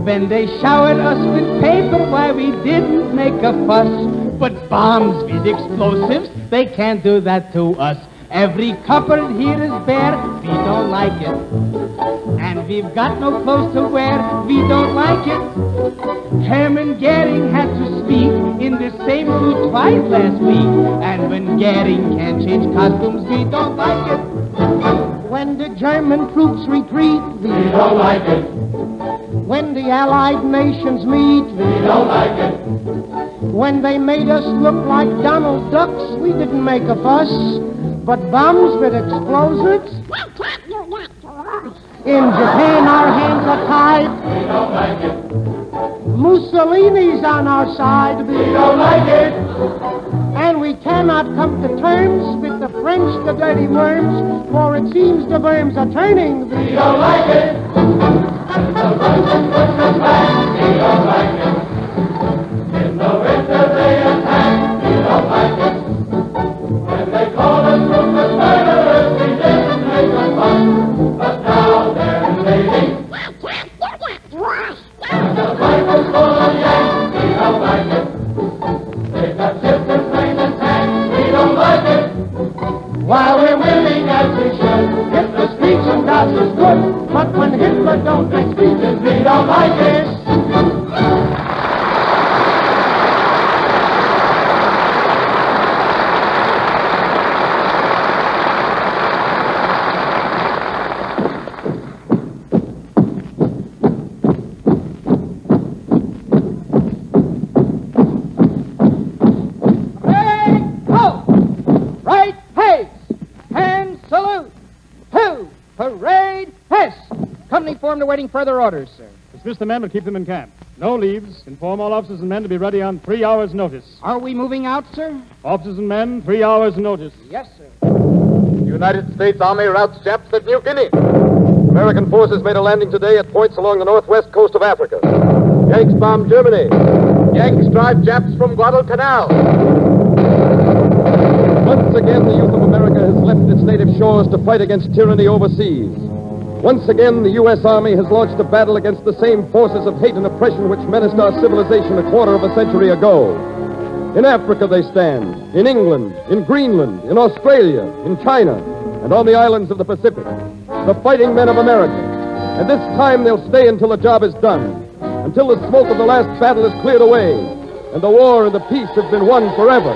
When they showered us with paper, why we didn't make a fuss. But bombs with explosives, they can't do that to us. Every cupboard here is bare, we don't like it. And we've got no clothes to wear, we don't like it. Hermann Goering had to speak in the same suit twice last week. And when Goering can't change costumes, we don't like it. When the German troops retreat, we don't like it. When the Allied nations meet, we don't like it. When they made us look like Donald Ducks, we didn't make a fuss. But bombs with explosives? In Japan, our hands are tied. We don't like it. Mussolini's on our side. We don't like it. And we cannot come to terms with the French, the dirty worms, for it seems the worms are turning. We don't like it. In the Russians push us back, we don't like it. In the winter they attack, we don't like it. When they call us ruthless murderers, we didn't make a fuss. But now they're invading. And the don't like it. Right pace. Hand salute. Two. Parade. Hess. Company formed awaiting further orders, sir. Dismiss the men, but keep them in camp. No leaves. Inform all officers and men to be ready on 3 hours' notice. Are we moving out, sir? Officers and men, 3 hours' notice. Yes, sir. The United States Army routes Japs at New Guinea. American forces made a landing today at points along the northwest coast of Africa. Yanks bomb Germany. Yanks drive Japs from Guadalcanal. Once again, the youth of America has left its native shores to fight against tyranny overseas. Once again, the U.S. Army has launched a battle against the same forces of hate and oppression which menaced our civilization a quarter of a century ago. In Africa they stand, in England, in Greenland, in Australia, in China, and on the islands of the Pacific. The fighting men of America. And this time they'll stay until the job is done, until the smoke of the last battle is cleared away, and the war and the peace have been won forever.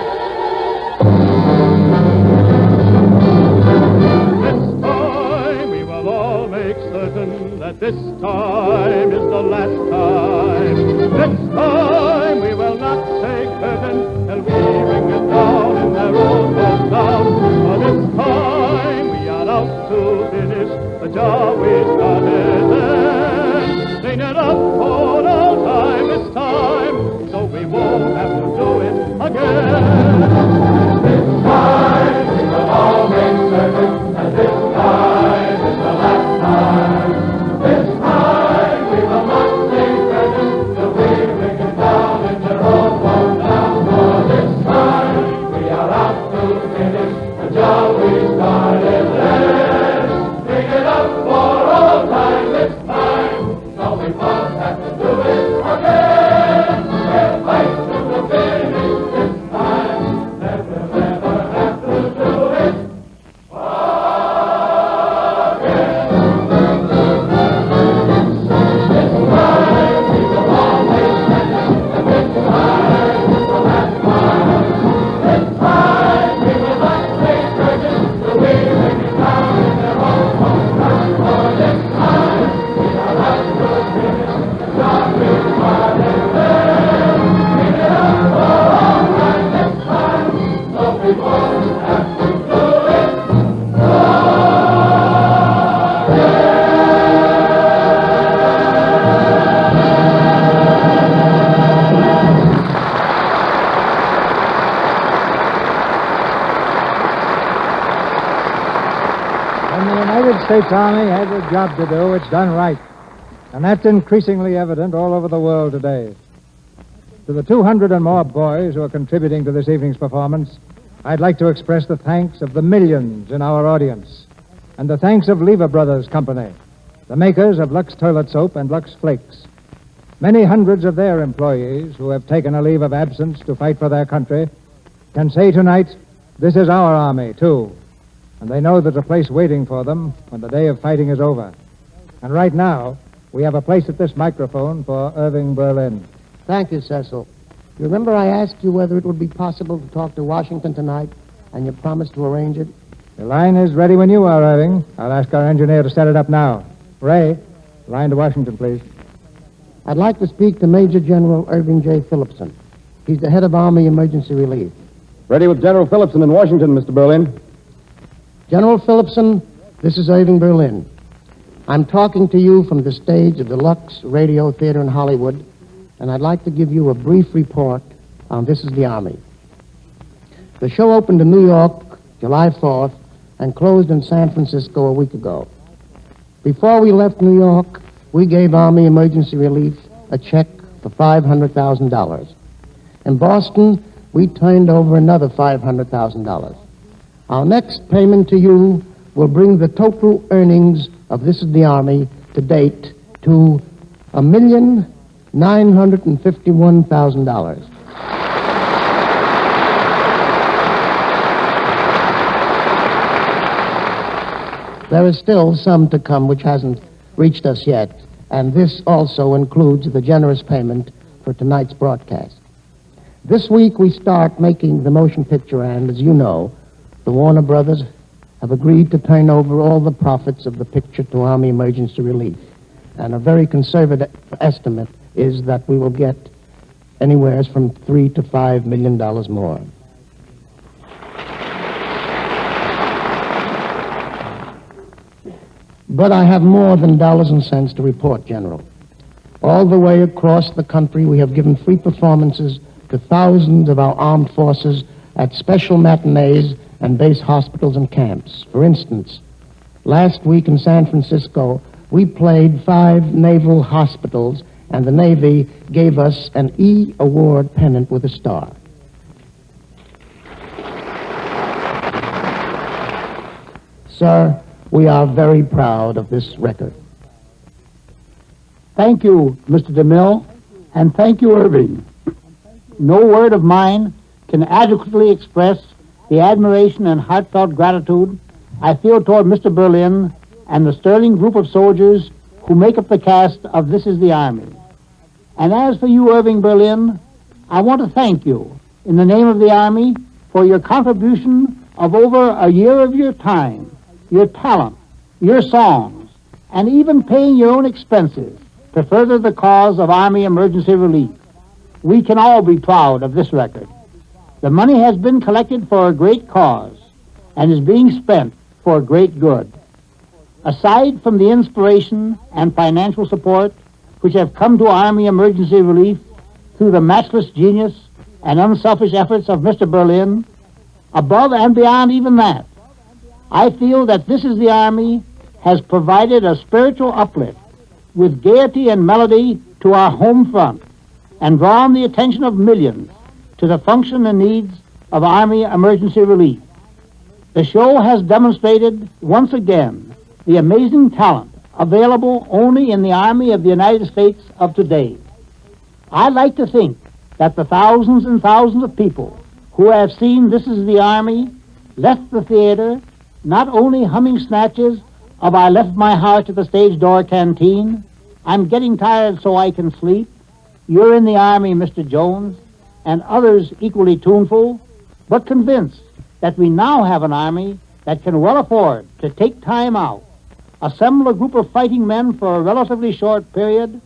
This time is the last time. This time we will not take curtain till we bring it down in their own hometown. For this time we are out to finish the job we started then. Clean it up for all time this time, so we won't have to do it again. This time we will all make certain that this time is the last time. This time we will not take presents till we bring it down in their own hometown. For this time we are out to finish the job we started then. Bring it up for all time this time, so we won't have to do it again. We'll fight to the finish this time, then we'll never have to do it again. The States Army has a job to do. It's done right. And that's increasingly evident all over the world today. To the 200 and more boys who are contributing to this evening's performance, I'd like to express the thanks of the millions in our audience and the thanks of Lever Brothers Company, the makers of Lux Toilet Soap and Lux Flakes. Many hundreds of their employees who have taken a leave of absence to fight for their country can say tonight, this is our army, too. And they know there's a place waiting for them when the day of fighting is over. And right now, we have a place at this microphone for Irving Berlin. Thank you, Cecil. You remember I asked you whether it would be possible to talk to Washington tonight, and you promised to arrange it? The line is ready when you are, Irving. I'll ask our engineer to set it up now. Ray, line to Washington, please. I'd like to speak to Major General Irving J. Phillipson. He's the head of Army Emergency Relief. Ready with General Phillipson in Washington, Mr. Berlin. General Phillipson, this is Irving Berlin. I'm talking to you from the stage of the Lux Radio Theater in Hollywood, and I'd like to give you a brief report on This is the Army. The show opened in New York July 4th and closed in San Francisco a week ago. Before we left New York, we gave Army Emergency Relief a check for $500,000. In Boston, we turned over another $500,000. Our next payment to you will bring the total earnings of This is the Army to date to $1,951,000. There is still some to come which hasn't reached us yet, and this also includes the generous payment for tonight's broadcast. This week we start making the motion picture, and as you know, the Warner Brothers have agreed to turn over all the profits of the picture to Army Emergency Relief. And a very conservative estimate is that we will get anywhere from $3 to $5 million more. But I have more than dollars and cents to report, General. All the way across the country, we have given free performances to thousands of our armed forces at special matinees and base hospitals and camps. For instance, last week in San Francisco, we played 5 naval hospitals, and the Navy gave us an E Award pennant with a star. Sir, we are very proud of this record. Thank you, Mr. DeMille, and thank you, Irving. No word of mine can adequately express the admiration and heartfelt gratitude I feel toward Mr. Berlin and the sterling group of soldiers who make up the cast of This Is the Army. And as for you, Irving Berlin, I want to thank you in the name of the Army for your contribution of over a year of your time, your talent, your songs, and even paying your own expenses to further the cause of Army Emergency Relief. We can all be proud of this record. The money has been collected for a great cause and is being spent for a great good. Aside from the inspiration and financial support which have come to Army Emergency Relief through the matchless genius and unselfish efforts of Mr. Berlin, above and beyond even that, I feel that This Is the Army has provided a spiritual uplift with gaiety and melody to our home front and drawn the attention of millions to the function and needs of Army Emergency Relief. The show has demonstrated once again the amazing talent available only in the Army of the United States of today. I like to think that the thousands and thousands of people who have seen This Is the Army left the theater not only humming snatches of I Left My Heart at the Stage Door Canteen, I'm Getting Tired So I Can Sleep, You're in the Army, Mr. Jones, and others equally tuneful, but convinced that we now have an Army that can well afford to take time out, assemble a group of fighting men for a relatively short period,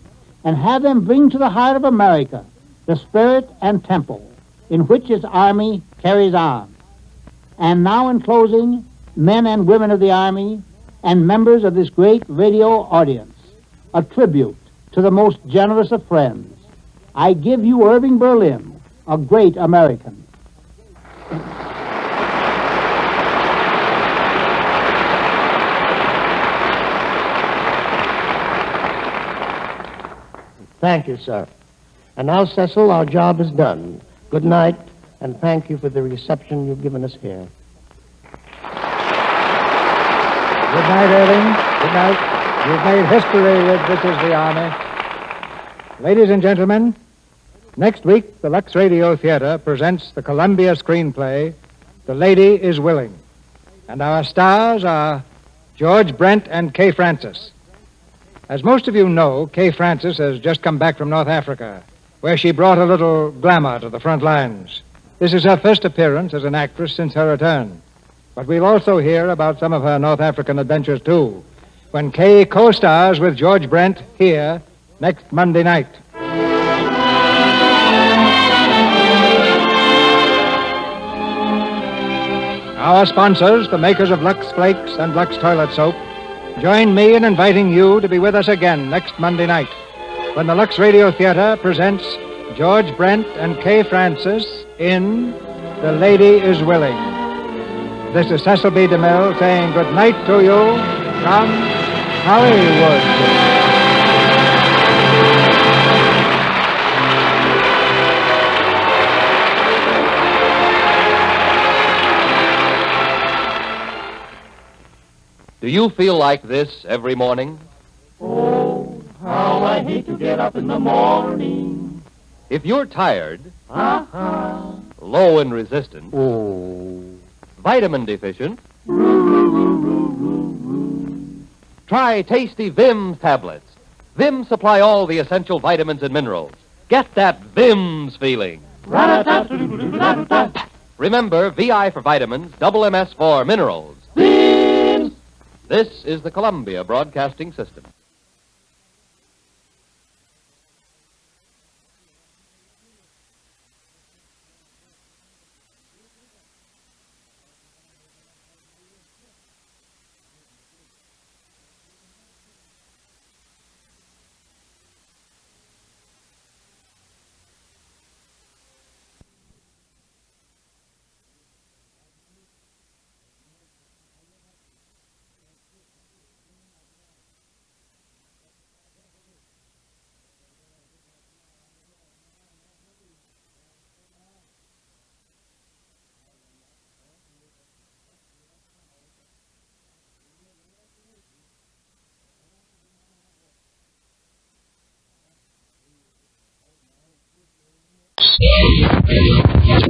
and have them bring to the heart of America the spirit and tempo in which its Army carries on. And now in closing, men and women of the Army and members of this great radio audience, a tribute to the most generous of friends. I give you Irving Berlin, a great American. Thank you, sir. And now, Cecil, our job is done. Good night, and thank you for the reception you've given us here. Good night, Irving. Good night. You've made history with This Is the Army. Ladies and gentlemen, next week, the Lux Radio Theater presents the Columbia screenplay, The Lady Is Willing. And our stars are George Brent and Kay Francis. As most of you know, Kay Francis has just come back from North Africa, where she brought a little glamour to the front lines. This is her first appearance as an actress since her return. But we'll also hear about some of her North African adventures, too, when Kay co-stars with George Brent here next Monday night. Our sponsors, the makers of Lux Flakes and Lux Toilet Soap, join me in inviting you to be with us again next Monday night when the Lux Radio Theater presents George Brent and Kay Francis in The Lady Is Willing. This is Cecil B. DeMille saying good night to you from Hollywood. Do you feel like this every morning? Oh, how I hate to get up in the morning. If you're tired, Uh-huh. low in resistance, vitamin deficient, try Tasty Vim tablets. Vim supply all the essential vitamins and minerals. Get that Vim's feeling. Remember, VI for vitamins, double MS for minerals. Vim's! This is the Columbia Broadcasting System.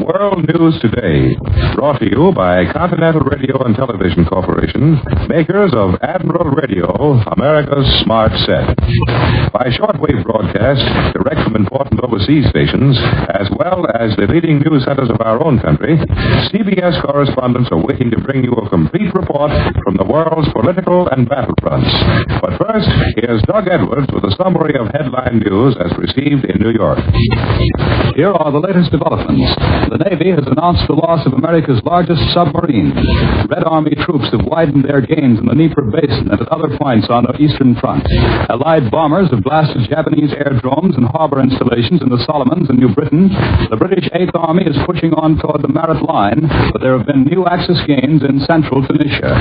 World News Today, brought to you by Continental Radio and Television Corporation, makers of Admiral Radio, America's smart set. By shortwave broadcast, direct from important overseas stations, as well as the leading news centers of our own country, CBS correspondents are waiting to bring you a complete report from the world's political and battle fronts. But first, here's Doug Edwards with a summary of headline news as received in New York. Here are the latest developments. The Navy has announced the loss of America's largest submarine. Red Army troops have widened their gains in the Dnieper Basin and at other points on the Eastern Front. Allied bombers have blasted Japanese airdromes and harbor installations in the Solomons and New Britain. The British 8th Army is pushing on toward the Marat Line, but there have been new Axis gains in central Tunisia.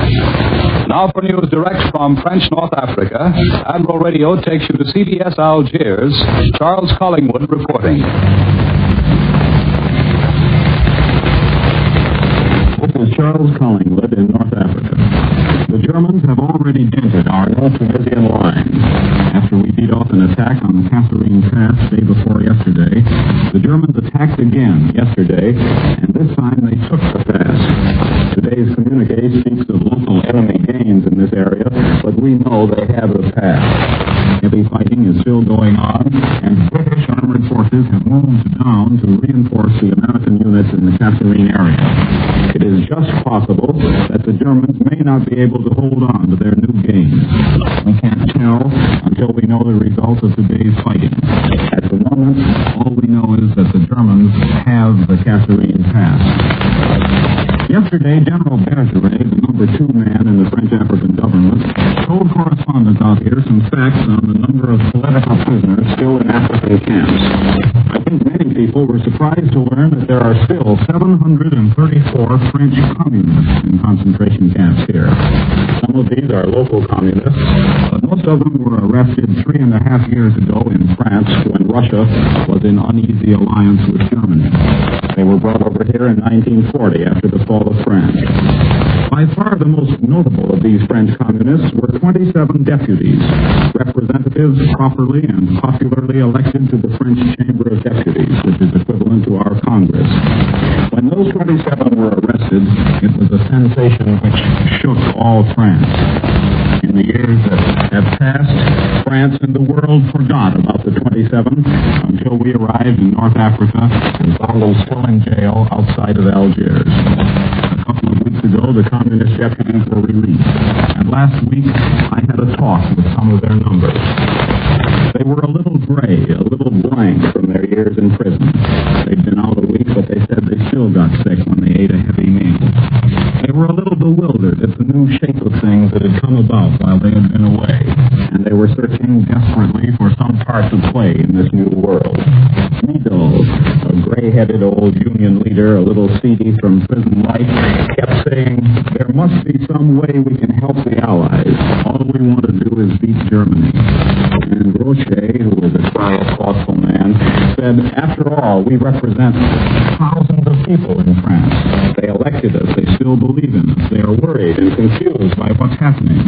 Now for news direct from French North Africa, Admiral Radio takes you to CBS Algiers. Charles Collingwood reporting. This is Charles Collingwood in North Africa. The Germans have already dented our North Tunisian line. After we beat off an attack on the Kasserine Pass day before yesterday, the Germans attacked again yesterday, and this time they took the pass. Today's communique speaks of local enemy gains in this area, but we know they have the pass. Heavy fighting is still going on, and British armored forces have moved down to reinforce the American units in the Kasserine area. It is just possible that the Germans may not be able to hold on to their new gains. We can't tell until we know the result of today's fighting. At the moment, all we know is that the Germans have the Kasserine Pass. Yesterday, General Bergeret, the number 2 man in the French African government, told correspondents out here some facts on the number of political prisoners still in African camps. I think many people were surprised to learn that there are still 734 French communists in concentration camps here. Some of these are local communists, but most of them were arrested 3.5 years ago in France when Russia was in uneasy alliance with Germany. They were brought over here in 1940 after the fall of France. By far the most notable of these French communists were 27 deputies, representatives properly and popularly elected to the French Chamber of Deputies, which is equivalent to our Congress. When those 27 were arrested, it was a sensation which shook all France. In the years that have passed, France and the world forgot about the 27 until we arrived in North Africa and found them still in jail outside of Algiers. A couple of weeks ago, the communist deputies were released, and last week I had a talk with some of their numbers. They were a little gray, a little blank from their years in prison. They'd been out a week, but they said they still got sick when they ate a heavy meal. They were a little bewildered at the new shape of things that had come about while they had been away, and they were searching desperately for some part to play in this new world. Mido, a gray-headed old union leader, a little seedy from prison life, kept saying, there must be some way we can help the Allies. All we want to do is beat Germany. And Rocher, who was a quiet, thoughtful man, said, after all, we represent thousands of people in France. They elected us. They still believe in us. They are worried and confused by what's happening.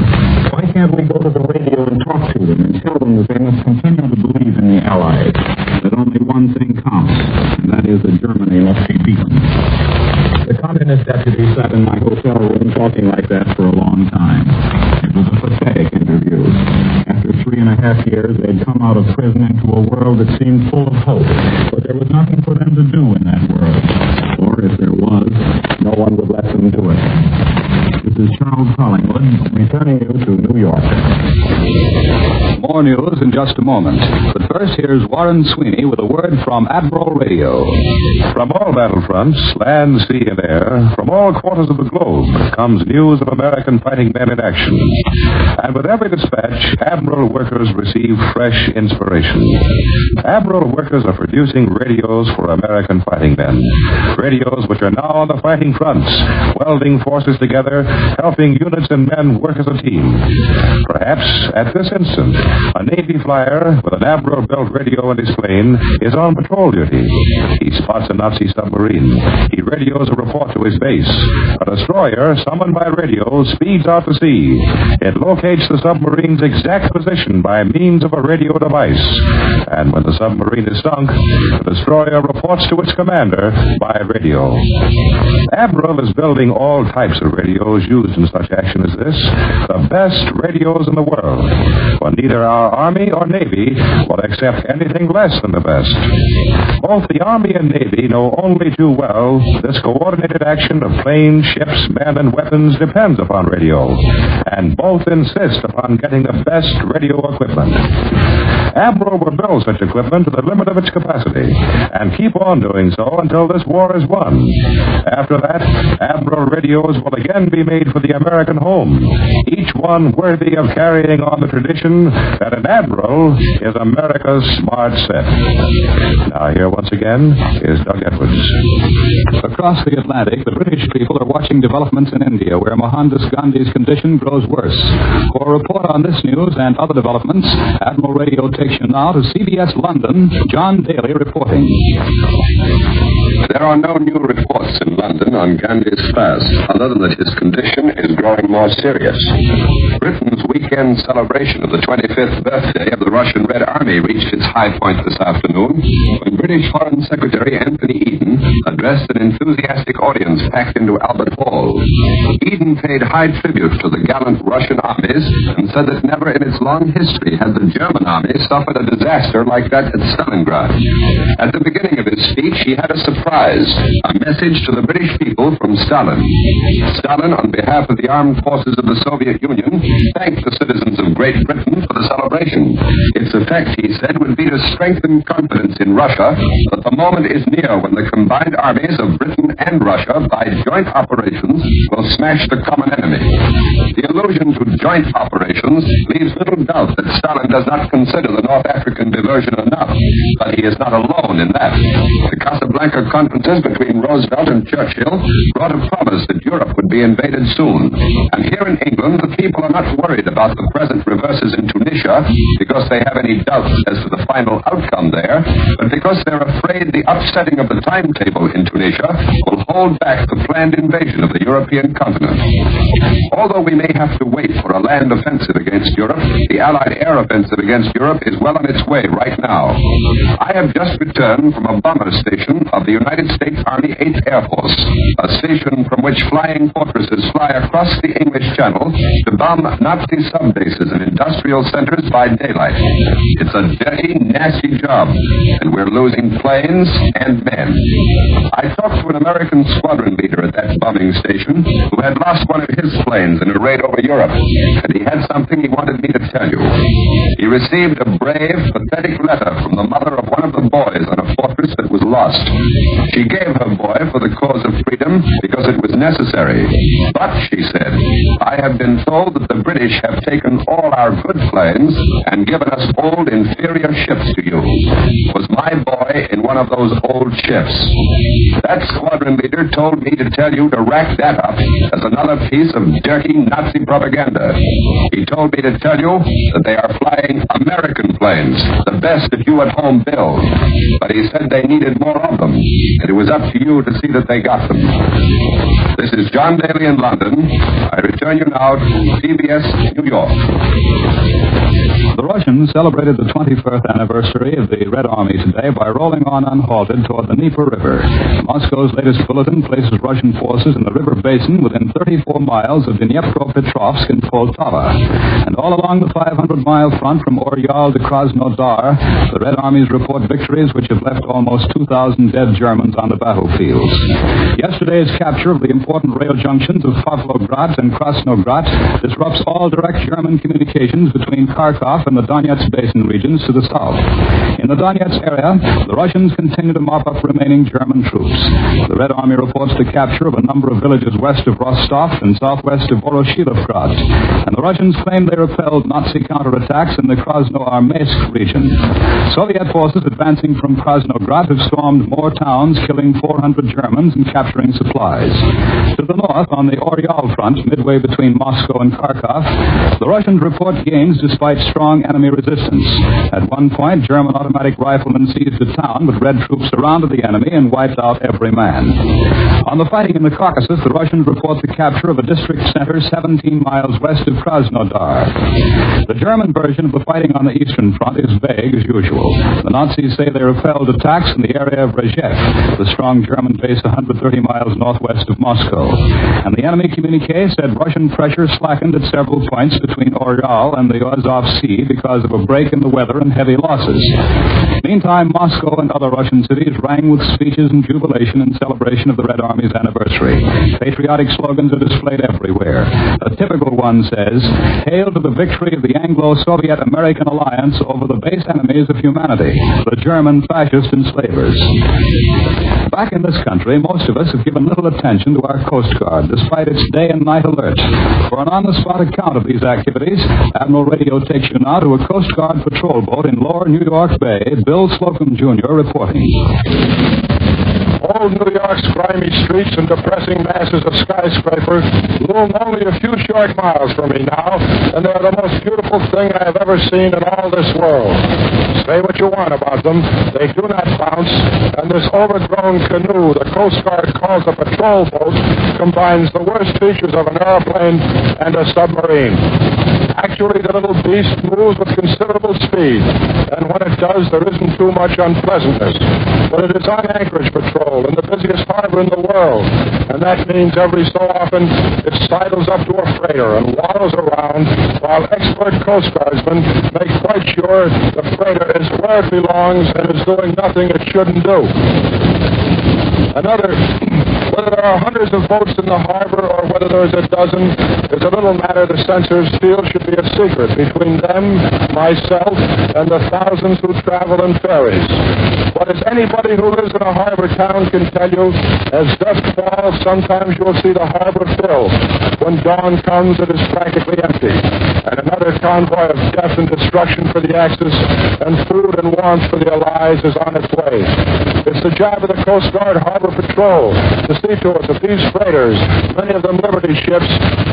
Why can't we go to the radio and talk to them and tell them that they must continue to believe in the Allies, that only one thing counts, and that is that Germany must be beaten? The communist deputy sat in my hotel room talking like that for a long time. It was a pathetic interview. After 3.5 years, they'd come out of prison into a world that seemed full of hope, but there was nothing for them to do in that world. Or if there was, no one would let them do it. This is Charles Collingwood, returning you to New York. More news in just a moment. But first, here's Warren Sweeney with a word from Admiral Radio. From all battlefronts, land, sea, and air, from all quarters of the globe, comes news of American fighting men in action. And with every dispatch, Admiral workers receive fresh inspiration. Admiral workers are producing radios for American fighting men. Radios which are now on the fighting fronts, welding forces together, helping units and men work as a team. Perhaps, at this instant, a Navy flyer with an Admiral-built radio in his plane is on patrol duty. He spots a Nazi submarine. He radios a report to his base. A destroyer, summoned by radio, speeds out to sea. It locates the submarine's exact position by means of a radio device. And when the submarine is sunk, the destroyer reports to its commander by radio. Admiral is building all types of radios used in such action as this, the best radios in the world. For neither our Army or Navy will accept anything less than the best. Both the Army and Navy know only too well this coordinated action of planes, ships, men, and weapons depends upon radio, and both insist upon getting the best radio equipment. Admiral will build such equipment to the limit of its capacity, and keep on doing so until this war is won. After that, Admiral radios will again be made for the American home, each one worthy of carrying on the tradition that an Admiral is America's smart set. Now here once again is Doug Edwards. Across the Atlantic, the British people are watching developments in India, where Mohandas Gandhi's condition grows worse. For a report on this news and other developments, Admiral Radio takes you now to CBS London. John Daly reporting. There are no new reports in London on Gandhi's fast, other than that his condition is growing more serious. Britain's weekend celebration of the 25th birthday of the Russian Red Army reached its high point this afternoon when British Foreign Secretary Anthony Eden addressed an enthusiastic audience packed into Albert Hall. Eden paid high tribute to the gallant Russian armies and said that never in its long history had the German army suffered a disaster like that at Stalingrad. At the beginning of his speech, he had a surprise, a message to the British people from Stalin. Stalin, on behalf of the armed forces of the Soviet Union, thanked the citizens of Great Britain for the celebration. Its effect, he said, would be to strengthen confidence in Russia that the moment is near when the combined armies of Britain and Russia, by joint operations, will smash the common enemy. The allusion to joint operations leaves little doubt that Stalin does not consider the North African diversion enough, but he is not alone in that. The Casablanca conferences between Roosevelt and Churchill brought a promise that Europe would be invaded soon. And here in England, the people are not worried about the present reverses in Tunisia because they have any doubts as to the final outcome there, but because they're afraid the upsetting of the timetable in Tunisia will hold back the planned invasion of the European continent. Although we may have to wait for a land offensive against Europe, the Allied air offensive against Europe is well on its way right now. I have just returned from a bomber station of the United States Army 8th Air Force, a station from which flying fortresses fly across the English Channel to bomb Nazi sub-bases and industrial centers by daylight. It's a dirty, nasty job, and we're losing planes and men. I talked to an American squadron leader at that bombing station who had lost one of his planes in a raid over Europe, and he had something he wanted me to tell you. He received a brave, pathetic letter from the mother of one of the boys on a fortress that was lost. She gave her boy for the cause of freedom because it was necessary. But, she said, I have been told that the British have taken all our good planes and given us old, inferior ships to use. Was my boy in one of those old ships? That squadron leader told me to tell you to rack that up as another piece of dirty Nazi propaganda. He told me to tell you that they are flying American planes, the best that you at home build. But he said they needed more of them, and it was up to you to see that they got them. This is John Daly in London. I return you now to CBS, New York. The Russians celebrated the 21st anniversary of the Red Army today by rolling on unhalted toward the Dnieper River. Moscow's latest bulletin places Russian forces in the river basin within 34 miles of Dnipropetrovsk and Poltava. And all along the 500-mile front from Oryol to Krasnodar, the Red Armies report victories which have left almost 2,000 dead Germans on the battlefields. Yesterday's capture of the important rail junctions of Pavlograd and Krasnograd disrupts all direct German communications between Kharkov and the Donetsk Basin regions to the south. In the Donetsk area, the Russians continue to mop up remaining German troops. The Red Army reports the capture of a number of villages west of Rostov and southwest of Voroshilovgrad, and the Russians claim they repelled Nazi counterattacks in the Krasnoarmeysk region. Soviet forces advancing from Krasnograd have stormed more towns, killing 400 Germans and capturing supplies. To the north, on the Oryol front, midway between Moscow and Kharkov, the Russians report gains despite strong enemy resistance. At one point, German automatic riflemen seized a town, but Red troops surrounded the enemy and wiped out every man. On the fighting in the Caucasus, the Russians report the capture of a district center 17 miles west of Krasnodar. The German version of the fighting on the eastern front is vague as usual. The Nazis say they repelled attacks in the area of Rezhev, the strong German base 130 miles northwest of Moscow. And the enemy communique said Russian pressure slackened at several points between Oryol and the Azov Sea because of a break in the weather and heavy losses. Meantime, Moscow and other Russian cities rang with speeches and jubilation in celebration of the Red Army's anniversary. Patriotic slogans are displayed everywhere. A typical one says, "Hail to the victory of the Anglo-Soviet-American alliance over the base enemies of humanity, the German fascist enslavers." Back in this country, most of us have given little attention to our Coast Guard, despite its day and night alert. For an on-the-spot account of these activities, Admiral Radio takes you now to a Coast Guard patrol boat in Lower New York Bay. Bill Slocum, Jr. reporting. Old New York's grimy streets and depressing masses of skyscrapers loom only a few short miles from me now, and they're the most beautiful thing I have ever seen in all this world. Say what you want about them, they do not bounce, and this overgrown canoe the Coast Guard calls a patrol boat combines the worst features of an airplane and a submarine. Actually, the little beast moves with considerable speed, and when it does, there isn't too much unpleasantness. But it is on anchorage patrol in the busiest harbor in the world, and that means every so often it sidles up to a freighter and waddles around while expert Coast Guardsmen make quite sure the freighter is where it belongs and is doing nothing it shouldn't do. Whether there are hundreds of boats in the harbor or whether there is a dozen is a little matter the censors feel should be a secret between them, myself, and the thousands who travel in ferries. But as anybody who lives in a harbor town can tell you, as dusk falls, sometimes you'll see the harbor fill. When dawn comes, it is practically empty. And another convoy of death and destruction for the Axis and food and warmth for the Allies is on its way. It's the job of the Coast Guard Harbor Patrol to see to it that these freighters, many of them Liberty ships,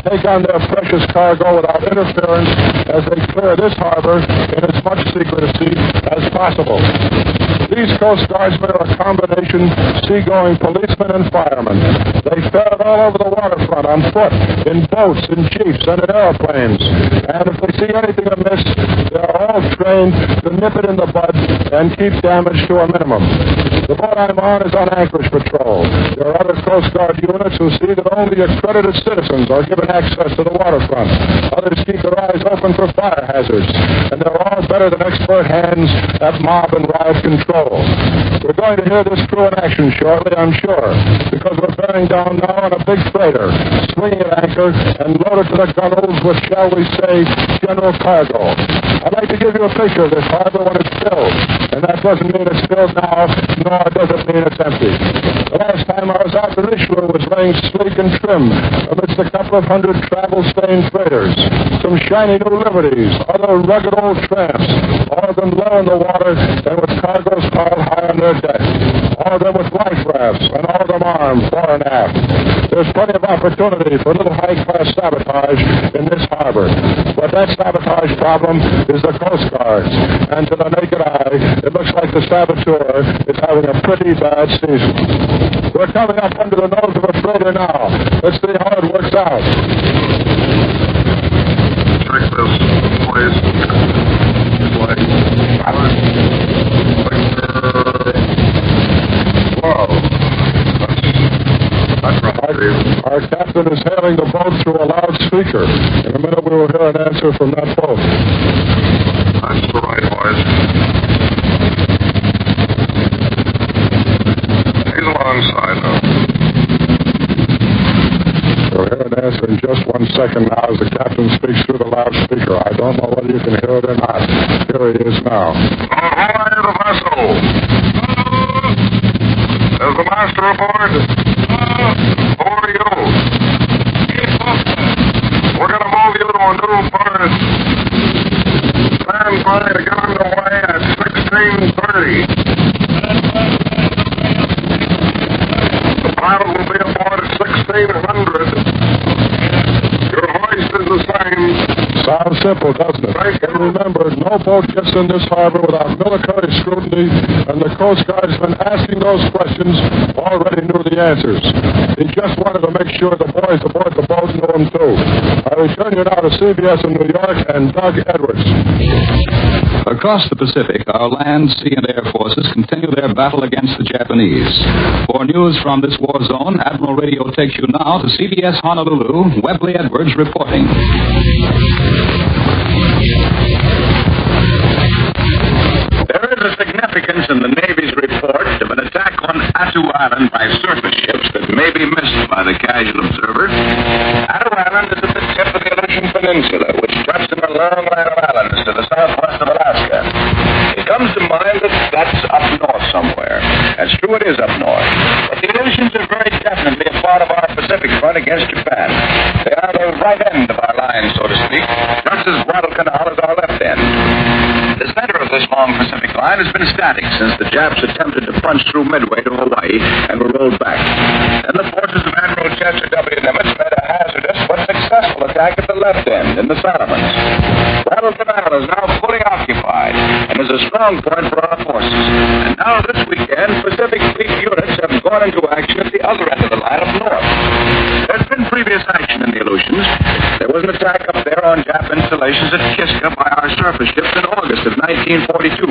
take on their precious cargo without interference as they clear this harbor in as much secrecy as possible. These Coast Guardsmen are a combination seagoing policemen and firemen. They ferret all over the waterfront on foot, in boats, in jeeps, and in airplanes. And if they see anything amiss, they're all trained to nip it in the bud and keep damage to a minimum. The boat I'm on is on anchorage patrol. There are other Coast Guard units who see that only accredited citizens are given access to the waterfront. Others keep their eyes open for fire hazards. And they're all better than expert hands at mob and riot control. We're going to hear this crew in action shortly, I'm sure, because we're bearing down now on a big freighter, swinging at anchor and loaded to the gunwales with, shall we say, general cargo. I'd like to give you a picture of this harbor when it's filled, and that doesn't mean it's filled now, nor does it mean it's empty. The last time I was out, the Richelieu was laying sleek and trim amidst a couple of hundred travel-stained freighters, some shiny new Liberties, other rugged old tramps, all of them low in the water and with cargoes piled high on their deck, all of them with life rafts, and all of them armed fore and aft. There's plenty of opportunity for a little high-class sabotage in this harbor, but that sabotage problem is the Coast Guard's, and to the naked eye, it looks like the saboteur is having a pretty bad season. We're coming up under the nose of a freighter now. Let's see how it works out. Check this, please. Whoa. affirmative. Our captain is hailing the boat through a loudspeaker. In a minute, we will hear an answer from that boat. That's the right voice. He's alongside now. We'll hear an answer in just 1 second now as the captain speaks through the loudspeaker. I don't know whether you can hear it or not. Here he is now. Ahoy, the vessel! Is the master aboard? Over to you. We're going to move you to a new berth. Stand by to get underway at 16:30. The pilot will be aboard at 1600. Your hoist is the same. Sounds simple, doesn't it? And remember, no boat gets in this harbor without military scrutiny, and the Coast Guard's been asking those questions, already knew the answers. He just wanted to make sure the boys aboard the boat knew them, too. I return you now to CBS in New York and Doug Edwards. Across the Pacific, our land, sea, and air forces continue their battle against the Japanese. For news from this war zone, Admiral Radio takes you now to CBS Honolulu, Webley Edwards reporting. There is a significance in the Navy's report of an attack on Attu Island by surface ships that may be missed by the casual observer. Attu Island is at the tip of the Aleutian Peninsula, which juts in a long line of islands to the southwest of Alaska. It comes to mind that that's up north somewhere. That's true, it is up north. But the Aleutians are very definitely a part of our Pacific front against Japan. They are the right end of our line, so to speak, just as Guadalcanal is our left end. The center of this long Pacific line has been static since the Japs attempted to punch through Midway to Hawaii and were rolled back. Then the forces of Admiral Chester W. Nimitz made a hazardous but successful attack at the left end in the Solomons. Guadalcanal is now fully occupied and is a strong point for our forces. And now this weekend, Pacific Fleet units have gone into action at the other end of the line up north. There's been previous action in the Aleutians. There was an attack up there on Jap installations at Kiska by our surface ships in August of 1942.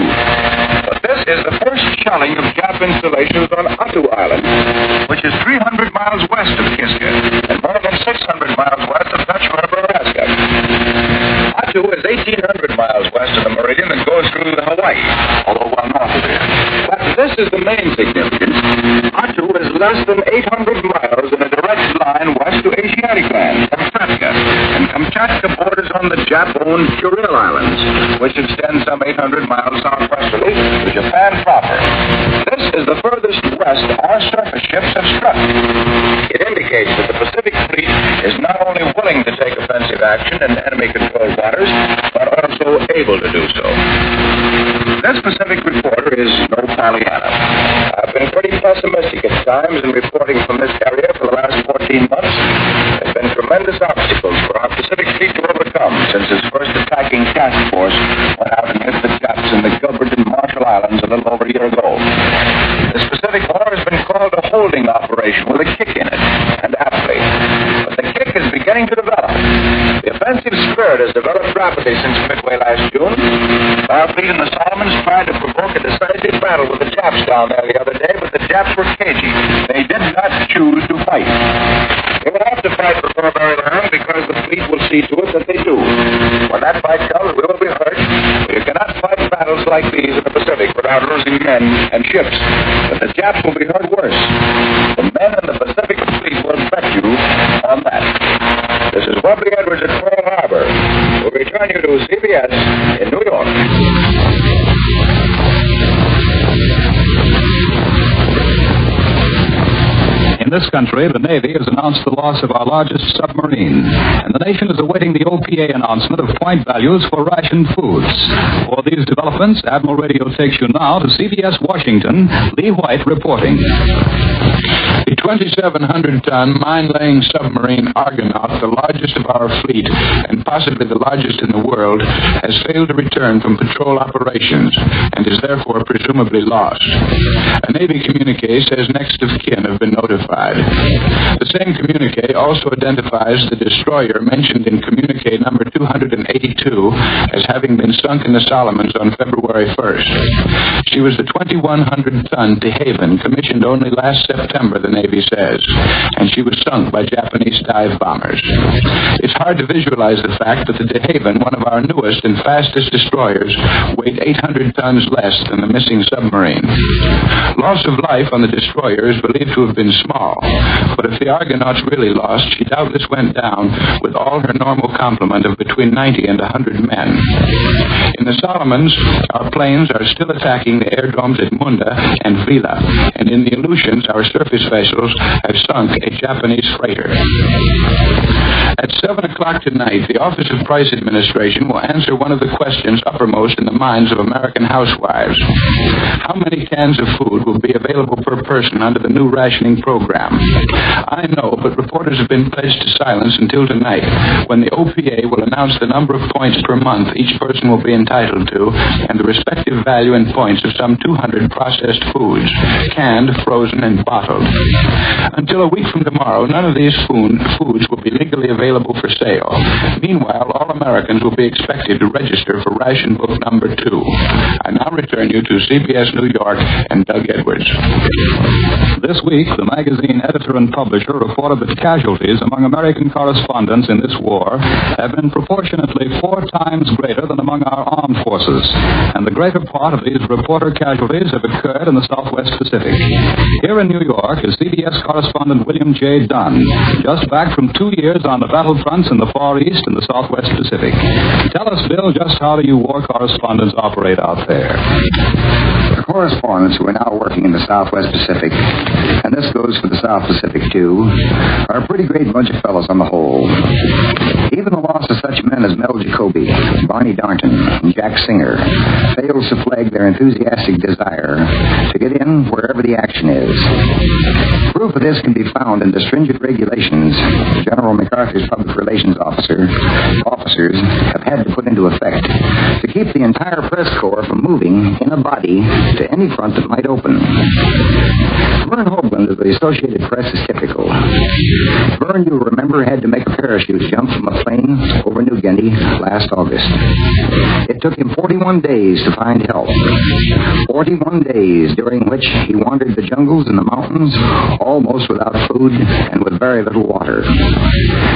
But this is the first shelling of Jap installations on Attu Island, which is 300 miles west of Kiska and more than 600 miles west of Dutch River, Alaska. Attu is 1,800 miles west of the meridian and goes through Hawaii, although well north of it. But this is the main significance. Attu is less than 800 miles in a direct line west to Asiatic land, Kamchatka, and Kamchatka borders on the Jap-owned Kuril Islands, which extend some 800 miles southwesterly to Japan proper. This is the furthest west our surface ships have struck. It indicates that the Pacific Fleet is not only willing to take offensive action in enemy-controlled waters, but also able to do so. This Pacific reporter is no Pollyanna. I've been pretty pessimistic at times in reporting from this area for the last 14 months. There's been tremendous obstacles for our Pacific Fleet to overcome since its first attacking task force went out and hit the Japs in the Gilbert and Marshall Islands a little over a year ago. This Pacific War has been called a holding operation with a kick in it, and aptly. But the kick is beginning to develop. The offensive spirit has developed rapidly since Midway last June. Our fleet in the Solomons tried to provoke a decisive battle with the Japs down there the other day, but the Japs were cagey. They did not choose to fight. They will have to fight before very long because the fleet will see to it that they do. When that fight comes, we will be hurt. You cannot fight battles like these in the Pacific without losing men and ships. But the Japs will be hurt worse. The men in the Pacific Fleet will bet you on that. This is Webley Edwards at Pearl Harbor. We'll return you to CBS in New York. In this country, the Navy has announced the loss of our largest submarine, and the nation is awaiting the OPA announcement of point values for rationed foods. For these developments, Admiral Radio takes you now to CBS Washington, Lee White reporting. The 2,700-ton mine-laying submarine Argonaut, the largest of our fleet and possibly the largest in the world, has failed to return from patrol operations and is therefore presumably lost. A Navy communique says next of kin have been notified. The same communique also identifies the destroyer mentioned in communique number 282 as having been sunk in the Solomons on February 1st. She was the 2,100-ton De Haven, commissioned only last September, the Navy says, and she was sunk by Japanese dive bombers. It's hard to visualize the fact that the De Haven, one of our newest and fastest destroyers, weighed 800 tons less than the missing submarine. Loss of life on the destroyer is believed to have been small, but if the Argonaut's really lost, she doubtless went down with all her normal complement of between 90 and 100 men. In the Solomons, our planes are still attacking the airdromes at Munda and Vila, and in the Aleutians, our surface vessels have sunk a Japanese freighter. At 7 o'clock tonight, the Office of Price Administration will answer one of the questions uppermost in the minds of American housewives. How many cans of food will be available per person under the new rationing program? I know, but reporters have been pledged to silence until tonight, when the OPA will announce the number of points per month each person will be entitled to, and the respective value in points of some 200 processed foods, canned, frozen, and bottled. Until a week from tomorrow, none of these foods will be legally available for sale. Meanwhile, all Americans will be expected to register for ration book number 2. I now return you to CBS New York and Doug Edwards. This week, the magazine editor and publisher reported that casualties among American correspondents in this war have been proportionately 4 times greater than among our armed forces, and the greater part of these reporter casualties have occurred in the Southwest Pacific. Here in New York is CBS correspondent William J. Dunn, just back from 2 years on the battlefronts in the Far East and the Southwest Pacific. Tell us, Bill, just how do you war correspondents operate out there? The correspondents who are now working in the Southwest Pacific, and this goes for the South Pacific too, are a pretty great bunch of fellows on the whole. Even the loss of such men as Mel Jacoby, Barney Darnton, and Jack Singer fails to flag their enthusiastic desire to get in wherever the action is. Proof of this can be found in the stringent regulations General McCarthy's public relations officers have had to put into effect to keep the entire press corps from moving in a body to any front that might open. Vern Hoagland of the Associated Press is typical. Vern, you'll remember, had to make a parachute jump from a plane over New Guinea last August. It took him 41 days to find help. 41 days during which he wandered the jungles and the mountains almost without food and with very little water.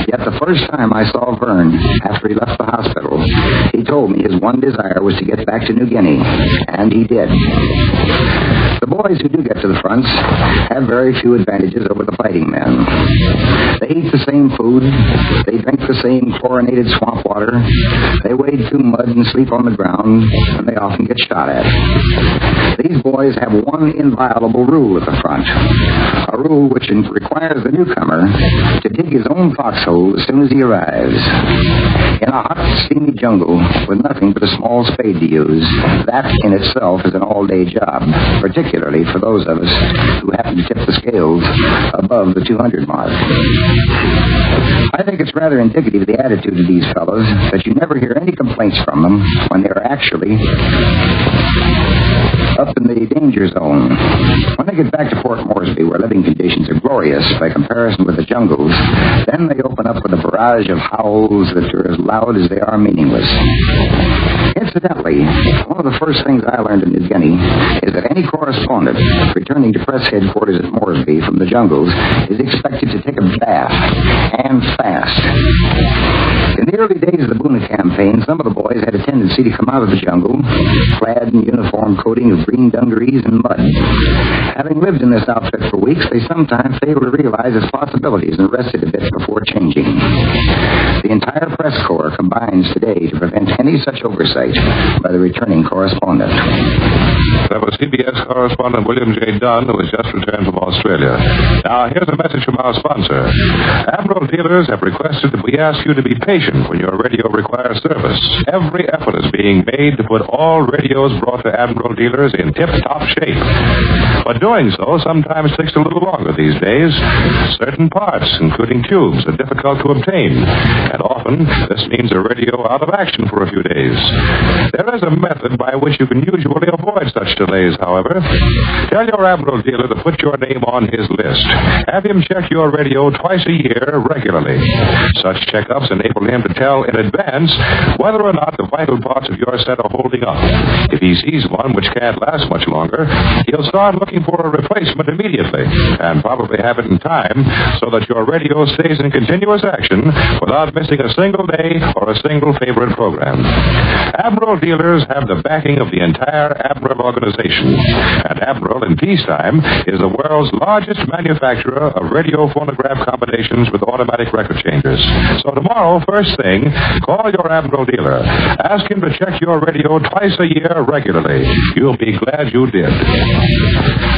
Yet the first time I saw Vern after he left the hospital, he told me his one desire was to get back to New Guinea, and he did. The boys who do get to the fronts have very few advantages over the fighting men. They eat the same food, they drink the same chlorinated swamp water, they wade through mud and sleep on the ground, and they often get shot at. These boys have one inviolable rule at the front, a rule which requires the newcomer to dig his own foxhole as soon as he arrives. In a hot, steamy jungle with nothing but a small spade to use, that in itself is an all-day job, particularly for those of us who happen to tip the scales above the 200 mark. I think it's rather indicative of the attitude of these fellows that you never hear any complaints from them when they're actually up in the danger zone. When they get back to Port Moresby, where living conditions are glorious by comparison with the jungles, then they open up with a barrage of howls that are as loud as they are meaningless. Incidentally, one of the first things I learned in New Guinea is that any correspondent returning to press headquarters at Moresby from the jungles is expected to take a bath, and fast. In the early days of the Boona campaign, some of the boys had a tendency to come out of the jungle clad in uniform coating of green dungarees and mud. Having lived in this outfit for weeks, they sometimes fail to realize its possibilities and rested a bit before changing. The entire press corps combines today to prevent any such oversight by the returning correspondent. That was CBS correspondent William J. Dunn, who has just returned from Australia. Now, here's a message from our sponsor. Admiral dealers have requested that we ask you to be patient when your radio requires service. Every effort is being made to put all radios brought to Admiral dealers in tip-top shape. But doing so sometimes takes a little longer these days. Certain parts, including tubes, are difficult to obtain, and often this means a radio out of action for a few days. There is a method by which you can usually avoid such delays, however. Tell your Admiral dealer to put your name on his list. Have him check your radio twice a year regularly. Such checkups enable him to to tell in advance whether or not the vital parts of your set are holding up. If he sees one which can't last much longer, he'll start looking for a replacement immediately, and probably have it in time so that your radio stays in continuous action without missing a single day or a single favorite program. Admiral dealers have the backing of the entire Admiral organization, and Admiral in peacetime is the world's largest manufacturer of radio phonograph combinations with automatic record changers. So tomorrow, first thing, call your Admiral dealer. Ask him to check your radio twice a year regularly. You'll be glad you did.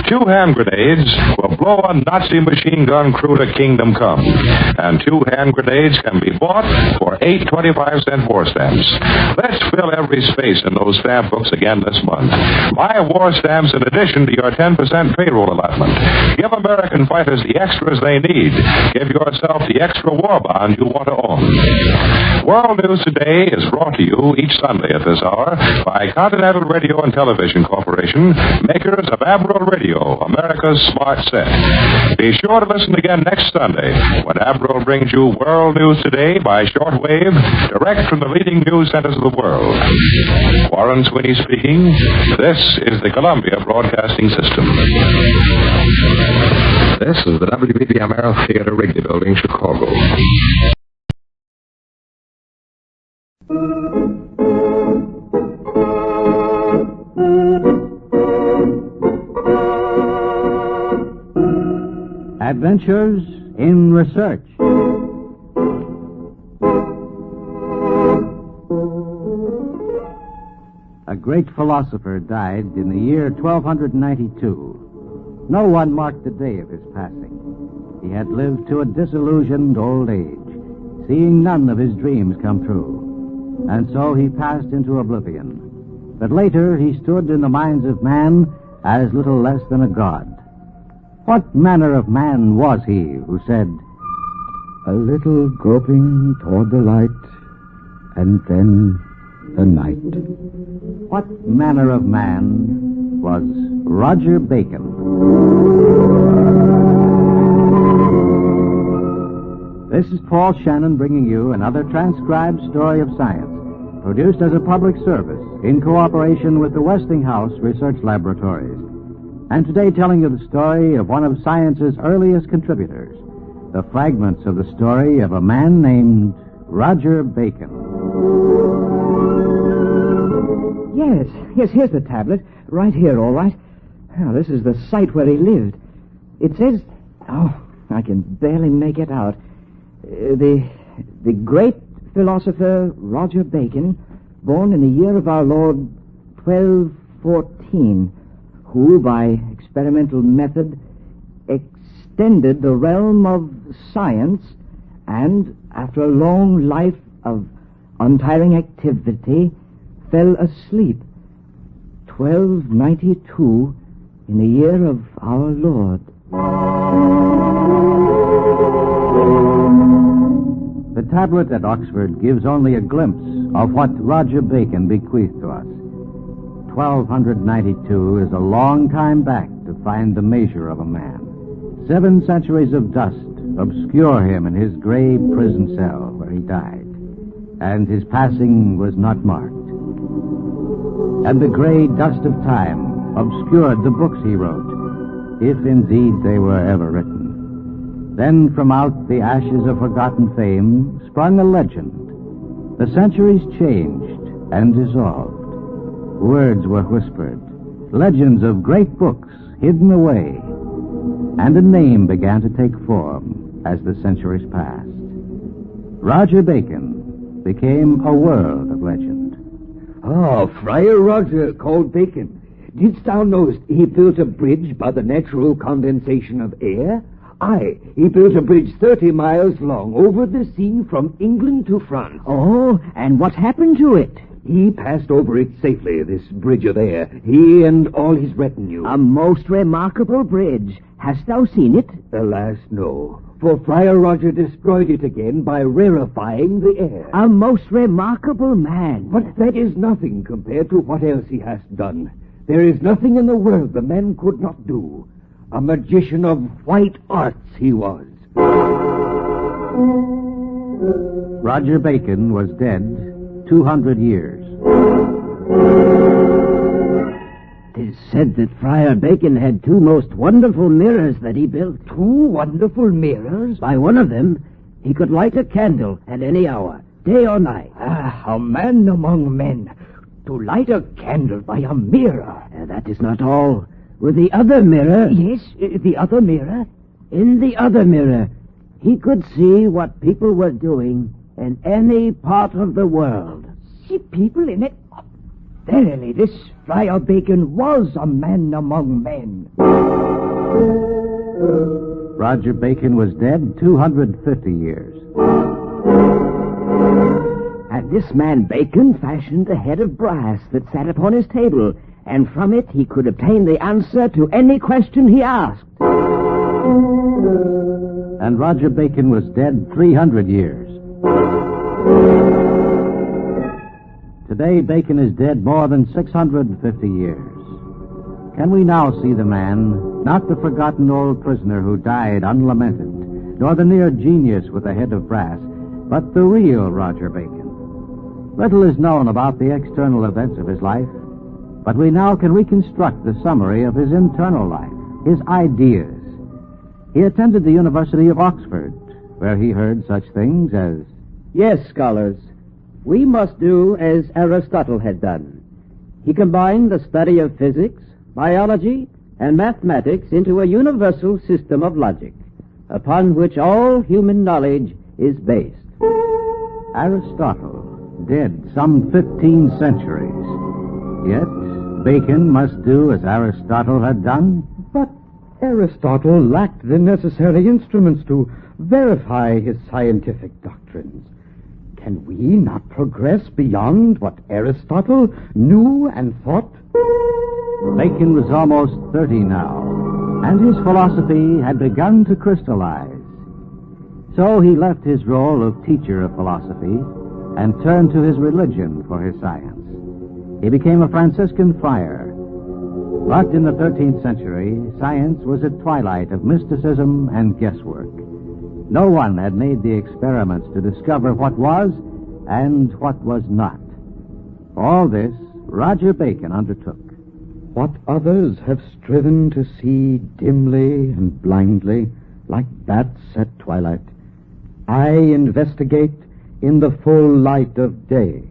2 hand grenades will blow a Nazi machine gun crew to kingdom come. And 2 hand grenades can be bought for 8 25-cent war stamps. Let's fill every space in those stamp books again this month. Buy war stamps in addition to your 10% payroll allotment. Give American fighters the extras they need. Give yourself the extra war bond you want to own. World News Today is brought to you each Sunday at this hour by Continental Radio and Television Corporation, makers of Admiral Radio, America's smart set. Be sure to listen again next Sunday when Admiral brings you World News Today by shortwave, direct from the leading news centers of the world. Warren Sweeney speaking. This is the Columbia Broadcasting System. This is the WBBM Theater Wrigley Building, Chicago. Adventures in Research. A great philosopher died in the year 1292. No one marked the day of his passing. He had lived to a disillusioned old age, seeing none of his dreams come true. And so he passed into oblivion. But later he stood in the minds of man as little less than a god. What manner of man was he who said, "A little groping toward the light, and then the night"? What manner of man was Roger Bacon? This is Paul Shannon bringing you another transcribed story of science, produced as a public service in cooperation with the Westinghouse Research Laboratories. And today telling you the story of one of science's earliest contributors, the fragments of the story of a man named Roger Bacon. Yes, here's the tablet. Right here, all right. Now, this is the site where he lived. It says... Oh, I can barely make it out. The great philosopher Roger Bacon, born in the year of our Lord 1214, who, by experimental method, extended the realm of science and, after a long life of untiring activity, fell asleep 1292 in the year of our Lord. The tablet at Oxford gives only a glimpse of what Roger Bacon bequeathed to us. 1292 is a long time back to find the measure of a man. 7 centuries of dust obscure him in his gray prison cell where he died, and his passing was not marked. And the gray dust of time obscured the books he wrote, if indeed they were ever written. Then from out the ashes of forgotten fame sprung a legend. The centuries changed and dissolved. Words were whispered, legends of great books hidden away, and a name began to take form as the centuries passed. Roger Bacon became a world of legend. Oh, Friar Roger called Bacon. Didst thou know he built a bridge by the natural condensation of air? Aye, he built a bridge 30 miles long over the sea from England to France. Oh, and what happened to it? He passed over it safely, this bridge of air, he and all his retinue. A most remarkable bridge. Hast thou seen it? Alas, no. For Friar Roger destroyed it again by rarefying the air. A most remarkable man. But that is nothing compared to what else he has done. There is nothing in the world the man could not do. A magician of white arts he was. Roger Bacon was dead 200 years. Tis said that Friar Bacon had two most wonderful mirrors that he built. Two wonderful mirrors? By one of them, he could light a candle at any hour, day or night. Ah, a man among men. To light a candle by a mirror. That is not all. With the other mirror... Yes, the other mirror? In the other mirror, he could see what people were doing in any part of the world. See people in it? Verily, this Friar Bacon was a man among men. Roger Bacon was dead 250 years. And this man Bacon fashioned a head of brass that sat upon his table, and from it he could obtain the answer to any question he asked. And Roger Bacon was dead 300 years. Today, Bacon is dead more than 650 years. Can we now see the man, not the forgotten old prisoner who died unlamented, nor the near genius with a head of brass, but the real Roger Bacon? Little is known about the external events of his life, but we now can reconstruct the summary of his internal life, his ideas. He attended the University of Oxford, where he heard such things as, "Yes, scholars, we must do as Aristotle had done. He combined the study of physics, biology, and mathematics into a universal system of logic, upon which all human knowledge is based." Aristotle, dead some 15 centuries. Yet, Bacon must do as Aristotle had done. But Aristotle lacked the necessary instruments to verify his scientific doctrines. Can we not progress beyond what Aristotle knew and thought? Bacon was almost 30 now, and his philosophy had begun to crystallize. So he left his role of teacher of philosophy and turned to his religion for his science. He became a Franciscan friar. But in the 13th century, science was at twilight of mysticism and guesswork. No one had made the experiments to discover what was and what was not. All this Roger Bacon undertook. What others have striven to see dimly and blindly, like bats at twilight, I investigate in the full light of day.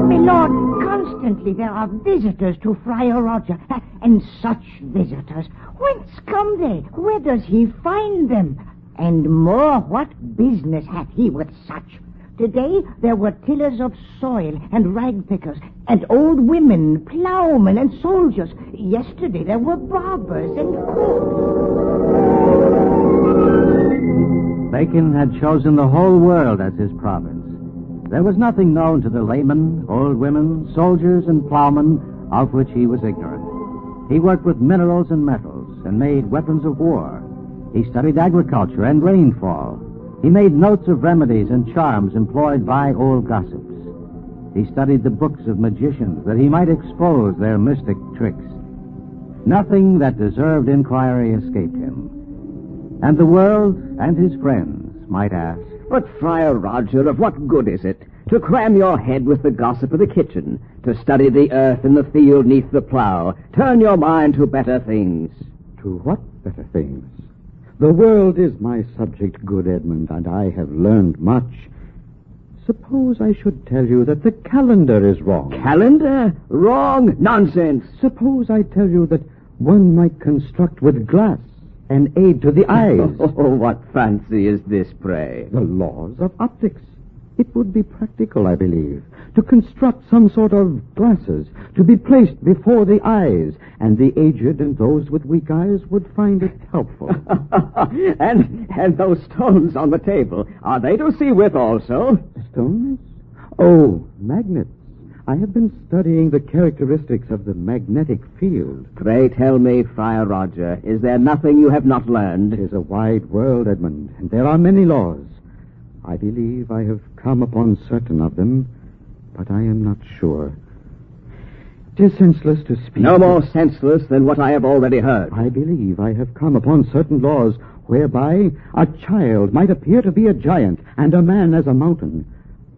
My lord, constantly there are visitors to Friar Roger, and such visitors. Whence come they? Where does he find them? And more, what business hath he with such? Today there were tillers of soil and rag pickers, and old women, plowmen, and soldiers. Yesterday there were barbers and Bacon had chosen the whole world as his province. There was nothing known to the laymen, old women, soldiers, and plowmen of which he was ignorant. He worked with minerals and metals and made weapons of war. He studied agriculture and rainfall. He made notes of remedies and charms employed by old gossips. He studied the books of magicians that he might expose their mystic tricks. Nothing that deserved inquiry escaped him. And the world and his friends might ask, "But, Friar Roger, of what good is it to cram your head with the gossip of the kitchen, to study the earth in the field neath the plow, turn your mind to better things?" To what better things? The world is my subject, good Edmund, and I have learned much. Suppose I should tell you that the calendar is wrong. Calendar? Wrong? Nonsense. Suppose I tell you that one might construct with glass an aid to the eyes. Oh, what fancy is this, pray? The laws of optics. It would be practical, I believe, to construct some sort of glasses to be placed before the eyes, and the aged and those with weak eyes would find it helpful. And those stones on the table, are they to see with also? Stones? Oh, magnets. I have been studying the characteristics of the magnetic field. Pray tell me, Friar Roger, is there nothing you have not learned? It is a wide world, Edmund, and there are many laws. I believe I have come upon certain of them, but I am not sure. 'Tis senseless to speak. No more senseless than what I have already heard. I believe I have come upon certain laws whereby a child might appear to be a giant and a man as a mountain.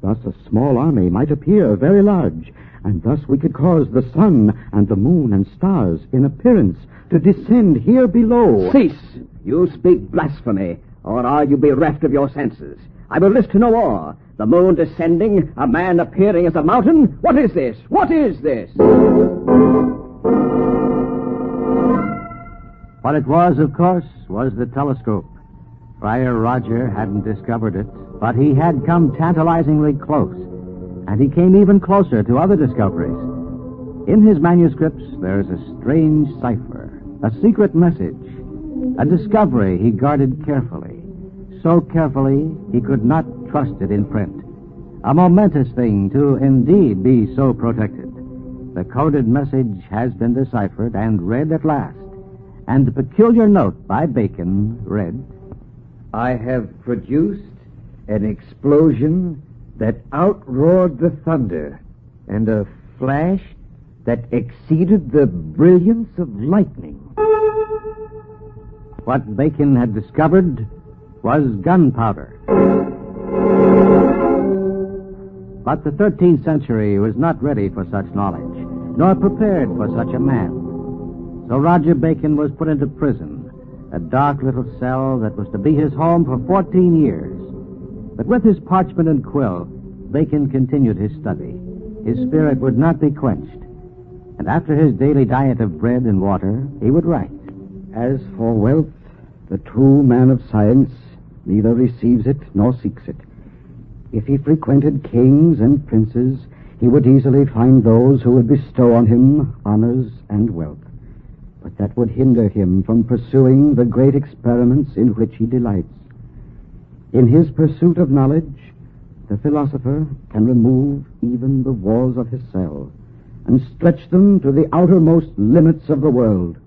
Thus a small army might appear very large, and thus we could cause the sun and the moon and stars in appearance to descend here below. Cease! You speak blasphemy, or are you bereft of your senses? I will listen to no more. The moon descending, a man appearing as a mountain? What is this? What is this? What it was, of course, was the telescope. Friar Roger hadn't discovered it, but he had come tantalizingly close, and he came even closer to other discoveries. In his manuscripts, there is a strange cipher, a secret message, a discovery he guarded carefully, so carefully he could not trust it in print. A momentous thing to indeed be so protected. The coded message has been deciphered and read at last, and the peculiar note by Bacon read, I have produced an explosion that outroared the thunder, and a flash that exceeded the brilliance of lightning. What Bacon had discovered was gunpowder. But the 13th century was not ready for such knowledge, nor prepared for such a man. So Roger Bacon was put into prison, a dark little cell that was to be his home for 14 years. But with his parchment and quill, Bacon continued his study. His spirit would not be quenched. And after his daily diet of bread and water, he would write. As for wealth, the true man of science neither receives it nor seeks it. If he frequented kings and princes, he would easily find those who would bestow on him honors and wealth. But that would hinder him from pursuing the great experiments in which he delights. In his pursuit of knowledge, the philosopher can remove even the walls of his cell and stretch them to the outermost limits of the world.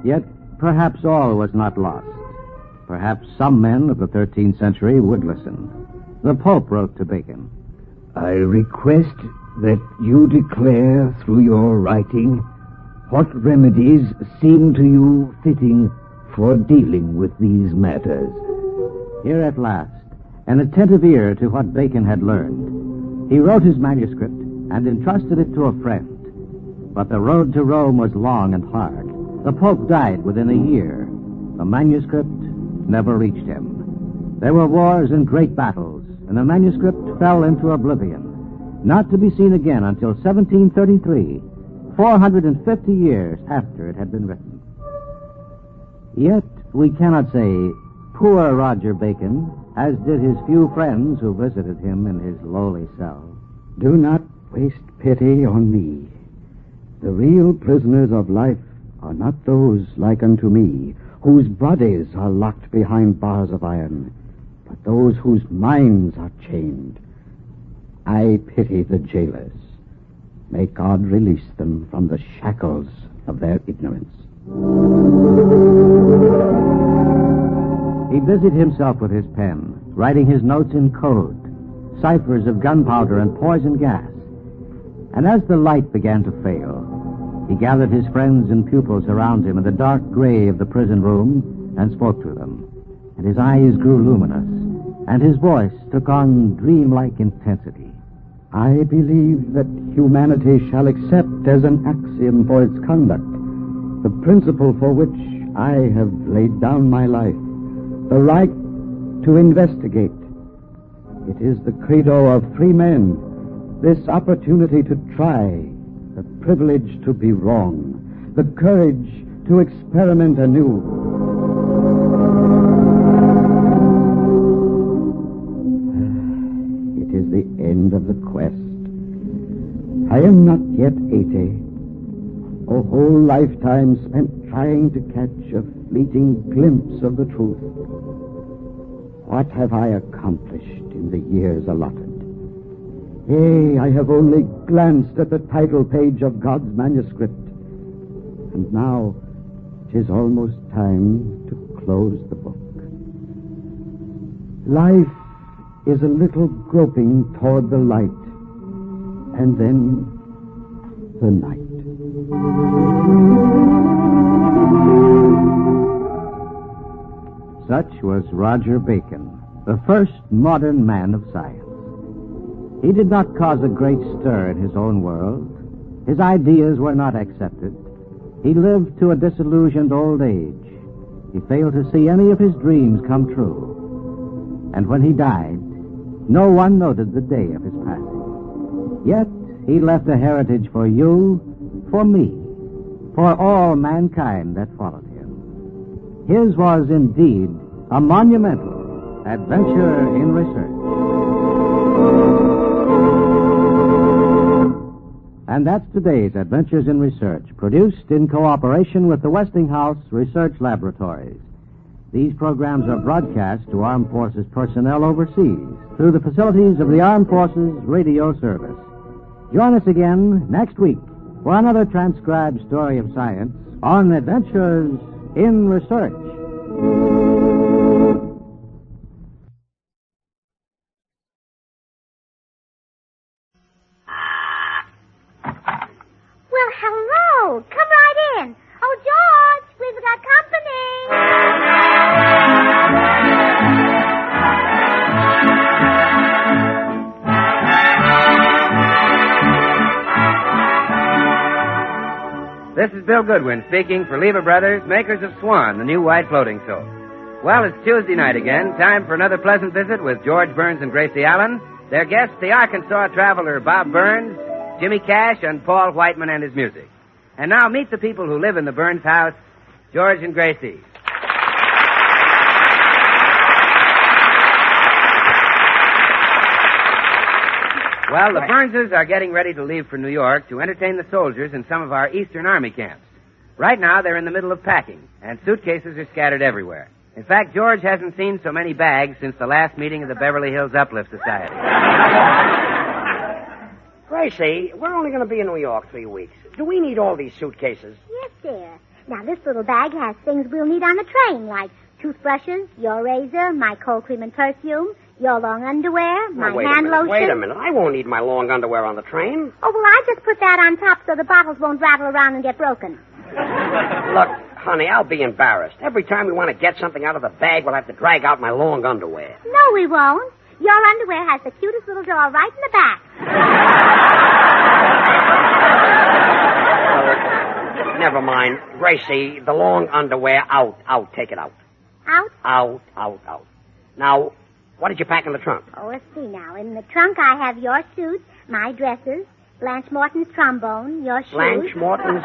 Yet perhaps all was not lost. Perhaps some men of the 13th century would listen. The Pope wrote to Bacon, I request that you declare through your writing what remedies seem to you fitting for dealing with these matters. Here at last, an attentive ear to what Bacon had learned. He wrote his manuscript and entrusted it to a friend. But the road to Rome was long and hard. The Pope died within a year. The manuscript never reached him. There were wars and great battles, and the manuscript fell into oblivion, not to be seen again until 1733, 450 years after it had been written. Yet we cannot say, poor Roger Bacon, as did his few friends who visited him in his lowly cell. Do not waste pity on me. The real prisoners of life are not those like unto me, whose bodies are locked behind bars of iron, but those whose minds are chained. I pity the jailers. May God release them from the shackles of their ignorance. He busied himself with his pen, writing his notes in code, ciphers of gunpowder and poison gas. And as the light began to fail, he gathered his friends and pupils around him in the dark gray of the prison room and spoke to them. And his eyes grew luminous, and his voice took on dreamlike intensity. I believe that humanity shall accept as an axiom for its conduct the principle for which I have laid down my life, the right to investigate. It is the credo of free men, this opportunity to try, the privilege to be wrong, the courage to experiment anew. It is the end of the quest. I am not yet 80. A whole lifetime spent trying to catch a fleeting glimpse of the truth. What have I accomplished in the years allotted? Yea, I have only glanced at the title page of God's manuscript. And now, 'tis almost time to close the book. Life is a little groping toward the light. And then the night. Such was Roger Bacon, the first modern man of science. He did not cause a great stir in his own world. His ideas were not accepted. He lived to a disillusioned old age. He failed to see any of his dreams come true. And when he died, no one noted the day of his passing. Yet he left a heritage for you, for me, for all mankind that followed him. His was indeed a monumental adventure in research. And that's today's Adventures in Research, produced in cooperation with the Westinghouse Research Laboratories. These programs are broadcast to Armed Forces personnel overseas through the facilities of the Armed Forces Radio Service. Join us again next week for another transcribed story of science on Adventures in Research. Well, hello. Come right in. Oh, George, we've got company. This is Bill Goodwin speaking for Lever Brothers, makers of Swan, the new white floating soap. Well, it's Tuesday night again. Time for another pleasant visit with George Burns and Gracie Allen. Their guests, the Arkansas traveler Bob Burns, Jimmy Cash, and Paul Whiteman and his music. And now meet the people who live in the Burns house, George and Gracie. Well, the Burnses are getting ready to leave for New York to entertain the soldiers in some of our Eastern Army camps. Right now, they're in the middle of packing, and suitcases are scattered everywhere. In fact, George hasn't seen so many bags since the last meeting of the Beverly Hills Uplift Society. Gracie, we're only going to be in New York 3 weeks. Do we need all these suitcases? Yes, dear. Now, this little bag has things we'll need on the train, like toothbrushes, your razor, my cold cream and perfume, your long underwear, my hand lotion. Wait a minute. I won't need my long underwear on the train. Oh, well, I just put that on top so the bottles won't rattle around and get broken. Look, honey, I'll be embarrassed. Every time we want to get something out of the bag, we'll have to drag out my long underwear. No, we won't. Your underwear has the cutest little door right in the back. Never mind. Gracie, the long underwear, out. Take it out. Out? Out. Now, what did you pack in the trunk? Oh, let's see now. In the trunk, I have your suit, my dresses, Blanche Morton's trombone, your shoes. Blanche Morton's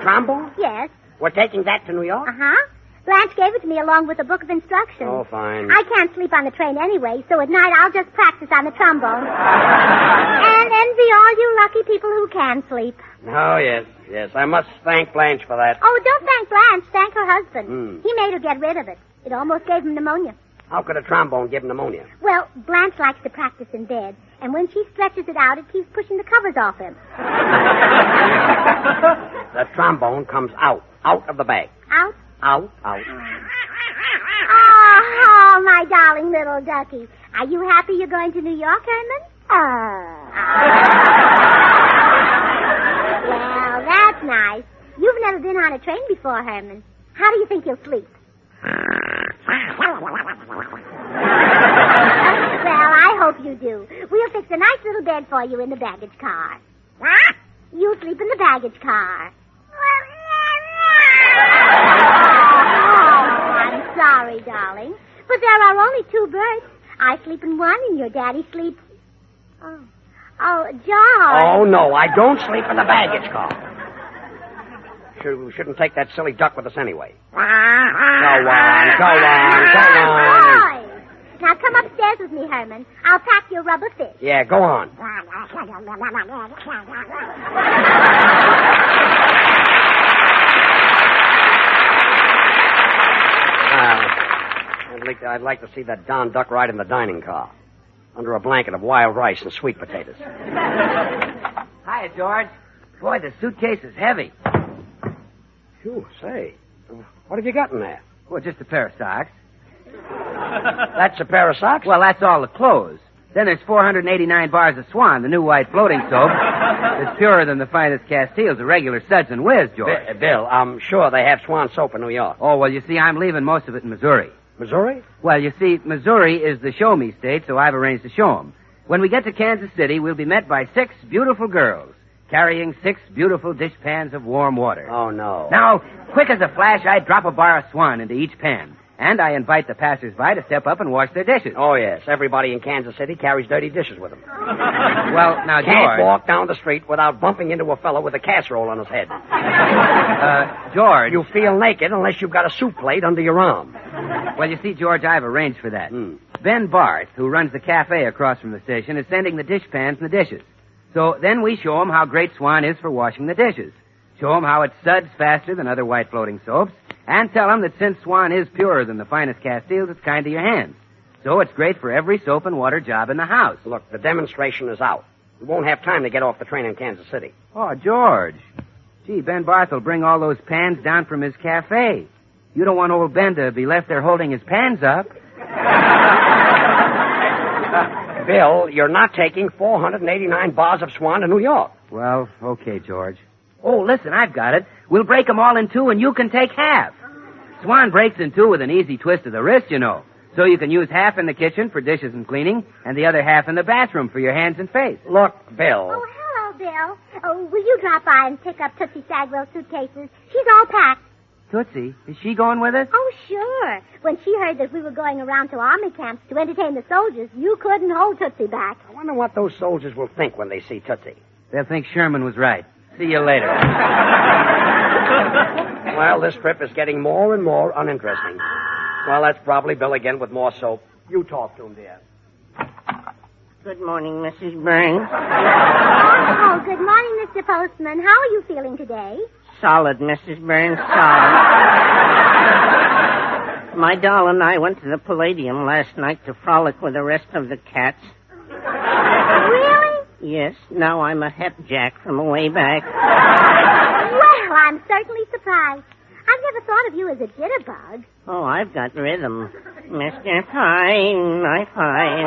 trombone? Yes. We're taking that to New York? Uh-huh. Blanche gave it to me along with a book of instructions. Oh, fine. I can't sleep on the train anyway, so at night I'll just practice on the trombone. And envy all you lucky people who can sleep. Oh, yes. I must thank Blanche for that. Oh, don't thank Blanche. Thank her husband. He made her get rid of it. It almost gave him pneumonia. How could a trombone give pneumonia? Well, Blanche likes to practice in bed, and when she stretches it out, it keeps pushing the covers off him. The trombone comes out of the bag. Out? Out. Oh, my darling little ducky. Are you happy you're going to New York, Herman? Well, that's nice. You've never been on a train before, Herman. How do you think you'll sleep? Well, I hope you do. We'll fix a nice little bed for you in the baggage car. What? You sleep in the baggage car. Oh, I'm sorry, darling. But there are only 2 berths. I sleep in one and your daddy sleeps... Oh, George. Oh, no, I don't sleep in the baggage car. You shouldn't take that silly duck with us anyway. Go on. Boys. Now come upstairs with me, Herman. I'll pack your rubber fish. Yeah, go on. I'd like to see that Don Duck ride in the dining car, under a blanket of wild rice and sweet potatoes. Hiya, George. Boy, the suitcase is heavy. Phew, say, what have you got in there? Well, just a pair of socks. That's a pair of socks? Well, that's all the clothes. Then there's 489 bars of Swan, the new white floating soap. It's purer than the finest Castiles, the regular Suds and Whiz, George. Bill, I'm sure they have Swan soap in New York. Oh, well, you see, I'm leaving most of it in Missouri. Missouri? Well, you see, Missouri is the show-me state, so I've arranged to show 'em. When we get to Kansas City, we'll be met by 6 beautiful girls carrying 6 beautiful dishpans of warm water. Oh, no. Now, quick as a flash, I drop a bar of Swan into each pan. And I invite the passers-by to step up and wash their dishes. Oh, yes. Everybody in Kansas City carries dirty dishes with them. Well, now, George... Can't walk down the street without bumping into a fellow with a casserole on his head. George... You feel naked unless you've got a soup plate under your arm. Well, you see, George, I've arranged for that. Ben Barth, who runs the cafe across from the station, is sending the dishpans and the dishes. So then we show him how great Swan is for washing the dishes. Show him how it suds faster than other white floating soaps. And tell him that since Swan is purer than the finest Castiles, it's kind to your hands. So it's great for every soap and water job in the house. Look, the demonstration is out. We won't have time to get off the train in Kansas City. Oh, George. Gee, Ben Barth will bring all those pans down from his cafe. You don't want old Ben to be left there holding his pans up. Bill, you're not taking 489 bars of Swan to New York. Well, okay, George. Oh, listen, I've got it. We'll break them all in 2 and you can take half. Swan breaks in 2 with an easy twist of the wrist, you know. So you can use half in the kitchen for dishes and cleaning and the other half in the bathroom for your hands and face. Look, Bill. Oh, hello, Bill. Oh, will you drop by and pick up Tootsie Sagwell's suitcases? She's all packed. Tootsie, is she going with us? Oh, sure. When she heard that we were going around to army camps to entertain the soldiers, you couldn't hold Tootsie back. I wonder what those soldiers will think when they see Tootsie. They'll think Sherman was right. See you later. Well, this trip is getting more and more uninteresting. Well, that's probably Bill again with more soap. You talk to him, dear. Good morning, Mrs. Burns. Oh, good morning, Mr. Postman. How are you feeling today? Solid, Mrs. Burns, solid. My doll and I went to the Palladium last night to frolic with the rest of the cats. Really? Yes, now I'm a hep jack from away back. Well, I'm certainly surprised. I've never thought of you as a jitterbug. Oh, I've got rhythm. Mr. Pine, I find.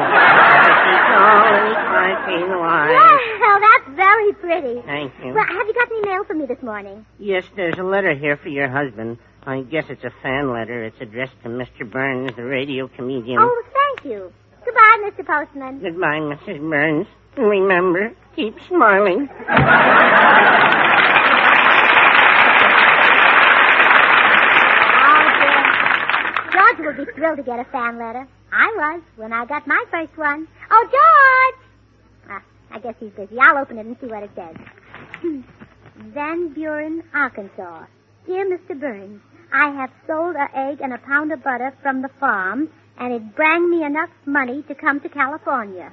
Well, that's very pretty. Thank you. Well, have you got any mail for me this morning? Yes, there's a letter here for your husband. I guess it's a fan letter. It's addressed to Mr. Burns, the radio comedian. Oh, thank you. Goodbye, Mr. Postman. Goodbye, Mrs. Burns. Remember, keep smiling. George will be thrilled to get a fan letter. I was when I got my first one. Oh, George! I guess he's busy. I'll open it and see what it says. Van Buren, Arkansas. Dear Mr. Burns, I have sold an egg and a pound of butter from the farm, and it bring me enough money to come to California.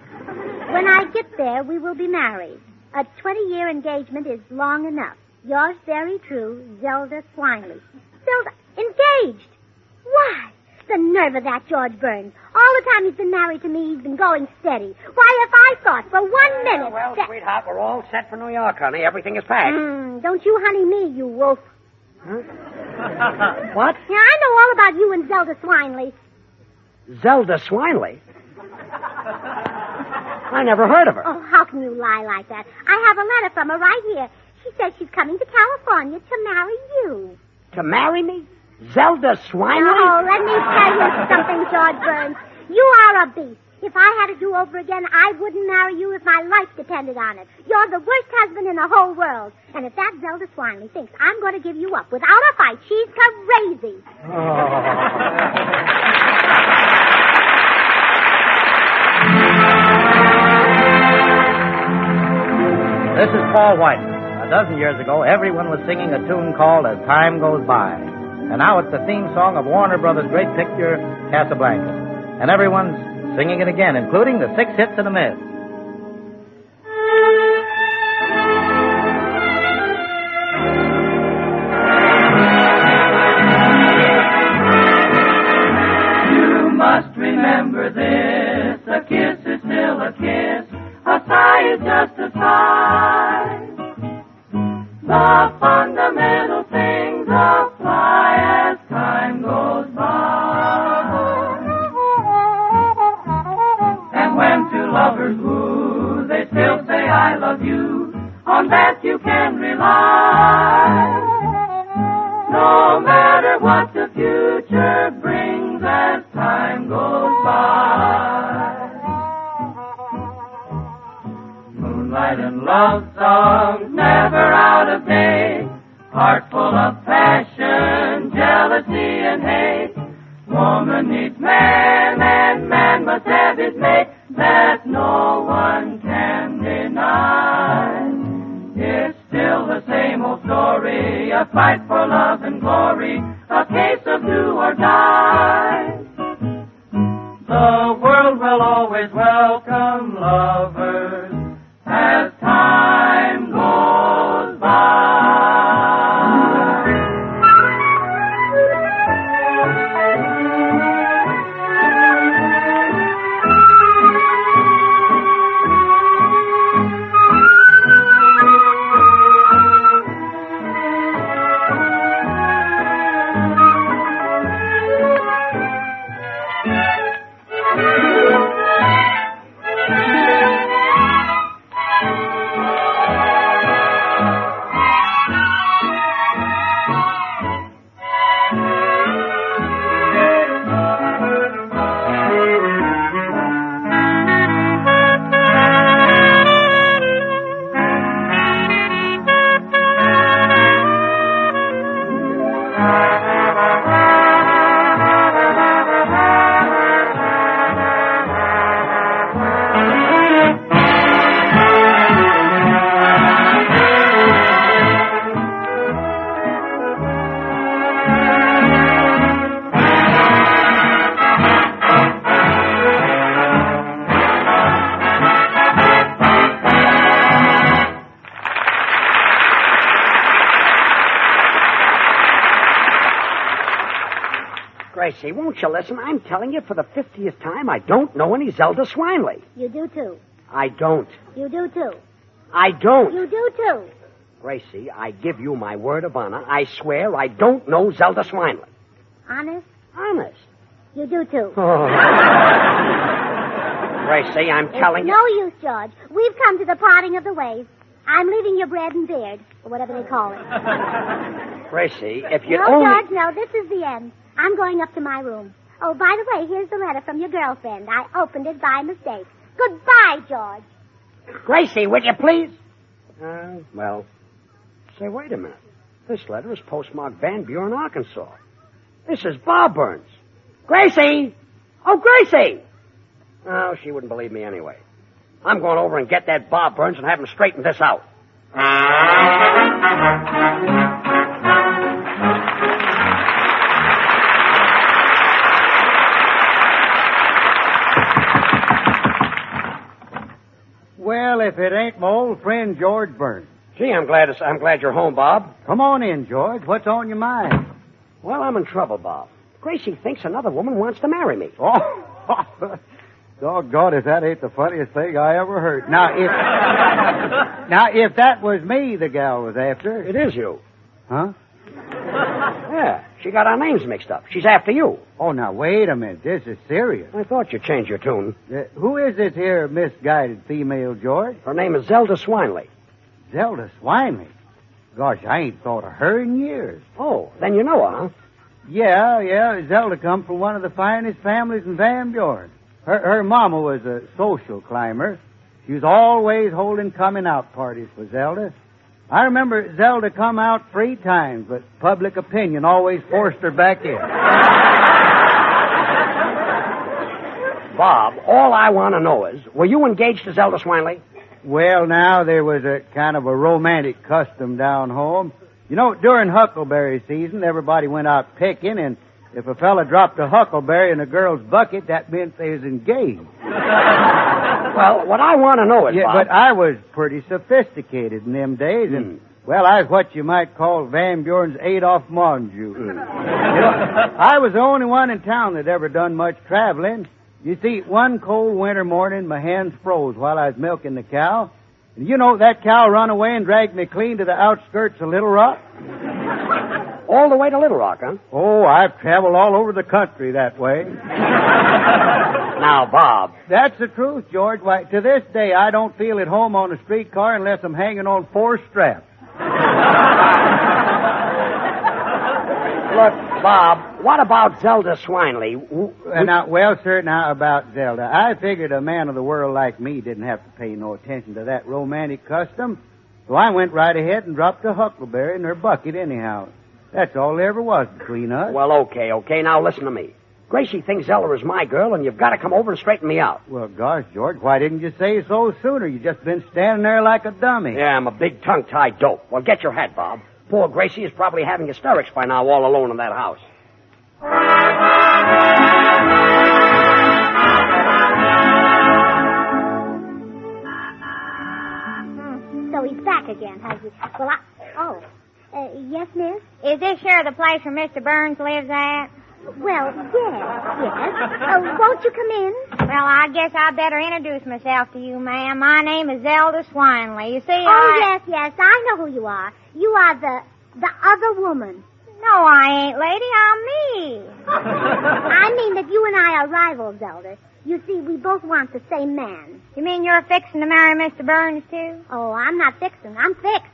When I get there, we will be married. A 20-year engagement is long enough. Yours very true, Zelda Swineley. Zelda, engaged? Why? The nerve of that George Burns. All the time he's been married to me, he's been going steady. Why, if I thought for 1 minute... Well, sweetheart, we're all set for New York, honey. Everything is packed. Don't you honey me, you wolf. Huh? What? Yeah, I know all about you and Zelda Swineley. Zelda Swineley? I never heard of her. Oh, how can you lie like that? I have a letter from her right here. She says she's coming to California to marry you. To marry me? Zelda Swineley? Oh, let me tell you something, George Burns. You are a beast. If I had to do over again, I wouldn't marry you if my life depended on it. You're the worst husband in the whole world. And if that Zelda Swineley thinks I'm going to give you up without a fight, she's crazy. This is Paul White. A dozen years ago, everyone was singing a tune called As Time Goes By. And now it's the theme song of Warner Brothers' great picture, Casablanca. And everyone's singing it again, including the 6 hits and a miss. You must remember this, a kiss is still a kiss, a sigh is just a sigh. The fundamental things apply as time goes by. And when two lovers no matter what the future brings as time goes by. Moonlight and love songs never out of date, heart full of passion, jealousy and hate. Woman needs man and man must have his mate, that no one can deny. It's still the same old story, a fight for love and glory, a case of do or die. The world will always welcome lovers as time goes by. Gracie, won't you listen? I'm telling you for the 50th time, I don't know any Zelda Swinley. You do too. I don't. You do too. I don't. You do too. Gracie, I give you my word of honor. I swear I don't know Zelda Swinley. Honest? Honest. You do too. Oh. Gracie, I'm telling you. No use, George. We've come to the parting of the ways. I'm leaving your bread and beard, or whatever they call it. Gracie, if you No, only... George, no. This is the end. I'm going up to my room. Oh, by the way, here's the letter from your girlfriend. I opened it by mistake. Goodbye, George. Gracie, will you please? Well, say, wait a minute. This letter is postmarked Van Buren, Arkansas. This is Bob Burns. Gracie! Oh, Gracie! Oh, she wouldn't believe me anyway. I'm going over and get that Bob Burns and have him straighten this out. Well, if it ain't my old friend George Burns. Gee, I'm glad you're home, Bob. Come on in, George. What's on your mind? Well, I'm in trouble, Bob. Gracie thinks another woman wants to marry me. Oh, doggone if that ain't the funniest thing I ever heard. Now, if that was me the gal was after. It is you. Huh? Yeah, she got our names mixed up. She's after you. Oh, now, wait a minute. This is serious. I thought you'd change your tune. Who is this here misguided female, George? Her name is Zelda Swinley. Zelda Swinley? Gosh, I ain't thought of her in years. Oh, then you know her, huh? Yeah. Zelda come from one of the finest families in Van Buren. Her mama was a social climber. She was always holding coming-out parties for Zelda. I remember Zelda come out 3 times, but public opinion always forced her back in. Bob, all I want to know is, were you engaged to Zelda Swinley? Well, now, there was a kind of a romantic custom down home. You know, during huckleberry season, everybody went out picking, and if a fella dropped a huckleberry in a girl's bucket, that meant they was engaged. Well, what I want to know is, Bob... but I was pretty sophisticated in them days, and, well, I was what you might call Van Buren's Adolph Monju. You know, I was the only one in town that ever done much traveling. You see, one cold winter morning, my hands froze while I was milking the cow. And you know, that cow run away and dragged me clean to the outskirts of Little Rock. All the way to Little Rock, huh? Oh, I've traveled all over the country that way. Now, Bob. That's the truth, George. Why, to this day, I don't feel at home on a streetcar unless I'm hanging on 4 straps. Look, Bob, what about Zelda Swineley? Now about Zelda. I figured a man of the world like me didn't have to pay no attention to that romantic custom. So I went right ahead and dropped a huckleberry in her bucket anyhow. That's all there ever was between us. Well, okay. Now listen to me. Gracie thinks Zelda is my girl, and you've got to come over and straighten me out. Well, gosh, George, why didn't you say so sooner? You just been standing there like a dummy. Yeah, I'm a big tongue-tied dope. Well, get your hat, Bob. Poor Gracie is probably having hysterics by now all alone in that house. So he's back again, has he? Well, yes, miss? Is this here the place where Mr. Burns lives at? Well, yes. Won't you come in? Well, I guess I better introduce myself to you, ma'am. My name is Zelda Swineley. You see, yes. I know who you are. You are the other woman. No, I ain't, lady. I'm me. I mean that you and I are rivals, Zelda. You see, we both want the same man. You mean you're fixing to marry Mr. Burns, too? Oh, I'm not fixing. I'm fixed.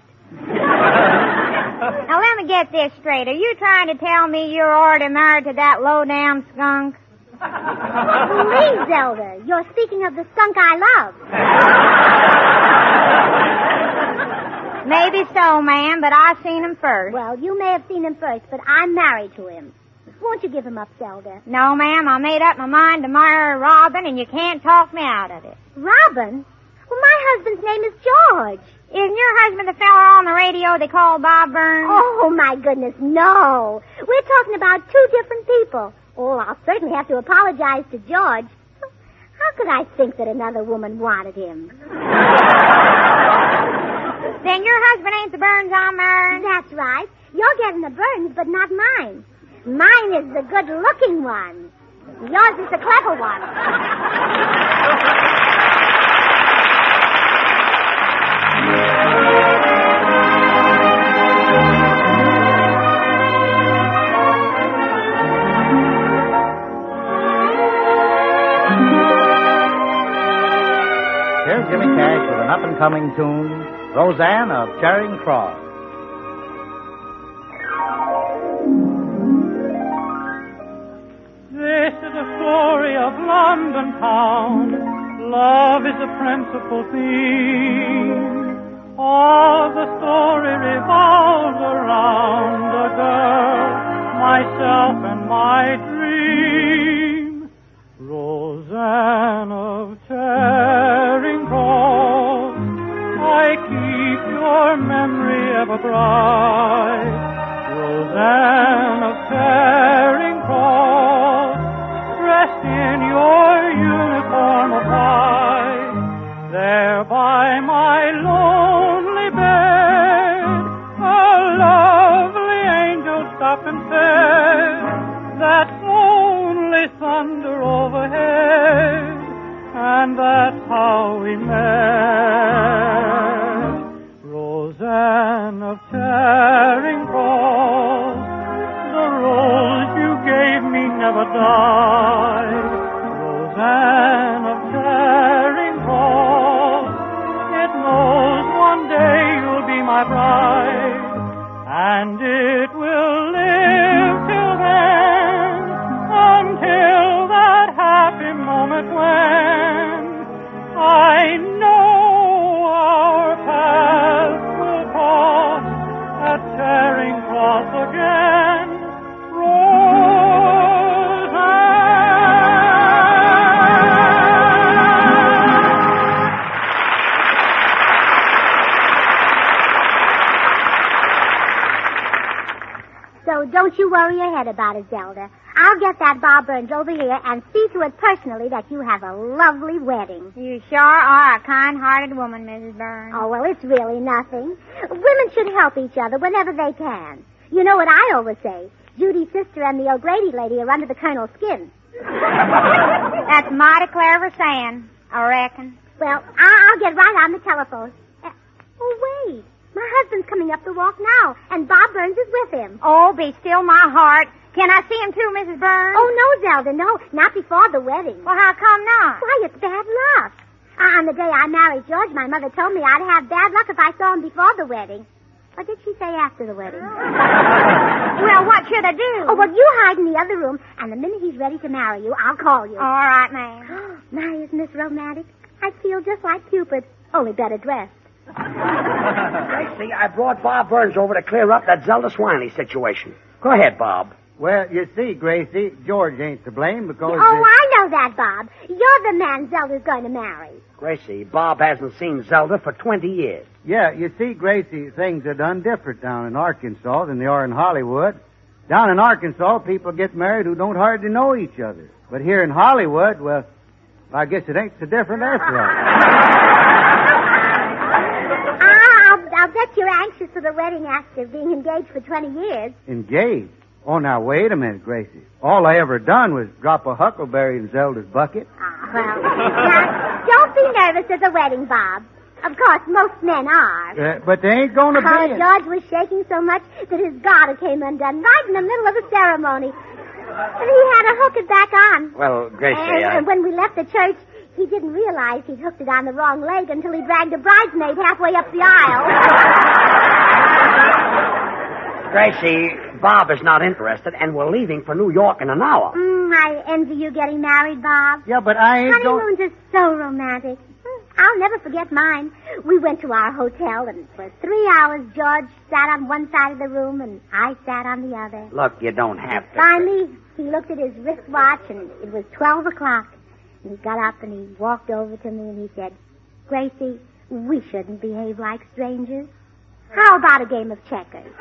Now, let me get this straight. Are you trying to tell me you're already married to that low-down skunk? Please, Zelda. You're speaking of the skunk I love. Maybe so, ma'am, but I've seen him first. Well, you may have seen him first, but I'm married to him. Won't you give him up, Zelda? No, ma'am. I made up my mind to marry Robin, and you can't talk me out of it. Robin? Well, my husband's name is George. Isn't your husband the fella on the radio they call Bob Burns? Oh, my goodness, no. We're talking about two different people. Oh, I'll certainly have to apologize to George. How could I think that another woman wanted him? Then your husband ain't the Burns I'm marrying? That's right. You're getting the Burns, but not mine. Mine is the good-looking one. Yours is the clever one. Here's Jimmy Cash with an up-and-coming tune, Roseanne of Charing Cross. This is a story of London town. Love is the principal theme. All the story revolves around a girl, myself and my dream. Roseanne of Charing Cross, I keep your memory ever bright. Roseanne of Charing Cross, dressed in your uniform of white, there by my lonely bed, a lovely angel stopped and said, that's only thunder overhead, and that's how we met. Roseanne of Charing Cross, the rose you gave me never died. Roseanne of Charing Cross, it knows one day you'll be my bride, and it will live till then, until that happy moment when I know our paths will cross at Charing Cross again. So don't you worry your head about it, Zelda. I'll get that Bob Burns over here and see to it personally that you have a lovely wedding. You sure are a kind-hearted woman, Mrs. Burns. Oh, well, it's really nothing. Women should help each other whenever they can. You know what I always say? Judy's sister and the O'Grady lady are under the Colonel's skin. That's mighty clever saying, I reckon. Well, I'll get right on the telephone. Oh, wait. My husband's coming up the walk now, and Bob Burns is with him. Oh, be still my heart. Can I see him too, Mrs. Burns? Oh, no, Zelda, no. Not before the wedding. Well, how come not? Why, it's bad luck. On the day I married George, my mother told me I'd have bad luck if I saw him before the wedding. What did she say after the wedding? Well, what should I do? Oh, well, you hide in the other room, and the minute he's ready to marry you, I'll call you. All right, ma'am. My, isn't this romantic? I feel just like Cupid, only better dressed. Gracie, I brought Bob Burns over to clear up that Zelda Swiney situation. Go ahead, Bob. Well, you see, Gracie, George ain't to blame because... Oh, I know that, Bob. You're the man Zelda's going to marry. Gracie, Bob hasn't seen Zelda for 20 years. Yeah, you see, Gracie, things are done different down in Arkansas than they are in Hollywood. Down in Arkansas, people get married who don't hardly know each other. But here in Hollywood, well, I guess it ain't so different after all. I'll bet you're anxious for the wedding after being engaged for 20 years. Engaged? Oh, now, wait a minute, Gracie. All I ever done was drop a huckleberry in Zelda's bucket. Well, now, don't be nervous at the wedding, Bob. Of course, most men are. But they ain't going to be. George was shaking so much that his garter came undone right in the middle of the ceremony. And he had to hook it back on. Well, Gracie, And when we left the church, he didn't realize he'd hooked it on the wrong leg until he dragged a bridesmaid halfway up the aisle. Gracie, Bob is not interested, and we're leaving for New York in an hour. I envy you getting married, Bob. Yeah, but I ain't Honeymoons are so romantic. I'll never forget mine. We went to our hotel, and for 3 hours, George sat on one side of the room, and I sat on the other. Look, you don't have to. Finally, he looked at his wristwatch, and it was 12 o'clock. And he got up, and he walked over to me, and he said, Gracie, we shouldn't behave like strangers. How about a game of checkers?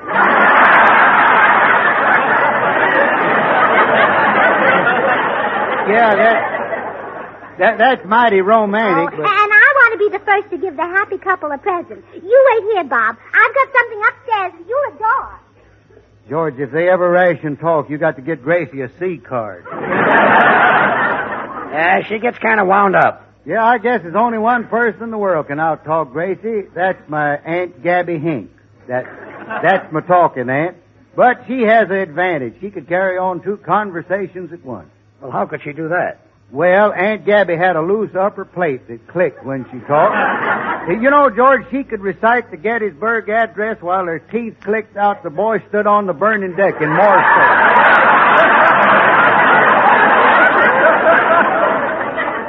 Yeah, that's mighty romantic. Oh, and I want to be the first to give the happy couple a present. You wait here, Bob. I've got something upstairs you adore. George, if they ever ration talk, you got to get Gracie a C card. Yeah, she gets kind of wound up. Yeah, I guess there's only one person in the world can out-talk Gracie. That's my Aunt Gabby Hink. That's my talking aunt. But she has an advantage. She could carry on 2 conversations at once. Well, how could she do that? Well, Aunt Gabby had a loose upper plate that clicked when she talked. You know, George, she could recite the Gettysburg Address while her teeth clicked out. The boy stood on the burning deck in Morristown.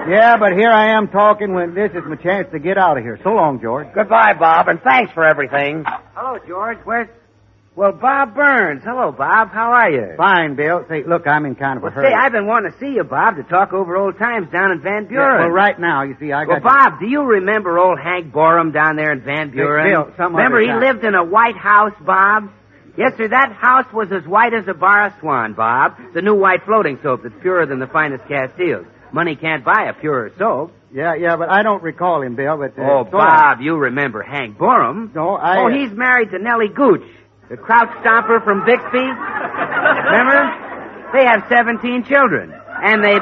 Yeah, but here I am talking when this is my chance to get out of here. So long, George. Goodbye, Bob, and thanks for everything. Hello, George. Well, Bob Burns. Hello, Bob. How are you? Fine, Bill. Say, look, I'm in kind of a hurry. Say, I've been wanting to see you, Bob, to talk over old times down in Van Buren. Yeah, well, right now, you see, I got... Well, Bob, do you remember old Hank Borum down there in Van Buren? Bill, remember he lived in a white house, Bob? Yes, sir, that house was as white as a bar of swan, Bob. The new white floating soap that's purer than the finest Castiles. Money can't buy a purer soap. Yeah, but I don't recall him, Bill, but... Bob, you remember Hank Borum. No, Oh, he's married to Nellie Gooch, the crouch stomper from Bixby. Remember? They have 17 children. And they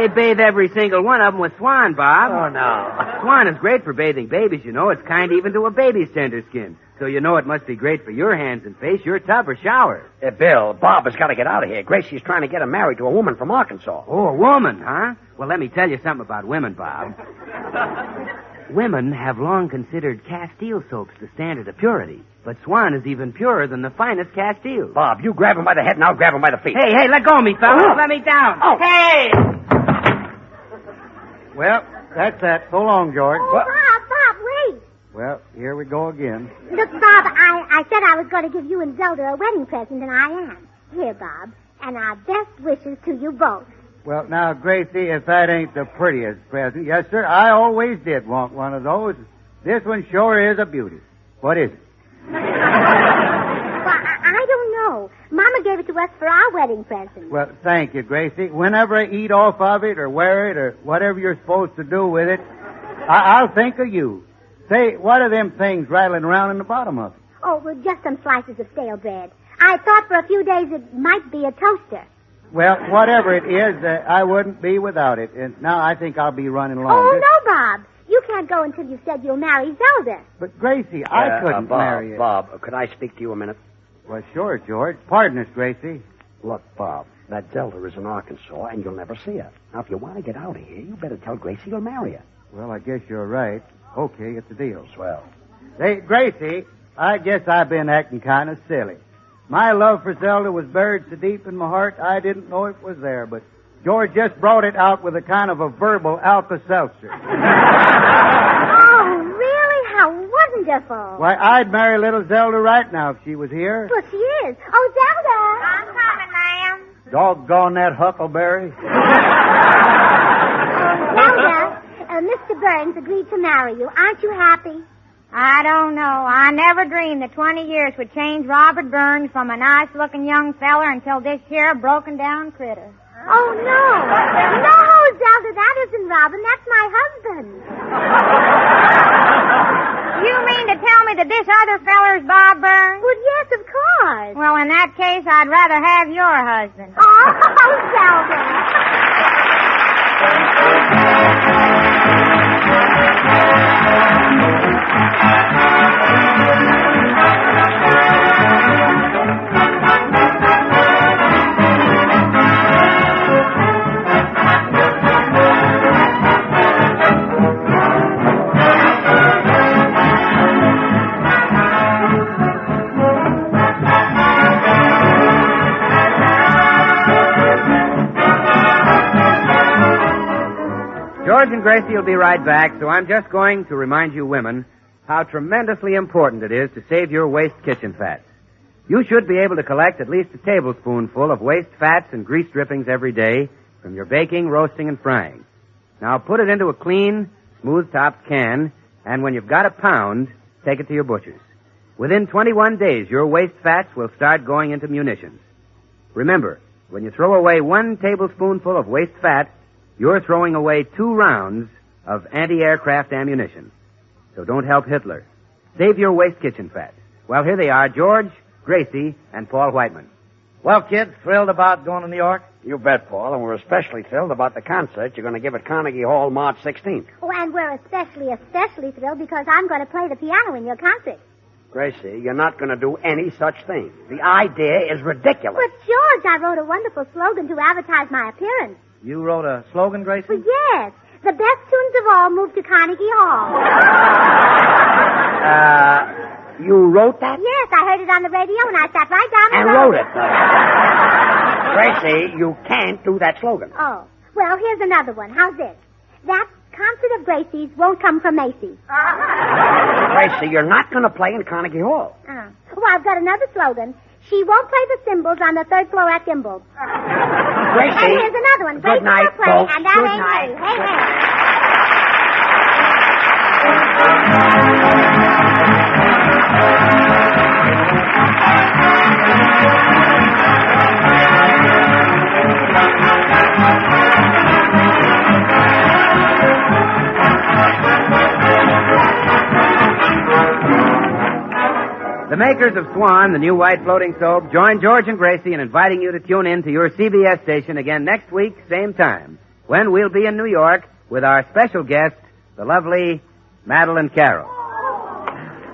bathe every single one of them with Swan, Bob. Oh, no. Swan is great for bathing babies, you know. It's kind even to a baby's tender skin. So you know it must be great for your hands and face, your tub or shower. Bill, Bob has got to get out of here. Gracie's trying to get him married to a woman from Arkansas. Oh, a woman, huh? Well, let me tell you something about women, Bob. Women have long considered Castile soaps the standard of purity, but Swan is even purer than the finest Castile. Bob, you grab him by the head and I'll grab him by the feet. Hey, let go of me, fella. Let me down. Oh. Hey! Well, that's that. So long, George. Oh, Bob, wait. Well, here we go again. Look, Bob, I said I was going to give you and Zelda a wedding present, and I am. Here, Bob, and our best wishes to you both. Well, now, Gracie, if that ain't the prettiest present. Yes, sir, I always did want one of those. This one sure is a beauty. What is it? Well, I don't know. Mama gave it to us for our wedding present. Well, thank you, Gracie. Whenever I eat off of it or wear it or whatever you're supposed to do with it, I'll think of you. Say, what are them things rattling around in the bottom of it? Oh, well, just some slices of stale bread. I thought for a few days it might be a toaster. Well, whatever it is, I wouldn't be without it. And now I think I'll be running along. Oh, no, Bob. You can't go until you've said you'll marry Zelda. But, Gracie, I couldn't marry it. Bob, could I speak to you a minute? Well, sure, George. Pardon us, Gracie. Look, Bob, that Zelda is in Arkansas, and you'll never see her. Now, if you want to get out of here, you better tell Gracie you'll marry her. Well, I guess you're right. Okay, it's a deal. Swell. Hey, Gracie, I guess I've been acting kind of silly. My love for Zelda was buried so deep in my heart I didn't know it was there, but George just brought it out with a kind of a verbal Alka-Seltzer. Oh, really? How wonderful. Why, I'd marry little Zelda right now if she was here. Well, she is. Oh, Zelda. I'm coming, ma'am. Doggone that huckleberry. Zelda, Mr. Burns agreed to marry you. Aren't you happy? I don't know. I never dreamed that 20 years would change Robert Burns from a nice-looking young feller until this here broken-down critter. Oh, no. No, Zelda, that isn't Robin. That's my husband. You mean to tell me that this other feller's Bob Burns? Well, yes, of course. Well, in that case, I'd rather have your husband. Oh, Zelda. George and Gracie will be right back, so I'm just going to remind you women how tremendously important it is to save your waste kitchen fats. You should be able to collect at least a tablespoonful of waste fats and grease drippings every day from your baking, roasting, and frying. Now put it into a clean, smooth-topped can, and when you've got a pound, take it to your butcher's. Within 21 days, your waste fats will start going into munitions. Remember, when you throw away 1 tablespoonful of waste fat, you're throwing away 2 rounds of anti-aircraft ammunition. So don't help Hitler. Save your waste kitchen fats. Well, here they are, George, Gracie, and Paul Whiteman. Well, kids, thrilled about going to New York? You bet, Paul, and we're especially thrilled about the concert you're going to give at Carnegie Hall March 16th. Oh, and we're especially thrilled because I'm going to play the piano in your concert. Gracie, you're not going to do any such thing. The idea is ridiculous. But, George, I wrote a wonderful slogan to advertise my appearance. You wrote a slogan, Gracie? Well, yes. The best tunes of all moved to Carnegie Hall. You wrote that? Yes, I heard it on the radio and I sat right down and wrote it. Gracie, you can't do that slogan. Oh. Well, here's another one. How's this? That concert of Gracie's won't come from Macy's. Gracie, you're not going to play in Carnegie Hall. Oh. Well, I've got another slogan. She won't play the cymbals on the 3rd floor at Gimbel's. Gracie. And here's another one. Good night, will play, folks. and that Good ain't night. me. Hey, hey. The makers of Swan, the new white floating soap, join George and Gracie in inviting you to tune in to your CBS station again next week, same time, when we'll be in New York with our special guest, the lovely Madeline Carroll.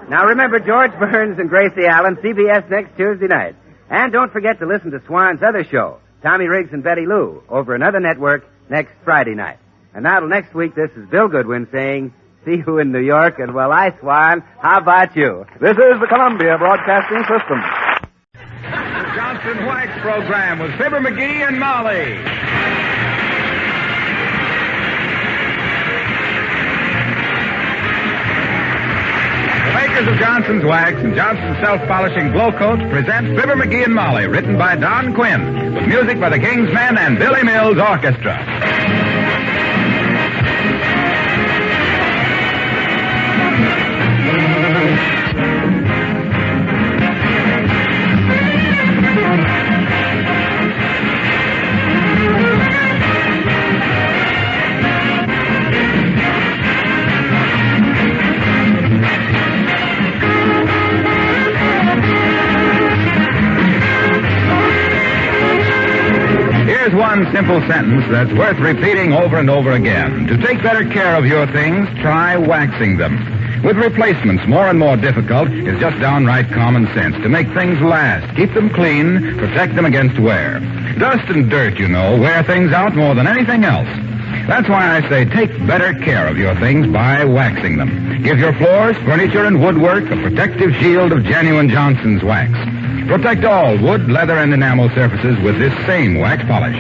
Now remember, George Burns and Gracie Allen, CBS next Tuesday night. And don't forget to listen to Swan's other show, Tommy Riggs and Betty Lou, over another network next Friday night. And now till next week, this is Bill Goodwin saying, see you in New York, and well, Swan, how about you? This is the Columbia Broadcasting System. The Johnson Wax Program with Fibber, McGee, and Molly. The makers of Johnson's Wax and Johnson's Self-Polishing Glow Coats present Fibber, McGee, and Molly, written by Don Quinn, with music by the King's Men and Billy Mills Orchestra. Here's one simple sentence that's worth repeating over and over again. To take better care of your things, try waxing them. With replacements more and more difficult, it's just downright common sense to make things last. Keep them clean, protect them against wear. Dust and dirt, you know, wear things out more than anything else. That's why I say take better care of your things by waxing them. Give your floors, furniture, and woodwork a protective shield of genuine Johnson's wax. Protect all wood, leather, and enamel surfaces with this same wax polish.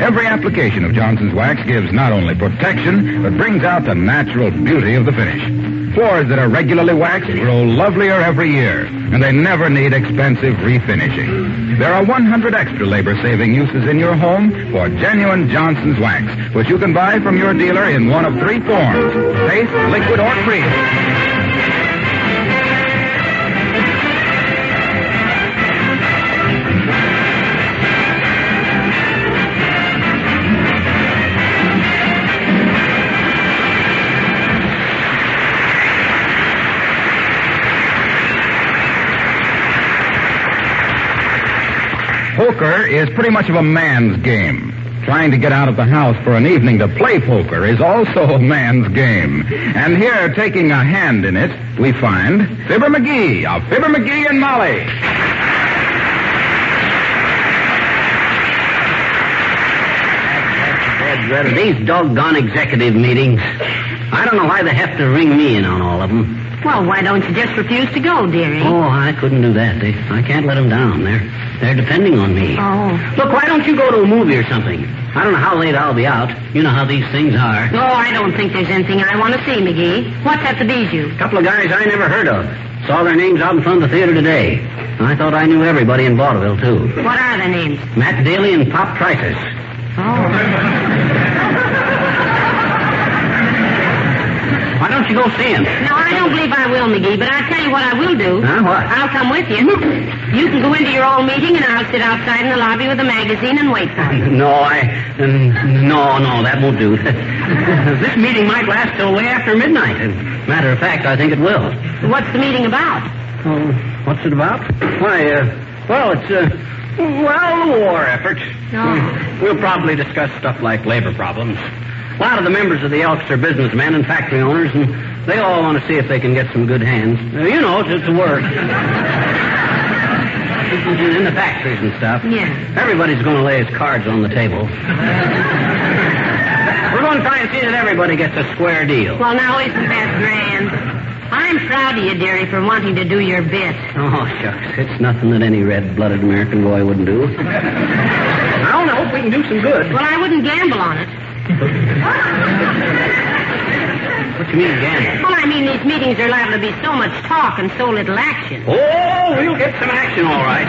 Every application of Johnson's wax gives not only protection, but brings out the natural beauty of the finish. Floors that are regularly waxed grow lovelier every year, and they never need expensive refinishing. There are 100 extra labor-saving uses in your home for genuine Johnson's wax, which you can buy from your dealer in one of 3 forms: paste, liquid, or cream. Poker is pretty much of a man's game. Trying to get out of the house for an evening to play poker is also a man's game. And here, taking a hand in it, we find Fibber McGee of Fibber McGee and Molly. These doggone executive meetings. I don't know why they have to ring me in on all of them. Well, why don't you just refuse to go, dearie? Oh, I couldn't do that. I can't let them down. They're depending on me. Oh. Look, why don't you go to a movie or something? I don't know how late I'll be out. You know how these things are. Oh, I don't think there's anything I want to see, McGee. What's at the Bijou? A couple of guys I never heard of. Saw their names out in front of the theater today. I thought I knew everybody in vaudeville, too. What are their names? Matt Daly and Pop Tritus. Oh. Why don't you go see him? No, I don't believe I will, McGee, but I'll tell you what I will do. Huh, what? I'll come with you. You can go into your own meeting, and I'll sit outside in the lobby with a magazine and wait for you. No, no, that won't do. This meeting might last till way after midnight. As a matter of fact, I think it will. What's the meeting about? Oh, what's it about? Why, it's the war effort. Oh. We'll probably discuss stuff like labor problems. A lot of the members of the Elks are businessmen and factory owners, and they all want to see if they can get some good hands. To work. In the factories and stuff. Yeah. Everybody's going to lay his cards on the table. We're going to try and see that everybody gets a square deal. Well, now, isn't that grand? I'm proud of you, dearie, for wanting to do your bit. Oh, shucks. It's nothing that any red-blooded American boy wouldn't do. I don't know if we can do some good. Well, I wouldn't gamble on it. What you mean, gamble? Well, I mean, these meetings are liable to be so much talk and so little action. Oh, we'll get some action, all right.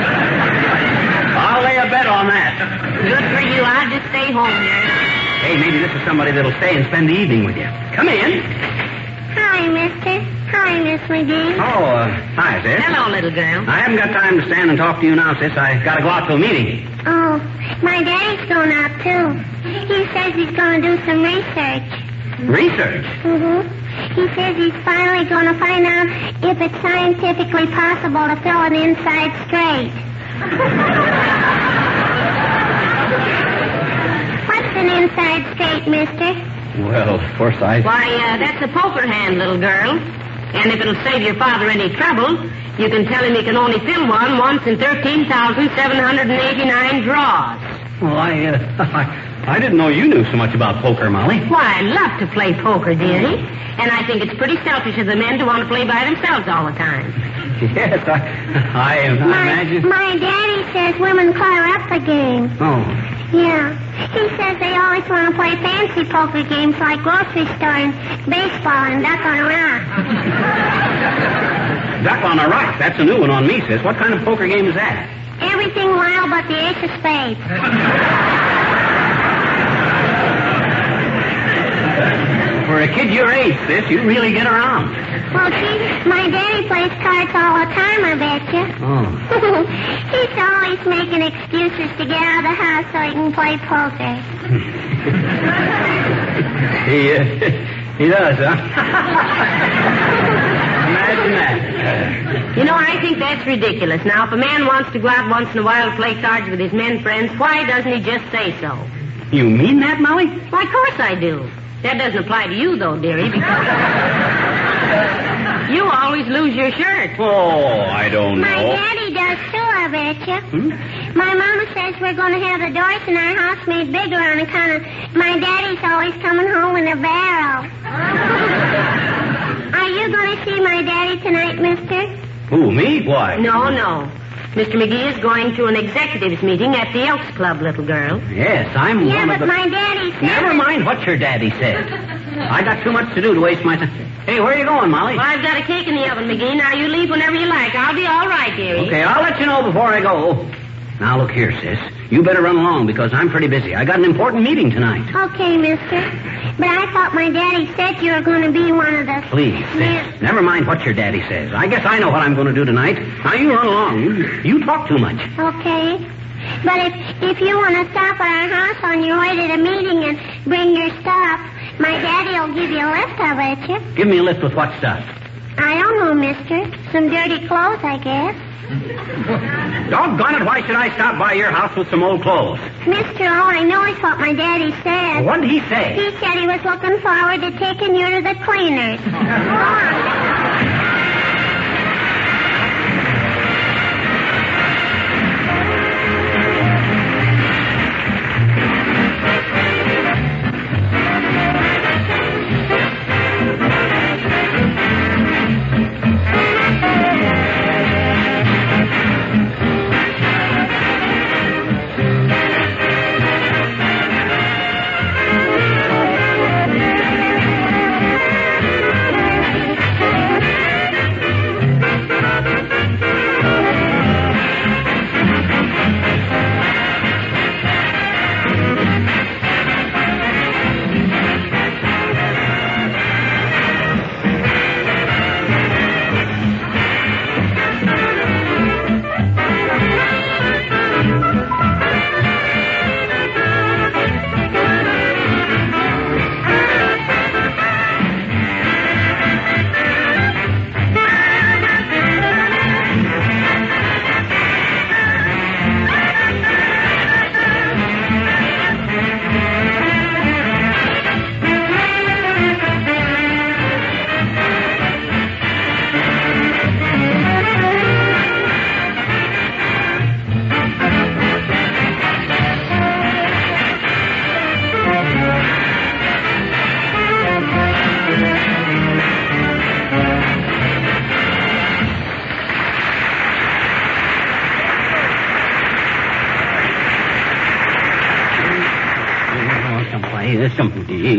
I'll lay a bet on that. Good for you. I'll just stay home here. Hey, maybe this is somebody that'll stay and spend the evening with you. Come in. Hi, mister. Hi, Miss McGee. Oh, hi, sis. Hello, little girl. I haven't got time to stand and talk to you now, sis. I got to go out to a meeting. Oh, my daddy's going out, too. He says he's going to do some research. Research? Mm-hmm. He says he's finally going to find out if it's scientifically possible to fill an inside straight. What's an inside straight, mister? Well, of course I... Why, that's a poker hand, little girl. And if it'll save your father any trouble, you can tell him he can only fill one once in 13,789 draws. Well, I didn't know you knew so much about poker, Molly. Why, I love to play poker, dearie. And I think it's pretty selfish of the men to want to play by themselves all the time. Yes, I imagine... My daddy says women clear up the game. Oh. Yeah. He says they always want to play fancy poker games like grocery store and baseball and duck on a rock. Duck on a rock? That's a new one on me, sis. What kind of poker game is that? Everything wild but the ace of spades. For a kid your age, sis, you really get around. Well, gee, my daddy plays cards all the time, I bet you. Oh. He's always making excuses to get out of the house so he can play poker. He does, huh? Imagine that. I think that's ridiculous. Now, if a man wants to go out once in a while to play cards with his men friends, why doesn't he just say so? You mean that, Molly? Well, of course I do. That doesn't apply to you, though, dearie, because you always lose your shirt. Oh, I don't know. My daddy does, too, I bet you. My mama says we're going to have the doors in our house made bigger on account of my daddy's always coming home in a barrel. Are you going to see my daddy tonight, mister? Who, me? Why? No. Mr. McGee is going to an executives meeting at the Elks Club, little girl. Yes, I'm Yeah, one of but the... my daddy said... Never mind what your daddy said. I got too much to do to waste my time. Hey, where are you going, Molly? Well, I've got a cake in the oven, McGee. Now you leave whenever you like. I'll be all right, dearie. Okay, I'll let you know before I go. Now, look here, sis. You better run along because I'm pretty busy. I got an important meeting tonight. Okay, mister. But I thought my daddy said you were going to be one of the... Please, sis. Never mind what your daddy says. I guess I know what I'm going to do tonight. Now, you run along. You talk too much. Okay. But if you want to stop at our house on your way to the meeting and bring your stuff, my daddy will give you a lift, I bet you. Give me a lift with what stuff? I don't know, mister. Some dirty clothes, I guess. Doggone it, why should I stop by your house with some old clothes? Mister, all I know is what my daddy said. What did he say? He said he was looking forward to taking you to the cleaners.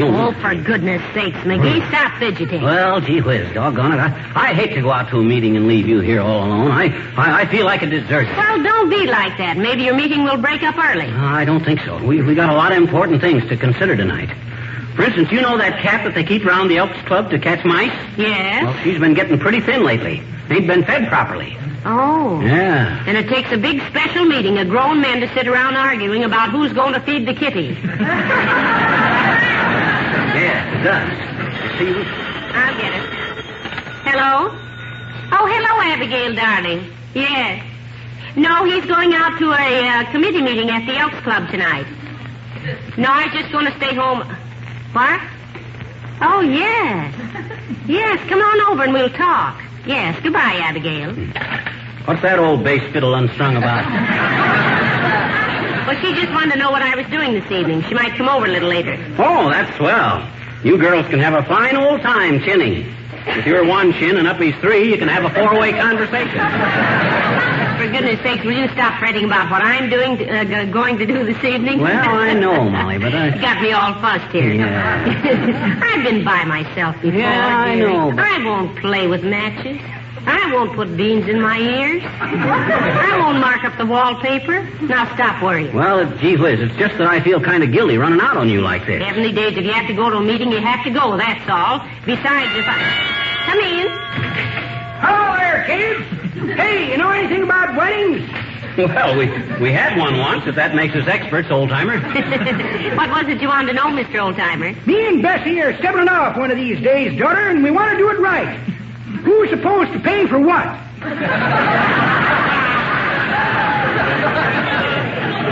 Oh, for goodness sakes, McGee, stop fidgeting. Well, gee whiz, doggone it. I hate to go out to a meeting and leave you here all alone. I feel like a deserter. Well, don't be like that. Maybe your meeting will break up early. I don't think so. We got a lot of important things to consider tonight. For instance, you know that cat that they keep around the Elks Club to catch mice? Yes? Well, she's been getting pretty thin lately. Ain't been fed properly. Oh. Yeah. And it takes a big special meeting of grown men to sit around arguing about who's going to feed the kitty. Yes, it does. See? I'll get it. Hello? Oh, hello, Abigail, darling. Yes. No, he's going out to a committee meeting at the Elks Club tonight. No, I was just going to stay home. What? Oh, yes. Yes, come on over and we'll talk. Yes, goodbye, Abigail. What's that old bass fiddle unstrung about? Well, she just wanted to know what I was doing this evening. She might come over a little later. Oh, that's swell. You girls can have a fine old time chinning. With your one chin and Uppy's three, you can have a four-way conversation. For goodness sakes, will you stop fretting about what I'm doing, going to do this evening? Well, I know, Molly, but I... You got me all fussed here. Yeah. I've been by myself before, Yeah, I dearie. know, but... I won't play with matches. I won't put beans in my ears. I won't mark up the wallpaper. Now stop worrying. Well, gee whiz, it's just that I feel kind of guilty running out on you like this. Heavenly days, if you have to go to a meeting, you have to go, that's all. Besides, if I... Come in. Hello there, kids. Hey, you know anything about weddings? Well, we had one once, if that makes us experts, old-timer. What was it you wanted to know, Mr. Oldtimer? Me and Bessie are settling off one of these days, daughter, and we want to do it right. Who's supposed to pay for what?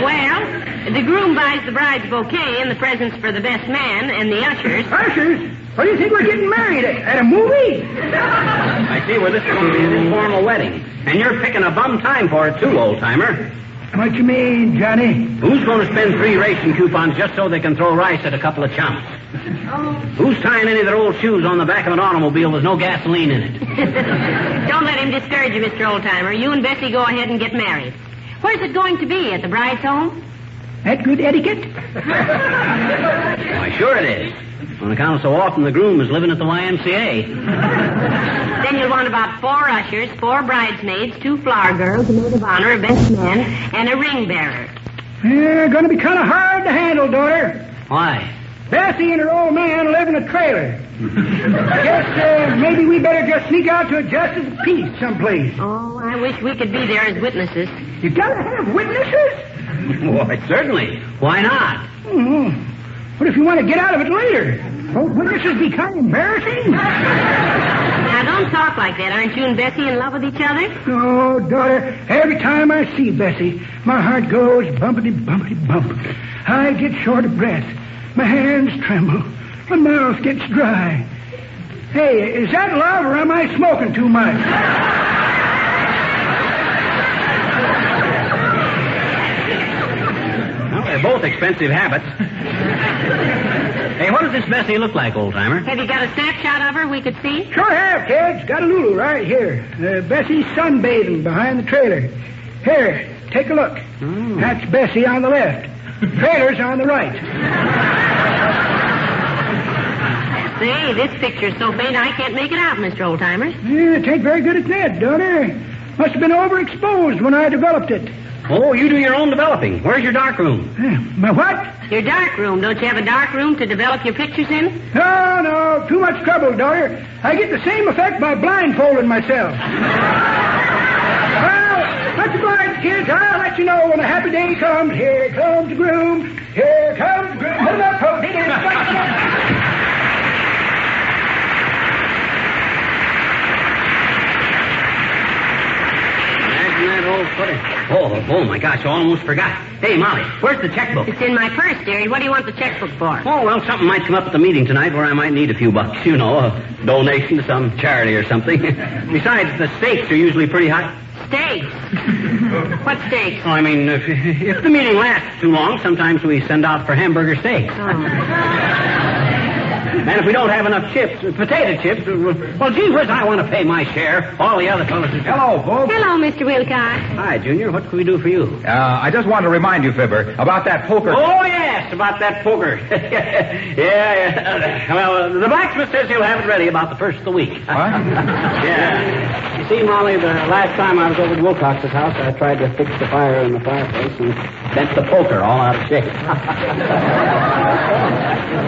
Well, the groom buys the bride's bouquet and the presents for the best man and the ushers. Ushers? What do you think we're getting married at a movie? I see where this is going to be an informal wedding. And you're picking a bum time for it, too, old-timer. What you mean, Johnny? Who's going to spend 3 ration coupons just so they can throw rice at a couple of chumps? Who's tying any of their old shoes on the back of an automobile with no gasoline in it? Don't let him discourage you, Mr. Oldtimer. You and Bessie go ahead and get married. Where's it going to be? At the bride's home? That good etiquette? Why, sure it is. On account of so often the groom is living at the YMCA. Then you'll want about 4 ushers, 4 bridesmaids, 2 flower girls, a maid of honor, a best man, and a ring bearer. Yeah, gonna be kind of hard to handle, daughter. Why? Bessie and her old man live in a trailer. Guess maybe we better just sneak out to a justice of peace someplace. Oh, I wish we could be there as witnesses. You gotta have witnesses? Why, certainly. Why not? Mm-hmm. What if you want to get out of it later? Won't witnesses be kind of embarrassing? Now, don't talk like that. Aren't you and Bessie in love with each other? Oh, daughter, every time I see Bessie, my heart goes bumpity, bumpity, bump. I get short of breath. My hands tremble. My mouth gets dry. Hey, is that love or am I smoking too much? Well, they're both expensive habits. Hey, what does this Bessie look like, old-timer? Have you got a snapshot of her we could see? Sure have, kids. Got a Lulu right here. Bessie's sunbathing behind the trailer. Here, take a look. That's Bessie on the left. Trailer's on the right. Say, this picture's so faint I can't make it out, Mr. Oldtimer. Yeah, it ain't very good at that, daughter. Must have been overexposed when I developed it. Oh, you do your own developing. Where's your dark room? My what? Your dark room. Don't you have a dark room to develop your pictures in? No. Too much trouble, daughter. I get the same effect by blindfolding myself. Well, much obliged, kids. I'll let you know when a happy day comes. Here comes the groom. Here comes the groom. Hold up, folks. That old footer. Oh, my gosh, I almost forgot. Hey, Molly, where's the checkbook? It's in my purse, dearie. What do you want the checkbook for? Oh, well, something might come up at the meeting tonight where I might need a few bucks. You know, a donation to some charity or something. Besides, the stakes are usually pretty high. Steaks? What steaks? Oh, I mean, if the meeting lasts too long, sometimes we send out for hamburger steaks. And if we don't have enough chips, potato chips, well, gee whiz, I want to pay my share. All the other fellas are... Hello, folks. Hello, Mr. Wilcox. Hi, Junior. What can we do for you? I just want to remind you, Fibber, about that poker... Oh, yes, about that poker. yeah. Well, the blacksmith says he'll have it ready about the first of the week. What? Yeah. You see, Molly, the last time I was over to Wilcox's house, I tried to fix the fire in the fireplace and bent the poker all out of shape.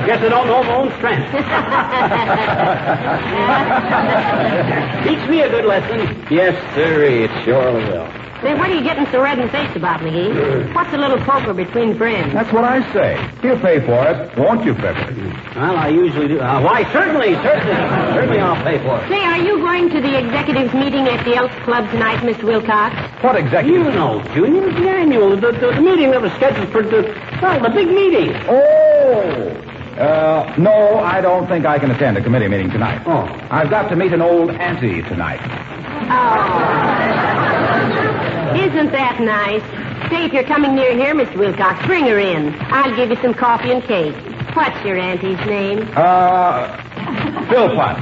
Guess I don't know my own strength. Teach me a good lesson. Yes, sir, it surely will. Say, what are you getting so red in the face about, McGee? What's a little poker between friends? That's what I say. He'll pay for it, won't you, Fibber? Well, I usually do. Why, certainly I'll pay for it. Say, are you going to the executives' meeting at the Elks Club tonight, Mr. Wilcox? What executive? You know, Junior, the annual, the meeting that was scheduled for the big meeting. Oh! No, I don't think I can attend a committee meeting tonight. Oh. I've got to meet an old auntie tonight. Oh. Isn't that nice? Say, if you're coming near here, Mr. Wilcox, bring her in. I'll give you some coffee and cake. What's your auntie's name? Philpott.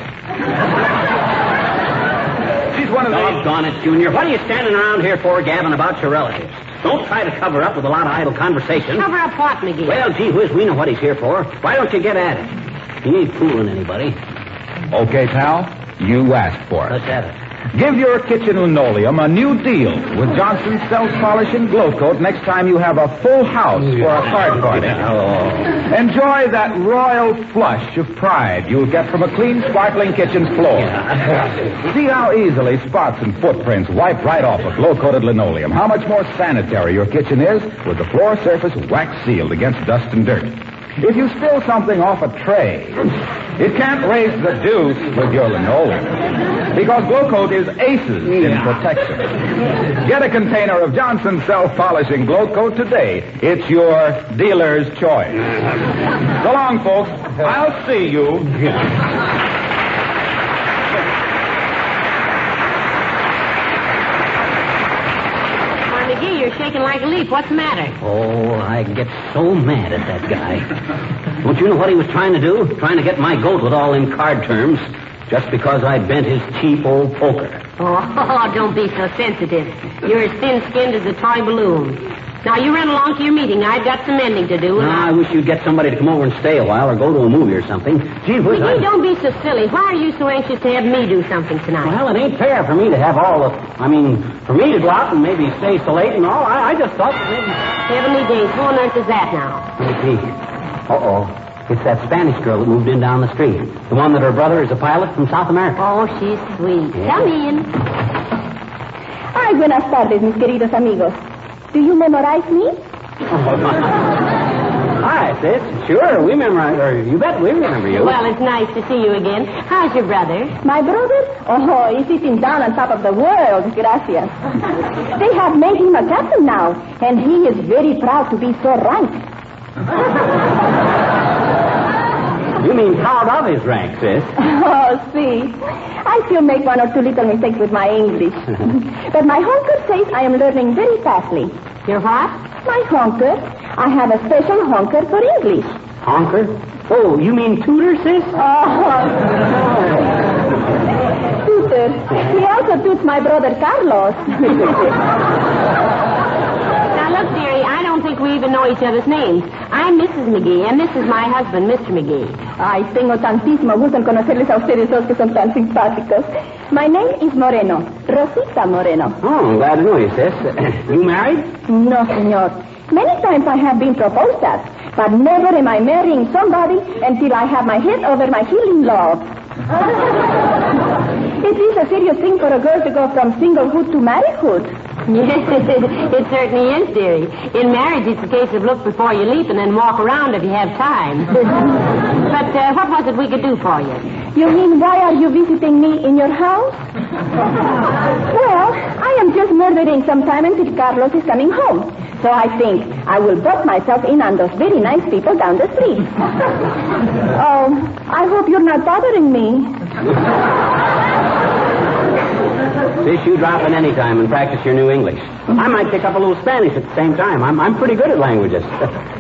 She's one of the... Doggone it, Junior. What are you standing around here for, gabbing about your relatives? Don't try to cover up with a lot of idle conversation. Cover up what, McGee? Well, gee whiz, we know what he's here for. Why don't you get at it? He ain't fooling anybody. Okay, pal. You asked for it. Let's have it. Give your kitchen linoleum a new deal with Johnson's self-polish and glow coat next time you have a full house for a card party. Enjoy that royal flush of pride you'll get from a clean, sparkling kitchen's floor. See how easily spots and footprints wipe right off a glow-coated linoleum. How much more sanitary your kitchen is with the floor surface wax-sealed against dust and dirt. If you spill something off a tray, it can't raise the deuce with your linoleum. Because Glow Coat is aces in protection. Get a container of Johnson's self-polishing Glow Coat today. It's your dealer's choice. So long, folks. I'll see you. McGee, you're making like a leap. What's the matter? Oh, I get so mad at that guy. Don't you know what he was trying to do? Trying to get my goat with all them card terms just because I bent his cheap old poker. Oh, don't be so sensitive. You're as thin-skinned as a toy balloon. Now, you run along to your meeting. I've got some mending to do. I wish you'd get somebody to come over and stay a while or go to a movie or something. Gee whiz, McGee, don't be so silly. Why are you so anxious to have me do something tonight? Well, it ain't fair for me to have for me to go out and maybe stay so late and all. I just thought that maybe... Heavenly days, who on earth is that now? McGee. Uh-oh. It's that Spanish girl that moved in down the street. The one that her brother is a pilot from South America. Oh, she's sweet. Yeah. Come in. Ay, buenas tardes, mis queridos amigos. Do you memorize me? Hi, sis. Sure, we memorize, or you bet we remember you. Well, it's nice to see you again. How's your brother? My brother? Oh, he's sitting down on top of the world, gracias. They have made him a captain now, and he is very proud to be so rank. You mean proud of his rank, sis? Oh, see. I still make one or two little mistakes with my English. But my honker says I am learning very fastly. Your what? My honker. I have a special honker for English. Honker? Oh, you mean tutor, sis? Oh. Tutor. He also tuts my brother Carlos. Now, look, dearie, I don't think we even know each other's names. I'm Mrs. McGee, and this is my husband, Mr. McGee. Ay, tengo tantísimo gusto en conocerles a ustedes dos que son tan simpáticos. My name is Moreno, Rosita Moreno. Oh, I'm glad to know you, sis. You married? No, senor. Many times I have been proposed at, but never am I marrying somebody until I have my head over my healing love. It is a serious thing for a girl to go from singlehood to marriedhood. Yes, it certainly is, dearie. In marriage, it's a case of look before you leap and then walk around if you have time. But what was it we could do for you? You mean, why are you visiting me in your house? Well, I am just murdering some time until Carlos is coming home. So I think I will butt myself in on those very nice people down the street. Oh, I hope you're not bothering me. Sis, you drop in any time and practice your new English. I might pick up a little Spanish at the same time. I'm pretty good at languages.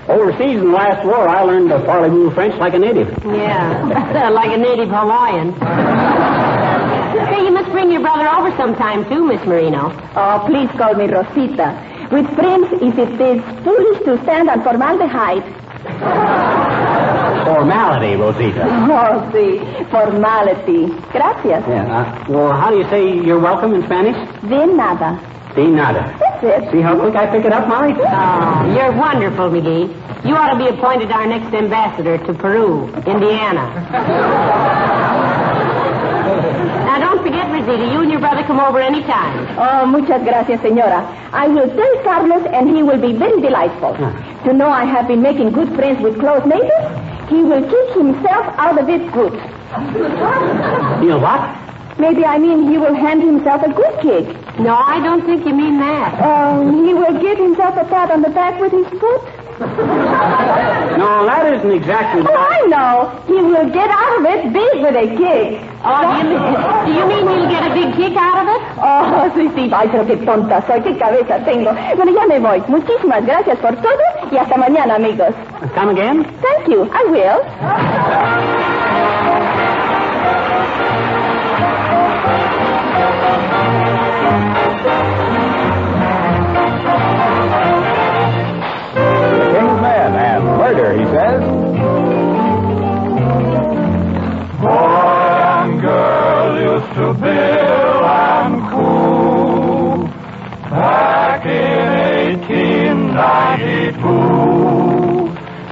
Overseas in the last war, I learned to parlez-vous French like a native. Yeah, like a native Hawaiian. Hey, you must bring your brother over sometime, too, Miss Marino. Oh, please call me Rosita. With friends, if it is foolish to stand on formaldehyde. Formality, Rosita. Oh, sí, formality. Gracias. Yeah, well, how do you say you're welcome in Spanish? De nada. De nada. That's it. See how quick I pick it up, Molly? Oh, you're wonderful, McGee. You ought to be appointed our next ambassador to Peru, Indiana. Now, don't forget, Rosita, you and your brother come over any time. Oh, muchas gracias, señora. I will tell Carlos, and he will be very delightful. To know I have been making good friends with close neighbors, he will keep himself out of it good. You know what? Maybe I mean he will hand himself a good kick. No, I don't think you mean that. He will give himself a pat on the back with his foot. No, that isn't exactly... Oh, I know. He will get out of it big with a kick. Oh, do you mean he'll get a big kick out of it? Oh, sí. Ay, pero qué tonta soy. Qué cabeza tengo. Bueno, ya me voy. Muchísimas gracias por todo y hasta mañana, amigos. Come again? Thank you. I will. Murder, he says. Boy and girl used to bill and coo back in 1892.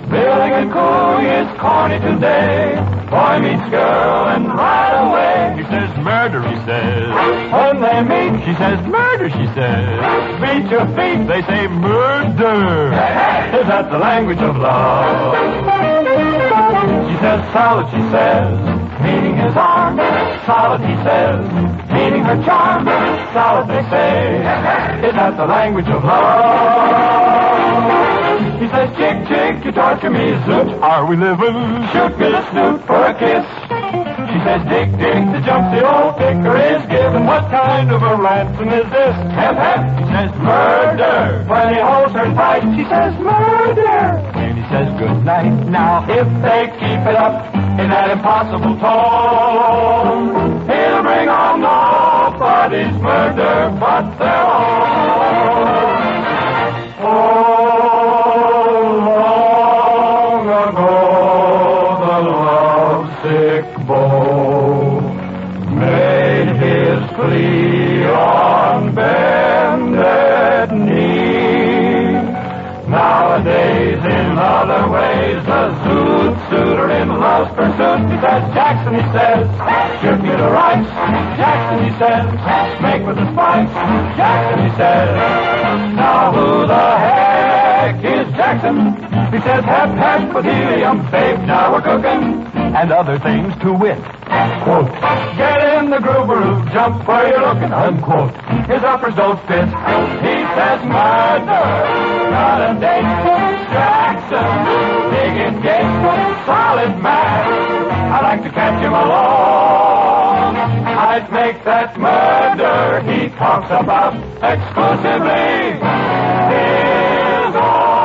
Billing and cooing is corny today. Boy meets girl and right away he says murder, he says. When they meet, she says murder, she says. Beat your feet, they say murder. Is that the language of love? She says solid, she says, meaning his arm. Solid, he says, meaning her charm. Solid, they say, is that the language of love? He says, chick, chick, you torture me, zoot. Are we living? Shoot me the snoot for a kiss. She says, dig, dig, the jump the old picker is giving. What kind of a ransom is this? Hep, hep. He says, murder. When he holds her tight, she says, murder. When he says, good night. Now, if they keep it up in that impossible tone, he'll bring on nobody's murder but their own. Long ago, the lovesick beau made his plea on bended knee. Nowadays, in other ways, a zoot suitor in love's pursuit. He says, Jackson, he says, shoot me the rights. Jackson, he says, make with the spikes. Jackson, he says, now who the heck is Jackson? He says, hep, hep, with helium, babe, now we're cooking. And other things to wit. Quote, get in the grooveroo, jump where you're looking, unquote. His uppers don't fit. He says, murder, not a date. Jackson, big engagement, solid man. I'd like to catch him alone. I'd make that murder he talks about exclusively his own.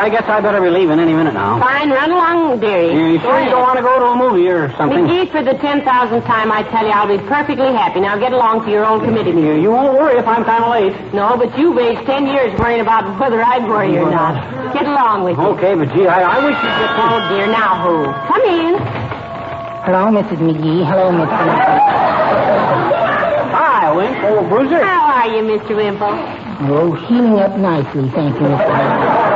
I guess I better be leaving any minute now. Fine, run along, dearie. You sure you don't want to go to a movie or something? McGee, for the 10,000th time, I tell you, I'll be perfectly happy. Now get along to your old committee meeting. You won't worry if I'm kind of late. No, but you've aged 10 years worrying about whether I'd worry or not. Get along with you. Okay, but gee, I wish you'd just... Oh, dear, now who? Come in. Hello, Mrs. McGee. Hello, Mr. Wimple. Hi, Wimp, old bruiser. How are you, Mr. Wimple? Oh, healing up nicely, thank you, Mr. Wimple.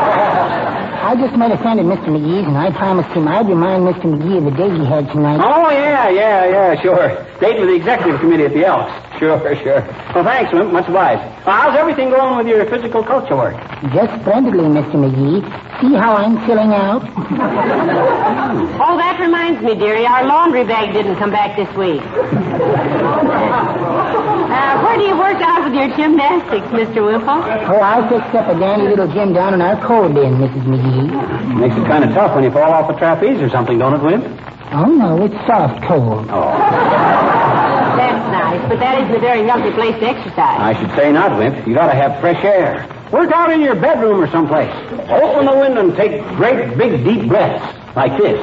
I just met a friend of Mr. McGee's, and I promised him I'd remind Mr. McGee of the date he had tonight. Oh, yeah, sure. Date with the executive committee at the Elks. Sure. Well, thanks, Wimp. Much obliged. Well, how's everything going with your physical culture work? Just splendidly, Mr. McGee. See how I'm filling out? Oh, that reminds me, dearie. Our laundry bag didn't come back this week. Where do you work out with your gymnastics, Mr. Wimple? Oh, I fixed up a dandy little gym down in our coal bin, Mrs. McGee. Makes it kind of tough when you fall off a trapeze or something, don't it, Wimp? Oh, no, it's soft coal. Oh. That's nice, but that isn't a very healthy place to exercise. I should say not, Wimp. You gotta have fresh air. Work out in your bedroom or someplace. Open the window and take great, big, deep breaths, like this.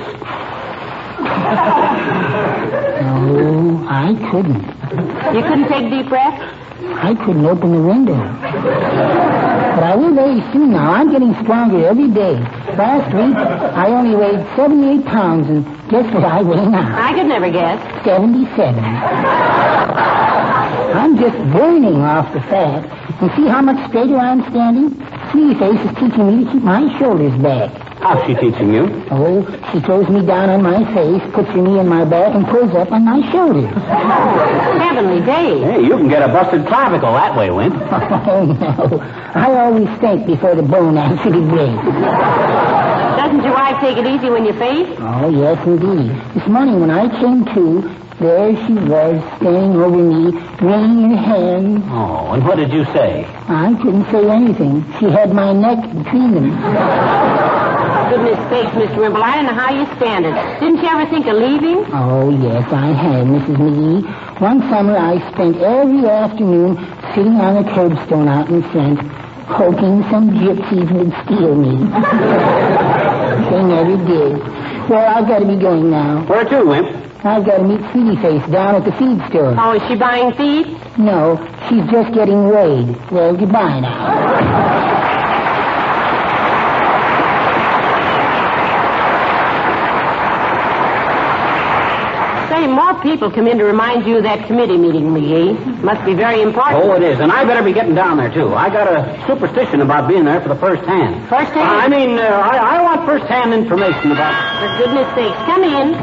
No, I couldn't. You couldn't take deep breaths? I couldn't open the window. But I will very soon now. I'm getting stronger every day. Last week, I only weighed 78 pounds, and guess what I weigh now? I could never guess. 77. I'm just burning off the fat. And see how much straighter I'm standing? Sweetie Face is teaching me to keep my shoulders back. How's she teaching you? Oh, she throws me down on my face, puts her knee in my back, and pulls up on my shoulders. Heavenly days. Hey, you can get a busted clavicle that way, Wimp. Oh, no. I always think before the bone actually breaks. Doesn't your wife take it easy when you faint? Oh, yes, indeed. This morning when I came to, there she was, standing over me, wringing her hands. Oh, and what did you say? I couldn't say anything. She had my neck between them. Goodness sakes, Mr. Wimple, I don't know how you stand it. Didn't you ever think of leaving? Oh, yes, I had, Mrs. McGee. One summer I spent every afternoon sitting on a curbstone out in front, hoping some gypsies would steal me. They never did. Well, I've got to be going now. Where to, Wimp? I've got to meet Sweetie Face down at the feed store. Oh, is she buying feed? No, she's just getting weighed. Well, goodbye now. More people come in to remind you of that committee meeting, McGee. Must be very important. Oh, it is, and I better be getting down there, too. I got a superstition about being there for the first hand. First hand? I want first-hand information about... For goodness sakes, come in.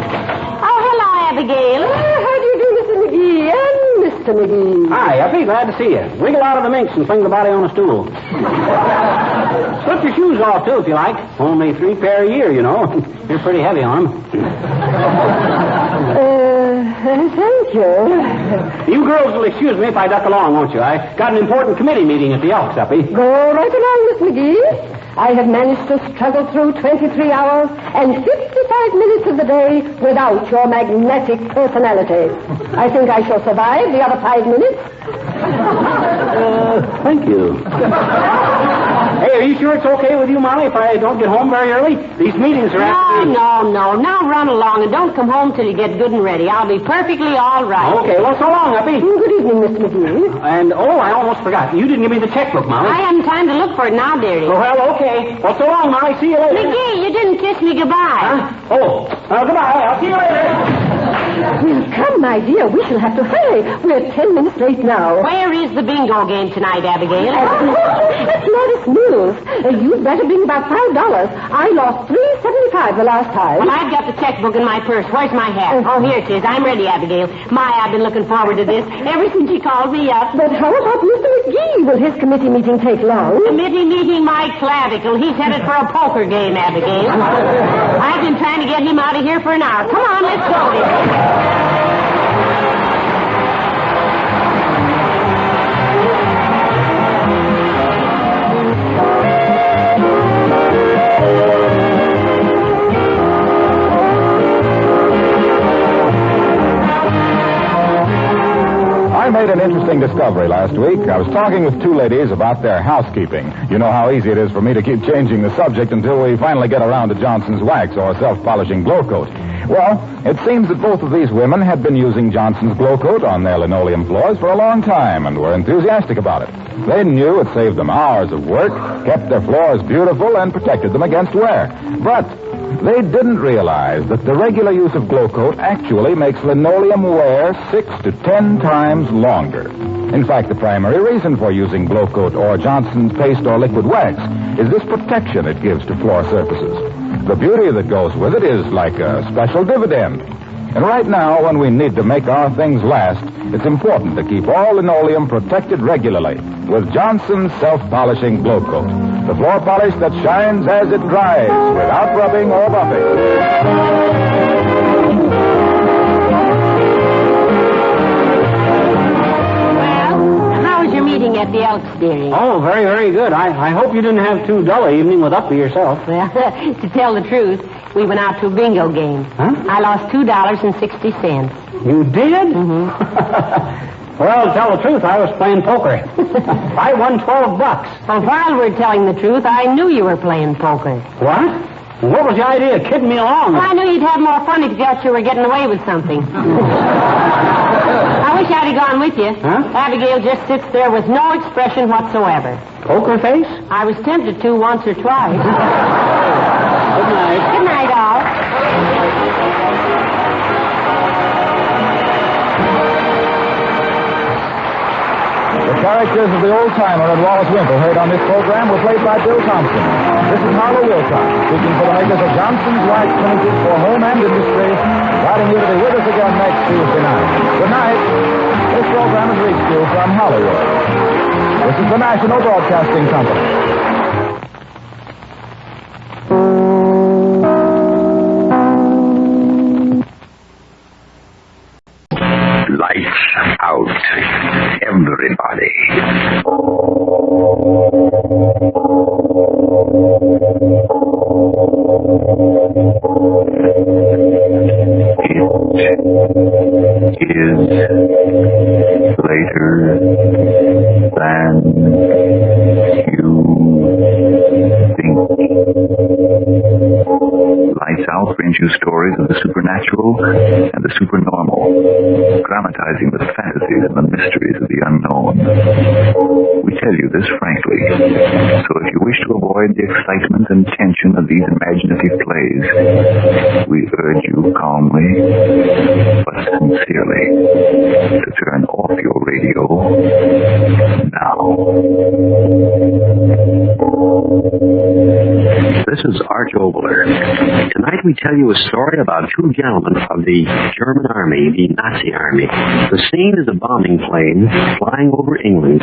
Oh, hello, Abigail. How do you do, Mr. McGee and Mr. McGee? Hi, Effie, glad to see you. Wiggle out of the minx and fling the body on a stool. Slip your shoes off, too, if you like. Only 3 pair a year, you know. You're pretty heavy on them. Thank thank you. You girls will excuse me if I duck along, won't you? I got an important committee meeting at the Elks, Uppy. Go right along, Miss McGee. I have managed to struggle through 23 hours and 55 minutes of the day without your magnetic personality. I think I shall survive the other 5 minutes. Thank you. Hey, are you sure it's okay with you, Molly, if I don't get home very early? These meetings are after... No. Now run along and don't come home till you get good and ready. I'll be perfectly all right. Okay, well, so long, Uppy. Good evening, Miss McGee. And, I almost forgot. You didn't give me the checkbook, Molly. I haven't time to look for it now, dearie. Oh, well, okay. Well, so long, Molly. See you later. McGee, you didn't kiss me goodbye. Huh? Goodbye. I'll see you later. Well, come, my dear. We shall have to hurry. We're 10 minutes late now. Where is the bingo game tonight, Abigail? That's latest news. You'd better bring about $5. I lost $3.75 the last time. Well, I've got the checkbook in my purse. Where's my hat? Oh, here it is. I'm ready, Abigail. I've been looking forward to this ever since you called me up. But how about Mr. McGee? Will his committee meeting take long? Committee meeting my clavicle. He's headed for a poker game, Abigail. I've been trying to get him out of here for an hour. Come on, let's go then. I made an interesting discovery last week. I was talking with two ladies about their housekeeping. You know how easy it is for me to keep changing the subject until we finally get around to Johnson's wax or self-polishing glow coat. Well, it seems that both of these women had been using Johnson's glow coat on their linoleum floors for a long time and were enthusiastic about it. They knew it saved them hours of work, kept their floors beautiful, and protected them against wear. But they didn't realize that the regular use of glow coat actually makes linoleum wear 6 to 10 times longer. In fact, the primary reason for using glow coat or Johnson's paste or liquid wax is this protection it gives to floor surfaces. The beauty that goes with it is like a special dividend. And right now, when we need to make our things last, it's important to keep all linoleum protected regularly with Johnson's self-polishing glow coat. The floor polish that shines as it dries without rubbing or buffing. At the Elks, dearie. Oh, very, very good. I hope you didn't have too dull an evening with Uppy yourself. Well, to tell the truth, we went out to a bingo game. Huh? I lost $2.60. You did? Mm-hmm. Well, to tell the truth, I was playing poker. I won $12. Well, while we're telling the truth, I knew you were playing poker. What? What was the idea of kidding me along? Well, I knew you'd have more fun if you thought you were getting away with something. I wish I'd have gone with you. Huh? Abigail just sits there with no expression whatsoever. Poker face? I was tempted to once or twice. Good night. Good night, all. The characters of the old-timer and Wallace Winkle heard on this program were played by Bill Thompson. This is Harlow Wilcox, speaking for the makers of Johnson's Wax Finishes for Home and Industry, inviting you to be with us again next Tuesday night. Good night. This program has reached you from Hollywood. This is the National Broadcasting Company. Lights out. Everybody. It is later than you think. Lights Out brings you stories of the supernatural and the supernormal, dramatizing the fantasies and the mysteries of the unknown. We tell you this frankly, so if you wish to avoid the excitement and tension of these imaginative plays, we urge you calmly, but sincerely, to turn off your radio now. This is Arch Obler. Tonight we tell you a story about two gentlemen of the German army, the Nazi army. The scene is a bombing plane flying over England.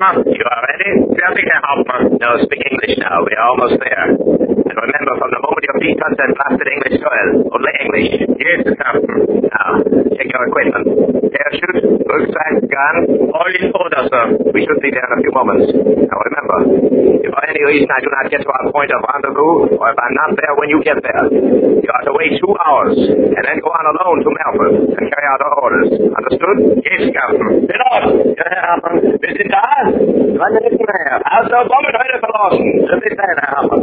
Hauptmann, you are ready? Fertig, Herr Hauptmann. No, speak English now. We are almost there. And remember, from the moment your feet touch that blasted English soil, only English. Yes, Captain. Now, check your equipment. Parachute, rucksack, gun, all in order, sir. We should be there in a few moments. Now, remember, if for any reason I do not get to our point of rendezvous, or if I'm not there when you get there, you are to wait 2 hours, and then go on alone to Melford and carry out our orders. Understood? Yes, Captain. Pilot! Ja, Herr Hauptmann. Wir sind da. 2 Minuten mehr. Also, Bomben heute verlassen. Bis dann, Herr Hauptmann.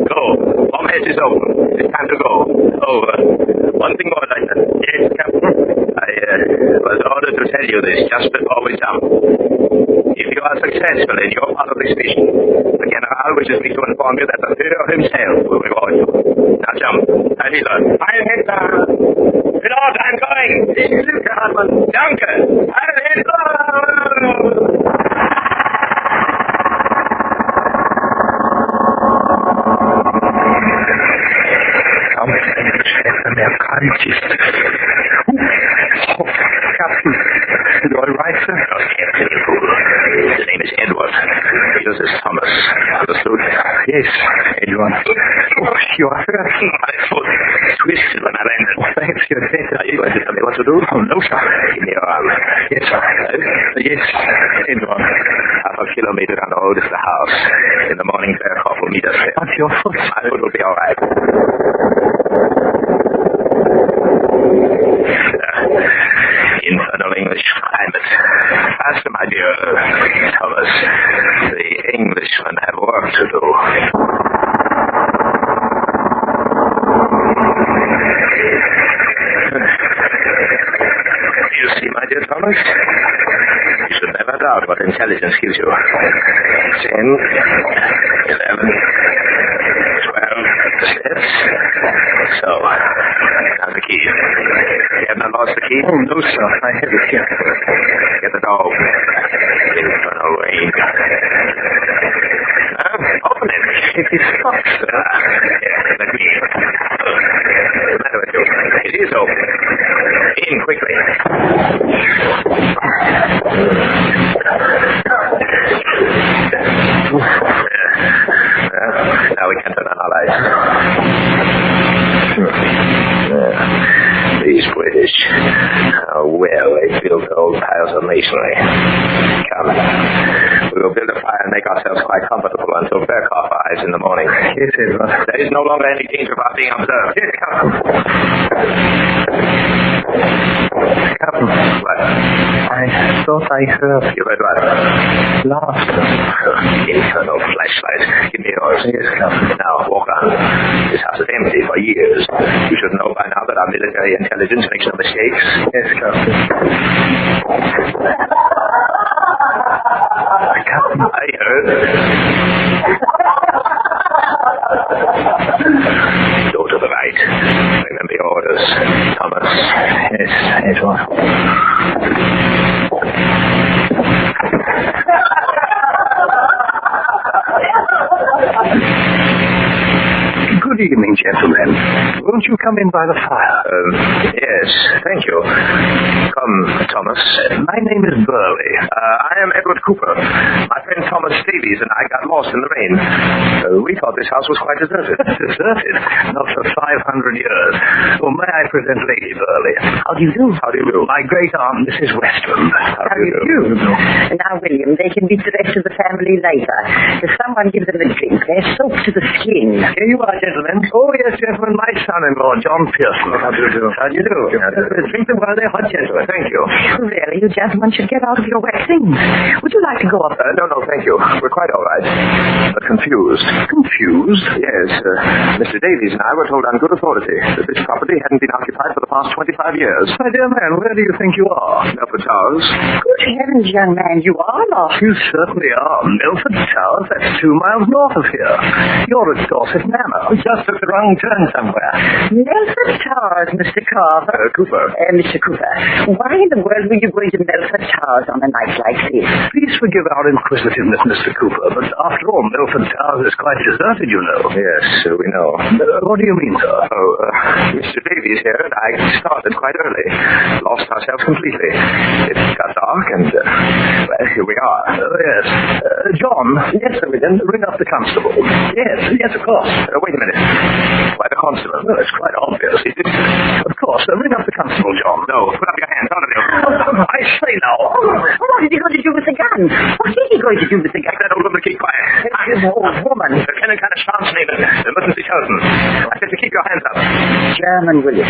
Go. Bomb hatch is open. It's time to go. Over. One thing more, Lieutenant. Yes, Captain. I was ordered to tell you this just before we jump. If you are successful in your part of this mission, the General wishes me to inform you that the Führer himself will reward you. Now jump. Heil Hitler. Heil Hitler! Pilot, I'm going! Ich bin Hartmann. Danke! Heil Hitler! Mehr kalt ist. Oh, Captain. You all right, sir? Oh, Captain, you fool. His name is Edward. This is Thomas. Understood? Yes, Edward. Oh, you are hurt. My foot twisted when I landed. Oh, thanks, you're dead. Are you going to tell me what to do? Oh, no, sir. Give me your arm. Yes, sir. Yes, Edward. Half a kilometer down the road is the house. In the morning, Fairclough will meet us there. But your foot. My foot will be all right. Infernal English climate. Faster, my dear Thomas. The Englishmen have work to do. You see, my dear Thomas, you should never doubt what intelligence gives you. 10, 11, 12 steps. So, now the key. You have not lost the key? Oh, no, sir. I have it here. Get the door open. Infernal rain. Open it. It is locked, sir. Let me in. What's the matter with you? It is open. In quickly. Now we can turn on our lights. These British, how well they built old piles of masonry. Come, we will build a fire and make ourselves quite comfortable until Fairclough arrives in the morning. Yes, Edward. There is no longer any danger of our being observed. Yes, Captain. Captain. What? I thought I heard... You heard what? Laughter. Infernal flashlight. Give me yours. Yes, Captain. Now, walk on. This house is empty for years. You should know by now that our military intelligence makes no mistakes. Yes, Captain. Captain. I heard. Go to the right. Remember your orders, Thomas. Yes, Edward. Good evening, gentlemen. Won't you come in by the fire? Yes, thank you. Come, Thomas. My name is Burley. I am Edward Cooper. My friend Thomas Davies and I got lost in the rain. We thought this house was quite deserted. Deserted? Not for 500 years. Oh, may I present Lady Burley? How do you do? How do you do? My great aunt, Mrs. Westram. How do you do? Now, William, they can meet the rest of the family later. If someone gives them a drink, they're soaked to the skin. Here you are, gentlemen. Oh, yes, gentlemen, my son-in-law, John Pearson. How do you do? How do you do? Drink them while they're hot, gentlemen. Thank you. Really, you gentlemen should get out of your wet things. Would you like to go up? No, thank you. We're quite all right. But confused. Confused? Yes. Mr. Davies and I were told on good authority that this property hadn't been occupied for the past 25 years. My dear man, where do you think you are? Milford Towers. Good heavens, young man, you are lost. You certainly are. Milford Towers, that's 2 miles north of here. You're at Dorset Manor. We just took the wrong turn somewhere. Milford Towers, Mr. Carver. Cooper. Mr. Cooper, why in the world were you going to Melford Towers on a night like this? Please forgive our inquisitiveness, Mr. Cooper, but after all, Melford Towers is quite deserted, you know. Yes, we know. What do you mean, sir? Oh, Mr. Davies here and I started quite early. Lost ourselves completely. It got dark and, well, here we are. Yes. John. Yes, sir, we didn't. Ring up the constable. Yes, of course. Wait a minute. Why the constable? Well, it's quite obvious. Of course. Ring up the constable, John. No, put up your hands, all of you. I say now. What is he going to do with the gun? What is he going to do with the gun? That old woman, keep quiet. This old woman. Lieutenant kind of chance name it. Emergency chosen. I said to keep your hands up. German, William.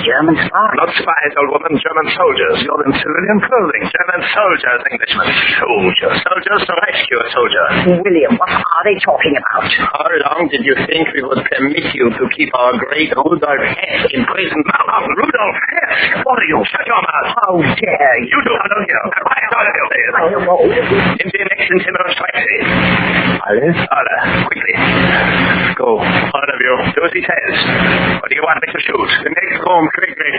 German spies. Not spies, old woman. German soldiers. You're in civilian clothing. German soldiers, Englishmen. Soldiers. Soldiers to rescue a soldier. William, what are they talking about? How long did you think we would permit you to keep our great Rudolf Hess in prison? Rudolf Hess! What are you? Shut your mouth. How dare you? You do not know you. Quiet, all of you. I don't know. Into the next intimate strike. Alice? Order. Quickly. Go. All of you. Do as he says. What do you want me to shoot? The next room, quickly.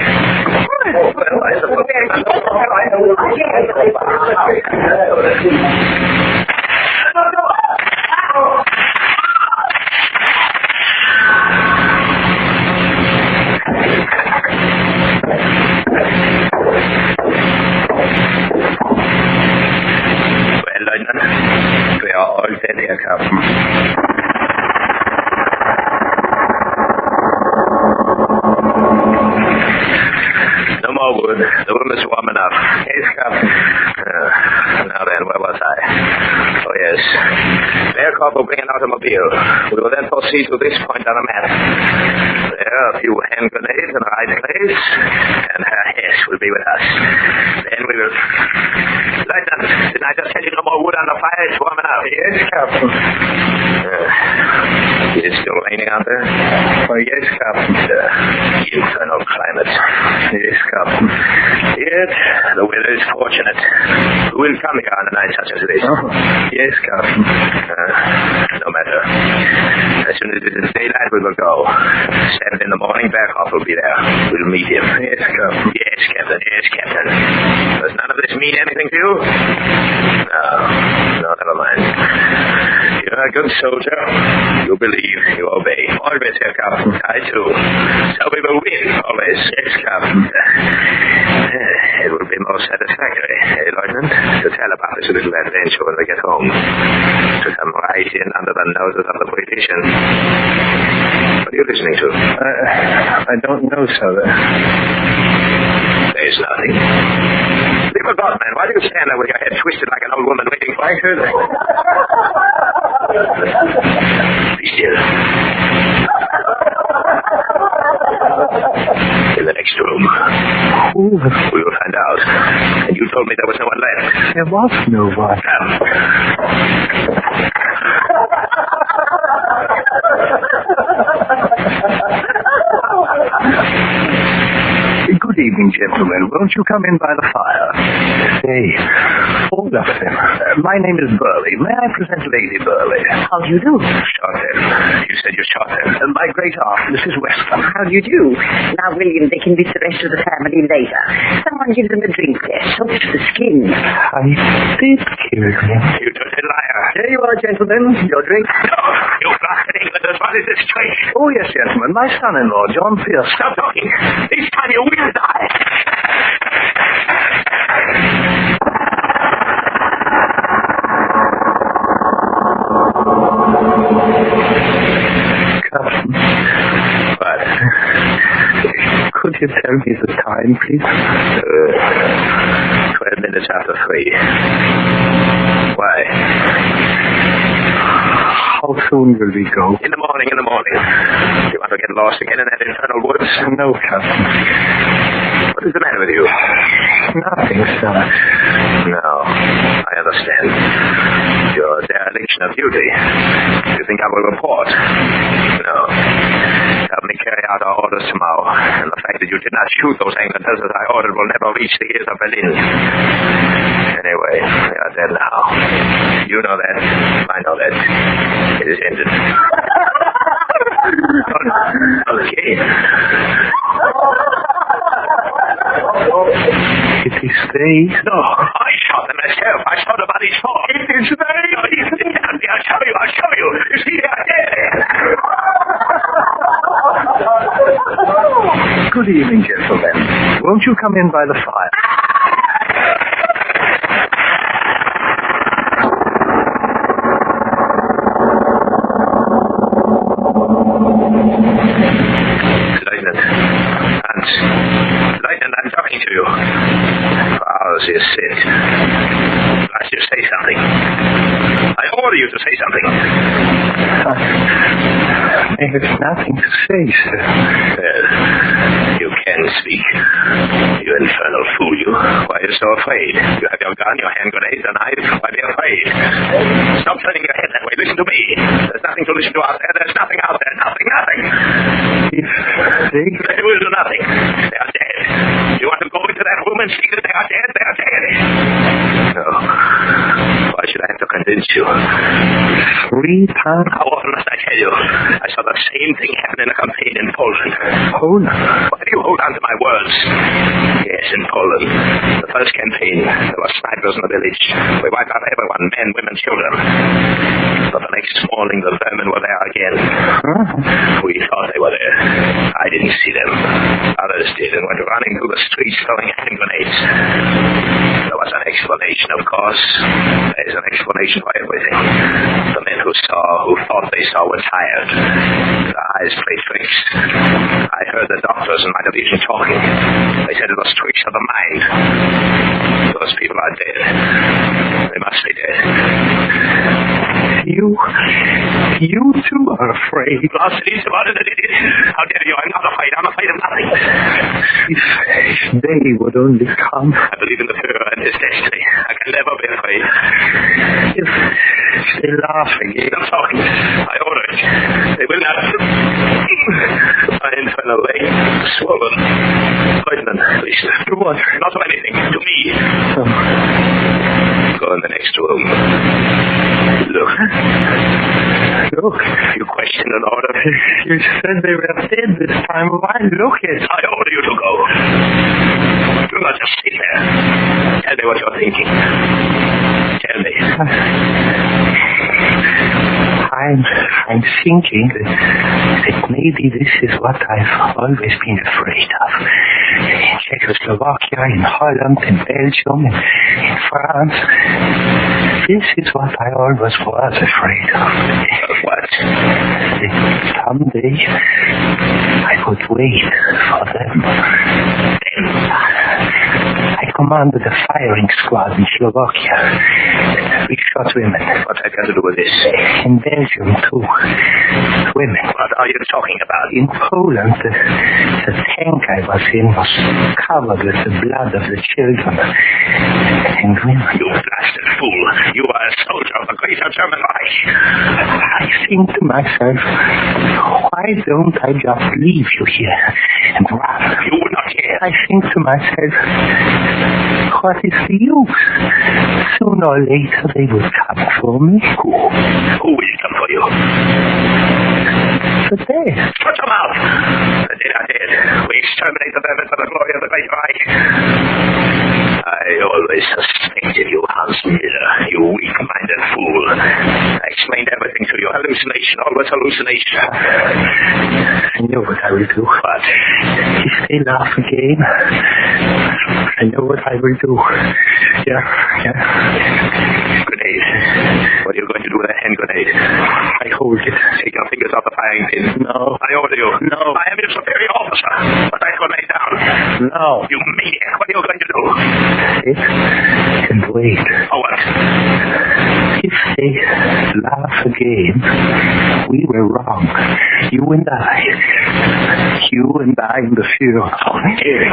Well, I suppose. Well, Lieutenant, we are all dead here, Captain. No more wood. The room is warm enough. Yes, Captain. Now then, where was I? Oh, yes. Aircraft will bring an automobile. We will then proceed to this point on a map. There are a few hand grenades in the right place, and Herr Hess will be with us. Then we will... Lieutenant, didn't I just tell you no more wood on the fire? It's warm enough. Yes, Captain. Is it still raining out there? Oh, yes, Captain. Infernal climate. Yes, Captain. Yet, the weather is fortunate. We'll come here on a night such as this. Oh. Yes, Captain. No matter. As soon as it is daylight, we will go. 7 in the morning, Berghoff will be there. We'll meet him. Yes, Captain. Yes, Captain. Yes, Captain. Does none of this mean anything to you? No, never mind. You're a good soldier. You believe. You obey. Always, Herr Captain. I too. So we will win. Always. Yes, Captain. It will be most satisfactory, Lieutenant, to tell about this little adventure when we get home. To come right in under the noses of the British and... What are you listening to? I don't know, sir. There's nothing. Leave a God, man. Why do you stand there with your head twisted like an old woman waiting for you? Be still. In the next room. We will find out. And you told me there was no one left. There was no one. Good evening, gentlemen. Won't you come in by the fire? Hey, hold up then. My name is Burley. May I present Lady Burley? How do you do? Shot him. You said you shot him. My great aunt, Mrs. Weston. How do you do? Now, William, they can be the rest of the family later. Someone give them a drink there, soaked to the skin. I did kill him. You dirty liar. Here you are, gentlemen. Your drink. No, you blasted Englanders. What is this trick? Oh, yes, gentlemen. My son-in-law, John Pierce. Stop talking. This time you will die. Captain. What? Could you tell me the time, please? 12 minutes after 3. Why? How soon will we go? In the morning. Do you want to get lost again in that infernal woods? No, Captain. What is the matter with you? Nothing, sir. No, I understand. Your dereliction of duty. You think I will report? No. Help me carry out our orders tomorrow. And the fact that you did not shoot those Englanders as I ordered will never reach the ears of Berlin. Anyway, they are dead now. You know that. I know that. It is ended. Okay. It is they. No, I shot them myself. I saw the bodies fall. It is they. I'll show you. You see, they are dead. Good evening, gentlemen. Won't you come in by the fire? Lieutenant, I'm talking to you. How's you sit? I should say something. I order you to say something. There's nothing to say, sir. Well, you can speak. You infernal fool, you. Why are you so afraid? You have your gun, your hand grenade, a knife. Why be afraid? Stop turning your head that way. Listen to me. There's nothing to listen to out there. There's nothing out there. Nothing. If they will do nothing. They are dead. You want to go into that room and see that they are dead? They are dead. No. Why should I have to convince you? 3 times? How often must I tell you? I saw the same thing happen in a campaign in Poland. Poland? Why do you hold on to my words? Yes, in Poland. The first campaign, there were snipers in the village. We wiped out everyone, men, women, children. But the next morning, the vermin were there again. We thought they were there. I didn't see them. Others did and went running through the streets throwing hand grenades. There was an explanation, of course. There's an explanation for everything. The men who thought they saw, were tired. Their eyes played tricks. I heard the doctors in my division talking. They said it was tricks of the mind. Those people are dead. They must be dead. You too are afraid. Lost it is about it, idiot. How dare you? I'm not afraid. I'm afraid of nothing. If they would only come. I believe in the Führer and his destiny. I can never be afraid. If they laugh again. I'm talking. I order it. They will not. My infernal leg. Swollen. Lieutenant, please. To what? Not to anything. To me. Go in the next room. Look. You questioned an order. You said they were dead this time. Why look it? I order you to go. Do not just sit there. Tell me what you're thinking. Tell me. I'm thinking that maybe this is what I've always been afraid of. In Czechoslovakia, in Holland, in Belgium, in France. This is what I always was afraid of. What? Someday I would wait for them. Then I commanded a firing squad in Slovakia. We shot women. What have got to do with this? In Belgium, too. Women. What are you talking about? In Poland, the tank I was in was covered with the blood of the children and women. You blasted fool. You are a soldier of the greater German Reich. I think to myself, why don't I just leave you here and run? You would not care. I think to myself, what is the use? Sooner or later they will come for me. Who will come for you? The dead. Shut your mouth! The dead are dead. We exterminate the vermin for the glory of the great Reich. I always suspected you, Hans Miller, you weak-minded fool. I explained everything to you. Hallucination, always hallucination. I know what I will do. What? If they laugh again, I know what I will do. Yeah. Grenade. What are you going to do with a hand grenade? I hold it. Take your fingers off the firing pin. No. I order you. No. I am your superior officer. Put that grenade down. No. You maniac. What are you going to do? Sit and wait. For what? If they laugh again, we were wrong. You and I and the Führer.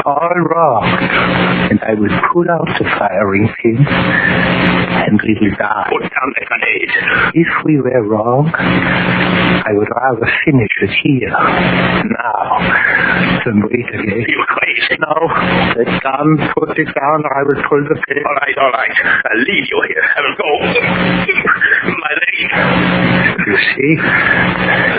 All wrong. And I will pull out the firing pin and we will die. Put down the grenade. If we were wrong, I would rather finish it here, now, than wait again. You crazy? No. The gun, put it down or I will pull the pin. All right. I'll leave you here. I will go. My leg. You see,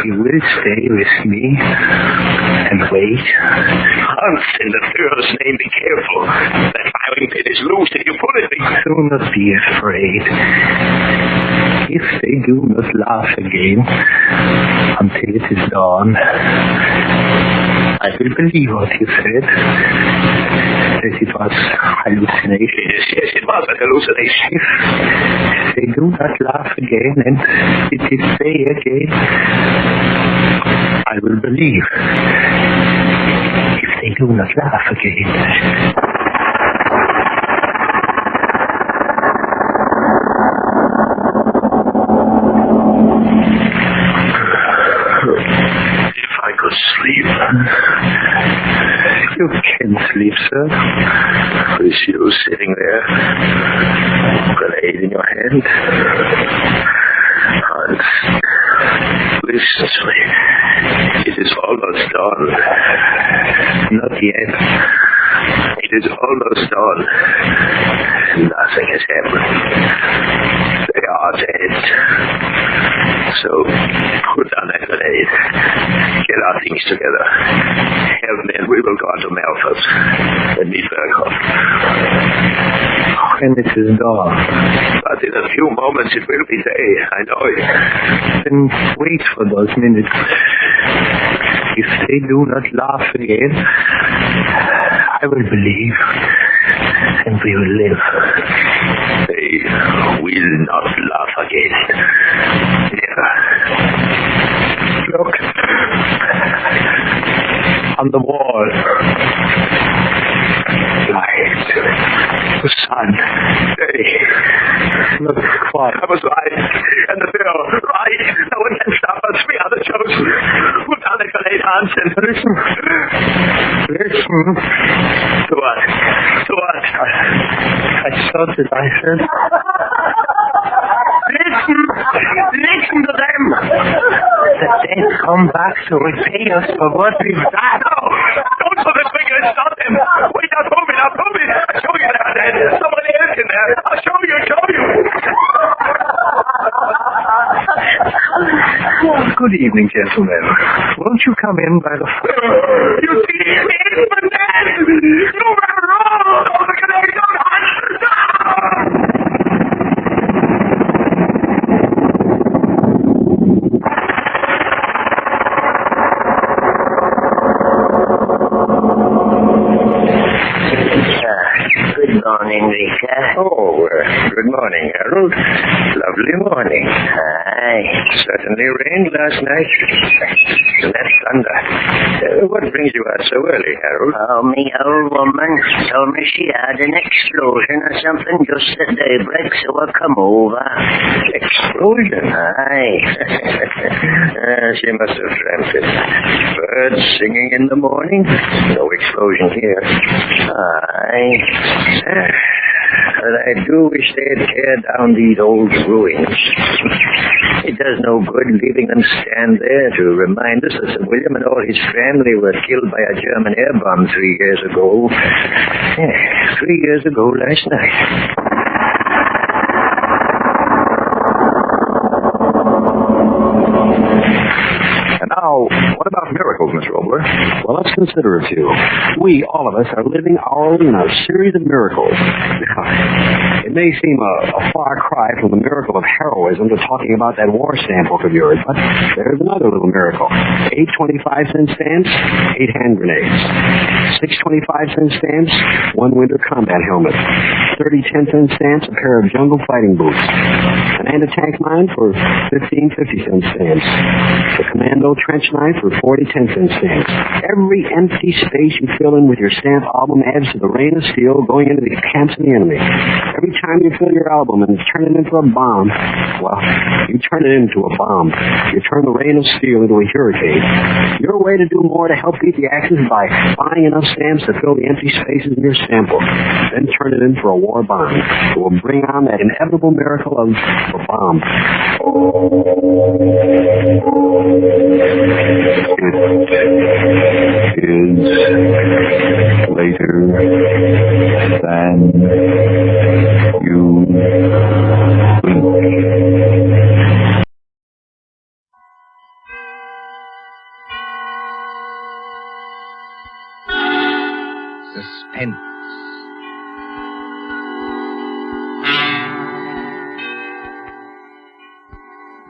he will stay with me and wait. Hans, in the Führer's name, be careful. That firing pin is loose if you pull it. Do not be afraid. If they do not laugh again until it is dawn, I will believe what you said. That it was hallucination. Yes, it was a hallucination. If they do not laugh again and it is they again, I will believe. If they do not laugh again. Sleep. You can sleep, sir. With you sitting there, grenade in your hand. Hans, listen to me. It is almost dawn. Not yet. It is almost dawn. Nothing has happened. They are dead. So, put down that grenade. Get our things together. And then we will go on to Malthus and meet Verkhoff. When it is dawn. But in a few moments it will be day. I know it. Then wait for those minutes. If they do not laugh again, I will believe. And we will live. They will not laugh again. Never. Look. On the wall. Light. The sun. Day. Look, quiet. I was right. And the bill. Right. No one can stop us. We are the chosen. Put down the grenade, Hans, and listen. Listen. To what? To what? I saw that I said. Listen! Listen to them! The dead come back to repay us for what we've done. No! Don't pull the trigger and stop them! Wait, now pull me! I'll show you they're dead! Somebody else in there! I'll show you! Good evening, gentlemen. Won't you come in by the... You see, it's been dead! You were wrong! Oh, the grenade! No! Good morning, Rita. Oh, good morning, Harold. Lovely morning. Aye. Certainly rained last night. That's thunder. What brings you out so early, Harold? Oh, me old woman told me she had an explosion or something just at daybreak, so I come over. Explosion? Aye. She must have dreamt it. Birds singing in the morning? No explosion here. Aye. But I do wish they'd tear down these old ruins. It does no good leaving them stand there to remind us that Sir William and all his family were killed by a German air bomb 3 years ago. 3 years ago last night. Now, what about miracles, Miss Robler? Well, let's consider a few. We, all of us, are living hourly in a series of miracles. It may seem a far cry from the miracle of heroism to talking about that war stamp book of yours, but there's another little miracle. 8 25-cent stamps, 8 hand grenades. 6 25-cent stamps, 1 winter combat helmet. 30 10-cent stamps, a pair of jungle fighting boots. An anti-tank mine for 15 50-cent stamps. The commando trench knife for 40 10-cent stamps. Every empty space you fill in with your stamp album adds to the rain of steel going into the camps of the enemy. Every time you fill your album and turn it into a bomb, well, you turn it into a bomb. You turn the rain of steel into a hurricane. Your way to do more to help beat the Axis is by buying enough stamps to fill the empty spaces in your stamp book. Then turn it in for a war bond. It will bring on that inevitable miracle of a bomb. It is later than you think.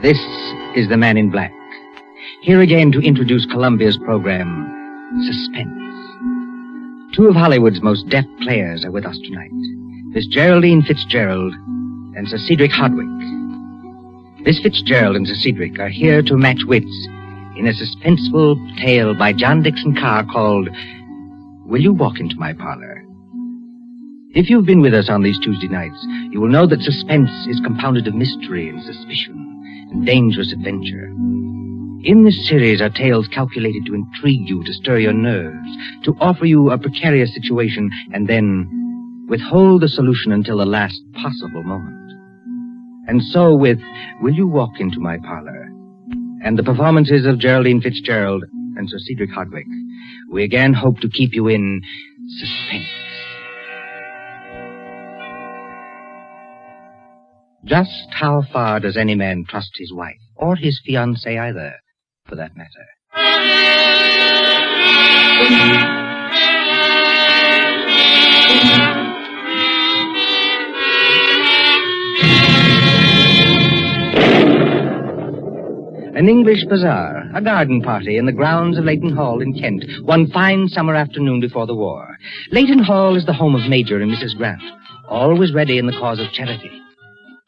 This is the Man in Black. Here again to introduce Columbia's program, Suspense. Two of Hollywood's most deft players are with us tonight. Miss Geraldine Fitzgerald and Sir Cedric Hardwick. Miss Fitzgerald and Sir Cedric are here to match wits in a suspenseful tale by John Dixon Carr called Will You Walk Into My Parlor? If you've been with us on these Tuesday nights, you will know that suspense is compounded of mystery and suspicion and dangerous adventure. In this series are tales calculated to intrigue you, to stir your nerves, to offer you a precarious situation, and then withhold the solution until the last possible moment. And so with Will You Walk Into My Parlor? And the performances of Geraldine Fitzgerald and Sir Cedric Hardwick, we again hope to keep you in suspense. Just how far does any man trust his wife, or his fiancée either, for that matter? An English bazaar, a garden party in the grounds of Leighton Hall in Kent, one fine summer afternoon before the war. Leighton Hall is the home of Major and Mrs. Grant, always ready in the cause of charity.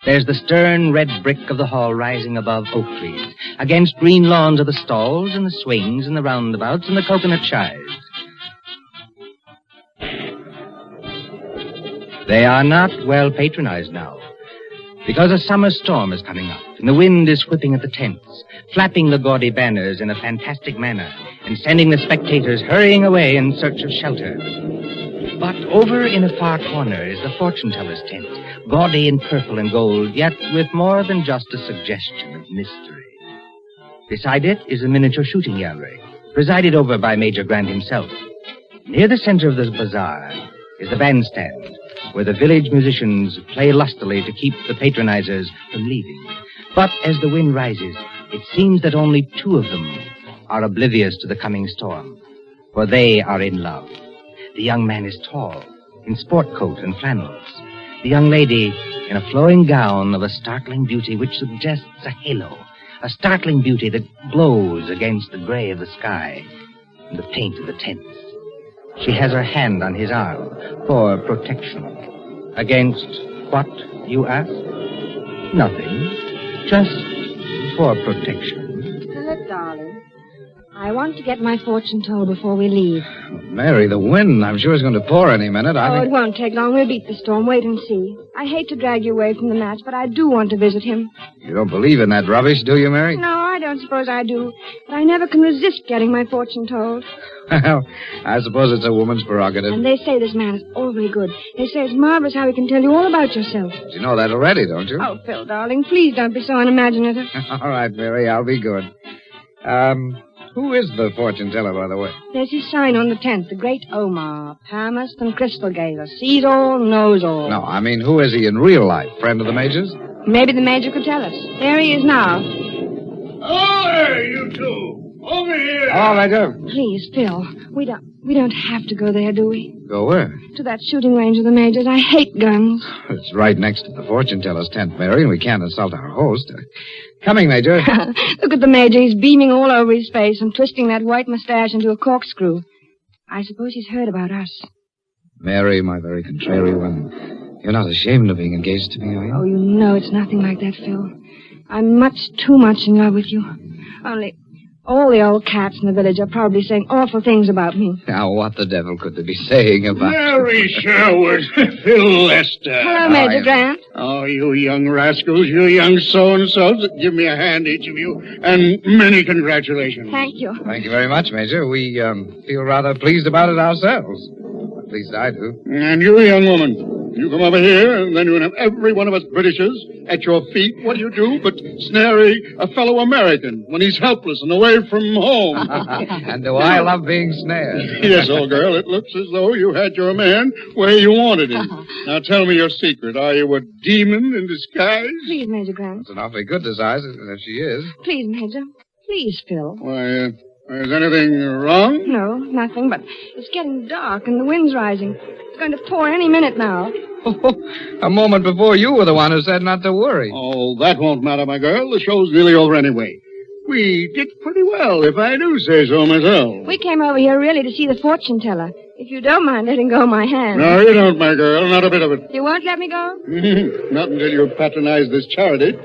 There's the stern red brick of the hall rising above oak trees, against green lawns are the stalls and the swings and the roundabouts and the coconut shies. They are not well patronized now, because a summer storm is coming up, and the wind is whipping at the tents, flapping the gaudy banners in a fantastic manner, and sending the spectators hurrying away in search of shelter. But over in a far corner is the fortune-teller's tent, gaudy in purple and gold, yet with more than just a suggestion of mystery. Beside it is a miniature shooting gallery, presided over by Major Grant himself. Near the center of the bazaar is the bandstand, where the village musicians play lustily to keep the patronizers from leaving. But as the wind rises, it seems that only two of them are oblivious to the coming storm, for they are in love. The young man is tall, in sport coat and flannels. The young lady in a flowing gown of a startling beauty which suggests a halo, a startling beauty that glows against the gray of the sky and the paint of the tents. She has her hand on his arm for protection. Against what, you ask? Nothing. Just for protection. Philip, darling, I want to get my fortune told before we leave. Mary, the wind, I'm sure, is going to pour any minute. It won't take long. We'll beat the storm. Wait and see. I hate to drag you away from the match, but I do want to visit him. You don't believe in that rubbish, do you, Mary? No, I don't suppose I do. But I never can resist getting my fortune told. Well, I suppose it's a woman's prerogative. And they say this man is awfully good. They say it's marvelous how he can tell you all about yourself. You know that already, don't you? Oh, Phil, darling, please don't be so unimaginative. All right, Mary, I'll be good. Who is the fortune teller, by the way? There's his sign on the tent, the great Omar, palmist and crystal gazer, sees all, knows all. No, I mean, who is he in real life? Friend of the Major's? Maybe the Major could tell us. There he is now. Oh, there, you two. Over here. Oh, Major. Please, Phil, we don't have to go there, do we? Go where? To that shooting range of the Major's. I hate guns. It's right next to the fortune teller's tent, Mary, and we can't insult our host. Coming, Major. Look at the Major. He's beaming all over his face and twisting that white mustache into a corkscrew. I suppose he's heard about us. Mary, my very contrary one. You're not ashamed of being engaged to me, are you? Oh, you know it's nothing like that, Phil. I'm much too much in love with you. Only all the old cats in the village are probably saying awful things about me. Now, what the devil could they be saying about... Mary Sherwood, Phil Lester. Hello, Major Grant. Oh, you young rascals, you young so-and-sos. Give me a hand, each of you, and many congratulations. Thank you. Thank you very much, Major. We feel rather pleased about it ourselves. At least I do. And you, young woman, you come over here, and then you'll have every one of us Britishers at your feet. What do you do but snare a fellow American when he's helpless and away from home? And do I love being snared? Yes, old girl, it looks as though you had your man where you wanted him. Now tell me your secret. Are you a demon in disguise? Please, Major Grant. It's an awfully good disguise, if she is. Please, Major. Please, Phil. Why, is anything wrong? No, nothing, but it's getting dark and the wind's rising. It's going to pour any minute now. A moment before you were the one who said not to worry. Oh, that won't matter, my girl. The show's nearly over anyway. We did pretty well, if I do say so myself. We came over here really to see the fortune teller. If you don't mind letting go of my hand. No, you don't, my girl. Not a bit of it. You won't let me go? Not until you patronize this charity.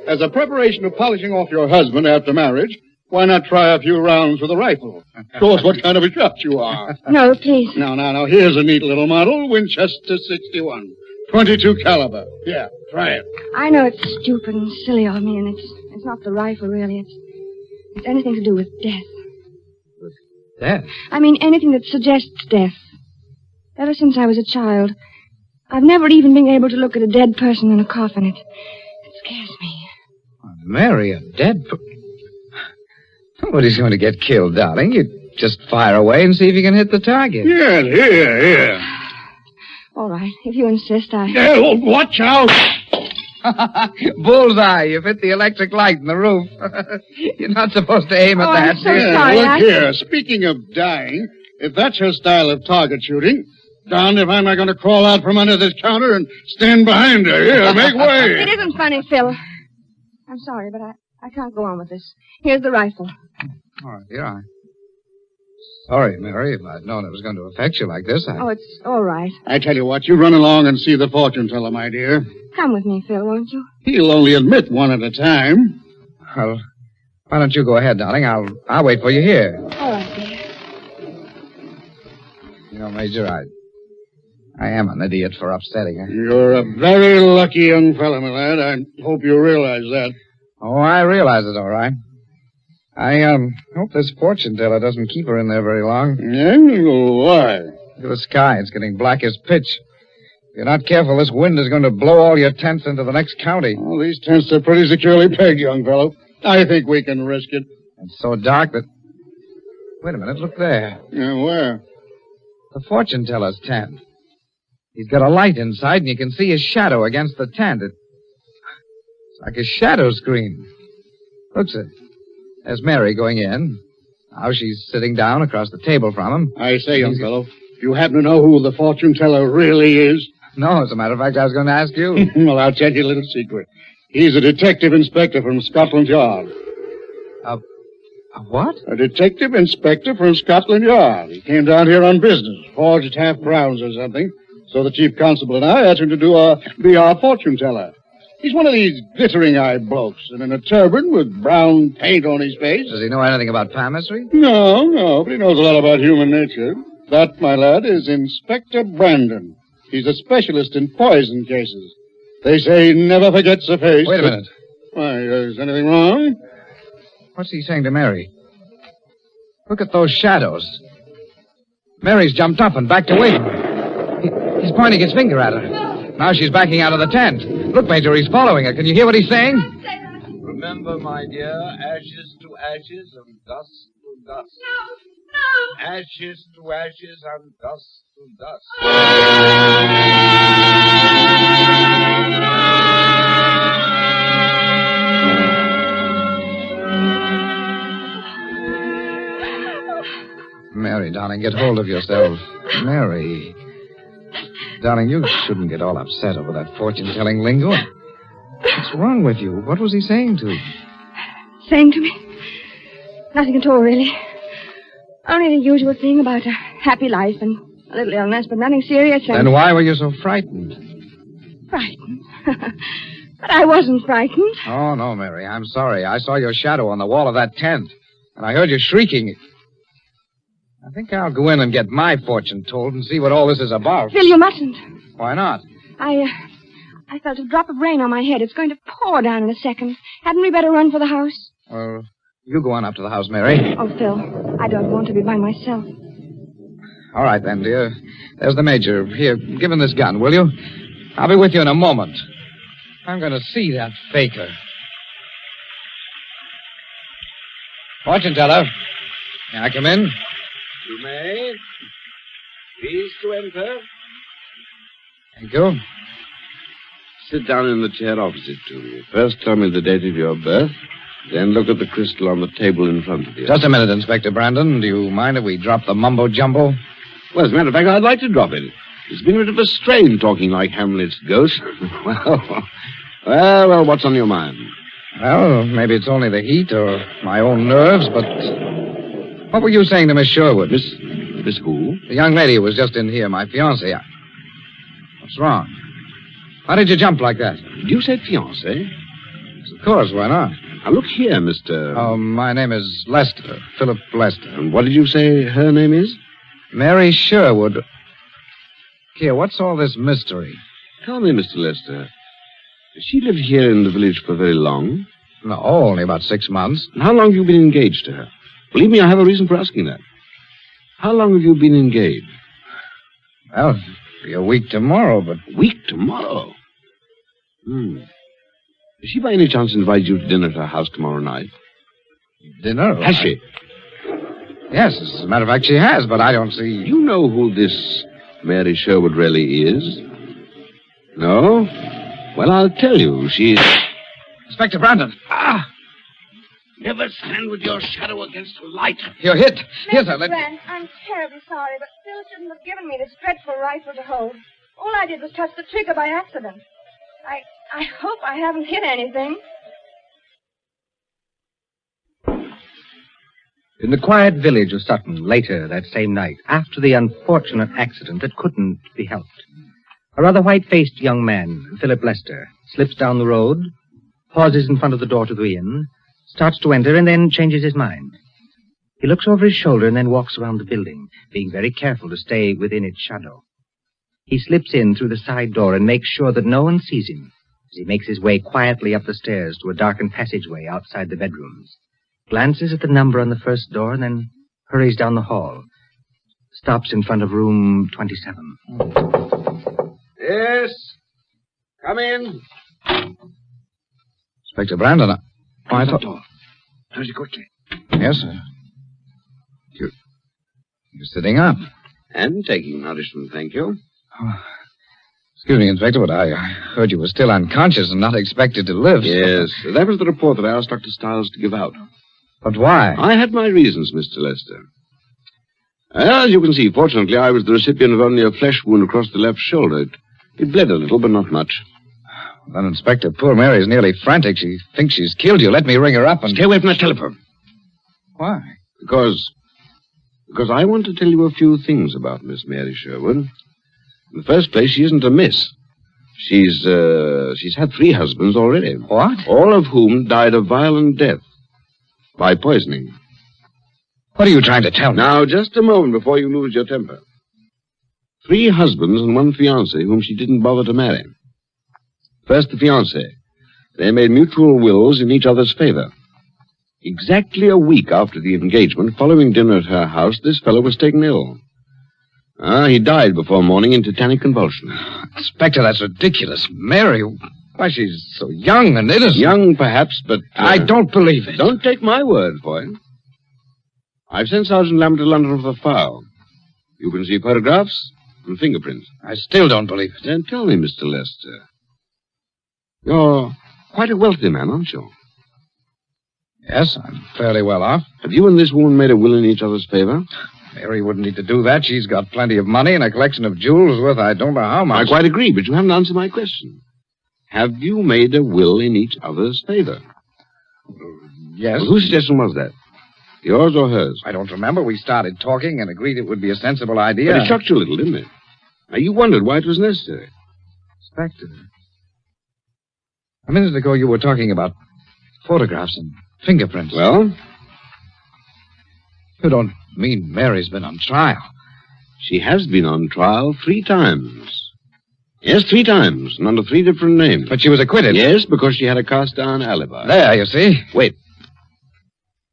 As a preparation of polishing off your husband after marriage, why not try a few rounds with a rifle? Show us what kind of a shot you are. No, please. Now, here's a neat little model, Winchester 61. 22 caliber. Yeah, try it. I know it's stupid and silly of me, and it's not the rifle, really. It's anything to do with death. Death? I mean, anything that suggests death. Ever since I was a child, I've never even been able to look at a dead person in a coffin. It scares me. Mary, a dead... Nobody's going to get killed, darling. You just fire away and see if you can hit the target. Yeah, here. All right, if you insist, Yeah, well, watch out! Bullseye, you've hit the electric light in the roof. You're not supposed to aim at that. I'm so sorry. Look here, speaking of dying, if that's your style of target shooting, darned if I'm not going to crawl out from under this counter and stand behind her. Here, make way. It isn't funny, Phil. I'm sorry, but I can't go on with this. Here's the rifle. All right, here I am. Sorry, Mary. If I'd known it was going to affect you like this, Oh, it's all right. I tell you what, you run along and see the fortune teller, my dear. Come with me, Phil, won't you? He'll only admit one at a time. Well, why don't you go ahead, darling? I'll wait for you here. All right, dear. You know, Major, I am an idiot for upsetting her. You're a very lucky young fellow, my lad. I hope you realize that. Oh, I realize it, all right. I hope this fortune teller doesn't keep her in there very long. Yeah? Why? Look at the sky. It's getting black as pitch. If you're not careful, this wind is going to blow all your tents into the next county. Well, these tents are pretty securely pegged, young fellow. I think we can risk it. It's so dark that... Wait a minute, look there. Yeah, where? The fortune teller's tent. He's got a light inside, and you can see his shadow against the tent. It's like a shadow screen. Look, sir. There's Mary going in. Now she's sitting down across the table from him. I say, young fellow, do you happen to know who the fortune teller really is? No, as a matter of fact, I was going to ask you. Well, I'll tell you a little secret. He's a detective inspector from Scotland Yard. A what? A detective inspector from Scotland Yard. He came down here on business, forged half-crowns or something. So the chief constable and I asked him to be our fortune teller. He's one of these glittering-eyed blokes, and in a turban with brown paint on his face. Does he know anything about palmistry? No, but he knows a lot about human nature. That, my lad, is Inspector Brandon. He's a specialist in poison cases. They say he never forgets a face. Wait a minute. Why, is anything wrong? What's he saying to Mary? Look at those shadows. Mary's jumped up and backed away from him. He's pointing his finger at her. Now she's backing out of the tent. Look, Major, he's following her. Can you hear what he's saying? Remember, my dear, ashes to ashes and dust to dust. No. Ashes to ashes and dust to dust. Mary, darling, get hold of yourself. Mary. Darling, you shouldn't get all upset over that fortune-telling lingo. What's wrong with you? What was he saying to you? Saying to me? Nothing at all, really. Only the usual thing about a happy life and a little illness, but nothing serious. Then why were you so frightened? Frightened? But I wasn't frightened. Oh, no, Mary. I'm sorry. I saw your shadow on the wall of that tent, and I heard you shrieking. I think I'll go in and get my fortune told and see what all this is about. Phil, you mustn't. Why not? I felt a drop of rain on my head. It's going to pour down in a second. Hadn't we better run for the house? Well, you go on up to the house, Mary. Oh, Phil, I don't want to be by myself. All right, then, dear. There's the Major. Here, give him this gun, will you? I'll be with you in a moment. I'm going to see that faker. Fortune teller. May I come in? You may. Please to enter. Thank you. Sit down in the chair opposite to me. First tell me the date of your birth, then look at the crystal on the table in front of you. Just a minute, Inspector Brandon. Do you mind if we drop the mumbo-jumbo? Well, as a matter of fact, I'd like to drop it. It's been a bit of a strain talking like Hamlet's ghost. Well, what's on your mind? Well, maybe it's only the heat or my own nerves, but... What were you saying to Miss Sherwood? Miss who? The young lady who was just in here, my fiancée. What's wrong? Why did you jump like that? Did you say fiancé? Of course, why not? Now, look here, Mr... Oh, my name is Lester, Philip Lester. And what did you say her name is? Mary Sherwood. Here, what's all this mystery? Tell me, Mr. Lester, has she lived here in the village for very long? No, only about 6 months. And how long have you been engaged to her? Believe me, I have a reason for asking that. How long have you been engaged? Well, it'll be a week tomorrow, but... Week tomorrow? Has she by any chance invited you to dinner at her house tomorrow night? Dinner? Has she? Yes, as a matter of fact, she has, but I don't see... You know who this Mary Sherwood really is? No? Well, I'll tell you. She's... Inspector Brandon. Never stand with your shadow against the light. You're hit. Here's Mr. Brent, I'm terribly sorry, but Phil shouldn't have given me this dreadful rifle to hold. All I did was touch the trigger by accident. I hope I haven't hit anything. In the quiet village of Sutton, later that same night, after the unfortunate accident that couldn't be helped, a rather white-faced young man, Philip Lester, slips down the road, pauses in front of the door to the inn, starts to enter, and then changes his mind. He looks over his shoulder and then walks around the building, being very careful to stay within its shadow. He slips in through the side door and makes sure that no one sees him as he makes his way quietly up the stairs to a darkened passageway outside the bedrooms, glances at the number on the first door, and then hurries down the hall. Stops in front of room 27. Yes? Come in. Inspector Brandon, I thought... Close it quickly. Yes, sir. You're sitting up. And taking nourishment, thank you. Excuse me, Inspector, but I heard you were still unconscious and not expected to live. Yes, that was the report that I asked Dr. Stiles to give out. But why? I had my reasons, Mr. Lester. As you can see, fortunately, I was the recipient of only a flesh wound across the left shoulder. It bled a little, but not much. Then, Inspector, poor Mary's nearly frantic. She thinks she's killed you. Let me ring her up and... Stay away from that telephone. Why? Because I want to tell you a few things about Miss Mary Sherwood. In the first place, she isn't a miss. She's had 3 husbands already. What? All of whom died a violent death. By poisoning. What are you trying to tell me? Now, just a moment before you lose your temper. 3 husbands and 1 fiancée whom she didn't bother to marry. First, the fiancé. They made mutual wills in each other's favor. Exactly a week after the engagement, following dinner at her house, this fellow was taken ill. He died before morning in tetanic convulsion. Inspector, that's ridiculous. Mary, why, she's so young and innocent. Young, perhaps, but... I don't believe it. Don't take my word for it. I've sent Sergeant Lambert to London for the file. You can see photographs and fingerprints. I still don't believe it. Then tell me, Mr. Lester. You're quite a wealthy man, aren't you? Yes, I'm fairly well off. Have you and this woman made a will in each other's favor? Mary wouldn't need to do that. She's got plenty of money and a collection of jewels worth I don't know how much. I quite agree, but you haven't answered my question. Have you made a will in each other's favor? Yes. Well, whose suggestion was that? Yours or hers? I don't remember. We started talking and agreed it would be a sensible idea. But it shocked you a little, didn't it? Now, you wondered why it was necessary. Inspector, a minute ago you were talking about photographs and fingerprints. Well? You don't mean Mary's been on trial? She has been on trial 3 times. Yes, 3 times, and under 3 different names. But she was acquitted. Yes, because she had a cast-iron alibi. There, you see. Wait.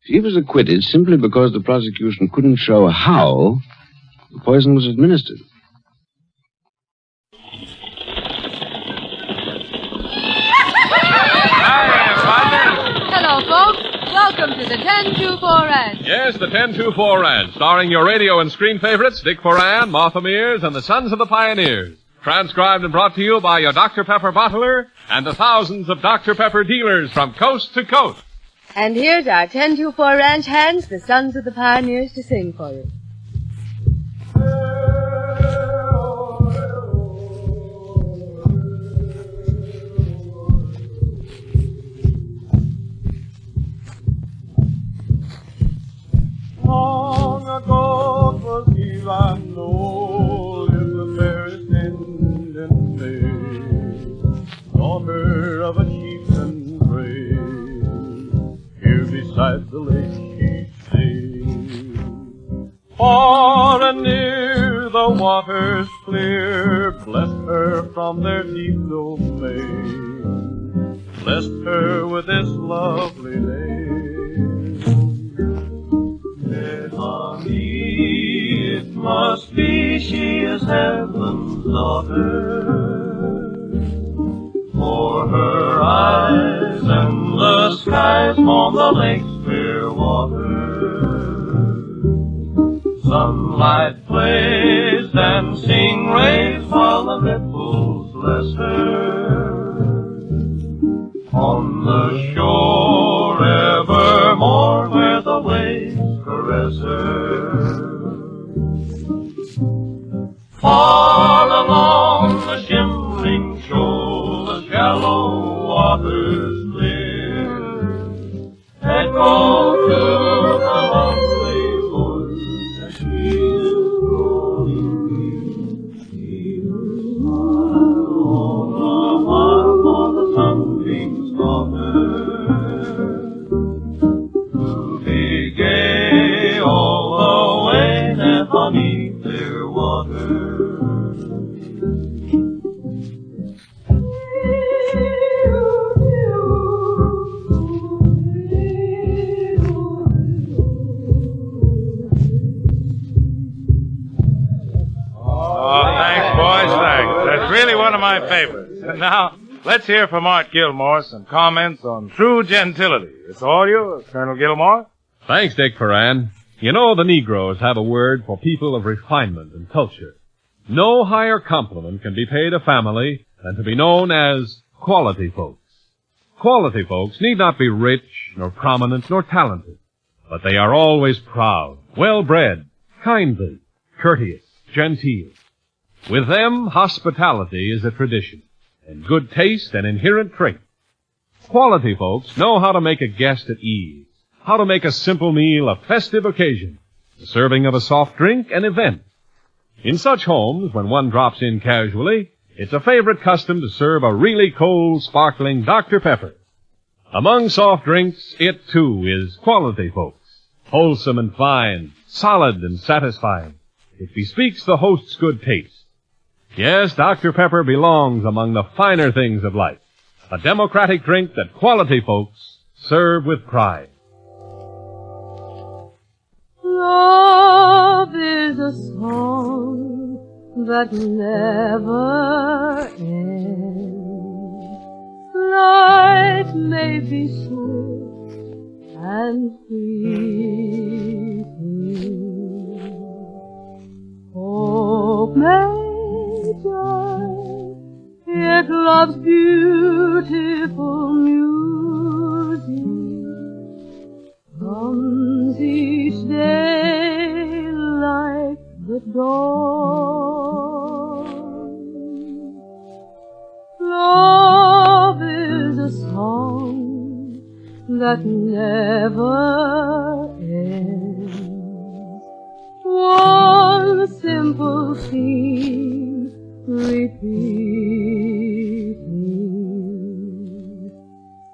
She was acquitted simply because the prosecution couldn't show how the poison was administered. Hello, folks. Welcome to the 10-2-4 Ranch. Yes, the 10-2-4 Ranch, starring your radio and screen favorites, Dick Foran, Martha Mears, and the Sons of the Pioneers. Transcribed and brought to you by your Dr. Pepper bottler and the thousands of Dr. Pepper dealers from coast to coast. And here's our 10-2-4 Ranch hands, the Sons of the Pioneers, to sing for you. from their deep domain. Blessed her with this lovely name. Bethany, it must be she is heaven's daughter. For her eyes and the skies on the lake's clear water. Sunlight plays, dancing rays while the ripples bless her. On the shore evermore where the waves caress her. Far along the shimmering shore, the shallow waters clear echo to the lovely voice that she is rolling near. On the while on the sunbeams of her to be gay all the way that beneath their water. Really one of my favorites. And now, let's hear from Art Gilmore some comments on true gentility. It's all yours, Colonel Gilmore. Thanks, Dick Ferran. You know, the Negroes have a word for people of refinement and culture. No higher compliment can be paid a family than to be known as quality folks. Quality folks need not be rich, nor prominent, nor talented, but they are always proud, well-bred, kindly, courteous, genteel. With them, hospitality is a tradition, and good taste an inherent trait. Quality folks know how to make a guest at ease, how to make a simple meal a festive occasion, the serving of a soft drink an event. In such homes, when one drops in casually, it's a favorite custom to serve a really cold, sparkling Dr. Pepper. Among soft drinks, it too is quality folks, wholesome and fine, solid and satisfying. It bespeaks the host's good taste. Yes, Dr. Pepper belongs among the finer things of life. A democratic drink that quality folks serve with pride. Love is a song that never ends. Life may be sweet and fleeting. Hope may yet love's beautiful music comes each day like the dawn. Love is a song that never ends. One simple theme repeating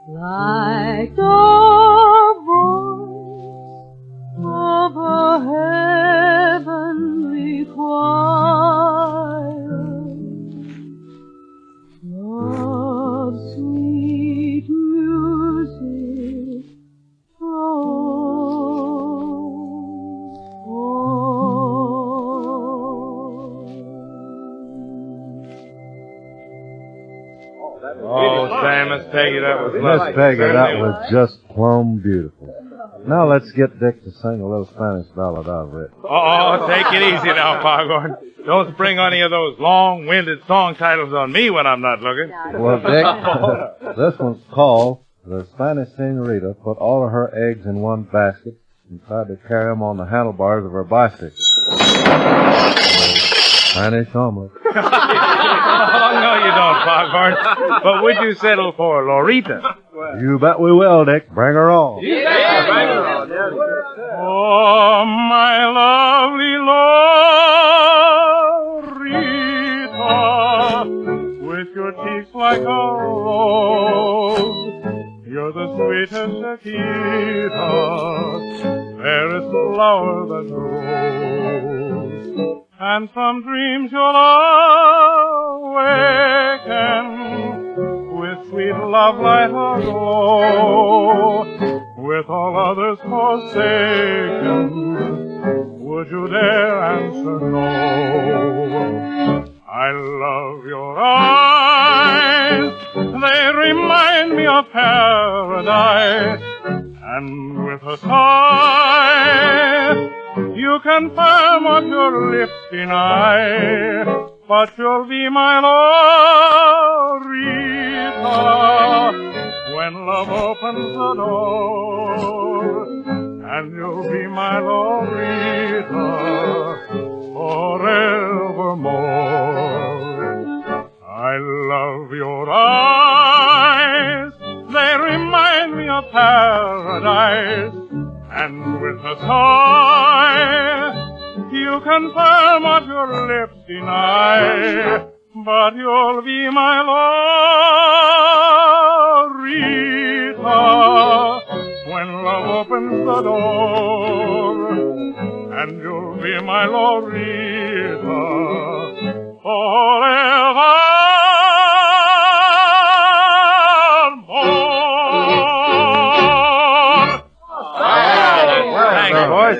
like the voice of a heavenly choir. Love's sweet music Oh, Sam, Miss Peggy, that was lovely. Miss Peggy, that was just plumb beautiful. Now let's get Dick to sing a little Spanish ballad I've written. Oh, take it easy now, Foghorn. Don't spring any of those long-winded song titles on me when I'm not looking. Well, Dick, this one's called The Spanish Senorita Put All of Her Eggs in One Basket and Tried to Carry them on the handlebars of her bicycle. Spanish omelet. Oh, no, you don't, Foghorn. But would you settle for Lorita? You bet we will, Dick. Bring her on. Yeah, bring her on. Oh, my lovely Lorita, with your cheeks like a rose, you're the sweetest Chiquita, fairest flower that grows. And some dreams you'll always love light aglow, with all others forsaken, would you dare answer no? I love your eyes, they remind me of paradise, and with a sigh, you confirm what your lips deny, but you'll be my Loretta when love opens the door, and you'll be my Loretta forevermore. I love your eyes, they remind me of paradise, and with a sigh, you confirm what your lips deny, but you'll be my Loretta when love opens the door, and you'll be my Loretta forever.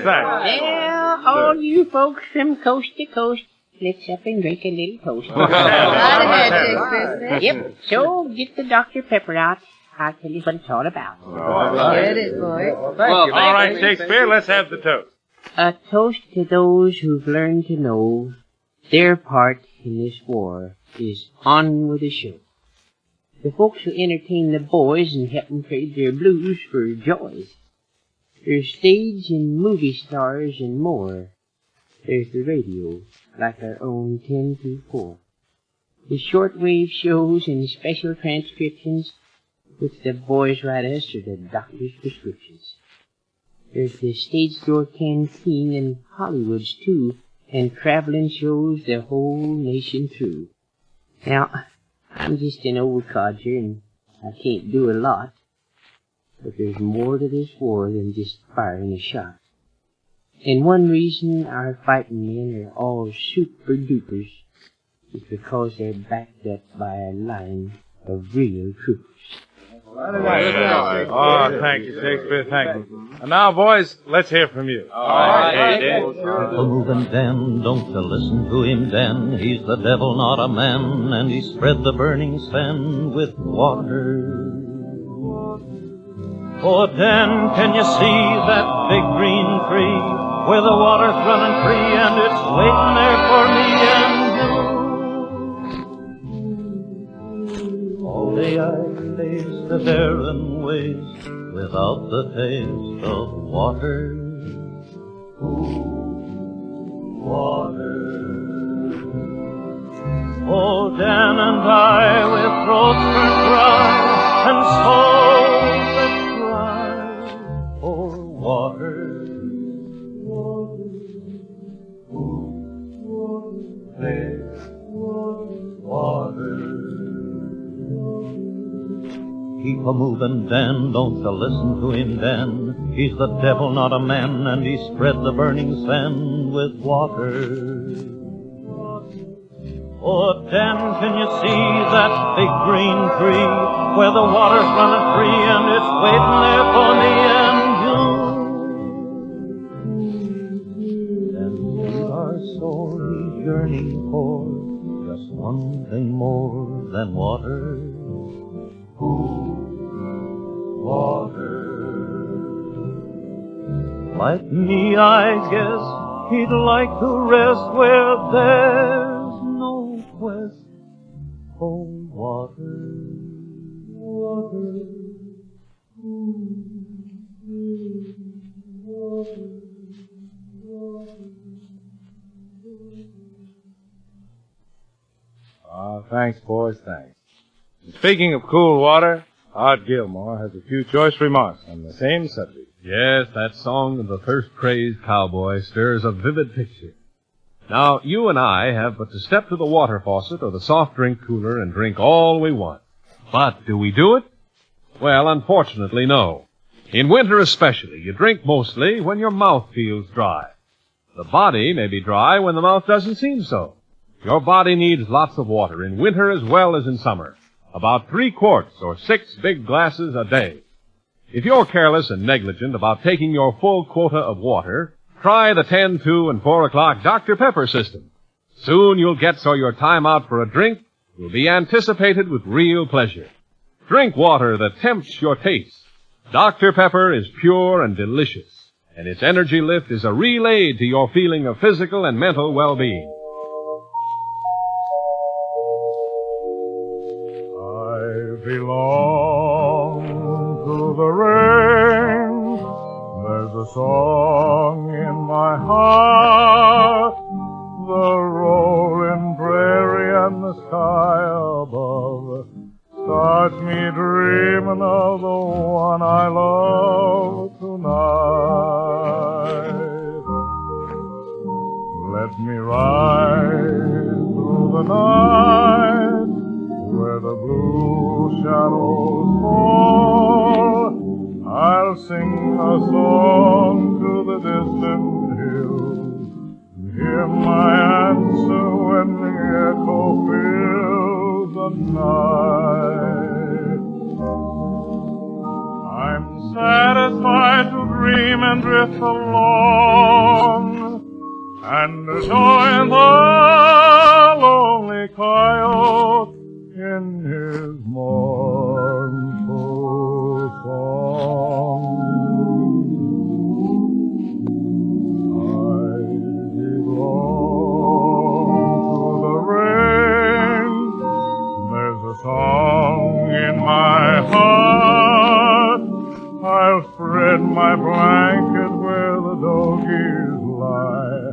Well, all you folks from coast to coast, let's up and drink a little toast. Right ahead, Shakespeare. Yep, so get the Dr. Pepper out. I'll tell you what it's all about. Get it, boy. All right, Shakespeare, let's have the toast. A toast to those who've learned to know their part in this war is on with the show. The folks who entertain the boys and help them trade their blues for joys. There's stage and movie stars and more. There's the radio, like our own 10-4. The shortwave shows and special transcriptions, which the boys write us are the doctor's prescriptions. There's the stage door canteen and Hollywood's too, and traveling shows the whole nation through. Now, I'm just an old codger and I can't do a lot, but there's more to this war than just firing a shot. And one reason our fighting men are all super dupers is because they're backed up by a line of real troopers. Oh, thank you, Shakespeare, thank you. And now, boys, let's hear from you. Keep a moving, Dan, don't you listen to him, Dan. He's the devil, not a man, and he spread the burning sand with water. Oh, Dan, can you see that big green tree where the water's running free and it's waiting there for me and you? All day I laze the barren ways without the taste of water. Water. Oh, Dan and I with throats burnt dry and souls that cry for water. Water. Keep a moving, Dan, don't you listen to him, Dan. He's the devil, not a man, and he spread the burning sand with water. Oh, Dan, can you see that big green tree where the water's running free and it's waiting there for me and you? And we are sore, he's yearning for just one thing more than water. Water. Like me, I guess he'd like to rest where there's no quest for water. Water. Oh, thanks, boys, thanks. Speaking of cool water, Art Gilmore has a few choice remarks on the same subject. Yes, that song of the thirst-crazed cowboy stirs a vivid picture. Now, you and I have but to step to the water faucet or the soft drink cooler and drink all we want. But do we do it? Well, unfortunately, no. In winter especially, you drink mostly when your mouth feels dry. The body may be dry when the mouth doesn't seem so. Your body needs lots of water in winter as well as in summer. about 3 quarts or 6 big glasses a day. If you're careless and negligent about taking your full quota of water, try the 10, 2, and 4 o'clock Dr. Pepper system. Soon you'll get so your time out for a drink will be anticipated with real pleasure. Drink water that tempts your taste. Dr. Pepper is pure and delicious, and its energy lift is a real aid to your feeling of physical and mental well-being. I belong to the rain. There's a song in my heart. The rolling prairie and the sky above starts me dreaming of the one I love tonight. Let me ride through the night where the blue shadows fall. I'll sing a song to the distant hills, hear my answer when the echo fills the night. I'm satisfied to dream and drift along and join the lonely coyote in his mournful song. I belong to the rain. There's a song in my heart. I'll spread my blanket where the doggies lie,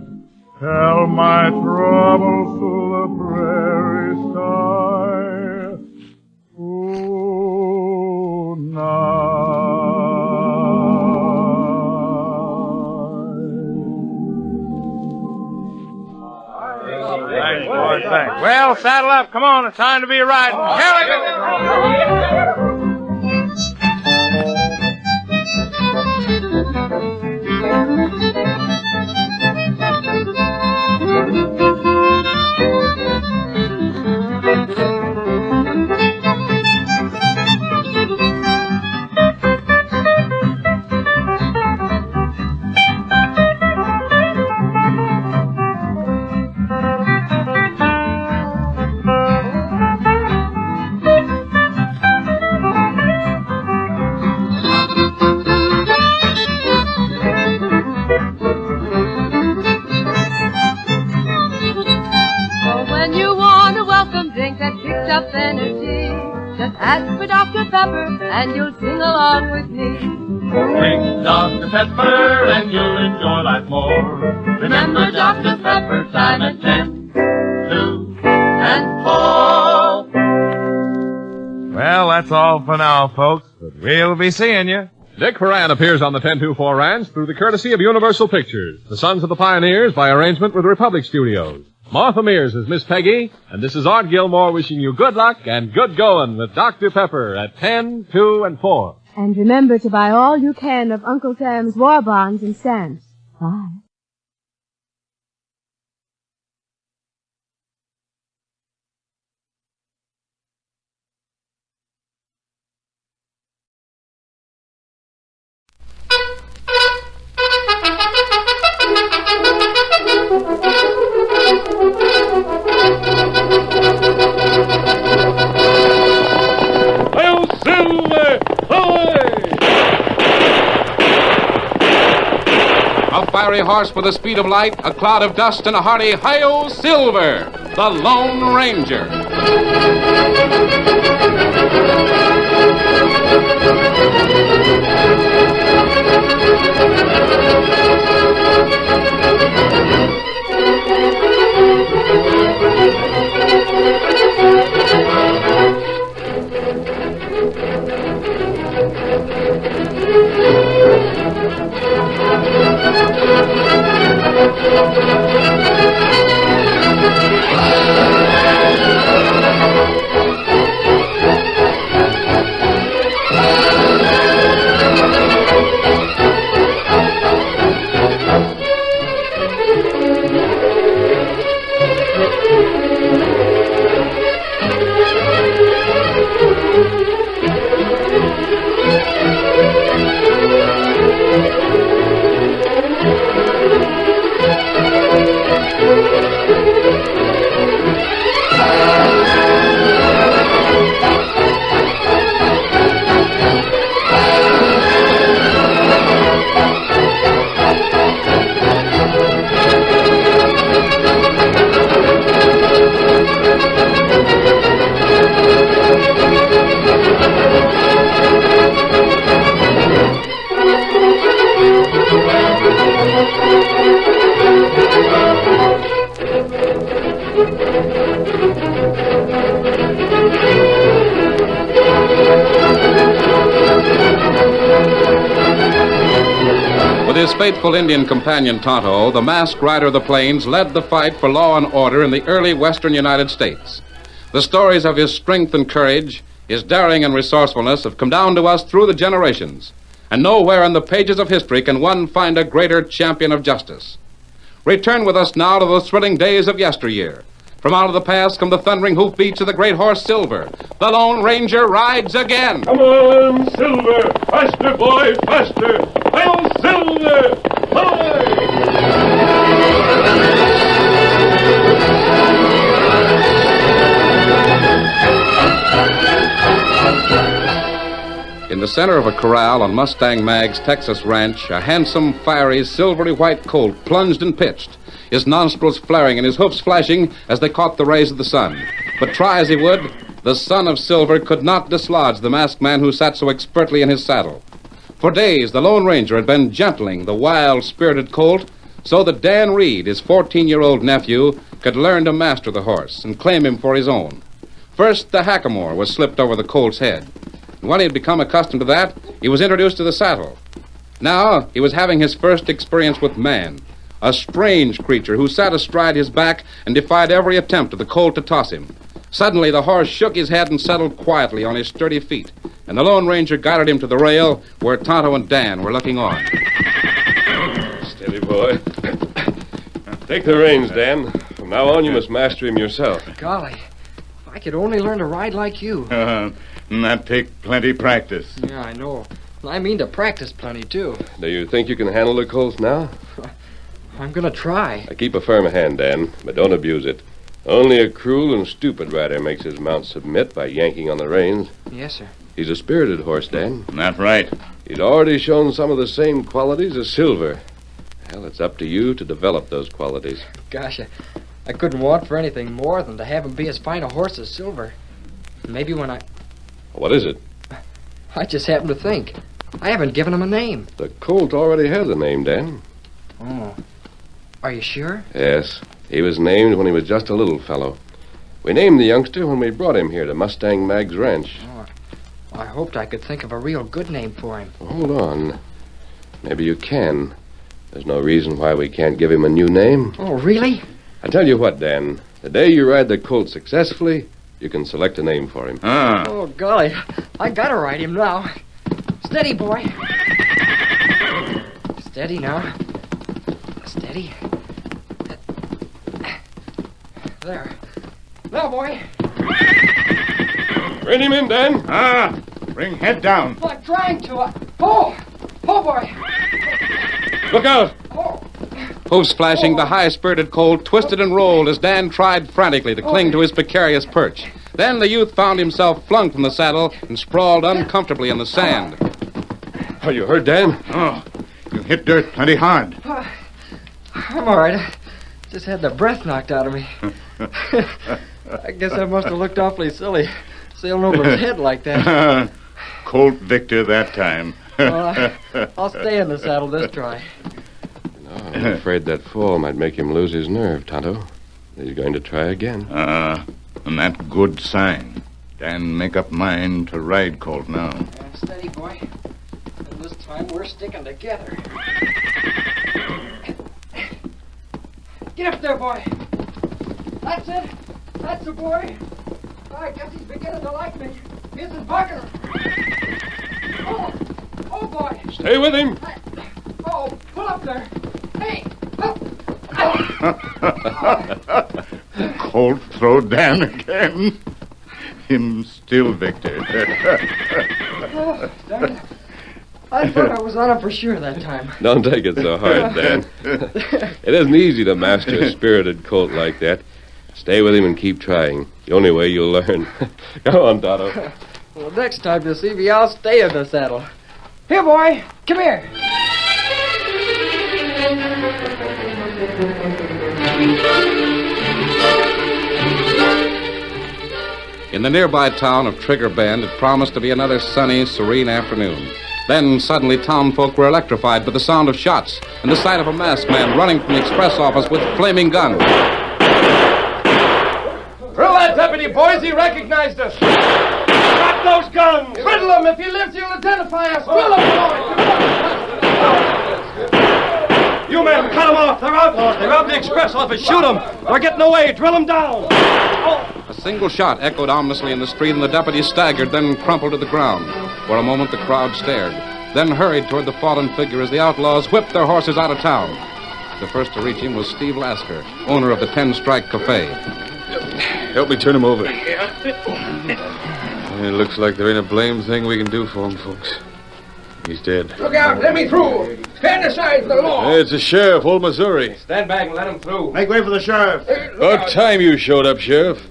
tell my troubles to the prairie sky. Ooh, Thanks, boys, thanks. Well, saddle up. Come on, it's time to be riding. Here we go. And you'll sing along with me. Drink Dr. Pepper and you'll enjoy life more. Remember Dr. Pepper, time at 10, 2, and 4. Well, that's all for now, folks, but we'll be seeing you. Dick Foran appears on the 1024 Ranch through the courtesy of Universal Pictures, the Sons of the Pioneers by arrangement with Republic Studios. Martha Mears is Miss Peggy, and this is Art Gilmore wishing you good luck and good going with Dr. Pepper at 10, 2, and 4. And remember to buy all you can of Uncle Sam's war bonds and stamps. Bye. A fiery horse with the speed of light, a cloud of dust, and a hearty Hi-Yo Silver, the Lone Ranger. faithful Indian companion Tonto, the masked rider of the plains led the fight for law and order in the early western United States. The stories of his strength and courage, his daring and resourcefulness have come down to us through the generations. And nowhere in the pages of history can one find a greater champion of justice. Return with us now to those thrilling days of yesteryear. From out of the past come the thundering hoofbeats of the great horse Silver. The Lone Ranger rides again. Come on, Silver! Faster, boy, faster! Hail, Silver! In the center of a corral on Mustang Mag's Texas ranch, a handsome, fiery, silvery white colt plunged and pitched, his nostrils flaring and his hoofs flashing as they caught the rays of the sun. But try as he would, the son of Silver could not dislodge the masked man who sat so expertly in his saddle. For days, the Lone Ranger had been gentling the wild, spirited colt so that Dan Reed, his 14-year-old nephew, could learn to master the horse and claim him for his own. First, the hackamore was slipped over the colt's head. And when he had become accustomed to that, he was introduced to the saddle. Now, he was having his first experience with man, a strange creature who sat astride his back and defied every attempt of the colt to toss him. Suddenly, the horse shook his head and settled quietly on his sturdy feet, and the Lone Ranger guided him to the rail where Tonto and Dan were looking on. Steady, boy. Take the reins, Dan. From now on, you must master him yourself. Golly, if I could only learn to ride like you. That take plenty practice. Yeah, I know. I mean to practice plenty, too. Do you think you can handle the colts now? I'm gonna try. Keep a firm hand, Dan, but don't abuse it. Only a cruel and stupid rider makes his mount submit by yanking on the reins. Yes, sir. He's a spirited horse, Dan. That's right. He's already shown some of the same qualities as Silver. Well, it's up to you to develop those qualities. Gosh, I couldn't want for anything more than to have him be as fine a horse as Silver. Maybe when What is it? I just happened to think. I haven't given him a name. The colt already has a name, Dan. Oh. Are you sure? Yes. He was named when he was just a little fellow. We named the youngster when we brought him here to Mustang Mag's ranch. Oh, I hoped I could think of a real good name for him. Well, hold on. Maybe you can. There's no reason why we can't give him a new name. Oh, really? I tell you what, Dan. The day you ride the colt successfully, you can select a name for him. Oh, golly. I gotta ride him now. Steady, boy. Steady now. Steady. There. Now, boy. Rein him in, Dan. Bring head down. I'm trying to. Oh, boy. Look out. Hoofs flashing, the high-spirited colt twisted and rolled as Dan tried frantically to cling to his precarious perch. Then the youth found himself flung from the saddle and sprawled uncomfortably in the sand. Are you hurt, Dan? Oh, you hit dirt plenty hard. I'm all right. I just had the breath knocked out of me. I guess I must have looked awfully silly, sailing over his head like that. Colt victor that time. Well, I'll stay in the saddle this try. I'm afraid that fall might make him lose his nerve, Tonto. He's going to try again. And that good sign. Dan make up mind to ride Colt now. Steady, boy. And this time we're sticking together. Get up there, boy. That's it. That's the boy. I guess he's beginning to like me. Isn't bucking him. Oh, boy. Stay with him. Pull up there. Hey. Colt throw Dan again. Him still victor. Oh, darn it. I thought I was on him for sure that time. Don't take it so hard, Dan. It isn't easy to master a spirited colt like that. Stay with him and keep trying. The only way you'll learn. Go on, Tonto. Well, next time you see me, I'll stay in the saddle. Here, boy. Come here. In the nearby town of Trigger Bend, it promised to be another sunny, serene afternoon. Then, suddenly, townfolk were electrified by the sound of shots and the sight of a masked man running from the express office with a flaming gun. Thrill that deputy, boys. He recognized us. Drop those guns. Riddle him. If he lives, he'll identify us. Drill him, boys. You men, cut them off. They're outlaws. They robbed the express office. Shoot them. They're getting away. Drill them down. A single shot echoed ominously in the street, and the deputy staggered, then crumpled to the ground. For a moment, the crowd stared, then hurried toward the fallen figure as the outlaws whipped their horses out of town. The first to reach him was Steve Lasker, owner of the 10 Strike Cafe. Help me turn him over. It looks like there ain't a blame thing we can do for him, folks. He's dead. Look out! Let me through! Stand aside for the law! Hey, it's the sheriff, old Missouri. Stand back and let him through. Make way for the sheriff. About time you showed up, Sheriff.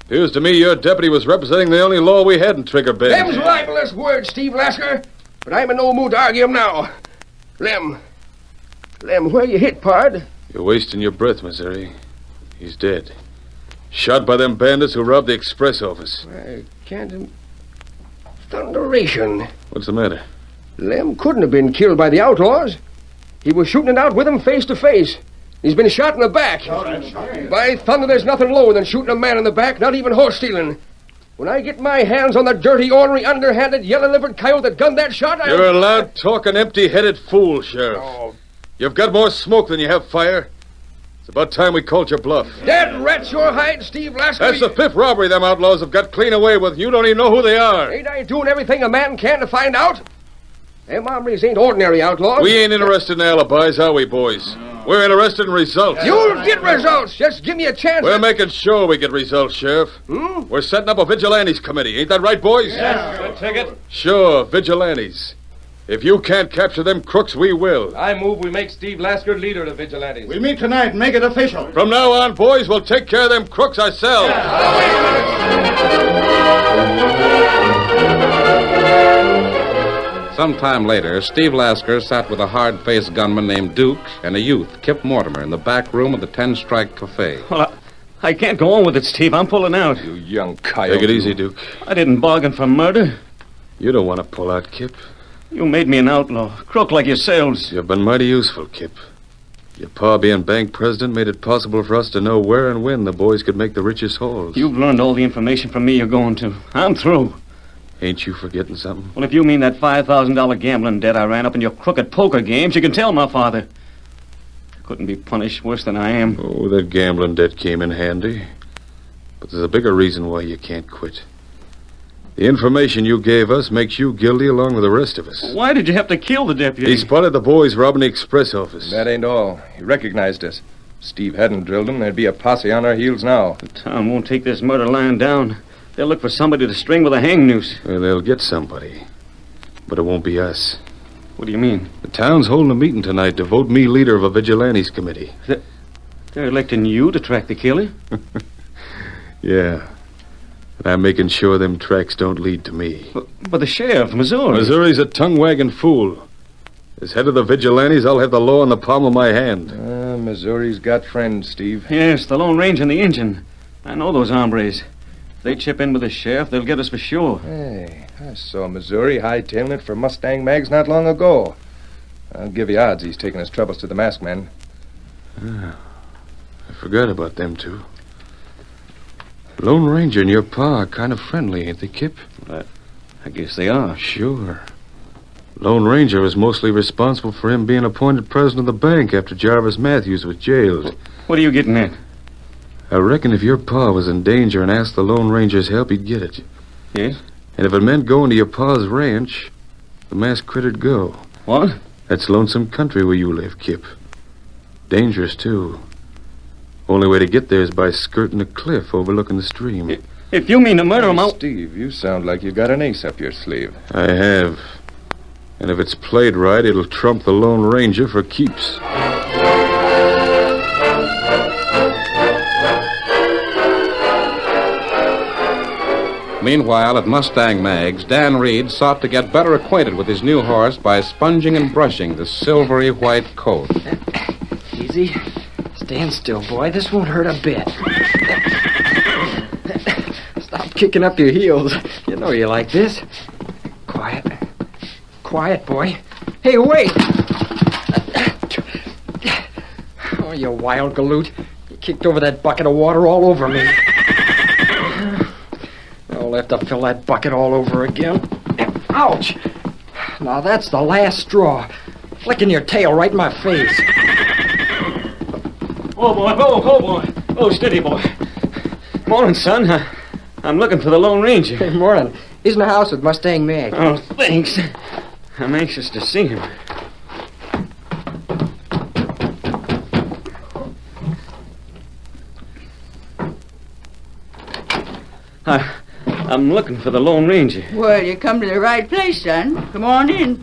Appears to me your deputy was representing the only law we had in Trigger Bend. Them's libelous words, Steve Lasker. But I'm in no mood to argue 'em now. Lem, where you hit, pard? You're wasting your breath, Missouri. He's dead. Shot by them bandits who robbed the express office. I can't... Thunderation. What's the matter? Lem couldn't have been killed by the outlaws. He was shooting it out with them face to face. He's been shot in the back. By thunder, there's nothing lower than shooting a man in the back, not even horse stealing. When I get my hands on the dirty, ornery, underhanded, yellow-livered coyote that gunned that shot, You're a loud-talking, empty-headed fool, Sheriff. Oh. You've got more smoke than you have fire. It's about time we called your bluff. Dead rats your hide, Steve Lasker. That's the 5th robbery them outlaws have got clean away with. You don't even know who they are. Ain't I doing everything a man can to find out? Them hombres ain't ordinary outlaws. We ain't interested in alibis, are we, boys? We're interested in results. You'll get results. Just give me a chance. We're making sure we get results, Sheriff. We're setting up a vigilantes committee. Ain't that right, boys? Yes, ticket. Sure, vigilantes. If you can't capture them crooks, we will. I move we make Steve Lasker leader of the vigilantes. We meet tonight and make it official. From now on, boys, we'll take care of them crooks ourselves. Some time later, Steve Lasker sat with a hard-faced gunman named Duke and a youth, Kip Mortimer, in the back room of the 10 Strike Cafe. Well, I can't go on with it, Steve. I'm pulling out. You young coyote. Take it easy, Duke. I didn't bargain for murder. You don't want to pull out, Kip. You made me an outlaw, crook like yourselves. You've been mighty useful, Kip. Your pa being bank president made it possible for us to know where and when the boys could make the richest hauls. You've learned all the information from me you're going to. I'm through. Ain't you forgetting something? Well, if you mean that $5,000 gambling debt I ran up in your crooked poker games, you can tell my father. I couldn't be punished worse than I am. Oh, that gambling debt came in handy. But there's a bigger reason why you can't quit. The information you gave us makes you guilty along with the rest of us. Why did you have to kill the deputy? He spotted the boys robbing the express office. That ain't all. He recognized us. If Steve hadn't drilled him, there'd be a posse on our heels now. The town won't take this murder lying down. They'll look for somebody to string with a hang noose. Well, they'll get somebody. But it won't be us. What do you mean? The town's holding a meeting tonight to vote me leader of a vigilantes committee. They're electing you to track the killer? Yeah. And I'm making sure them tracks don't lead to me. But the sheriff, Missouri. Missouri's a tongue-wagging fool. As head of the vigilantes, I'll have the law in the palm of my hand. Missouri's got friends, Steve. Yes, the Lone Ranger and the Injun. I know those hombres. If they chip in with the sheriff, they'll get us for sure. Hey, I saw Missouri hightailing it for Mustang Mags not long ago. I'll give you odds he's taking his troubles to the masked man. I forgot about them two. Lone Ranger and your pa are kind of friendly, ain't they, Kip? I guess they are. Sure. Lone Ranger was mostly responsible for him being appointed president of the bank after Jarvis Matthews was jailed. What are you getting at? I reckon if your pa was in danger and asked the Lone Ranger's help, he'd get it. Yes? And if it meant going to your pa's ranch, the masked critter'd go. What? That's lonesome country where you live, Kip. Dangerous, too. Only way to get there is by skirting a cliff overlooking the stream. If you mean to murder him, Hey, Steve, you sound like you got an ace up your sleeve. I have. And if it's played right, it'll trump the Lone Ranger for keeps. Meanwhile, at Mustang Mags, Dan Reed sought to get better acquainted with his new horse by sponging and brushing the silvery white coat. Easy. Stand still, boy. This won't hurt a bit. Stop kicking up your heels. You know you like this. Quiet. Quiet, boy. Hey, wait! Oh, you wild galoot. You kicked over that bucket of water all over me. I'll have to fill that bucket all over again. Ouch! Now that's the last straw. Flicking your tail right in my face. Oh, boy. Oh, boy. Oh, steady, boy. Morning, son. I'm looking for the Lone Ranger. Good morning. He's in the house with Mustang Mag. Oh, thanks. I'm anxious to see him. I'm looking for the Lone Ranger. Well, you come to the right place, son. Come on in.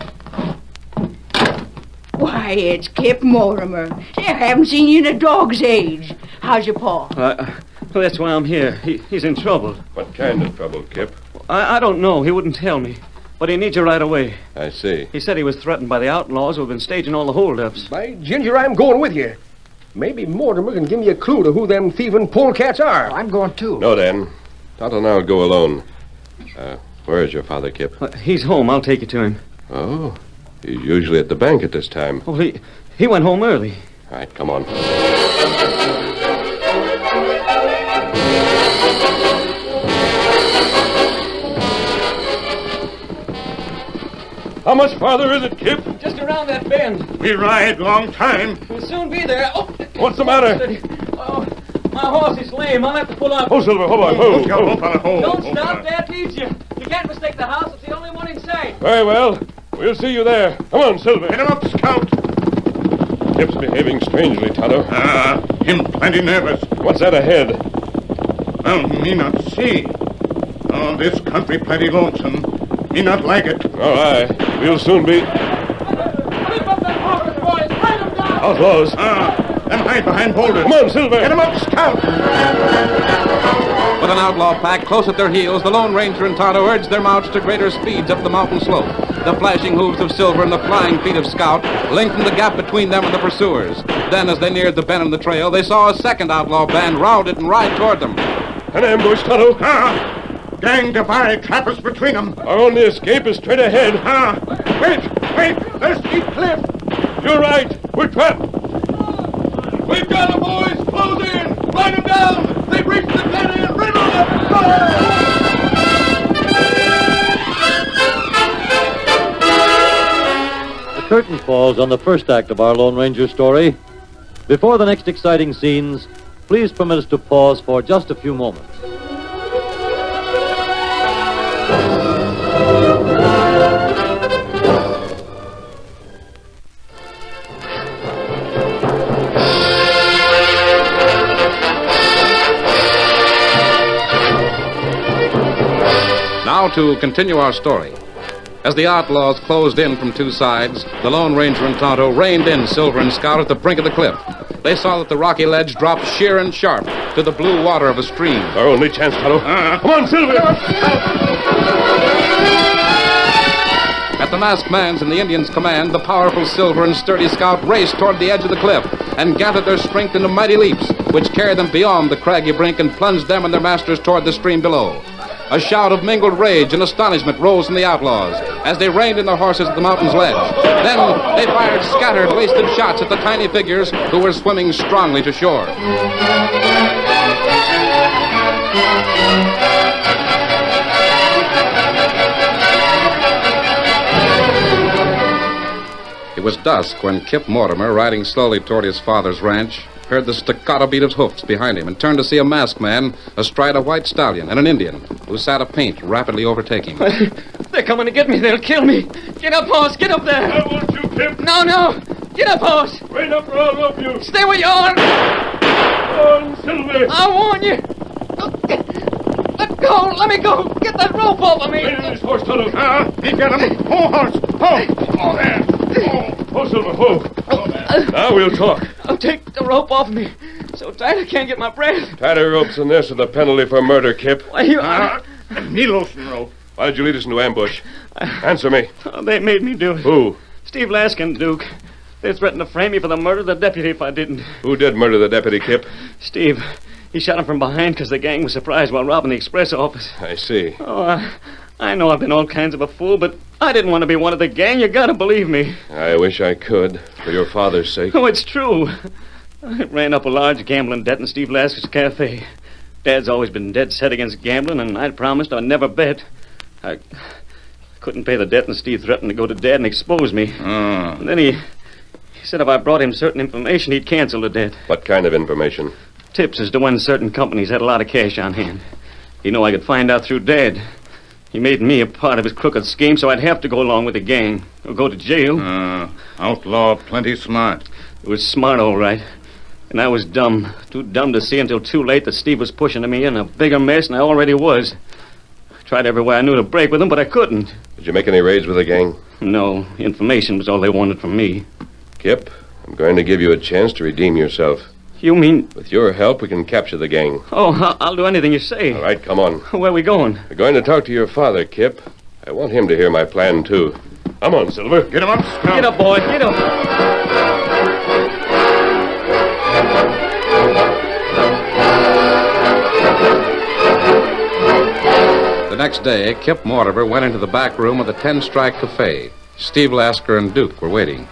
Why, it's Kip Mortimer. I haven't seen you in a dog's age. How's your paw? Well, that's why I'm here. He's in trouble. What kind of trouble, Kip? I don't know. He wouldn't tell me. But he needs you right away. I see. He said he was threatened by the outlaws who have been staging all the holdups. By Ginger, I'm going with you. Maybe Mortimer can give me a clue to who them thieving polecats are. I'm going too. No, Dan. Tonto and I'll go alone. Where is your father, Kip? He's home. I'll take you to him. Oh, he's usually at the bank at this time. Oh, he went home early. All right, come on. How much farther is it, Kip? Just around that bend. We ride long time. We'll soon be there. Oh, what's the matter? Steady. Oh, my horse is lame. I'll have to pull up. Oh, Silver, hold on. Don't stop. Dad needs you. You can't mistake the house. It's the only one in sight. Very well. We'll see you there. Come on, Silver. Get him up, Scout. Kip's behaving strangely, Tonto. Him plenty nervous. What's that ahead? Me not see. Oh, this country plenty lonesome. Me not like it. All right. We'll soon be... Outlaws. And hide behind boulders. Come on, Silver. Get him up, Scout. With an outlaw pack close at their heels, the Lone Ranger and Tonto urged their mounts to greater speeds up the mountain slope. The flashing hooves of Silver and the flying feet of Scout lengthened the gap between them and the pursuers. Then, as they neared the bend in the trail, they saw a second outlaw band round it and ride toward them. An ambush, Tonto. Gang divide, trappers between them. Our only escape is straight ahead. Wait. There's steep cliff. You're right. We're trapped. We've got them, boys. Close in. Ride them down. They've reached the dead end. Riddle The curtain falls on the first act of our Lone Ranger story. Before the next exciting scenes, please permit us to pause for just a few moments. Now to continue our story. As the outlaws closed in from two sides, the Lone Ranger and Tonto reined in Silver and Scout at the brink of the cliff. They saw that the rocky ledge dropped sheer and sharp to the blue water of a stream. Our only chance, Tonto. Come on, Silver! At the masked man's and the Indians' command, the powerful Silver and sturdy Scout raced toward the edge of the cliff and gathered their strength into mighty leaps, which carried them beyond the craggy brink and plunged them and their masters toward the stream below. A shout of mingled rage and astonishment rose from the outlaws as they reined in their horses at the mountain's ledge. Then they fired scattered, wasted shots at the tiny figures who were swimming strongly to shore. It was dusk when Kip Mortimer, riding slowly toward his father's ranch, heard the staccato beat of hoofs behind him and turned to see a masked man astride a white stallion and an Indian who sat a paint rapidly overtaking. They're coming to get me. They'll kill me. Get up, horse. Get up there. I want you, Kip. No. Get up, horse. Wait up or I'll rope you. Stay where you are. Oh, Silver. I warn you. Let go. Let me go. Get that rope off of me. Wait on this horse, Tonto. He got him. Oh, horse. Oh, there. Oh, Silver. Oh, there. Now we'll talk. Oh, take the rope off me. So tight I can't get my breath. Tighter ropes than this are the penalty for murder, Kip. Why, you... me loosen rope. Why did you lead us into ambush? Answer me. Oh, they made me do it. Who? Steve Laskin, Duke. They threatened to frame me for the murder of the deputy if I didn't. Who did murder the deputy, Kip? Steve. He shot him from behind because the gang was surprised while robbing the express office. I see. Oh, I know I've been all kinds of a fool, but I didn't want to be one of the gang. You gotta believe me. I wish I could, for your father's sake. Oh, it's true. I ran up a large gambling debt in Steve Laskin's cafe. Dad's always been dead set against gambling, and I'd promised I'd never bet. I couldn't pay the debt, and Steve threatened to go to Dad and expose me. Oh. And then he said if I brought him certain information, he'd cancel the debt. What kind of information? Tips as to when certain companies had a lot of cash on hand. He knew I could find out through Dad. He made me a part of his crooked scheme, so I'd have to go along with the gang or go to jail. Outlaw plenty smart. It was smart, all right. And I was dumb. Too dumb to see until too late that Steve was pushing me in a bigger mess than I already was. I tried every way I knew to break with him, but I couldn't. Did you make any raids with the gang? No. Information was all they wanted from me. Kip, I'm going to give you a chance to redeem yourself. You mean... With your help, we can capture the gang. Oh, I'll do anything you say. All right, come on. Where are we going? We're going to talk to your father, Kip. I want him to hear my plan, too. Come on, Silver. Get him up, Scout. Get up, boy. Get up. The next day, Kip Mortimer went into the back room of the 10 Strike Cafe. Steve Lasker and Duke were waiting.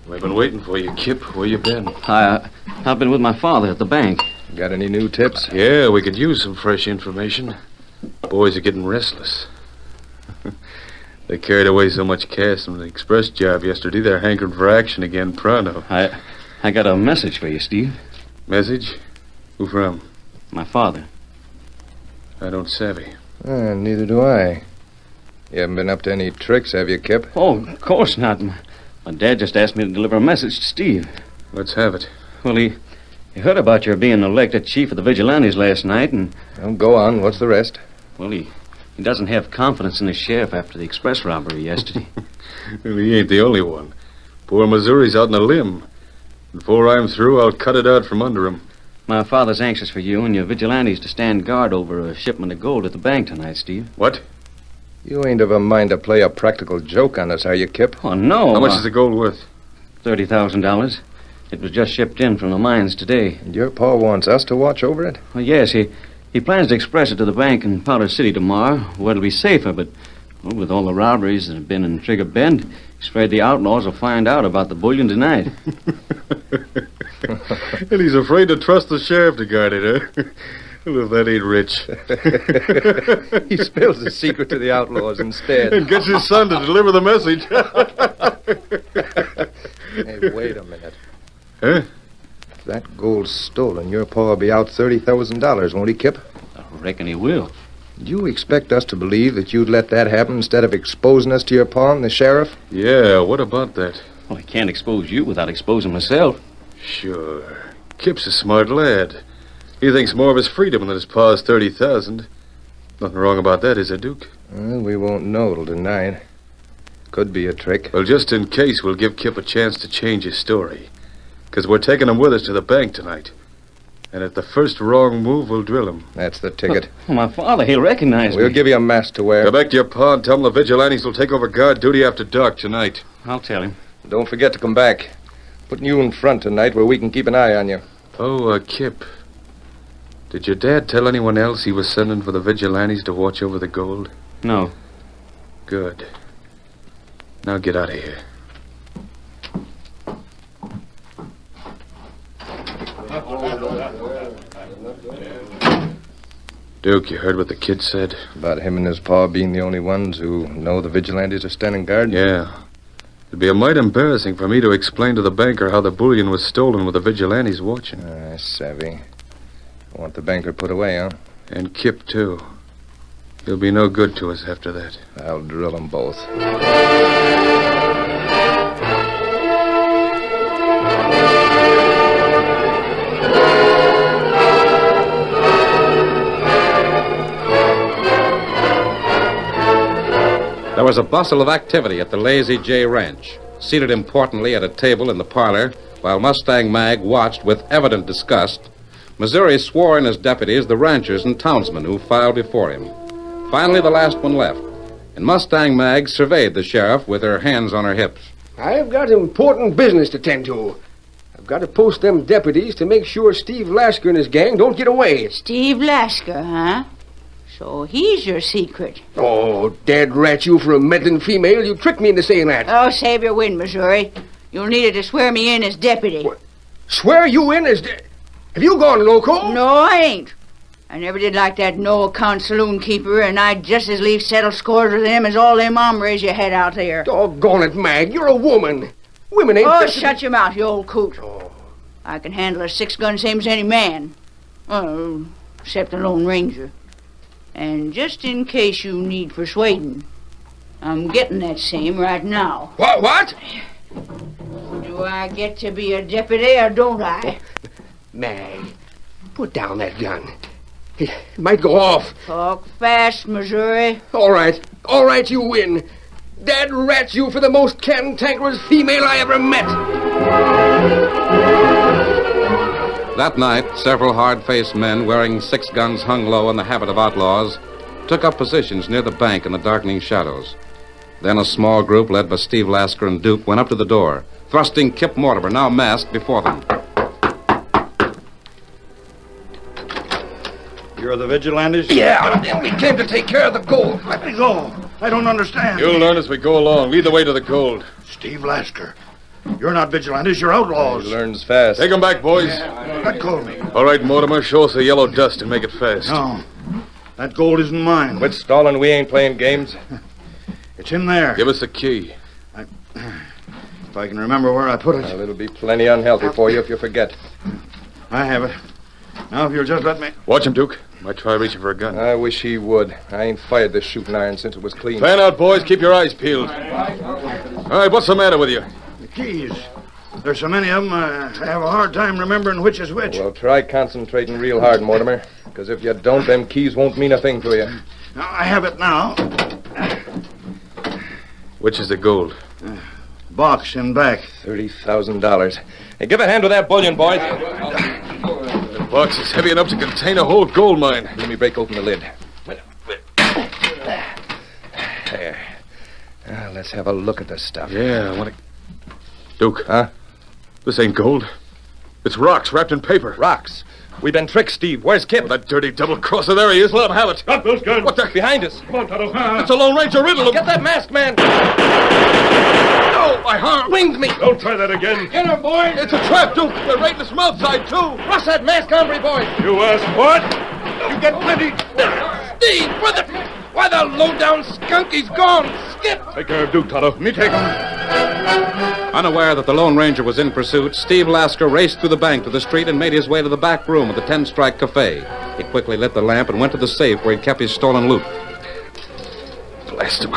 We've been waiting for you, Kip. Where you been? I've been with my father at the bank. Got any new tips? Yeah, we could use some fresh information. Boys are getting restless. They carried away so much cash from the express job yesterday, they're hankering for action again pronto. I got a message for you, Steve. Message? Who from? My father. I don't savvy. Neither do I. You haven't been up to any tricks, have you, Kip? Oh, of course not. My dad just asked me to deliver a message to Steve. Let's have it. Well, he heard about your being elected chief of the Vigilantes last night, and... Well, go on. What's the rest? Well, he doesn't have confidence in the sheriff after the express robbery yesterday. Well, he ain't the only one. Poor Missouri's out on a limb. Before I'm through, I'll cut it out from under him. My father's anxious for you and your Vigilantes to stand guard over a shipment of gold at the bank tonight, Steve. What? You ain't of a mind to play a practical joke on us, are you, Kip? Oh, no. How much is the gold worth? $30,000. It was just shipped in from the mines today. And your pa wants us to watch over it? Well, yes, he plans to express it to the bank in Powder City tomorrow, where it'll be safer, but with all the robberies that have been in Trigger Bend, he's afraid the outlaws will find out about the bullion tonight. And he's afraid to trust the sheriff to guard it, huh? Well, if that ain't rich. He spills the secret to the outlaws instead. And gets his son to deliver the message. Hey, wait a minute. Huh? If that gold's stolen, your pa will be out $30,000, won't he, Kip? I reckon he will. Do you expect us to believe that you'd let that happen instead of exposing us to your pa and the sheriff? Yeah, what about that? Well, I can't expose you without exposing myself. Sure. Kip's a smart lad. He thinks more of his freedom than his pa's 30,000. Nothing wrong about that, is there, Duke? Well, we won't know till tonight. Could be a trick. Well, just in case, we'll give Kip a chance to change his story. Because we're taking him with us to the bank tonight. And at the first wrong move, we'll drill him. That's the ticket. Oh, my father, he'll recognize me. We'll give you a mask to wear. Go back to your pa and tell him the Vigilantes will take over guard duty after dark tonight. I'll tell him. Don't forget to come back. Putting you in front tonight where we can keep an eye on you. Oh, Kip. Did your dad tell anyone else he was sending for the Vigilantes to watch over the gold? No. Good. Now get out of here. Duke, you heard what the kid said? About him and his pa being the only ones who know the Vigilantes are standing guard? Yeah. It'd be a mite embarrassing for me to explain to the banker how the bullion was stolen with the Vigilantes watching. Savvy. I want the banker put away, huh? And Kip, too. He'll be no good to us after that. I'll drill them both. There was a bustle of activity at the Lazy J Ranch. Seated importantly at a table in the parlor, while Mustang Mag watched with evident disgust, Missouri swore in his deputies the ranchers and townsmen who filed before him. Finally, the last one left, and Mustang Mag surveyed the sheriff with her hands on her hips. I've got important business to tend to. I've got to post them deputies to make sure Steve Lasker and his gang don't get away. Steve Lasker, huh? So he's your secret. Oh, dead rat you for a meddling female. You tricked me into saying that. Oh, save your wind, Missouri. You'll need it to swear me in as deputy. What? Swear you in as... Have you gone loco? No, I ain't. I never did like that no-account saloon keeper, and I'd just as lief settle scores with him as all them hombres you had out there. Doggone it, Mag. You're a woman. Women ain't... Oh, shut your mouth, you old coot. I can handle a 6-gun same as any man. Well, except the Lone Ranger. And just in case you need persuading, I'm getting that same right now. What? Do I get to be a deputy or don't I? Mag, put down that gun. It might go off. Talk fast, Missouri. All right, you win. Dad rats you for the most cantankerous female I ever met. That night, several hard-faced men wearing 6 guns hung low in the habit of outlaws took up positions near the bank in the darkening shadows. Then a small group led by Steve Lasker and Duke went up to the door, thrusting Kip Mortimer, now masked, before them. You're the vigilantes? Yeah, we came to take care of the gold. Let me go. I don't understand. You'll learn as we go along. Lead the way to the gold. Steve Lasker. You're not vigilantes, you're outlaws. He learns fast. Take 'em back, boys. Let go of me. All right, Mortimer, show us the yellow dust and make it fast. No, that gold isn't mine. Quit stalling, we ain't playing games. It's in there. Give us the key. If I can remember where I put it. Well, it'll be plenty unhealthy for you if you forget. I have it. Now, if you'll just let me... Watch him, Duke. Might try reaching for a gun. I wish he would. I ain't fired this shooting iron since it was clean. Fan out, boys. Keep your eyes peeled. All right, what's the matter with you? The keys. There's so many of them, I have a hard time remembering which is which. Well, try concentrating real hard, Mortimer. Because if you don't, them keys won't mean a thing to you. Now, I have it now. Which is the gold? Box in back. $30,000. Hey, give a hand to that bullion, boys. The box is heavy enough to contain a whole gold mine. Let me break open the lid. There. Now, let's have a look at the stuff. Yeah, I want to... Duke. Huh? This ain't gold. It's rocks wrapped in paper. Rocks? We've been tricked, Steve. Where's Kip? Oh, that dirty double-crosser. There he is. Let him have it. Got those guns. What the... Behind us. Come on, Tonto. It's a Lone Ranger riddle. Get that masked man. No, my arm. Winged me. Don't try that again. Get him, boy. It's a trap, Duke. They're right in his mouth side, too. Rush that masked hombre, boy. You ask what? You get plenty. Steve, why the low-down skunk? He's gone. Skip. Take care of Duke, Tonto. Me take him. Unaware that the Lone Ranger was in pursuit, Steve Lasker raced through the bank to the street and made his way to the back room of the 10 Strike Cafe. He quickly lit the lamp and went to the safe where he'd kept his stolen loot. Blast him.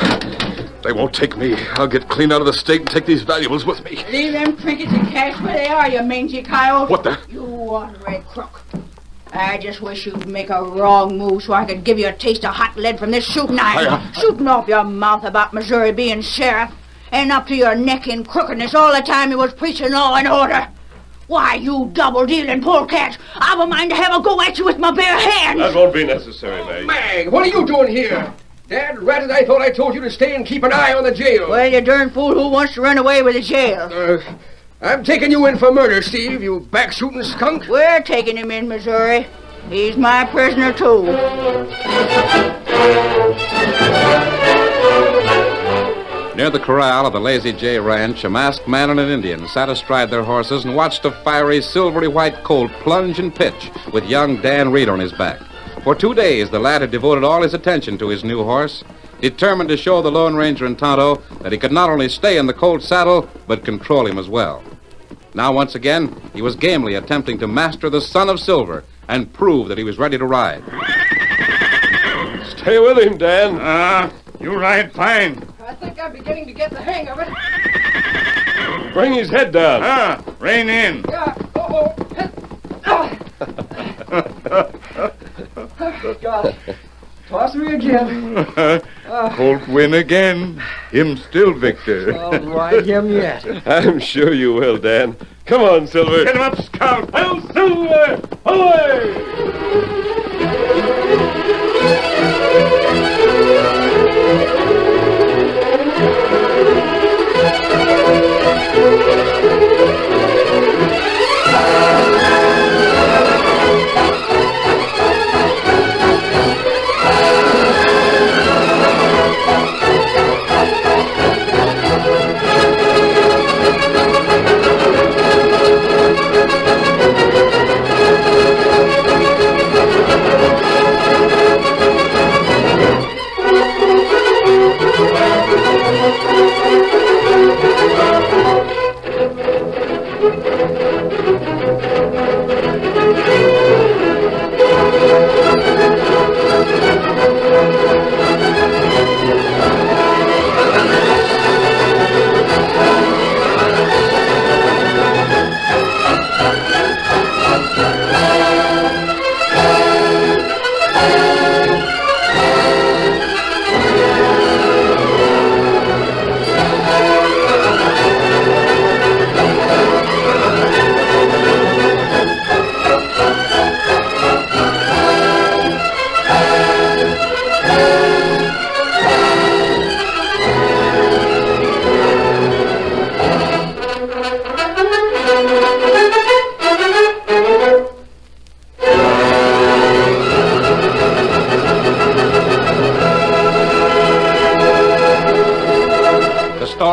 They won't take me. I'll get clean out of the state and take these valuables with me. Leave them trinkets and cash where they are, you mangy coyote. What the? You ornery crook. I just wish you'd make a wrong move so I could give you a taste of hot lead from this shooting iron. Shooting off your mouth about Missouri being sheriff. And up to your neck in crookedness all the time you was preaching law and order. Why, you double-dealing polecat, I've a mind to have a go at you with my bare hands. That won't be necessary, Mag. Mag, what are you doing here? Dad ratted, I thought I told you to stay and keep an eye on the jail. Well, you darn fool, who wants to run away with the jail? I'm taking you in for murder, Steve, you back-shooting skunk. We're taking him in, Missouri. He's my prisoner, too. Near the corral of the Lazy J Ranch, a masked man and an Indian sat astride their horses and watched a fiery, silvery white colt plunge and pitch with young Dan Reed on his back. For 2 days, the lad had devoted all his attention to his new horse, determined to show the Lone Ranger and Tonto that he could not only stay in the colt's saddle, but control him as well. Now, once again, he was gamely attempting to master the son of silver and prove that he was ready to ride. Stay with him, Dan. You ride fine. I think I'm beginning to get the hang of it. Bring his head down. Rein in. Yeah. God. Toss me again. Colt win again. Him still victor. I'll ride him yet. I'm sure you will, Dan. Come on, Silver. Get him up, Scout. Hail, Silver! Away!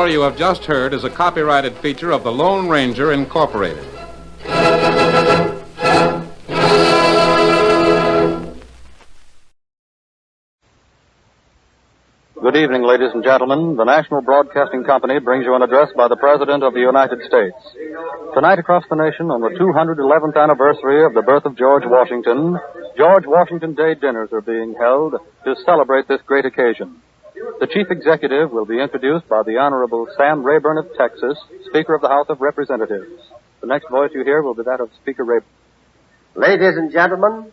story you have just heard is a copyrighted feature of the Lone Ranger Incorporated. Good evening, ladies and gentlemen. The National Broadcasting Company brings you an address by the President of the United States. Tonight across the nation, on the 211th anniversary of the birth of George Washington, George Washington Day dinners are being held to celebrate this great occasion. The Chief Executive will be introduced by the Honorable Sam Rayburn of Texas, Speaker of the House of Representatives. The next voice you hear will be that of Speaker Rayburn. Ladies and gentlemen,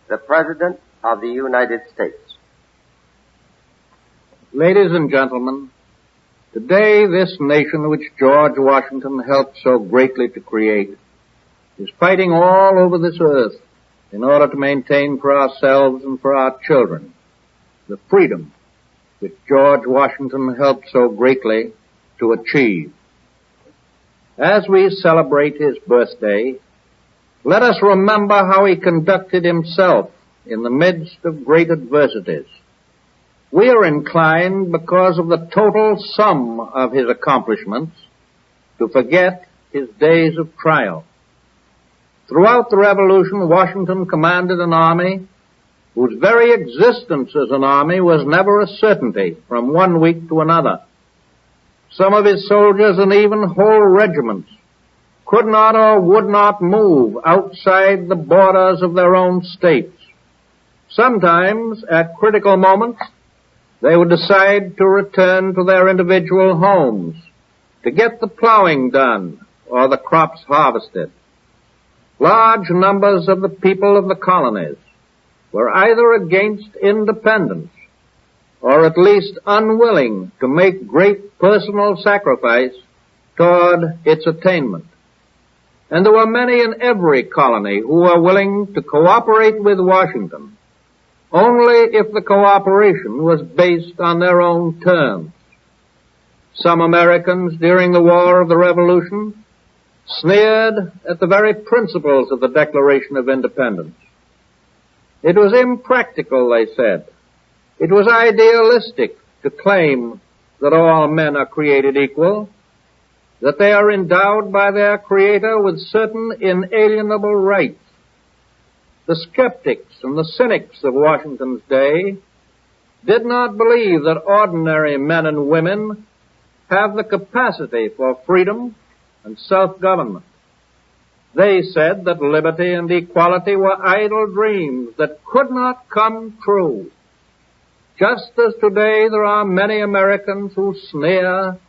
the President of the United States. Ladies and gentlemen, today this nation which George Washington helped so greatly to create is fighting all over this earth in order to maintain for ourselves and for our children the freedom which George Washington helped so greatly to achieve. As we celebrate his birthday, let us remember how he conducted himself in the midst of great adversities. We are inclined, because of the total sum of his accomplishments, to forget his days of trial. Throughout the Revolution, Washington commanded an army whose very existence as an army was never a certainty from one week to another. Some of his soldiers and even whole regiments could not or would not move outside the borders of their own states. Sometimes, at critical moments, they would decide to return to their individual homes to get the plowing done or the crops harvested. Large numbers of the people of the colonies were either against independence or at least unwilling to make great personal sacrifice toward its attainment. And there were many in every colony who were willing to cooperate with Washington, only if the cooperation was based on their own terms. Some Americans during the War of the Revolution sneered at the very principles of the Declaration of Independence. It was impractical, they said. It was idealistic to claim that all men are created equal, that they are endowed by their Creator with certain inalienable rights. The skeptics and the cynics of Washington's day did not believe that ordinary men and women have the capacity for freedom and self-government. They said that liberty and equality were idle dreams that could not come true. Just as today there are many Americans who sneer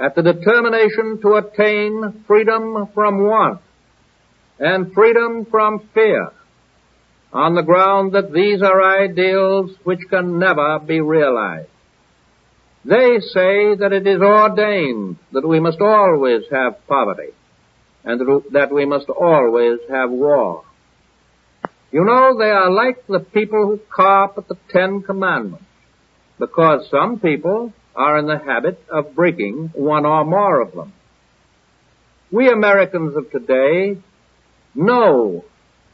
at the determination to attain freedom from want and freedom from fear, on the ground that these are ideals which can never be realized. They say that it is ordained that we must always have poverty and that we must always have war. You know, they are like the people who carp at the 10 Commandments, because some people are in the habit of breaking one or more of them. We Americans of today know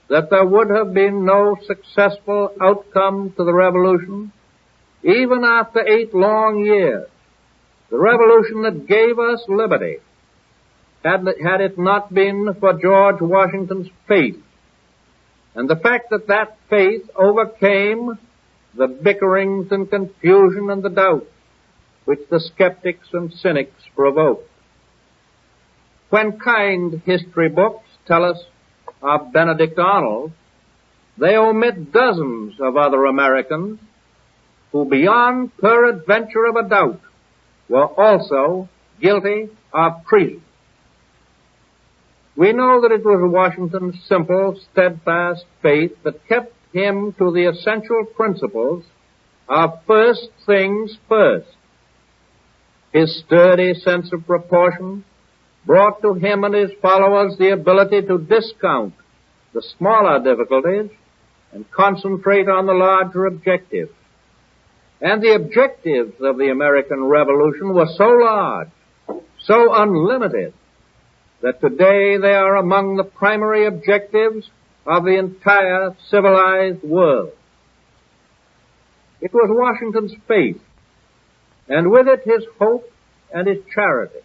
that there would have been no successful outcome to the Revolution, even after 8 long years. The Revolution that gave us liberty, had it not been for George Washington's faith, and the fact that that faith overcame the bickerings and confusion and the doubts which the skeptics and cynics provoked. When kind history books tell us of Benedict Arnold, they omit dozens of other Americans who, beyond peradventure of a doubt, were also guilty of treason. We know that it was Washington's simple, steadfast faith that kept him to the essential principles of first things first. His sturdy sense of proportion brought to him and his followers the ability to discount the smaller difficulties and concentrate on the larger objectives. And the objectives of the American Revolution were so large, so unlimited, that today they are among the primary objectives of the entire civilized world. It was Washington's faith, and with it his hope and his charity,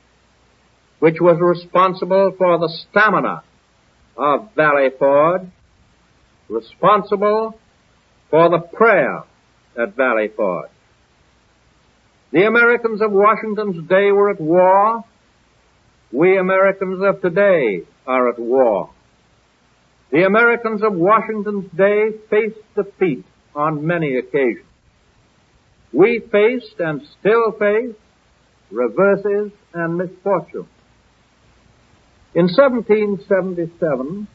which was responsible for the stamina of Valley Forge, responsible for the prayer at Valley Forge. The Americans of Washington's day were at war. We Americans of today are at war. The Americans of Washington's day faced defeat on many occasions. We faced and still face reverses and misfortune. In 1777,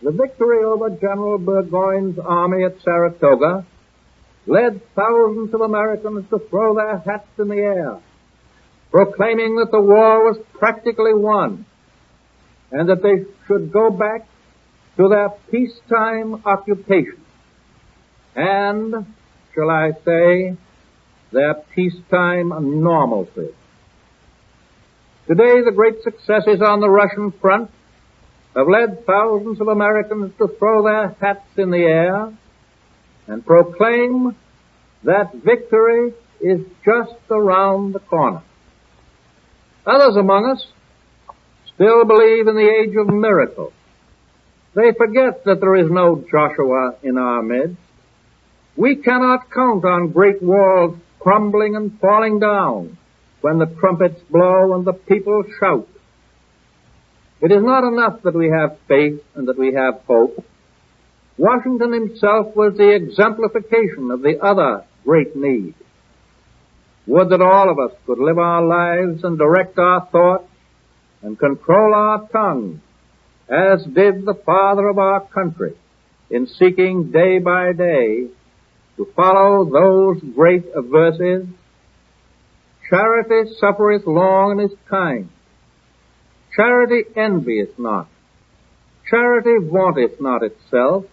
the victory over General Burgoyne's army at Saratoga led thousands of Americans to throw their hats in the air, proclaiming that the war was practically won and that they should go back to their peacetime occupation and, shall I say, their peacetime normalcy. Today, the great successes on the Russian front have led thousands of Americans to throw their hats in the air and proclaim that victory is just around the corner. Others among us still believe in the age of miracles. They forget that there is no Joshua in our midst. We cannot count on great walls crumbling and falling down when the trumpets blow and the people shout. It is not enough that we have faith and that we have hope. Washington himself was the exemplification of the other great need. Would that all of us could live our lives and direct our thoughts and control our tongues as did the father of our country in seeking day by day to follow those great verses. Charity suffereth long and is kind. Charity envieth not. Charity vaunteth not itself,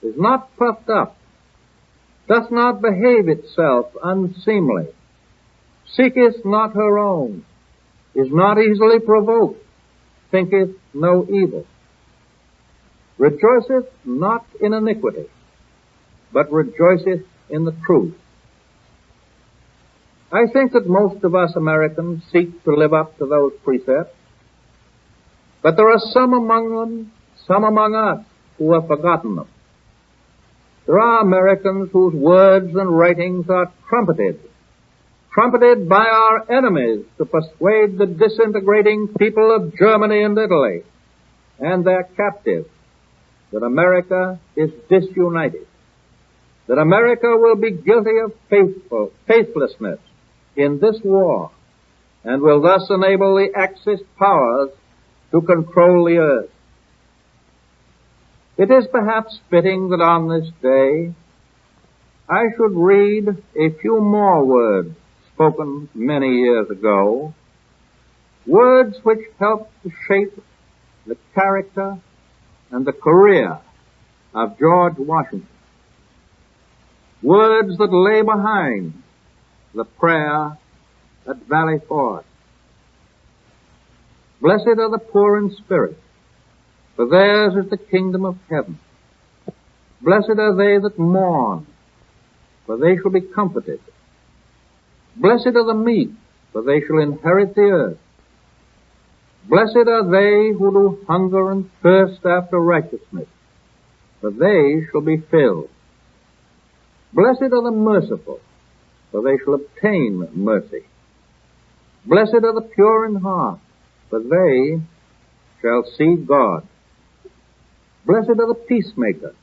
is not puffed up, doth not behave itself unseemly, seeketh not her own, is not easily provoked, thinketh no evil, rejoiceth not in iniquity, but rejoiceth in the truth. I think that most of us Americans seek to live up to those precepts, but there are some among us, who have forgotten them. There are Americans whose words and writings are trumpeted by our enemies to persuade the disintegrating people of Germany and Italy and their captives that America is disunited, that America will be guilty of faithlessness in this war, and will thus enable the Axis powers to control the earth. It is perhaps fitting that on this day I should read a few more words spoken many years ago, words which helped to shape the character and the career of George Washington, words that lay behind the prayer at Valley Forge. Blessed are the poor in spirit, for theirs is the kingdom of heaven. Blessed are they that mourn, for they shall be comforted. Blessed are the meek, for they shall inherit the earth. Blessed are they who do hunger and thirst after righteousness, for they shall be filled. Blessed are the merciful, for they shall obtain mercy. Blessed are the pure in heart, for they shall see God. Blessed are the peacemakers,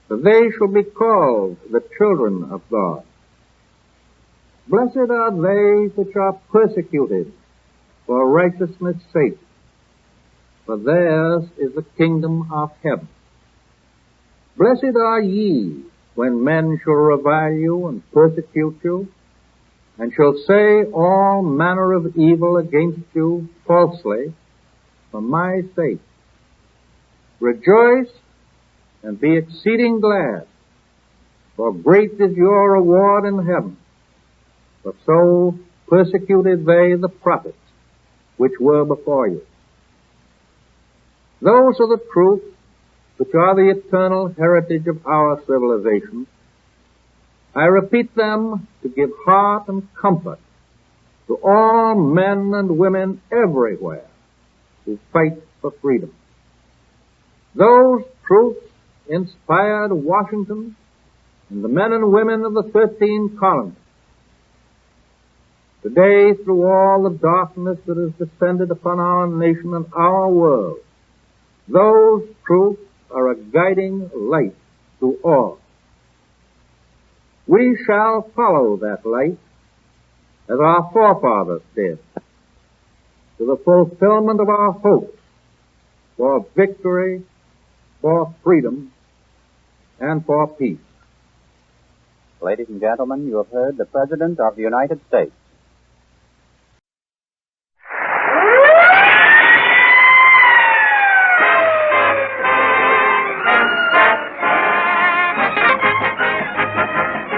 for they shall be called the children of God. Blessed are they which are persecuted for righteousness' sake, for theirs is the kingdom of heaven. Blessed are ye when men shall revile you and persecute you, and shall say all manner of evil against you falsely for my sake. Rejoice and be exceeding glad, for great is your reward in heaven. For so persecuted they the prophets which were before you. Those are the truths which are the eternal heritage of our civilization. I repeat them to give heart and comfort to all men and women everywhere who fight for freedom. Those troops inspired Washington and the men and women of the 13 colonies. Today, through all the darkness that has descended upon our nation and our world, those troops are a guiding light to all. We shall follow that light as our forefathers did, to the fulfillment of our hopes for victory, for freedom, and for peace. Ladies and gentlemen, you have heard the President of the United States.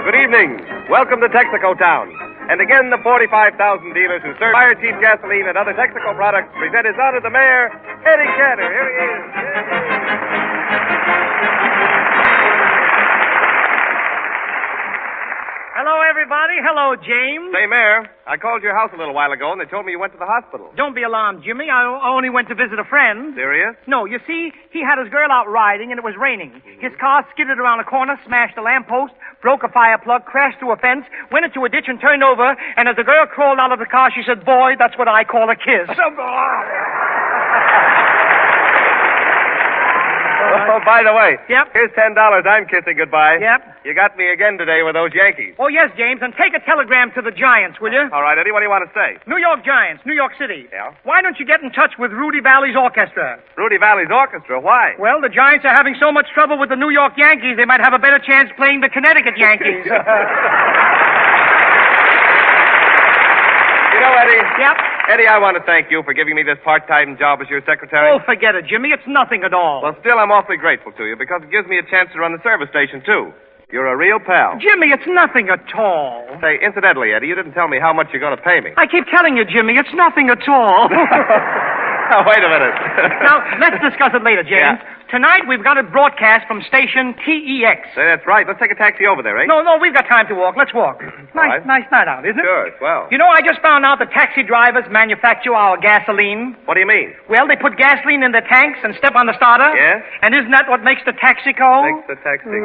Good evening. Welcome to Texaco Town. And again, the 45,000 dealers who serve Fire Chief gasoline and other Texaco products present his honor the mayor, Eddie Cantor. Here he is. Hello, everybody. Hello, James. Say, Mayor, I called your house a little while ago and they told me you went to the hospital. Don't be alarmed, Jimmy. I only went to visit a friend. Serious? No, you see, he had his girl out riding and it was raining. His car skidded around a corner, smashed a lamppost, broke a fire plug, crashed through a fence, went into a ditch and turned over, and as the girl crawled out of the car, she said, "Boy, that's what I call a kiss." Oh, by the way. Yep. Here's $10 I'm kissing goodbye. Yep. You got me again today with those Yankees. Oh, yes, James, and take a telegram to the Giants, will you? All right, Eddie, what do you want to say? New York Giants, New York City. Yeah? Why don't you get in touch with Rudy Valley's orchestra? Rudy Valley's orchestra? Why? Well, the Giants are having so much trouble with the New York Yankees, they might have a better chance playing the Connecticut Yankees. You know, Eddie. Yep. Eddie, I want to thank you for giving me this part-time job as your secretary. Oh, forget it, Jimmy. It's nothing at all. Well, still, I'm awfully grateful to you because it gives me a chance to run the service station, too. You're a real pal. Jimmy, it's nothing at all. Say, incidentally, Eddie, you didn't tell me how much you're going to pay me. I keep telling you, Jimmy, it's nothing at all. Now, wait a minute. Now, let's discuss it later, James. Yeah. Tonight, we've got it broadcast from station TEX. Say, that's right. Let's take a taxi over there, eh? No, we've got time to walk. Let's walk. Nice night out, isn't it? Sure, swell. You know, I just found out that taxi drivers manufacture our gasoline. What do you mean? Well, they put gasoline in their tanks and step on the starter. Yes? And isn't that what makes the taxi go? Makes the taxi go.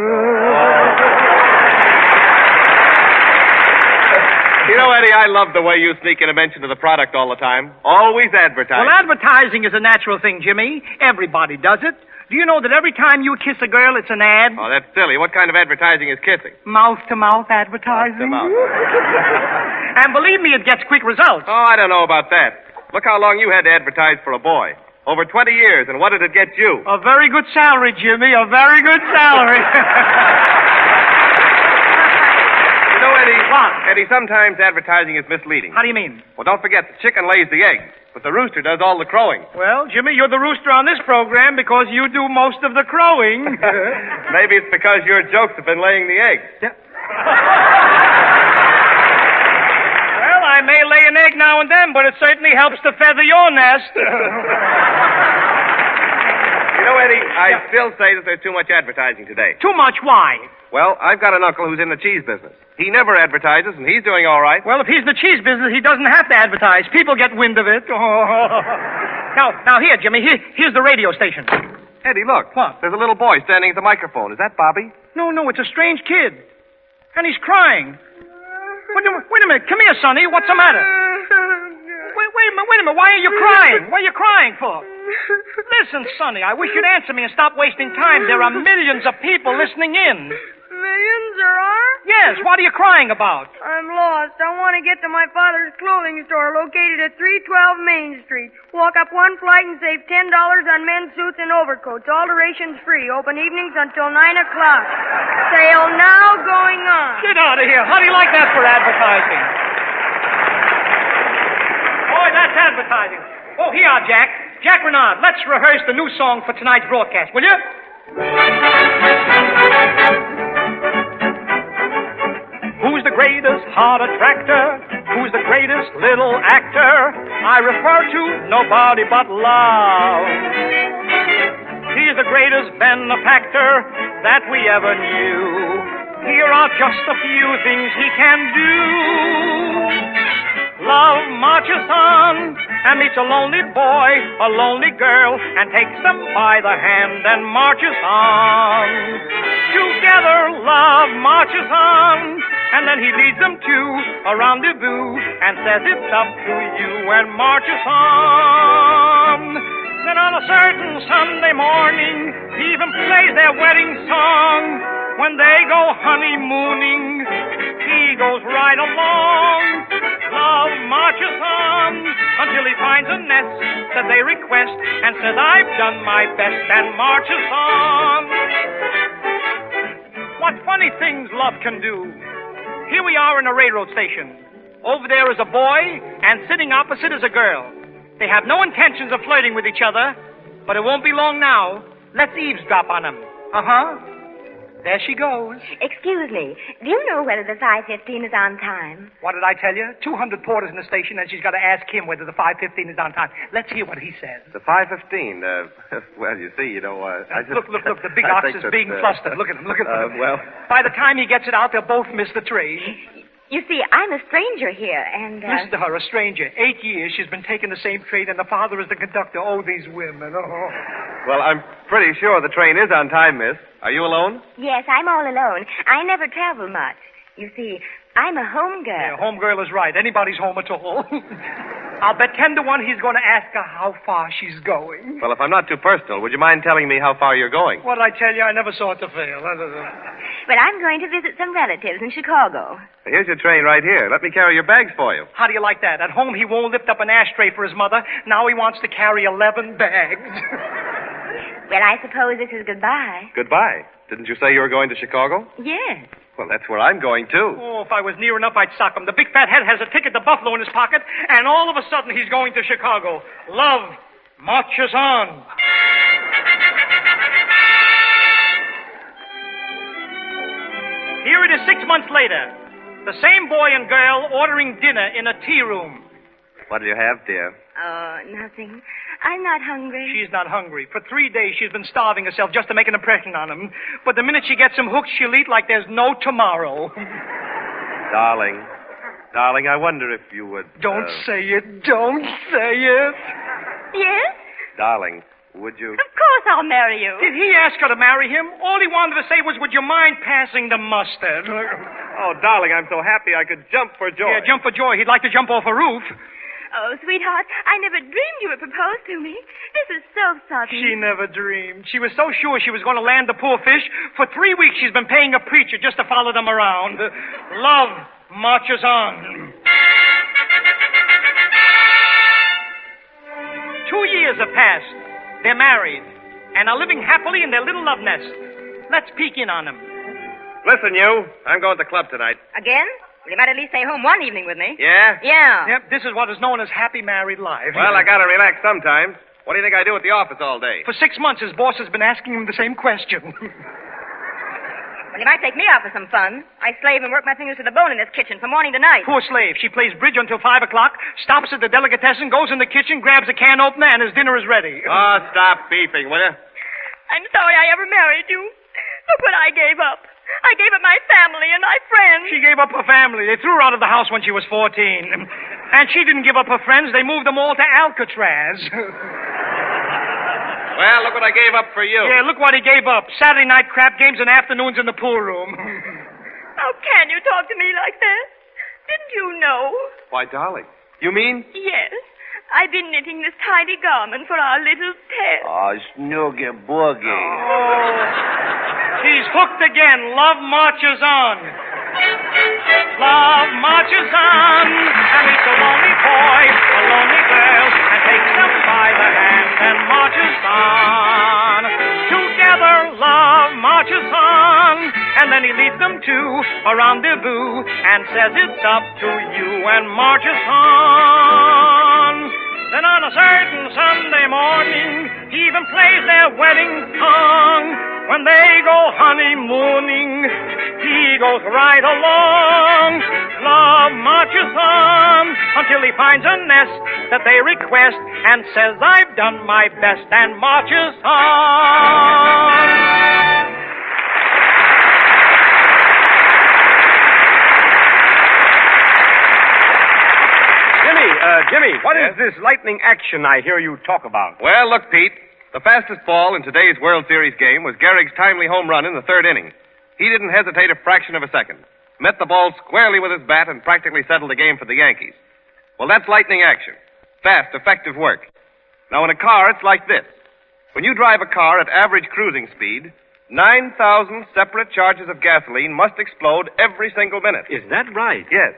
You know, Eddie, I love the way you sneak in a mention of the product all the time. Always advertising. Well, advertising is a natural thing, Jimmy. Everybody does it. Do you know that every time you kiss a girl, it's an ad? Oh, that's silly. What kind of advertising is kissing? Mouth-to-mouth advertising. Mouth-to-mouth. And believe me, it gets quick results. Oh, I don't know about that. Look how long you had to advertise for a boy. Over 20 years, and what did it get you? A very good salary, Jimmy. A very good salary. You know, Eddie. What? Eddie, sometimes advertising is misleading. How do you mean? Well, don't forget, the chicken lays the eggs, but the rooster does all the crowing. Well, Jimmy, you're the rooster on this program because you do most of the crowing. Maybe it's because your jokes have been laying the eggs. Well, I may lay an egg now and then, but it certainly helps to feather your nest. You know, Eddie, I still say that there's too much advertising today. Too much? Why? Well, I've got an uncle who's in the cheese business. He never advertises, and he's doing all right. Well, if he's in the cheese business, he doesn't have to advertise. People get wind of it. Now, here, Jimmy, here's the radio station. Eddie, look. What? There's a little boy standing at the microphone. Is that Bobby? No, it's a strange kid. And he's crying. Wait a minute. Come here, Sonny. What's the matter? Wait a minute. Why are you crying? What are you crying for? Listen, Sonny, I wish you'd answer me and stop wasting time. There are millions of people listening in. Millions there are? Yes, what are you crying about? I'm lost. I want to get to my father's clothing store located at 312 Main Street. Walk up one flight and save $10 on men's suits and overcoats. Alterations free. Open evenings until 9 o'clock. Sale now going on. Get out of here. How do you like that for advertising? Boy, that's advertising. Oh, here are Jack. Jack Renard, let's rehearse the new song for tonight's broadcast, will you? Who's the greatest heart attractor? Who's the greatest little actor? I refer to nobody but love. He's the greatest benefactor that we ever knew. Here are just a few things he can do. love marches on and meets a lonely boy, a lonely girl, and takes them by the hand and marches on. Together love marches on, and then he leads them to a rendezvous and says it's up to you and marches on. Then on a certain Sunday morning, he even plays their wedding song. When they go honeymooning, he goes right along. Love marches on until he finds a nest that they request and says, I've done my best, and marches on. What funny things love can do. Here we are in a railroad station. Over there is a boy, and sitting opposite is a girl. They have no intentions of flirting with each other, but it won't be long now. Let's eavesdrop on them. Uh-huh. There she goes. Excuse me. Do you know whether the 5:15 is on time? What did I tell you? 200 porters in the station, and she's got to ask him whether the 5:15 is on time. Let's hear what he says. The 5:15, well, you see, I just... Look, the big ox is being flustered. Look at him, well... By the time he gets it out, they'll both miss the train. You see, I'm a stranger here, and... Listen to her, a stranger. 8 years she's been taking the same train, and the father is the conductor. Oh, these women. Oh. Well, I'm pretty sure the train is on time, miss. Are you alone? Yes, I'm all alone. I never travel much. You see, I'm a home girl. Yeah, home girl is right. Anybody's home at all. I'll bet 10 to 1 he's going to ask her how far she's going. Well, if I'm not too personal, would you mind telling me how far you're going? What did I tell you? I never saw it to fail. Well, I'm going to visit some relatives in Chicago. Here's your train right here. Let me carry your bags for you. How do you like that? At home, he won't lift up an ashtray for his mother. Now he wants to carry 11 bags. Well, I suppose this is goodbye. Goodbye. Didn't you say you were going to Chicago? Yes. Well, that's where I'm going, too. Oh, if I was near enough, I'd sock him. The big fat head has a ticket to Buffalo in his pocket, and all of a sudden he's going to Chicago. Love marches on. Here it is 6 months later. The same boy and girl ordering dinner in a tea room. What'll you have, dear? Oh, nothing. I'm not hungry. She's not hungry. For 3 days, she's been starving herself just to make an impression on him. But the minute she gets him hooked, she'll eat like there's no tomorrow. Darling, I wonder if you would... Don't say it. Don't say it. Yes? Darling, would you... Of course I'll marry you. Did he ask her to marry him? All he wanted to say was, would you mind passing the mustard? Oh, darling, I'm so happy I could jump for joy. Yeah, jump for joy. He'd like to jump off a roof. Oh, sweetheart, I never dreamed you would propose to me. This is so sudden. She never dreamed. She was so sure she was going to land the poor fish. For 3 weeks, she's been paying a preacher just to follow them around. Love marches on. 2 years have passed. They're married and are living happily in their little love nest. Let's peek in on them. Listen, you. I'm going to the club tonight. Again? Well, you might at least stay home one evening with me. Yeah? Yeah. Yep, this is what is known as happy married life. Well, I gotta relax sometimes. What do you think I do at the office all day? For 6 months, his boss has been asking him the same question. Well, you might take me out for some fun. I slave and work my fingers to the bone in this kitchen from morning to night. Poor slave. She plays bridge until 5 o'clock, stops at the delicatessen, goes in the kitchen, grabs a can opener, and his dinner is ready. Oh, stop beeping, will you? I'm sorry I ever married you. Look what I gave up. I gave up my family and my friends. She gave up her family. They threw her out of the house when she was 14. And she didn't give up her friends. They moved them all to Alcatraz. Well, look what I gave up for you. Yeah, look what he gave up. Saturday night crap games and afternoons in the pool room. How can you talk to me like that? Didn't you know? Why, darling, you mean? Yes. I've been knitting this tiny garment for our little pet. Oh, snoogie boogie. Oh. He's hooked again. Love marches on. Love marches on. And meets a lonely boy, a lonely girl, and takes them by the hand and marches on. Together, love marches on. And then he leads them to a rendezvous and says it's up to you and marches on. Then on a certain Sunday morning, he even plays their wedding song. When they go honeymooning, he goes right along. Love marches on until he finds a nest that they request and says, I've done my best, and marches on. Jimmy, what is this lightning action I hear you talk about? Well, look, Pete. The fastest ball in today's World Series game was Gehrig's timely home run in the third inning. He didn't hesitate a fraction of a second. Met the ball squarely with his bat and practically settled the game for the Yankees. Well, that's lightning action. Fast, effective work. Now, in a car, it's like this. When you drive a car at average cruising speed, 9,000 separate charges of gasoline must explode every single minute. Is that right? Yes.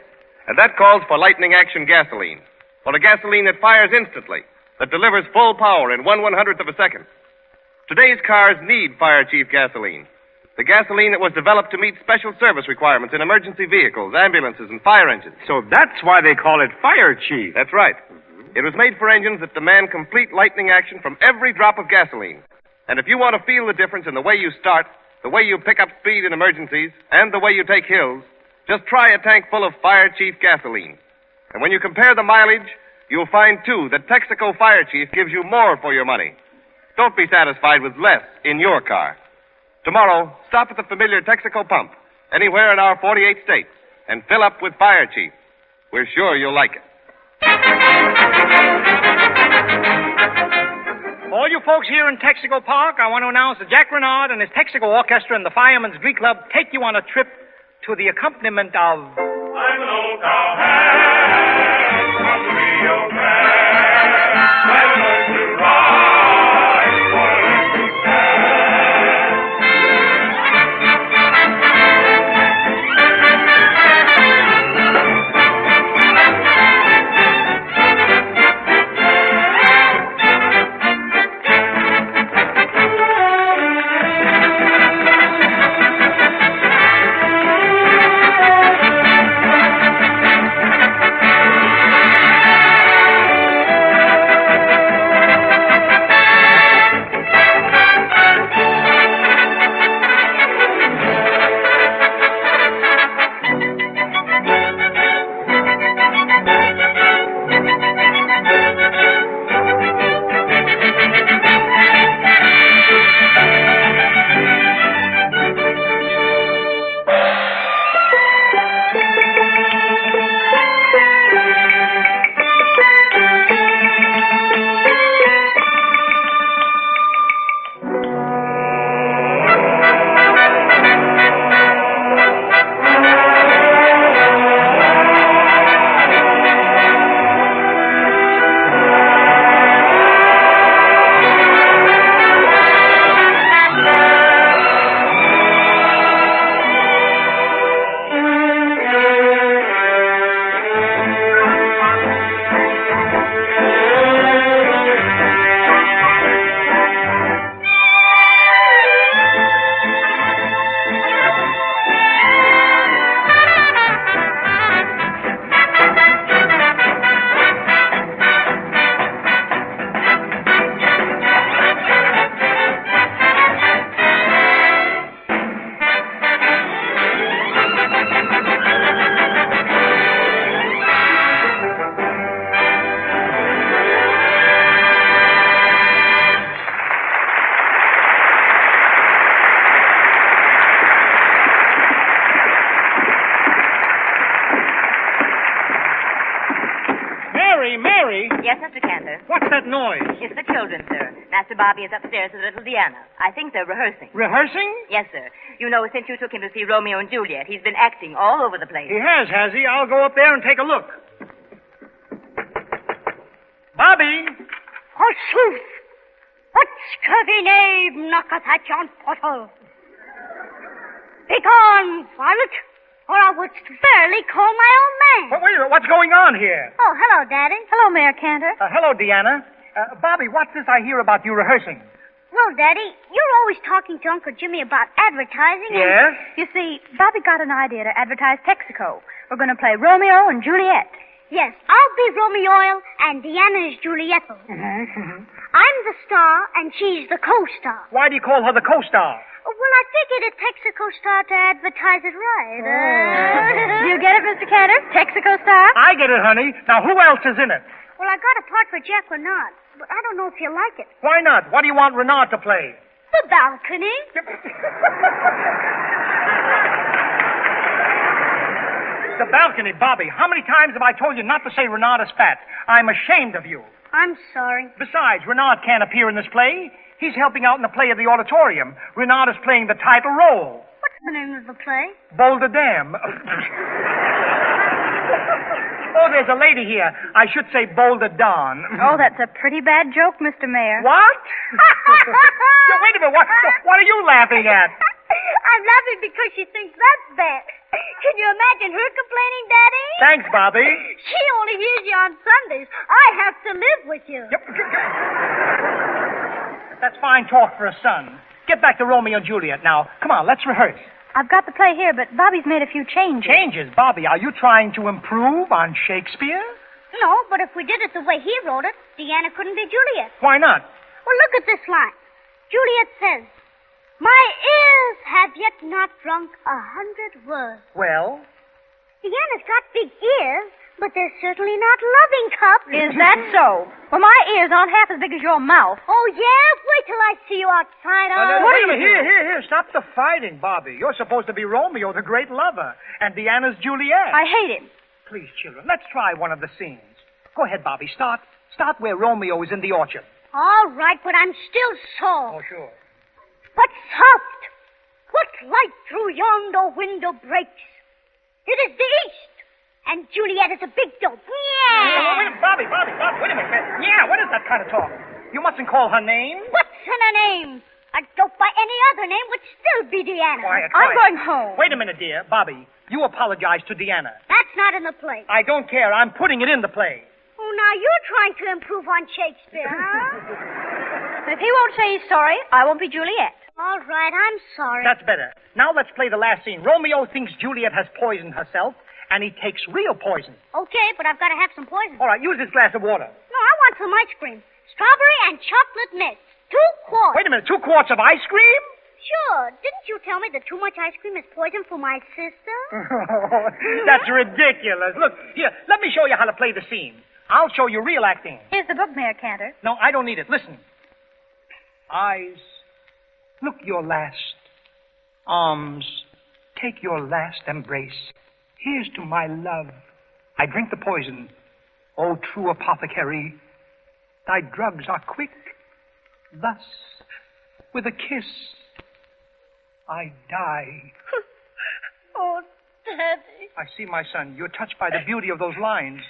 And that calls for lightning action gasoline. For a gasoline that fires instantly, that delivers full power in 1/100th of a second. Today's cars need Fire Chief gasoline. The gasoline that was developed to meet special service requirements in emergency vehicles, ambulances, and fire engines. So that's why they call it Fire Chief. That's right. It was made for engines that demand complete lightning action from every drop of gasoline. And if you want to feel the difference in the way you start, the way you pick up speed in emergencies, and the way you take hills, just try a tank full of Fire Chief gasoline. And when you compare the mileage, you'll find, too, that Texaco Fire Chief gives you more for your money. Don't be satisfied with less in your car. Tomorrow, stop at the familiar Texaco pump, anywhere in our 48 states, and fill up with Fire Chief. We're sure you'll like it. All you folks here in Texaco Park, I want to announce that Jack Renard and his Texaco Orchestra and the Firemen's Glee Club take you on a trip to the accompaniment of... I'm an old cowhand from the Rio Grande. I learned to ride for an empty Mary? Yes, Mr. Cantor. What's that noise? It's the children, sir. Master Bobby is upstairs with little Deanna. I think they're rehearsing. Rehearsing? Yes, sir. You know, since you took him to see Romeo and Juliet, he's been acting all over the place. He has he? I'll go up there and take a look. Bobby! Forsooth! What scurvy knave knocketh at yon portal? Begone, varlet, or I wouldst fairly call my own man. But wait a minute, what's going on here? Oh, hello, Daddy. Hello, Mayor Cantor. Hello, Deanna. Bobby, what's this I hear about you rehearsing? Well, Daddy, you're always talking to Uncle Jimmy about advertising. Yes? You see, Bobby got an idea to advertise Texaco. We're going to play Romeo and Juliet. Yes, I'll be Romeo and Deanna is Julietto. I'm the star and she's the co-star. Why do you call her the co-star? Well, I figured it takes a co-star to advertise it right. You get it, Mr. Cantor? Texaco star? I get it, honey. Now, who else is in it? Well, I got a part for Jack Renard, but I don't know if he'll like it. Why not? What do you want Renard to play? The balcony. The balcony, Bobby. How many times have I told you not to say Renard is fat? I'm ashamed of you. I'm sorry. Besides, Renard can't appear in this play. He's helping out in the play of the auditorium. Renard is playing the title role. What's the name of the play? Boulder Dam. Oh, there's a lady here. I should say Boulder Dawn. Oh, that's a pretty bad joke, Mr. Mayor. What? Wait a minute. What are you laughing at? I'm laughing because she thinks that's bad. Can you imagine her complaining, Daddy? Thanks, Bobby. She only hears you on Sundays. I have to live with you. That's fine talk for a son. Get back to Romeo and Juliet now. Come on, let's rehearse. I've got the play here, but Bobby's made a few changes. Changes? Bobby, are you trying to improve on Shakespeare? No, but if we did it the way he wrote it, Deanna couldn't be Juliet. Why not? Well, look at this line. Juliet says, "My ears have yet not drunk 100 words." Well? Deanna's got big ears, but they're certainly not loving cups. Is that so? Well, my ears aren't half as big as your mouth. Oh, yeah? Wait till I see you outside. Wait a minute. Here. Stop the fighting, Bobby. You're supposed to be Romeo, the great lover, and Deanna's Juliet. I hate him. Please, children, let's try one of the scenes. Go ahead, Bobby. Start where Romeo is in the orchard. All right, but I'm still sore. Oh, sure. But soft, what light through yonder window breaks? It is the east, and Juliet is a big dope. Yeah. Wait a minute, Bobby, wait a minute. Yeah, what is that kind of talk? You mustn't call her name. What's in her name? A dope by any other name would still be Deanna. Quiet. I'm going home. Wait a minute, dear. Bobby, you apologize to Deanna. That's not in the play. I don't care. I'm putting it in the play. Oh, now you're trying to improve on Shakespeare, huh? If he won't say he's sorry, I won't be Juliet. All right, I'm sorry. That's better. Now let's play the last scene. Romeo thinks Juliet has poisoned herself, and he takes real poison. Okay, but I've got to have some poison. All right, use this glass of water. No, I want some ice cream. Strawberry and chocolate mix. 2 quarts. Wait a minute, 2 quarts of ice cream? Sure. Didn't you tell me that too much ice cream is poison for my sister? That's ridiculous. Look, here, let me show you how to play the scene. I'll show you real acting. Here's the book, Mayor Cantor. No, I don't need it. Listen. Eyes, look your last. Arms, take your last embrace. Here's to my love. I drink the poison. O true apothecary, thy drugs are quick. Thus, with a kiss, I die. Oh, Daddy. I see, my son. You're touched by the beauty of those lines.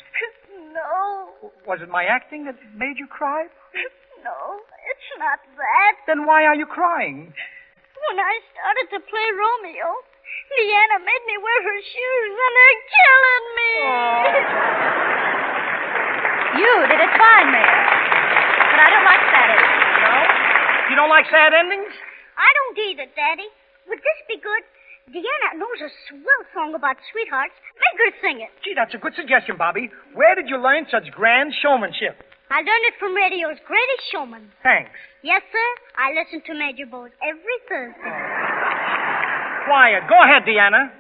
No. Was it my acting that made you cry? No, it's not that. Then why are you crying? When I started to play Romeo, Deanna made me wear her shoes, and they're killing me. You did it fine, Mayor. But I don't like sad endings. No? You don't like sad endings? I don't either, Daddy. Would this be good? Deanna knows a swell song about sweethearts. Make her sing it. Gee, that's a good suggestion, Bobby. Where did you learn such grand showmanship? I learned it from radio's Greatest Showman. Thanks. Yes, sir. I listen to Major Bowes every Thursday. Quiet. Go ahead, Deanna.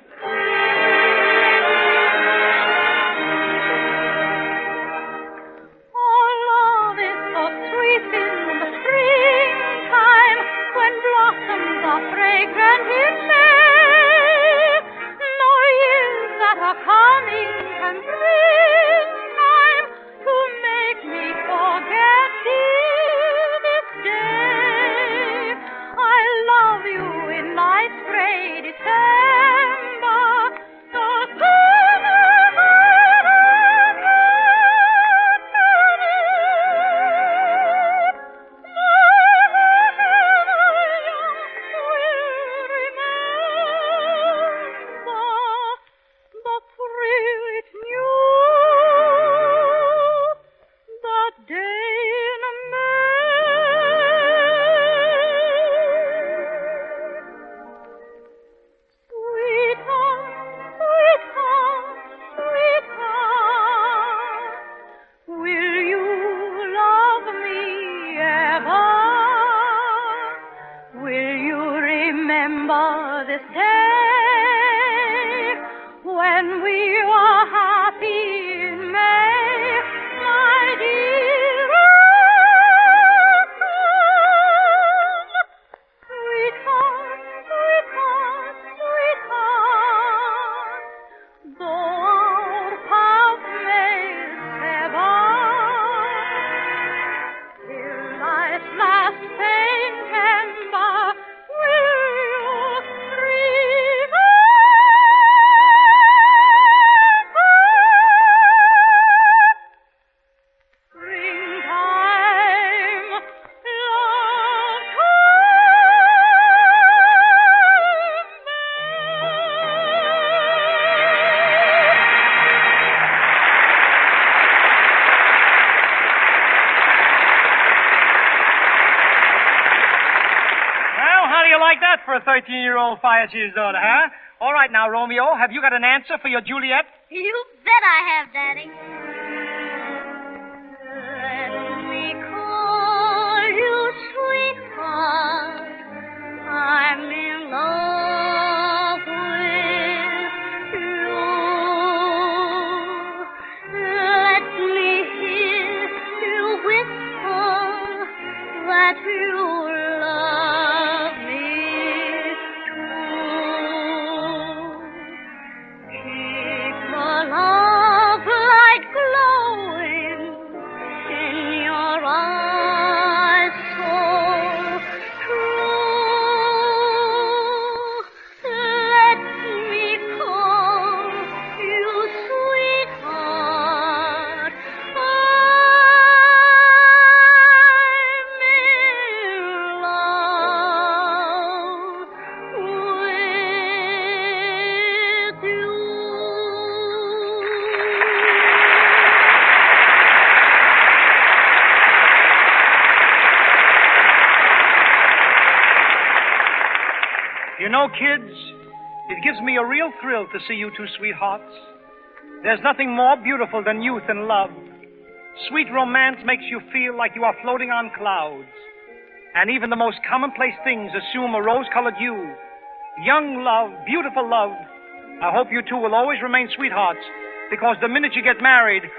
Oh, love is so sweet in the springtime when blossoms are fragrant in May. No years that are coming can bring time to make me forget this day. I love you in life's gray December. The for a 13-year-old fire chief's daughter, huh? All right, now, Romeo, have you got an answer for your Juliet? You bet I have, Daddy. Let me call you sweetheart. I'm in love with you. Let me hear you whisper that you love me too. Keep the love light glowing in your eyes so true. Let me call you sweetheart. You know, kids, it gives me a real thrill to see you two sweethearts. There's nothing more beautiful than youth and love. Sweet romance makes you feel like you are floating on clouds. And even the most commonplace things assume a rose-colored hue. Young love, beautiful love. I hope you two will always remain sweethearts, because the minute you get married,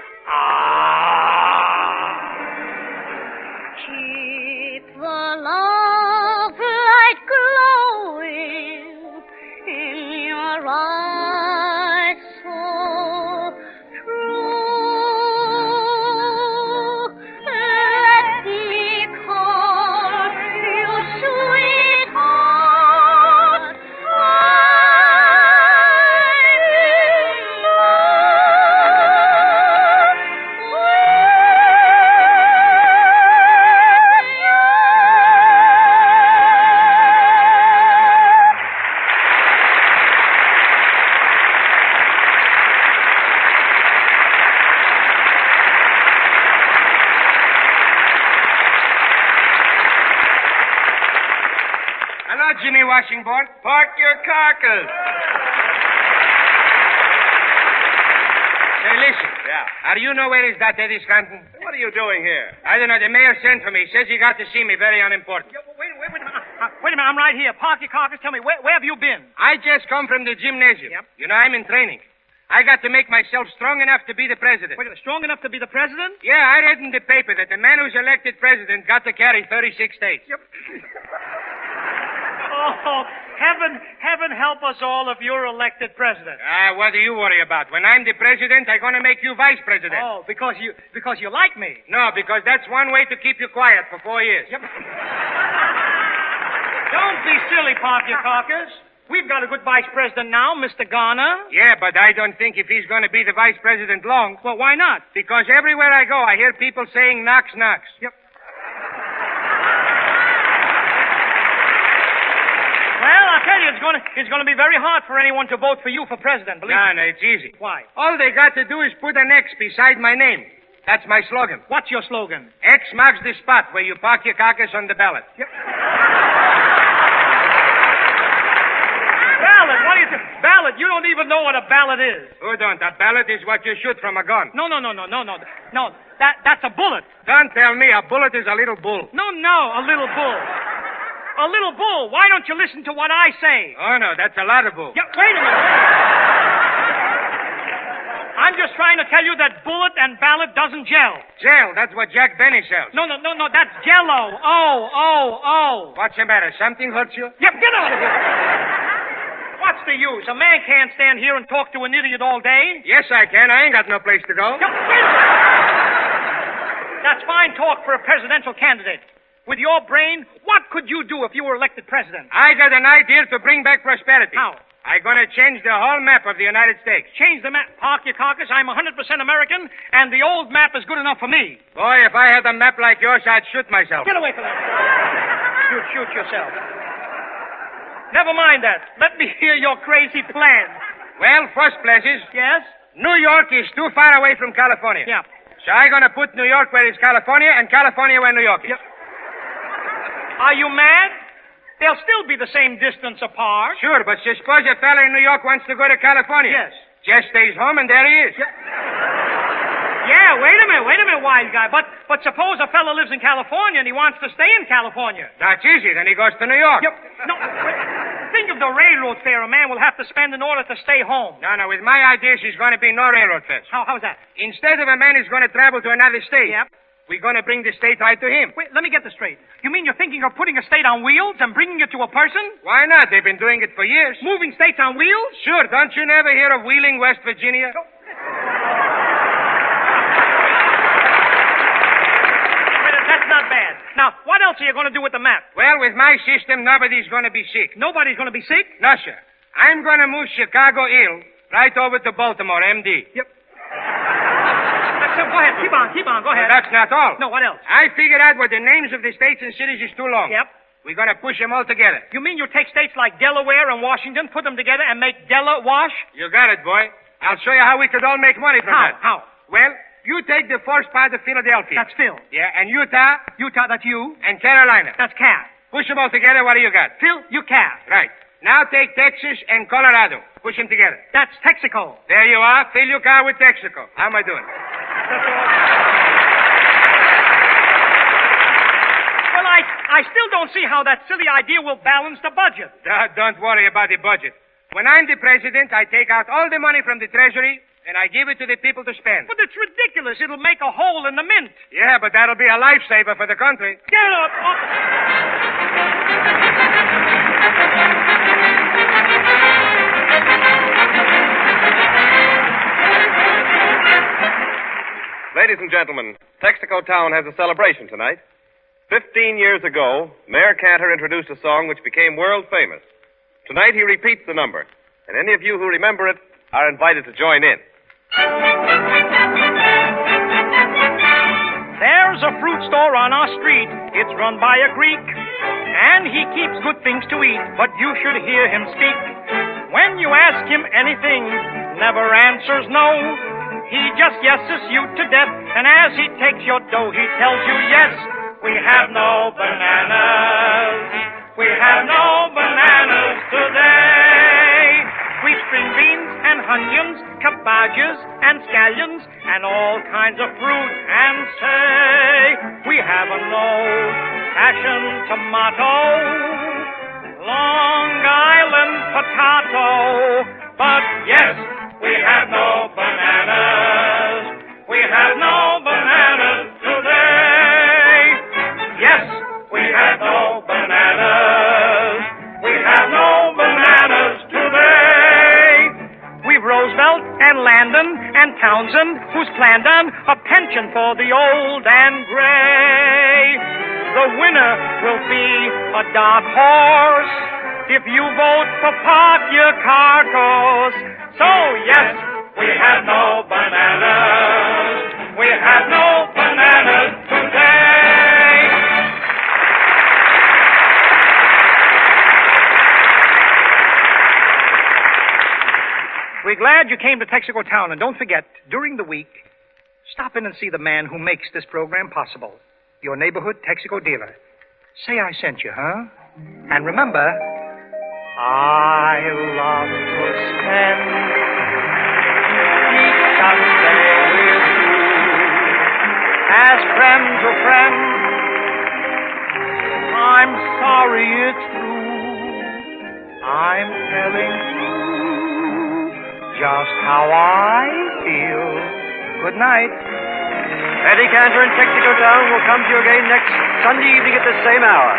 Keep the love light glowing in your eyes so true. Let me call you sweetheart. Hello, Jimmy Washington. Park your carcass. Say, listen. Yeah. Are you know where is that Eddie Scranton? What are you doing here? I don't know. The mayor sent for me. Says he got to see me. Very unimportant. Wait a minute. Wait a minute, I'm right here. Park your carcass. Tell me, where have you been? I just come from the gymnasium. Yep. You know, I'm in training. I got to make myself strong enough to be the president. Wait a minute, strong enough to be the president? Yeah, I read in the paper that the man who's elected president got to carry 36 states. Yep. Oh, heaven help us all if you're elected president. What do you worry about? When I'm the president, I'm going to make you vice president. Oh, because you like me. No, because that's one way to keep you quiet for 4 years. Yep. Don't be silly, Park your carcass. We've got a good vice president now, Mr. Garner. Yeah, but I don't think if he's going to be the vice president long. Well, why not? Because everywhere I go, I hear people saying knocks, knocks. Yep. Well, I'll tell you, it's going to be very hard for anyone to vote for you for president, believe me. No, it's easy. Why? All they got to do is put an X beside my name. That's my slogan. What's your slogan? X marks the spot where you park your carcass on the ballot. Yep. Ballot? What do you think? Ballot? You don't even know what a ballot is. Who don't? A ballot is what you shoot from a gun. No. No, that's a bullet. Don't tell me a bullet is a little bull. No, a little bull. A little bull. Why don't you listen to what I say? Oh, no, that's a lot of bull. Yeah, wait a minute. I'm just trying to tell you that bullet and ballot doesn't gel. Gel? That's what Jack Benny sells. No, that's Jello. Oh. What's the matter? Something hurts you? Yep, get out of here. What's the use? A man can't stand here and talk to an idiot all day. Yes, I can. I ain't got no place to go. Yep, that's fine talk for a presidential candidate. With your brain, what could you do if you were elected president? I got an idea to bring back prosperity. How? I'm going to change the whole map of the United States. Change the map? Park your carcass. I'm 100% American, and the old map is good enough for me. Boy, if I had a map like yours, I'd shoot myself. Get away from that. You'd shoot yourself. Never mind that. Let me hear your crazy plan. Well, first places. Yes? New York is too far away from California. Yeah. So I'm going to put New York where it's California and California where New York is. Yep. Are you mad? they'll still be the same distance apart. Sure, but suppose a fella in New York wants to go to California. Yes. Just stays home and there he is. Yeah, wait a minute, wise guy. But suppose a fellow lives in California and he wants to stay in California. That's easy. Then he goes to New York. Yep. No, think of the railroad fare a man will have to spend in order to stay home. No, with my ideas, there's going to be no railroad fares. How's that? Instead of a man who's going to travel to another state, yep, we're going to bring the state right to him. Wait, let me get this straight. You mean you're thinking of putting a state on wheels and bringing it to a person? Why not? They've been doing it for years. Moving states on wheels? Sure. Don't you never hear of Wheeling, West Virginia? That's not bad. Now, what else are you going to do with the map? Well, with my system, nobody's going to be sick. Nobody's going to be sick? No, sir. I'm going to move Chicago Ill right over to Baltimore, MD. Yep. So go ahead. Keep on. Go ahead. Well, that's not all. No, what else? I figured out where the names of the states and cities is too long. Yep. We're going to push them all together. You mean you take states like Delaware and Washington, put them together, and make Dela-Wash? You got it, boy. I'll show you how we could all make money from that. How? Well, you take the first part of Philadelphia. That's Phil. Yeah, and Utah. Utah, that's you. And Carolina. That's Cat. Push them all together, what do you got? Phil, you Cat. Right. Now take Texas and Colorado. Push them together. That's Texaco. There you are. Fill your car with Texaco. How am I doing? Well, I still don't see how that silly idea will balance the budget. Don't worry about the budget. When I'm the president, I take out all the money from the Treasury and I give it to the people to spend. But it's ridiculous. It'll make a hole in the mint. Yeah, but that'll be a lifesaver for the country. Get up. Ladies and gentlemen, Texaco Town has a celebration tonight. 15 years ago, Mayor Cantor introduced a song which became world famous. Tonight he repeats the number, and any of you who remember it are invited to join in. There's a fruit store on our street. It's run by a Greek, and he keeps good things to eat, but you should hear him speak. When you ask him anything, never answers no. He just yeses you to death, and as he takes your dough, he tells you yes. We have no bananas. We have no bananas today. We've string beans and onions, cabbages and scallions, and all kinds of fruit, and say, we have an old-fashioned tomato, Long Island potato, but yes, we have no bananas. We have no bananas today. Yes, we have no bananas. We have no bananas today. We've Roosevelt and Landon and Townsend, who's planned on a pension for the old and gray. The winner will be a dark horse. If you vote for Park, your car goes. So, yes, we have no bananas. We have no bananas today. We're glad you came to Texaco Town, and don't forget, during the week, stop in and see the man who makes this program possible. Your neighborhood Texaco dealer. Say I sent you, huh? And remember, I love to spend each Sunday with you as friend to friend. I'm sorry it's true. I'm telling you just how I feel. Good night. Eddie Cantor in Texaco Town will come to you again next Sunday evening at the same hour.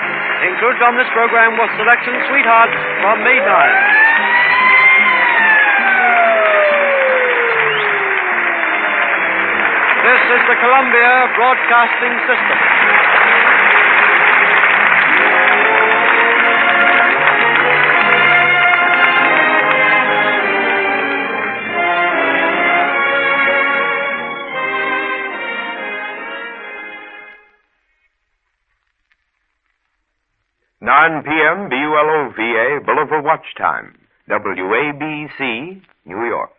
Included on this program was Selection Sweethearts from Midnight. This is the Columbia Broadcasting System. p.m. BULOVA, Bulletin Watch Time. WABC, New York.